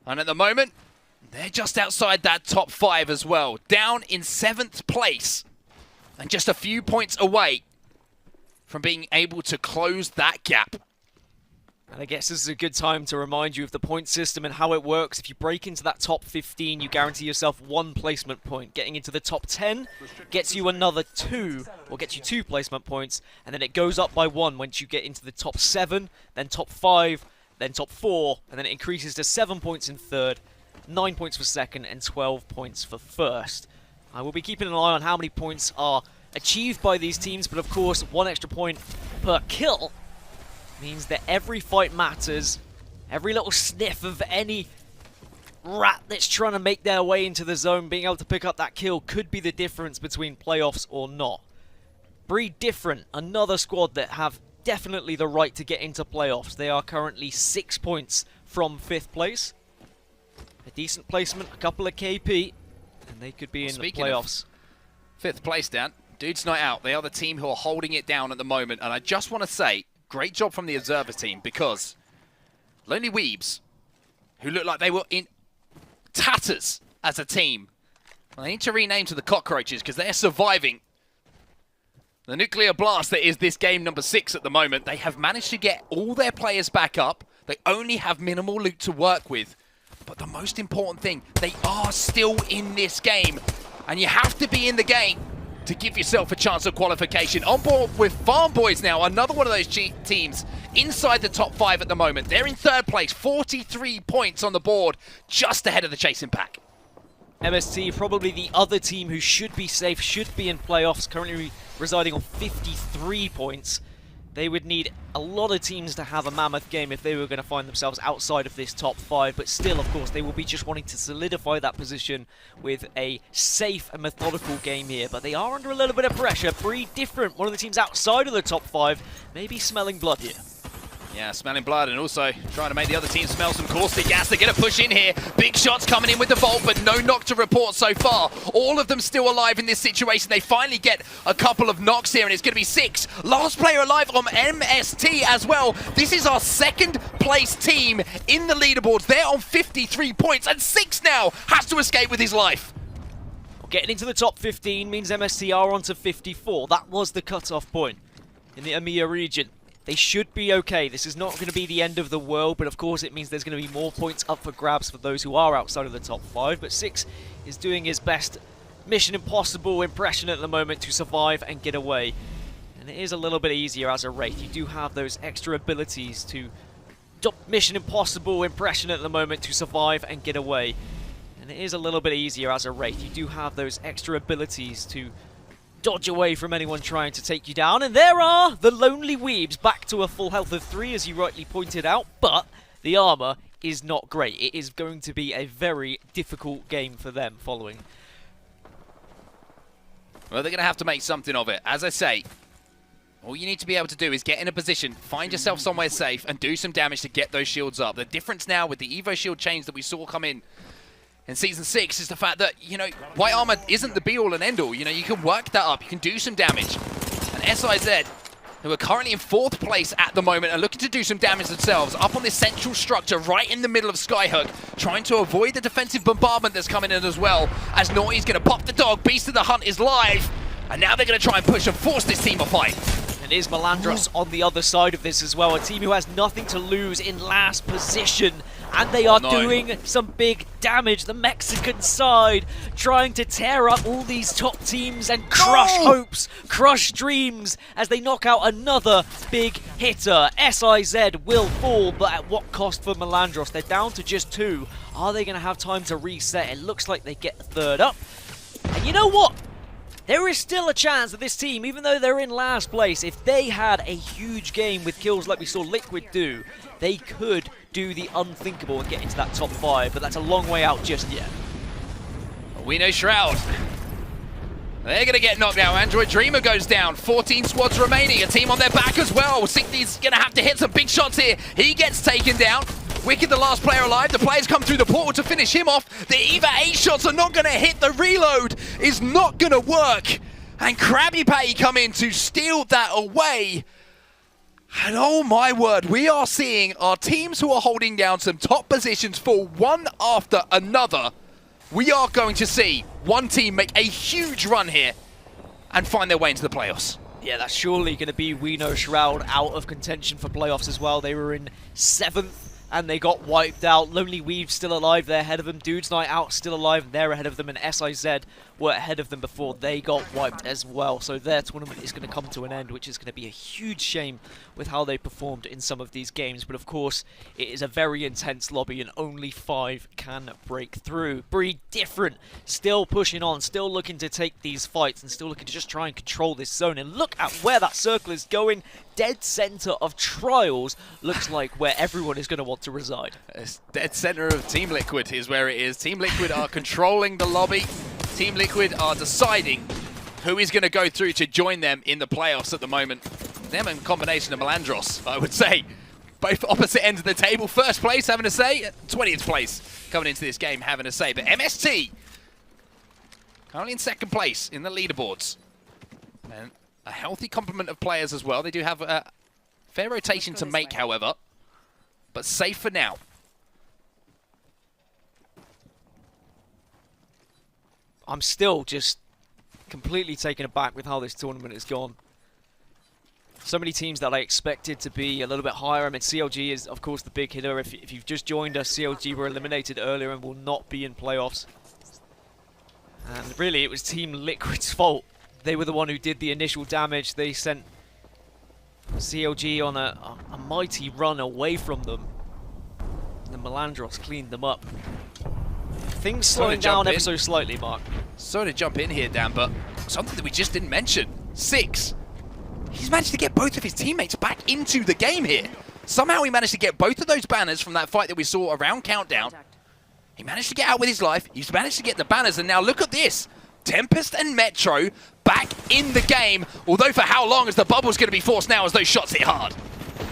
S15: And at the moment, They're just outside that top 5 as well. Down in 7th place. And just a few points away from being able to close that gap.
S16: And I guess this is a good time to remind you of the point system and how it works. If you break into that top 15, you guarantee yourself 1 placement point. Getting into the top 10 gets you another 2, or gets you 2 placement points. And then it goes up by 1 once you get into the top 7, then top 5, then top 4, and then it increases to 7 points in 3rd, 9 points for 2nd, and 12 points for 1st. I will be keeping an eye on how many points are achieved by these teams, but of course, 1 extra point per kill means that every fight matters. Every little sniff of any rat that's trying to make their way into the zone, being able to pick up that kill could be the difference between playoffs or not. Breed Different, another squad that have definitely the right to get into playoffs. They are currently 6 points from 5th place. A decent placement, a couple of KP, and they could be in the playoffs.
S15: 5th place, Dan. Dudes Night Out, they are the team who are holding it down at the moment, and I just want to say, great job from the Observer team, because Lonely Weebs, who looked like they were in tatters as a team, well, they need to rename to the Cockroaches because they're surviving the nuclear blast that is this game number 6 at the moment. They have managed to get all their players back up. They only have minimal loot to work with. But the most important thing, they are still in this game. And you have to be in the game to give yourself a chance of qualification. On board with Farm Boys now, another one of those teams inside the top 5 at the moment. They're in 3rd place, 43 points on the board, just ahead of the chasing pack.
S16: MST, probably the other team who should be safe, should be in playoffs, currently residing on 53 points. They would need a lot of teams to have a mammoth game if they were going to find themselves outside of this top 5, but still, of course, they will be just wanting to solidify that position with a safe and methodical game here, but they are under a little bit of pressure. Breed Different, one of the teams outside of the top 5, maybe smelling blood here.
S15: Yeah, smelling blood and also trying to make the other team smell some caustic gas. They're going to push in here. Big shots coming in with the Volt, but no knock to report so far. All of them still alive in this situation. They finally get a couple of knocks here, and it's going to be 6. Last player alive on MST as well. This is our 2nd place team in the leaderboards. They're on 53 points, and 6 now has to escape with his life.
S16: Getting into the top 15 means MST are on to 54. That was the cutoff point in the EMEA region. They should be okay. This is not going to be the end of the world, but of course it means there's going to be more points up for grabs for those who are outside of the top 5. But 6 is doing his best Mission Impossible impression at the moment to survive and get away. And it is a little bit easier as a Wraith. You do have those extra abilities to Mission Impossible impression at the moment to survive and get away. And it is a little bit easier as a Wraith. You do have those extra abilities to dodge away from anyone trying to take you down. And there are the Lonely Weebs back to a full health of 3, as you rightly pointed out, but the armor is not great. It is going to be a very difficult game for them following.
S15: Well, they're going to have to make something of it. As I say, all you need to be able to do is get in a position, find yourself somewhere safe, and do some damage to get those shields up. The difference now with the Evo shield change that we saw come in Season 6 is the fact that, you know, white armor isn't the be-all and end-all. You know, you can work that up, you can do some damage. And SIZ, who are currently in 4th place at the moment, are looking to do some damage themselves, up on this central structure right in the middle of Skyhook, trying to avoid the defensive bombardment that's coming in as well, as Naughty's going to pop the dog, Beast of the Hunt is live, and now they're going to try and push and force this team a fight.
S16: And is Melandros on the other side of this as well, a team who has nothing to lose in last position. And they are doing some big damage. The Mexican side trying to tear up all these top teams and crush hopes, crush dreams as they knock out another big hitter. SIZ will fall, but at what cost for Melandros? They're down to just 2. Are they going to have time to reset? It looks like they get the 3rd up. And you know what? There is still a chance that this team, even though they're in last place, if they had a huge game with kills like we saw Liquid do, they could do the unthinkable and get into that top 5, but that's a long way out just yet.
S15: We know Shroud. They're going to get knocked out. Android Dreamer goes down. 14 squads remaining. A team on their back as well. Signy's going to have to hit some big shots here. He gets taken down. Wicked, the last player alive. The players come through the portal to finish him off. The EVA 8 shots are not going to hit. The reload is not going to work. And Krabby Patty come in to steal that away. And oh my word, we are seeing our teams who are holding down some top positions for one after another. We are going to see one team make a huge run here and find their way into the playoffs.
S16: Yeah, that's surely going to be We Know Shroud out of contention for playoffs as well. They were in 7th and they got wiped out. Lonely Weave still alive, they're ahead of them. Dudes Night Out still alive, and they're ahead of them. And SIZ were ahead of them before they got wiped as well. So their tournament is going to come to an end, which is going to be a huge shame with how they performed in some of these games. But of course, it is a very intense lobby and only 5 can break through. Breed Different, still pushing on, still looking to take these fights and still looking to just try and control this zone. And look at where that circle is going. Dead center of Trials looks like where everyone is going to want to reside.
S15: It's dead center of Team Liquid is where it is. Team Liquid are controlling the lobby. Team Liquid are deciding who is going to go through to join them in the playoffs at the moment. Them in combination of Melandros, I would say. Both opposite ends of the table. First place having a say, 20th place coming into this game having a say. But MST currently in 2nd place in the leaderboards. And a healthy complement of players as well. They do have a fair rotation to make, however, but safe for now.
S16: I'm still just completely taken aback with how this tournament has gone. So many teams that I expected to be a little bit higher. I mean, CLG is, of course, the big hitter. If you've just joined us, CLG were eliminated earlier and will not be in playoffs. And really, it was Team Liquid's fault. They were the one who did the initial damage. They sent CLG on a mighty run away from them. And Melandros cleaned them up. Things slowing down ever so slightly, Mark.
S15: Sorry to jump in here, Dan, but something that we just didn't mention. 6. He's managed to get both of his teammates back into the game here. Somehow he managed to get both of those banners from that fight that we saw around Countdown. He managed to get out with his life. He's managed to get the banners, and now look at this. Tempest and Metro back in the game, although for how long, as the bubble's going to be forced now as those shots hit hard.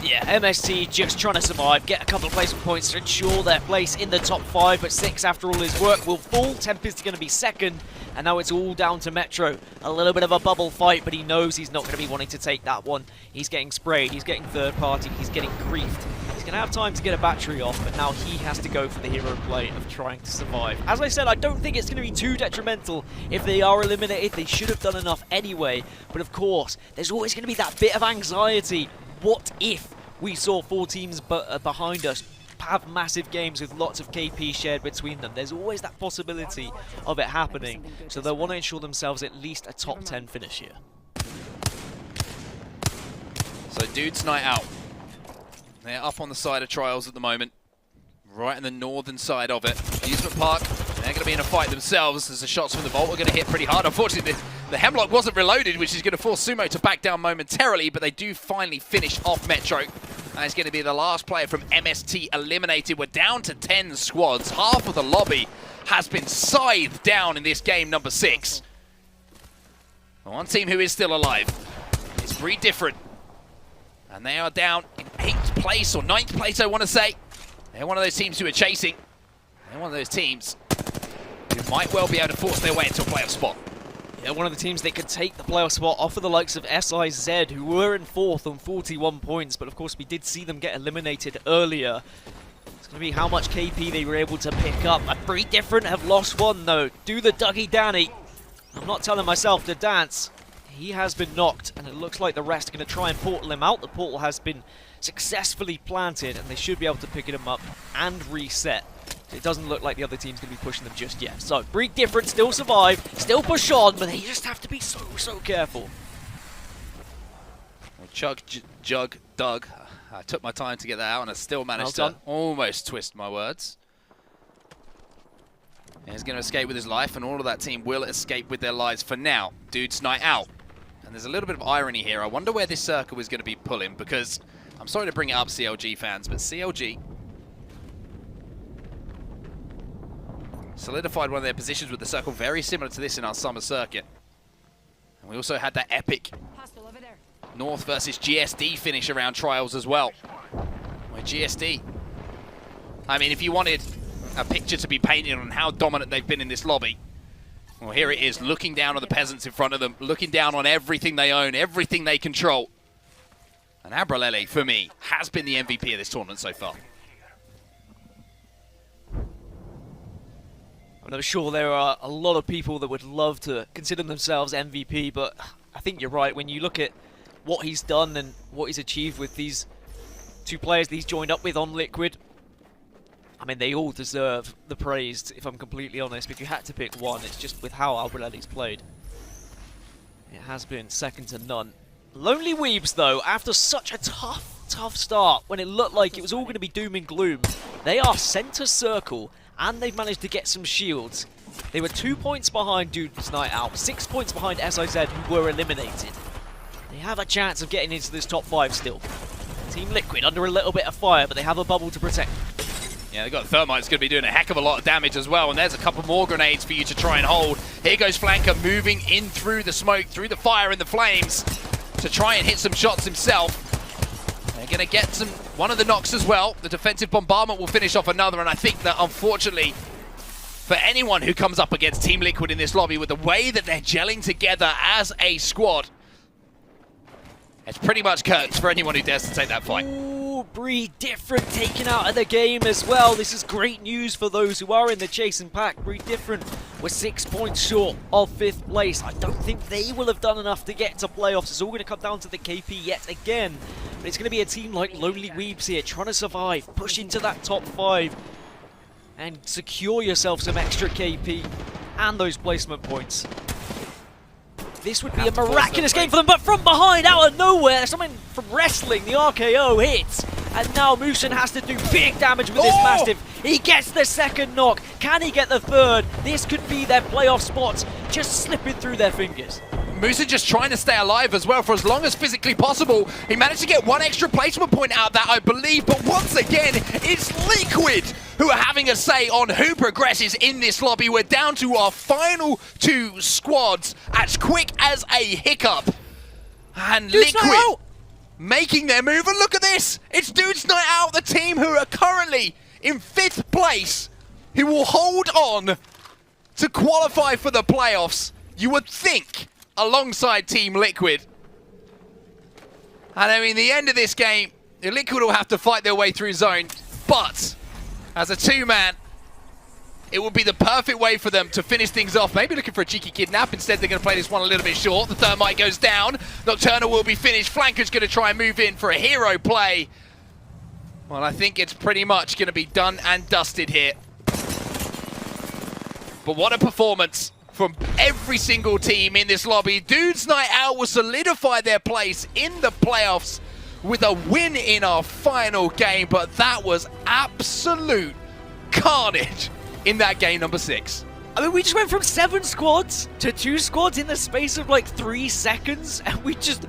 S16: Yeah, MST just trying to survive, get a couple of placement points to ensure their place in the top 5, but 6 after all his work will fall. Tempest is going to be 2nd, and now it's all down to Metro. A little bit of a bubble fight, but he knows he's not going to be wanting to take that one. He's getting sprayed, he's getting third party, he's getting griefed. He's going to have time to get a battery off, but now he has to go for the hero play of trying to survive. As I said, I don't think it's going to be too detrimental if they are eliminated. They should have done enough anyway, but of course, there's always going to be that bit of anxiety. What if we saw 4 teams behind us have massive games with lots of KP shared between them? There's always that possibility of it happening, so they'll want to ensure themselves at least a top 10 finish here.
S15: So Dudes Night Out. They're up on the side of Trials at the moment, right in the northern side of it. Amusement Park, they're going to be in a fight themselves as the shots from the Vault are going to hit pretty hard. Unfortunately, the Hemlock wasn't reloaded, which is going to force Sumo to back down momentarily, but they do finally finish off Metro. And it's going to be the last player from MST eliminated. We're down to 10 squads. Half of the lobby has been scythed down in this game number 6. One team who is still alive is Breed Different. And they are down in 8th place, or 9th place, I want to say. They're one of those teams who are chasing. They're one of those teams who might well be able to force their way into a playoff spot.
S16: Yeah, one of the teams that could take the playoff spot off of the likes of SIZ, who were in 4th on 41 points, but of course we did see them get eliminated earlier. It's going to be how much KP they were able to pick up. Breed Different have lost one though. Do the Dougie Danny. I'm not telling myself to dance. He has been knocked, and it looks like the rest are going to try and portal him out. The portal has been successfully planted, and they should be able to pick him up and reset. It doesn't look like the other team's going to be pushing them just yet. So, Breed Different still survive, still push on, but they just have to be so careful.
S15: Well, Jug, Doug. I took my time to get that out, and I still managed to almost twist my words. And he's going to escape with his life, and all of that team will escape with their lives for now. Dudes Night Out. And there's a little bit of irony here. I wonder where this circle is going to be pulling, because I'm sorry to bring it up, CLG fans, but CLG solidified one of their positions with the circle very similar to this in our summer circuit. And we also had that epic North versus GSD finish around Trials as well. Where GSD, I mean, if you wanted a picture to be painted on how dominant they've been in this lobby, well, here it is, looking down on the peasants in front of them, looking down on everything they own, everything they control. And Abralele, for me, has been the MVP of this tournament so far.
S16: I'm sure there are a lot of people that would love to consider themselves MVP, but I think you're right. When you look at what he's done and what he's achieved with these two players that he's joined up with on Liquid, I mean, they all deserve the praise, if I'm completely honest. But if you had to pick one, it's just with how Abralele's played. It has been second to none. Lonely Weebs, though, after such a tough start, when it looked like it was all going to be doom and gloom, they are center circle, and they've managed to get some shields. They were 2 points behind Dude's Night Out, 6 points behind SIZ, who were eliminated. They have a chance of getting into this top 5 still. Team Liquid under a little bit of fire, but they have a bubble to protect.
S15: Yeah, they've got Thermite's going to be doing a heck of a lot of damage as well, and there's a couple more grenades for you to try and hold. Here goes Flanker moving in through the smoke, through the fire and the flames to try and hit some shots himself. They're going to get one of the knocks as well. The defensive bombardment will finish off another, and I think that unfortunately for anyone who comes up against Team Liquid in this lobby with the way that they're gelling together as a squad, it's pretty much curtains for anyone who dares to take that fight.
S16: Ooh, Bree Different taken out of the game as well. This is great news for those who are in the chasing pack. Bree Different were 6 points short of 5th place. I don't think they will have done enough to get to playoffs. It's all going to come down to the KP yet again. But it's going to be a team like Lonely Weebs here, trying to survive, push into that top 5, and secure yourself some extra KP and those placement points. This would be a miraculous game for them, but from behind, out of nowhere, someone from wrestling, the RKO hits. And now Musin has to do big damage with this Mastiff. He gets the second knock. Can he get the third? This could be their playoff spots just slipping through their fingers.
S15: Musa just trying to stay alive as well for as long as physically possible. He managed to get one extra placement point out of that, I believe, but once again, it's Liquid who are having a say on who progresses in this lobby. We're down to our final 2 squads as quick as a hiccup. And
S16: Dude's
S15: Liquid making their move, and look at this! It's Dude's Night Out, the team who are currently in 5th place, who will hold on to qualify for the playoffs. You would think, alongside Team Liquid. And I mean, the end of this game, Liquid will have to fight their way through zone, but as a 2-man, it would be the perfect way for them to finish things off. Maybe looking for a cheeky kidnap. Instead, they're going to play this one a little bit short. The Thermite goes down. Nocturnal will be finished. Flanker's going to try and move in for a hero play. Well, I think it's pretty much going to be done and dusted here. But what a performance from every single team in this lobby. Dude's Night Out will solidify their place in the playoffs with a win in our final game, but that was absolute carnage in that game number 6.
S16: I mean, we just went from 7 squads to 2 squads in the space of like 3 seconds, and we just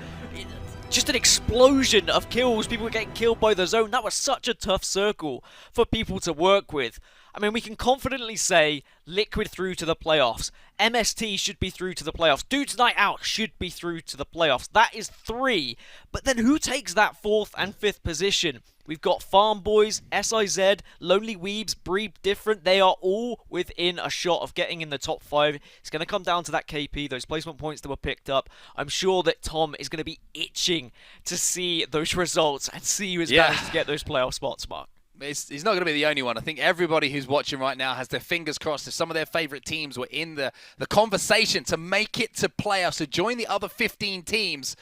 S16: an explosion of kills. People were getting killed by the zone. That was such a tough circle for people to work with. I mean, we can confidently say Liquid through to the playoffs. MST should be through to the playoffs. Dude's Night Out should be through to the playoffs. That is 3. But then who takes that 4th and 5th position? We've got Farm Boys, SIZ, Lonely Weebs, Bree Different. They are all within a shot of getting in the top 5. It's going to come down to that KP, those placement points that were picked up. I'm sure that Tom is going to be itching to see those results and see who has managed to get those playoff spots, Mark.
S15: He's not going to be the only one. I think everybody who's watching right now has their fingers crossed if some of their favorite teams were in the conversation to make it to playoffs, to join the other 15 teams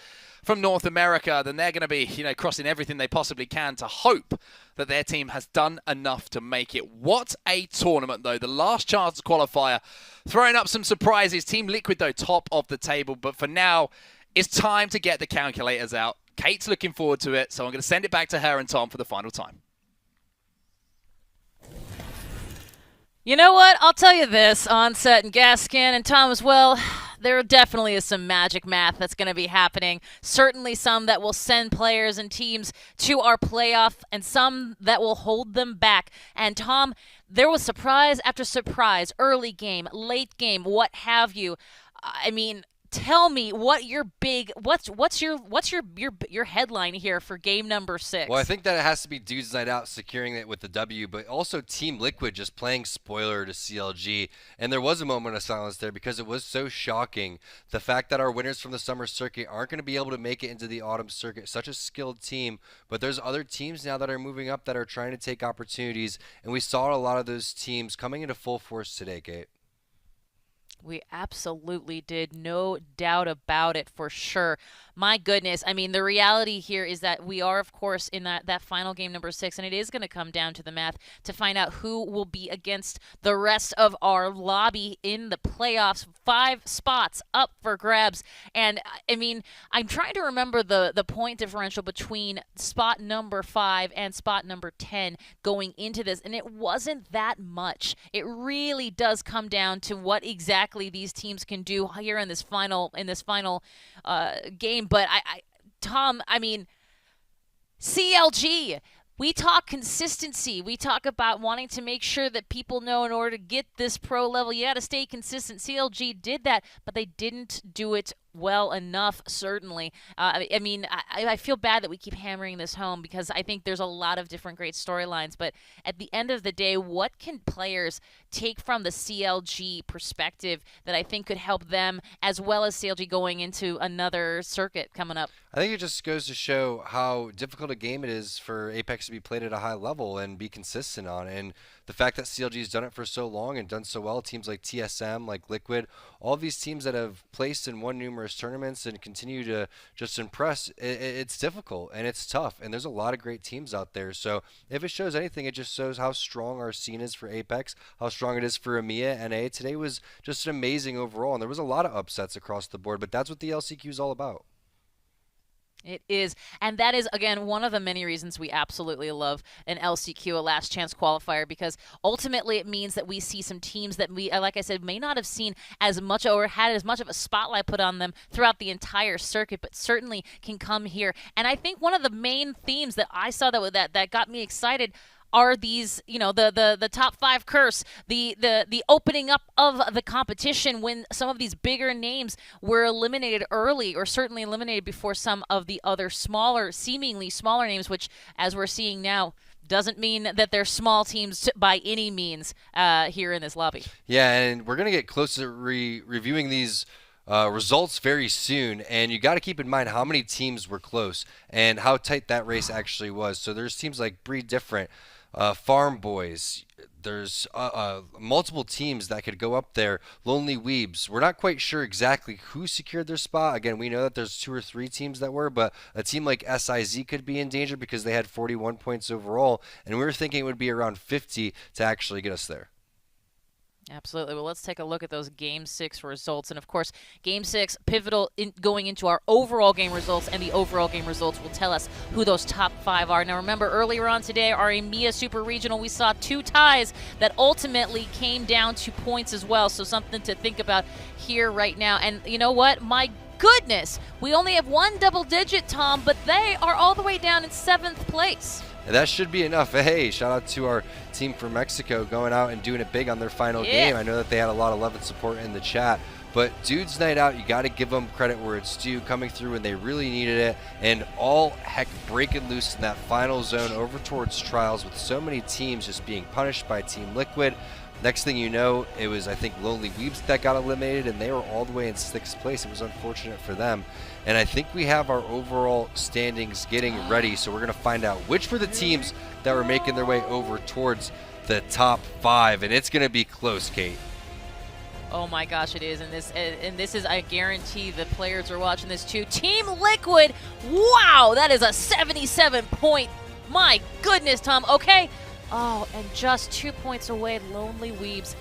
S15: from North America, then they're going to be, crossing everything they possibly can to hope that their team has done enough to make it. What a tournament, though. The last chance qualifier, throwing up some surprises. Team Liquid, though, top of the table. But for now, it's time to get the calculators out. Kate's looking forward to it, so I'm going to send it back to her and Tom for the final time.
S8: You know what? I'll tell you this, Onset and Gaskin and Tom as well, there definitely is some magic math that's going to be happening. Certainly some that will send players and teams to our playoff, and some that will hold them back. And Tom, there was surprise after surprise, early game, late game, what have you. I mean, tell me what your big what's your headline here for game number 6?
S9: Well, I think that it has to be Dudes Night Out securing it with the W, but also Team Liquid just playing spoiler to CLG. And there was a moment of silence there because it was so shocking. The fact that our winners from the summer circuit aren't going to be able to make it into the autumn circuit. Such a skilled team, but there's other teams now that are moving up that are trying to take opportunities, and we saw a lot of those teams coming into full force today, Kate.
S8: We absolutely did, no doubt about it, for sure. My goodness, I mean, the reality here is that we are, of course, in that final game number 6, and it is going to come down to the math to find out who will be against the rest of our lobby in the playoffs. 5 spots up for grabs, and I mean, I'm trying to remember the point differential between spot number 5 and spot number 10 going into this, and it wasn't that much. It really does come down to what exactly these teams can do here in this final game. But Tom, I mean, CLG, we talk consistency. We talk about wanting to make sure that people know in order to get this pro level, you got to stay consistent. CLG did that, but they didn't do it well enough, certainly. I mean, I feel bad that we keep hammering this home because I think there's a lot of different great storylines, but at the end of the day, what can players take from the CLG perspective that I think could help them as well as CLG going into another circuit coming up?
S9: I think it just goes to show how difficult a game it is for Apex to be played at a high level and be consistent on. And the fact that CLG has done it for so long and done so well, teams like TSM, like Liquid, all these teams that have placed and won numerous tournaments and continue to just impress, it's difficult and it's tough. And there's a lot of great teams out there. So if it shows anything, it just shows how strong our scene is for Apex, how strong it is for EMEA. NA today was just amazing overall. And there was a lot of upsets across the board, but that's what the LCQ is all about.
S8: It is, and that is, again, one of the many reasons we absolutely love an LCQ, a last chance qualifier, because ultimately it means that we see some teams that we, like I said, may not have seen as much or had as much of a spotlight put on them throughout the entire circuit, but certainly can come here. And I think one of the main themes that I saw that got me excited are these, you know, the top 5 curse, the opening up of the competition when some of these bigger names were eliminated early, or certainly eliminated before some of the other seemingly smaller names, which, as we're seeing now, doesn't mean that they're small teams by any means here in this lobby.
S9: Yeah, and we're going to get close to reviewing these results very soon, and you got to keep in mind how many teams were close and how tight that race actually was. So there's teams like Breed Different, Farm Boys, there's multiple teams that could go up there. Lonely Weebs, we're not quite sure exactly who secured their spot. Again, we know that there's 2 or 3 teams that were, but a team like SIZ could be in danger because they had 41 points overall, and we were thinking it would be around 50 to actually get us there.
S8: Absolutely. Well, let's take a look at those Game 6 results. And, of course, Game 6, pivotal going into our overall game results, and the overall game results will tell us who those top 5 are. Now, remember, earlier on today, our EMEA Super Regional, we saw 2 ties that ultimately came down to points as well, so something to think about here right now. And you know what? My goodness, we only have 1 double digit, Tom, but they are all the way down in 7th place.
S9: And that should be enough. Hey, shout out to our team from Mexico going out and doing it big on their final game. I know that they had a lot of love and support in the chat. But Dudes Night Out, you got to give them credit where it's due, coming through when they really needed it. And all heck breaking loose in that final zone over towards Trials with so many teams just being punished by Team Liquid. Next thing you know, it was, I think, Lonely Weebs that got eliminated, and they were all the way in 6th place. It was unfortunate for them. And I think we have our overall standings getting ready, so we're going to find out which were the teams that were making their way over towards the top 5, and it's going to be close, Kate.
S8: Oh my gosh, it is. And this is, I guarantee the players are watching this too. Team Liquid, wow, that is a 77 point. My goodness, Tom. Okay. Oh, and just 2 points away, Lonely Weebs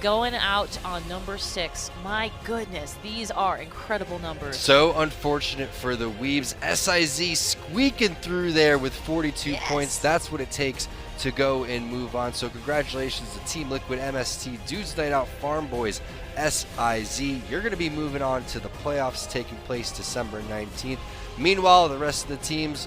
S8: going out on number 6. My goodness, these are incredible numbers.
S9: So unfortunate for the Weebs. SIZ squeaking through there with 42 points. That's what it takes to go and move on. So congratulations to Team Liquid, MST, Dudes Night Out, Farm Boys, SIZ. You're going to be moving on to the playoffs taking place December 19th. Meanwhile, the rest of the teams,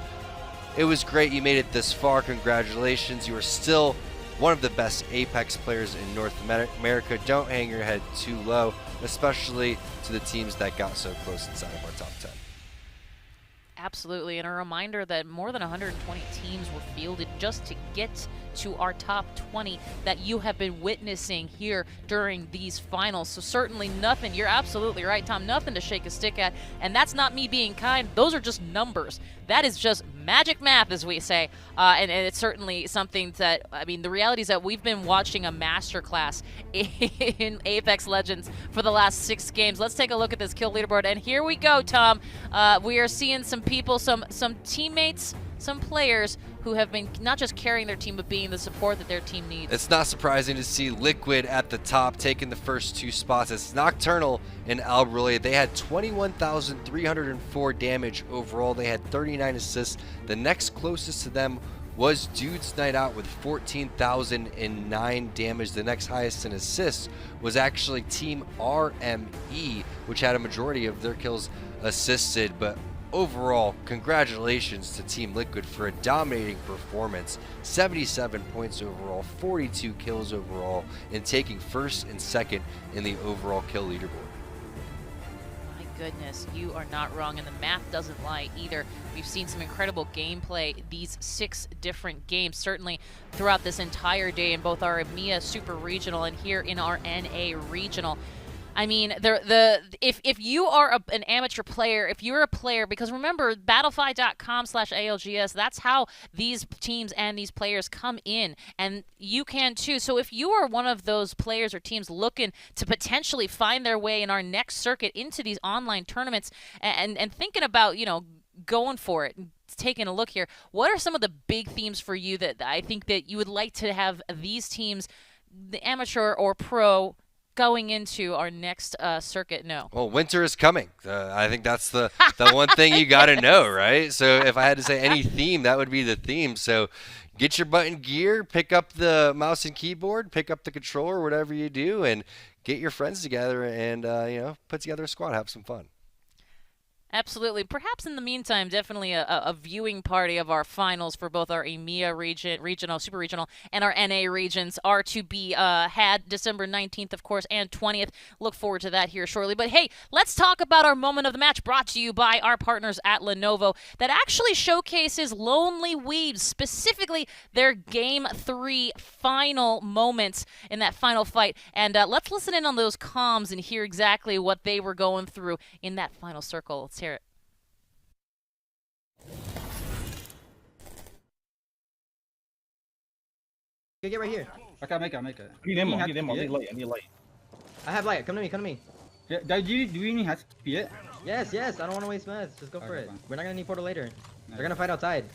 S9: it was great you made it this far. Congratulations. You are still one of the best Apex players in North America. Don't hang your head too low, especially to the teams that got so close inside of our top 10.
S8: Absolutely, and a reminder that more than 120 teams were fielded just to get to our top 20 that you have been witnessing here during these finals. So certainly nothing, you're absolutely right, Tom, nothing to shake a stick at. And that's not me being kind, those are just numbers. That is just magic math, as we say. And it's certainly something that, I mean, the reality is that we've been watching a masterclass in Apex Legends for the last 6 games. Let's take a look at this kill leaderboard. And here we go, Tom. We are seeing some people, some teammates, some players who have been not just carrying their team, but being the support that their team needs.
S9: It's not surprising to see Liquid at the top, taking the first 2 spots. It's Nocturnal and Albrille. They had 21,304 damage overall. They had 39 assists. The next closest to them was Dude's Night Out with 14,009 damage. The next highest in assists was actually Team RME, which had a majority of their kills assisted. But overall, congratulations to Team Liquid for a dominating performance. 77 points overall, 42 kills overall, and taking first and second in the overall kill leaderboard.
S8: My goodness, you are not wrong, and the math doesn't lie either. We've seen some incredible gameplay these 6 different games, certainly throughout this entire day in both our EMEA Super Regional and here in our NA Regional. I mean, if you are an amateur player, if you're a player, because remember, battlefy.com/ALGS, that's how these teams and these players come in, and you can too. So if you are one of those players or teams looking to potentially find their way in our next circuit into these online tournaments and thinking about, you know, going for it, taking a look here, what are some of the big themes for you that I think that you would like to have these teams, the amateur or pro, going into our next circuit? No.
S9: Well, winter is coming. I think that's the one thing you got to know, right? So if I had to say any theme, that would be the theme. So get your button gear, pick up the mouse and keyboard, pick up the controller, whatever you do, and get your friends together and you know, put together a squad, have some fun.
S8: Absolutely. Perhaps in the meantime, definitely a viewing party of our finals for both our EMEA regional, super regional, and our NA regions are to be had December 19th, of course, and 20th. Look forward to that here shortly. But hey, let's talk about our moment of the match, brought to you by our partners at Lenovo, that actually showcases Lonely Weaves, specifically their Game 3 final moments in that final fight. And let's listen in on those comms and hear exactly what they were going through in that final circle. Let's hear it.
S17: Get right here.
S18: I can't make it. I need light.
S17: I have light. Come to me.
S18: Yeah, do you even have to be it?
S17: Yes. I don't want to waste meds. Just go for it.
S18: Fine.
S17: We're not gonna need portal later. They're gonna fight outside.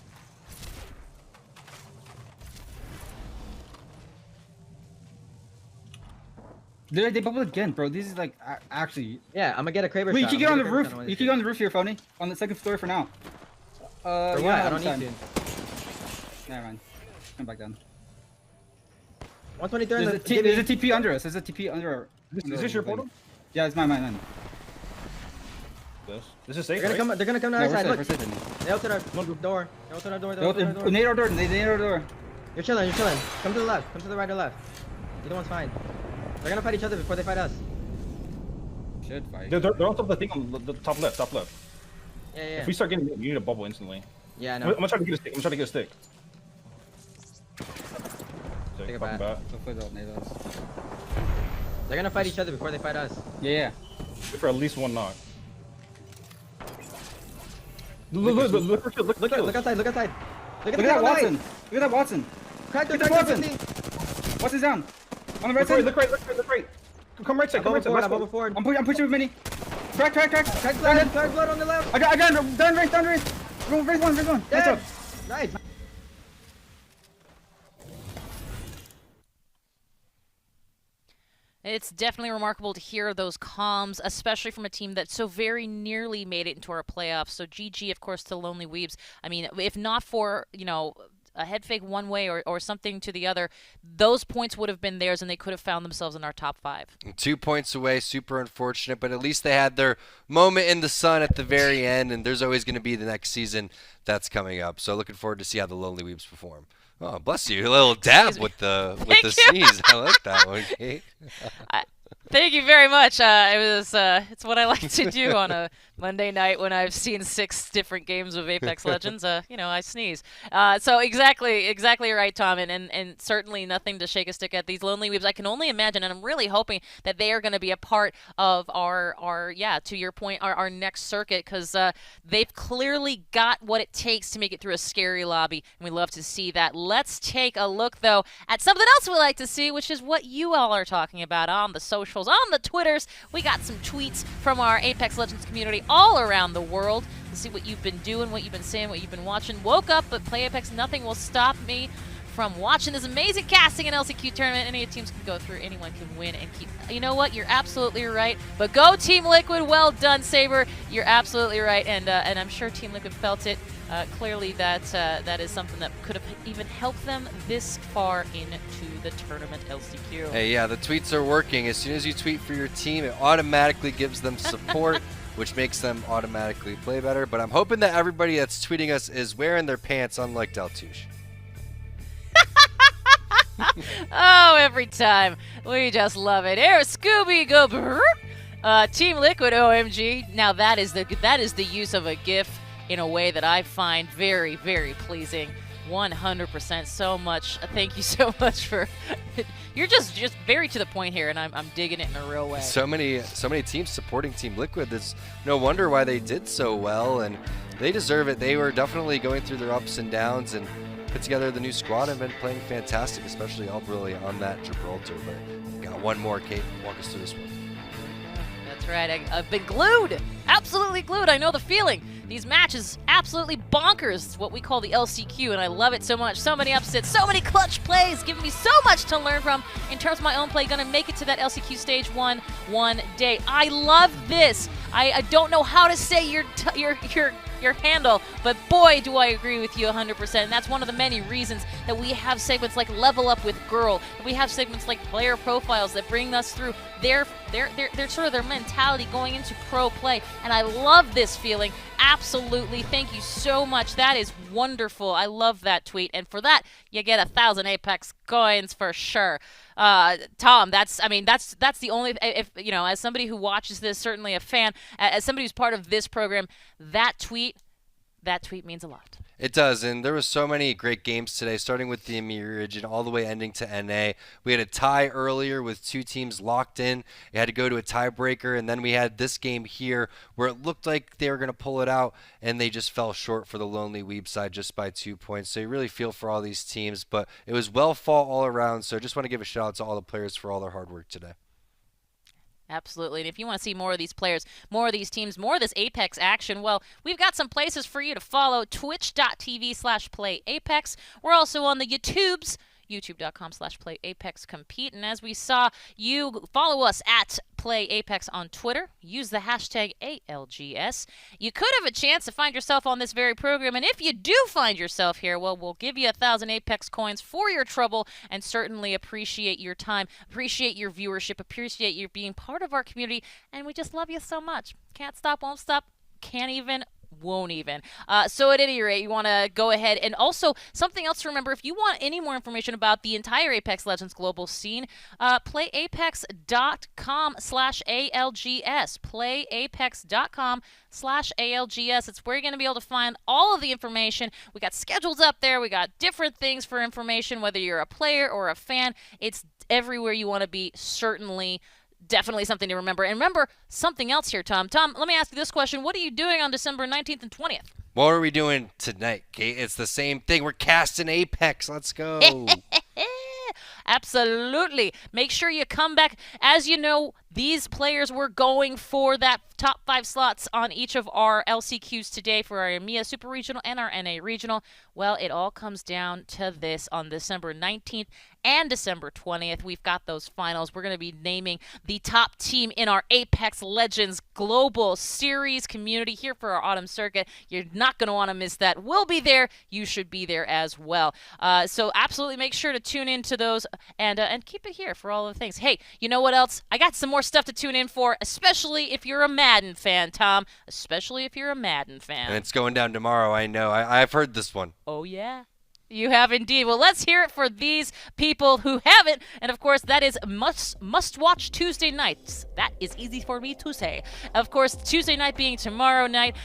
S18: They bubbled again, bro. This is like actually.
S17: Yeah, I'm gonna get a Kraber.
S18: Wait, you can get on the roof. You can get on the roof here, Phony. On the second floor for now.
S17: For what? I don't need to.
S18: Never mind. Come back down.
S17: 123.
S18: There's a TP under us. There's a TP under our. Is this your portal? Yeah, it's mine.
S19: This is safe.
S17: They're gonna come to our side. Look.
S18: We're safe.
S17: They opened our door.
S18: They need our door.
S17: You're chilling. Come to the left. Come to the right or left. Either one's fine. They're gonna fight each other before they fight us.
S18: Should fight.
S19: They're on top of the thing on the top left.
S17: Yeah.
S19: If we start getting, you need a bubble instantly.
S17: Yeah, I know.
S19: I'm gonna try to get a stick.
S17: Take a bat. They're gonna fight each other before they fight us.
S18: Yeah.
S19: Wait for at least one knock.
S17: Look outside. Look at
S18: that Watson. Look at that Watson.
S17: Crack the
S18: Watson. Watson's down. On the right side.
S19: Look right. Come right side.
S17: I'm over forward.
S18: I'm pushing with Mini. Crack.
S17: Crack blood on the left.
S18: I got him. Down race. Race one.
S17: Nice.
S8: It's definitely remarkable to hear those comms, especially from a team that so very nearly made it into our playoffs. So GG, of course, to Lonely Weaves. I mean, if not for, you know, a head fake one way or something to the other, those points would have been theirs and they could have found themselves in our top 5.
S9: 2 points away, super unfortunate, but at least they had their moment in the sun at the very end, and there's always going to be the next season that's coming up. So looking forward to see how the Lonely Weaves perform. Oh, bless you. A little dab with the sneeze. I like that one, Kate.
S8: Thank you very much. It's what I like to do on a Monday night when I've seen 6 different games of Apex Legends. I sneeze. So exactly right, Tom, and certainly nothing to shake a stick at these Lonely Weebs. I can only imagine, and I'm really hoping that they are going to be a part of our to your point, our next circuit, because they've clearly got what it takes to make it through a scary lobby, and we love to see that. Let's take a look, though, at something else we like to see, which is what you all are talking about on the socials, on the Twitters. We got some tweets from our Apex Legends community all around the world to see what you've been doing, what you've been saying, what you've been watching. Woke up, but play Apex. Nothing will stop me from watching this amazing casting and LCQ tournament. Any teams can go through, anyone can win and keep. You know what? You're absolutely right. But go Team Liquid. Well done, Saber. You're absolutely right, and I'm sure Team Liquid felt it. Clearly, that is something that could have even helped them this far into the tournament, LCQ.
S9: Hey, yeah, the tweets are working. As soon as you tweet for your team, it automatically gives them support, which makes them automatically play better. But I'm hoping that everybody that's tweeting us is wearing their pants, unlike Daltouche.
S8: Oh, every time. We just love it. Here, Scooby, go. Team Liquid, OMG. Now that is the use of a GIF in a way that I find very, very pleasing. 100% so much. Thank you so much for you're just very to the point here, and I'm digging it in a real way.
S9: So many teams supporting Team Liquid. There's no wonder why they did so well, and they deserve it. They were definitely going through their ups and downs and put together the new squad and been playing fantastic, especially Albrily on that Gibraltar. But got one more. Kate, walk us through this one.
S8: That's right. I've been glued. Absolutely glued. I know the feeling. These matches, absolutely bonkers. It's what we call the LCQ, and I love it so much. So many upsets, so many clutch plays, giving me so much to learn from in terms of my own play. Gonna make it to that LCQ stage one day. I love this. I don't know how to say your handle, but boy, do I agree with you 100%. And that's one of the many reasons that we have segments like Level Up with Girl. We have segments like Player Profiles that bring us through their sort of their mentality going into pro play. And I love this feeling. Absolutely. Thank you so much. That is wonderful. I love that tweet. And for that, you get 1,000 Apex coins for sure. Tom, that's the only, if as somebody who watches this, certainly a fan, as somebody who's part of this program, that tweet means a lot.
S9: It does, and there was so many great games today, starting with the EMEA region all the way ending to NA. We had a tie earlier with 2 teams locked in. It had to go to a tiebreaker, and then we had this game here where it looked like they were going to pull it out, and they just fell short for the Lonely Weeb side just by 2 points. So you really feel for all these teams, but it was well fought all around, so I just want to give a shout out to all the players for all their hard work today.
S8: Absolutely. And if you want to see more of these players, more of these teams, more of this Apex action, well, we've got some places for you to follow. Twitch.tv/playapex. We're also on the YouTubes, youtube.com/playapexcompete. And as we saw, you follow us at PlayApex on Twitter. Use the hashtag ALGS. You could have a chance to find yourself on this very program. And if you do find yourself here, well, we'll give you 1,000 Apex coins for your trouble, and certainly appreciate your time, appreciate your viewership, appreciate you being part of our community. And we just love you so much. Can't stop, won't stop, can't even, won't even. So at any rate, you want to go ahead, and also something else to remember, if you want any more information about the entire Apex Legends global scene, playapex.com/ALGS. playapex.com/ALGS. It's where you're going to be able to find all of the information. We got schedules up there. We got different things for information, whether you're a player or a fan. It's everywhere you want to be, certainly. Definitely something to remember. And remember something else here, Tom. Tom, let me ask you this question. What are you doing on December 19th and 20th?
S9: What are we doing tonight, Kate? It's the same thing. We're casting Apex. Let's go.
S8: Absolutely. Make sure you come back. As you know, these players were going for that top 5 slots on each of our LCQs today for our EMEA Super Regional and our NA Regional. Well, it all comes down to this on December 19th and December 20th. We've got those finals. We're going to be naming the top team in our Apex Legends Global Series community here for our autumn circuit. You're not going to want to miss that. We'll be there. You should be there as well. So absolutely make sure to tune into those and keep it here for all of the things. Hey, you know what else? I got some more stuff to tune in for, especially if you're a Madden fan, Tom. Especially if you're a Madden fan.
S9: And it's going down tomorrow, I know. I've heard this one.
S8: Oh, yeah. You have indeed. Well, let's hear it for these people who haven't. And of course, that is must-watch Tuesday nights. That is easy for me to say. Of course, Tuesday night being tomorrow night.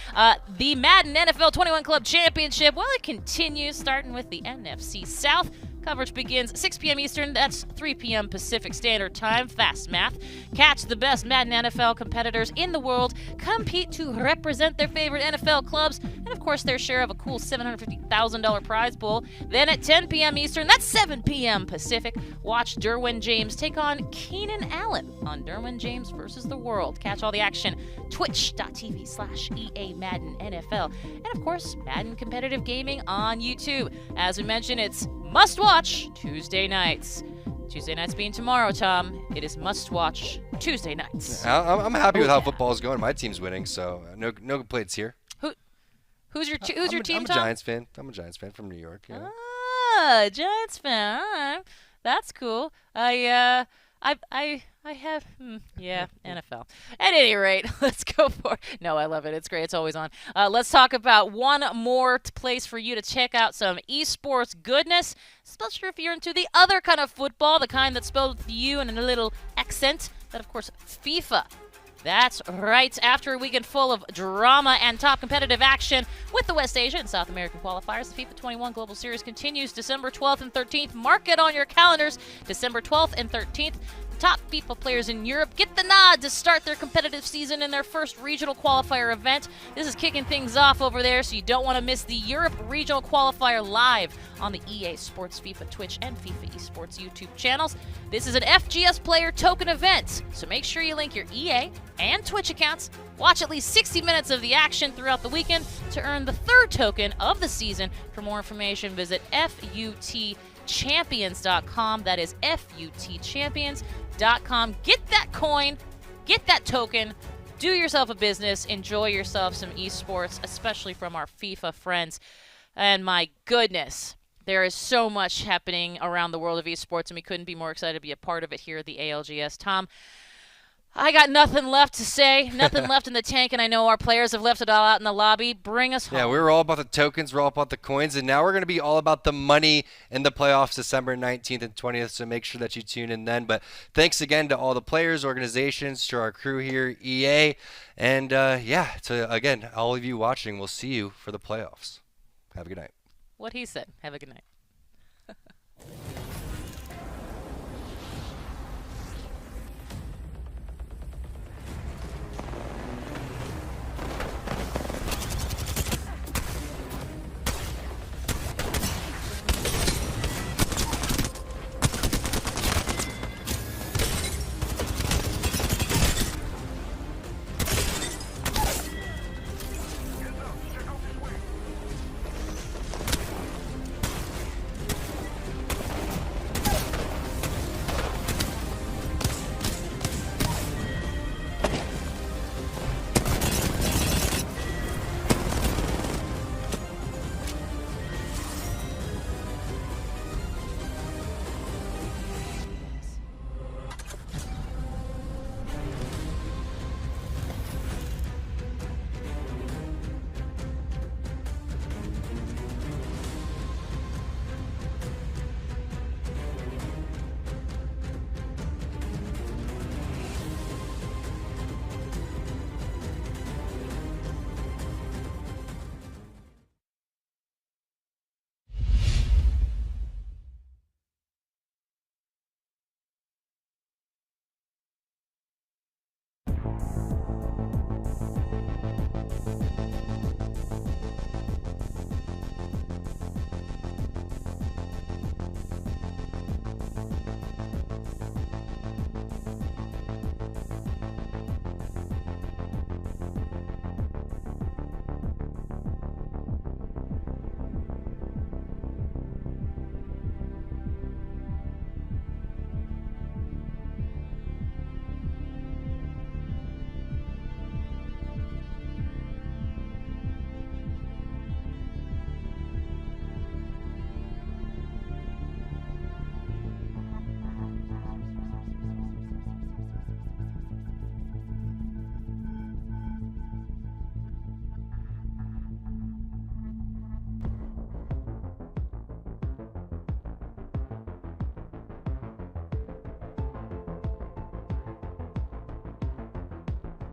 S8: The Madden NFL 21 Club Championship, well, it continues, starting with the NFC South. Coverage begins 6 p.m. Eastern. That's 3 p.m. Pacific Standard Time. Fast math. Catch the best Madden NFL competitors in the world compete to represent their favorite NFL clubs, and of course their share of a cool $750,000 prize pool. Then at 10 p.m. Eastern, that's 7 p.m. Pacific, watch Derwin James take on Keenan Allen on Derwin James versus the World. Catch all the action. Twitch.tv/EA Madden NFL. And of course, Madden Competitive Gaming on YouTube. As we mentioned, it's must-watch Tuesday nights. Tuesday nights being tomorrow, Tom. It is must-watch Tuesday nights.
S9: I'm happy with how football is going. My team's winning, so no complaints here.
S8: Who's your team,
S9: I'm a
S8: Tom?
S9: Giants fan. I'm a Giants fan from New York. Yeah.
S8: Ah, Giants fan. All right. That's cool. I have, NFL. At any rate, let's go for it. No, I love it. It's great. It's always on. Let's talk about one more place for you to check out some esports goodness, especially if you're into the other kind of football, the kind that's spelled with you and a little accent. That, of course, FIFA. That's right. After a weekend full of drama and top competitive action with the West Asia and South American qualifiers, the FIFA 21 Global Series continues December 12th and 13th. Mark it on your calendars. December 12th and 13th. Top FIFA players in Europe get the nod to start their competitive season in their first regional qualifier event. This is kicking things off over there, so you don't want to miss the Europe Regional Qualifier live on the EA Sports FIFA Twitch and FIFA Esports YouTube channels. This is an FGS player token event, so make sure you link your EA and Twitch accounts. Watch at least 60 minutes of the action throughout the weekend to earn the third token of the season. For more information, visit futchampions.com. That is futchampions.com. Get that coin, get that token, do yourself a business, enjoy yourself some esports, especially from our FIFA friends. And my goodness, there is so much happening around the world of esports, and we couldn't be more excited to be a part of it here at the ALGS. Tom, I got nothing left to say, nothing left in the tank, and I know our players have left it all out in the lobby. Bring us home.
S9: Yeah, we were all about the tokens, we're all about the coins, and now we're going to be all about the money in the playoffs December 19th and 20th, so make sure that you tune in then. But thanks again to all the players, organizations, to our crew here, EA, and to, again, all of you watching, we'll see you for the playoffs. Have a good night.
S8: What he said. Have a good night.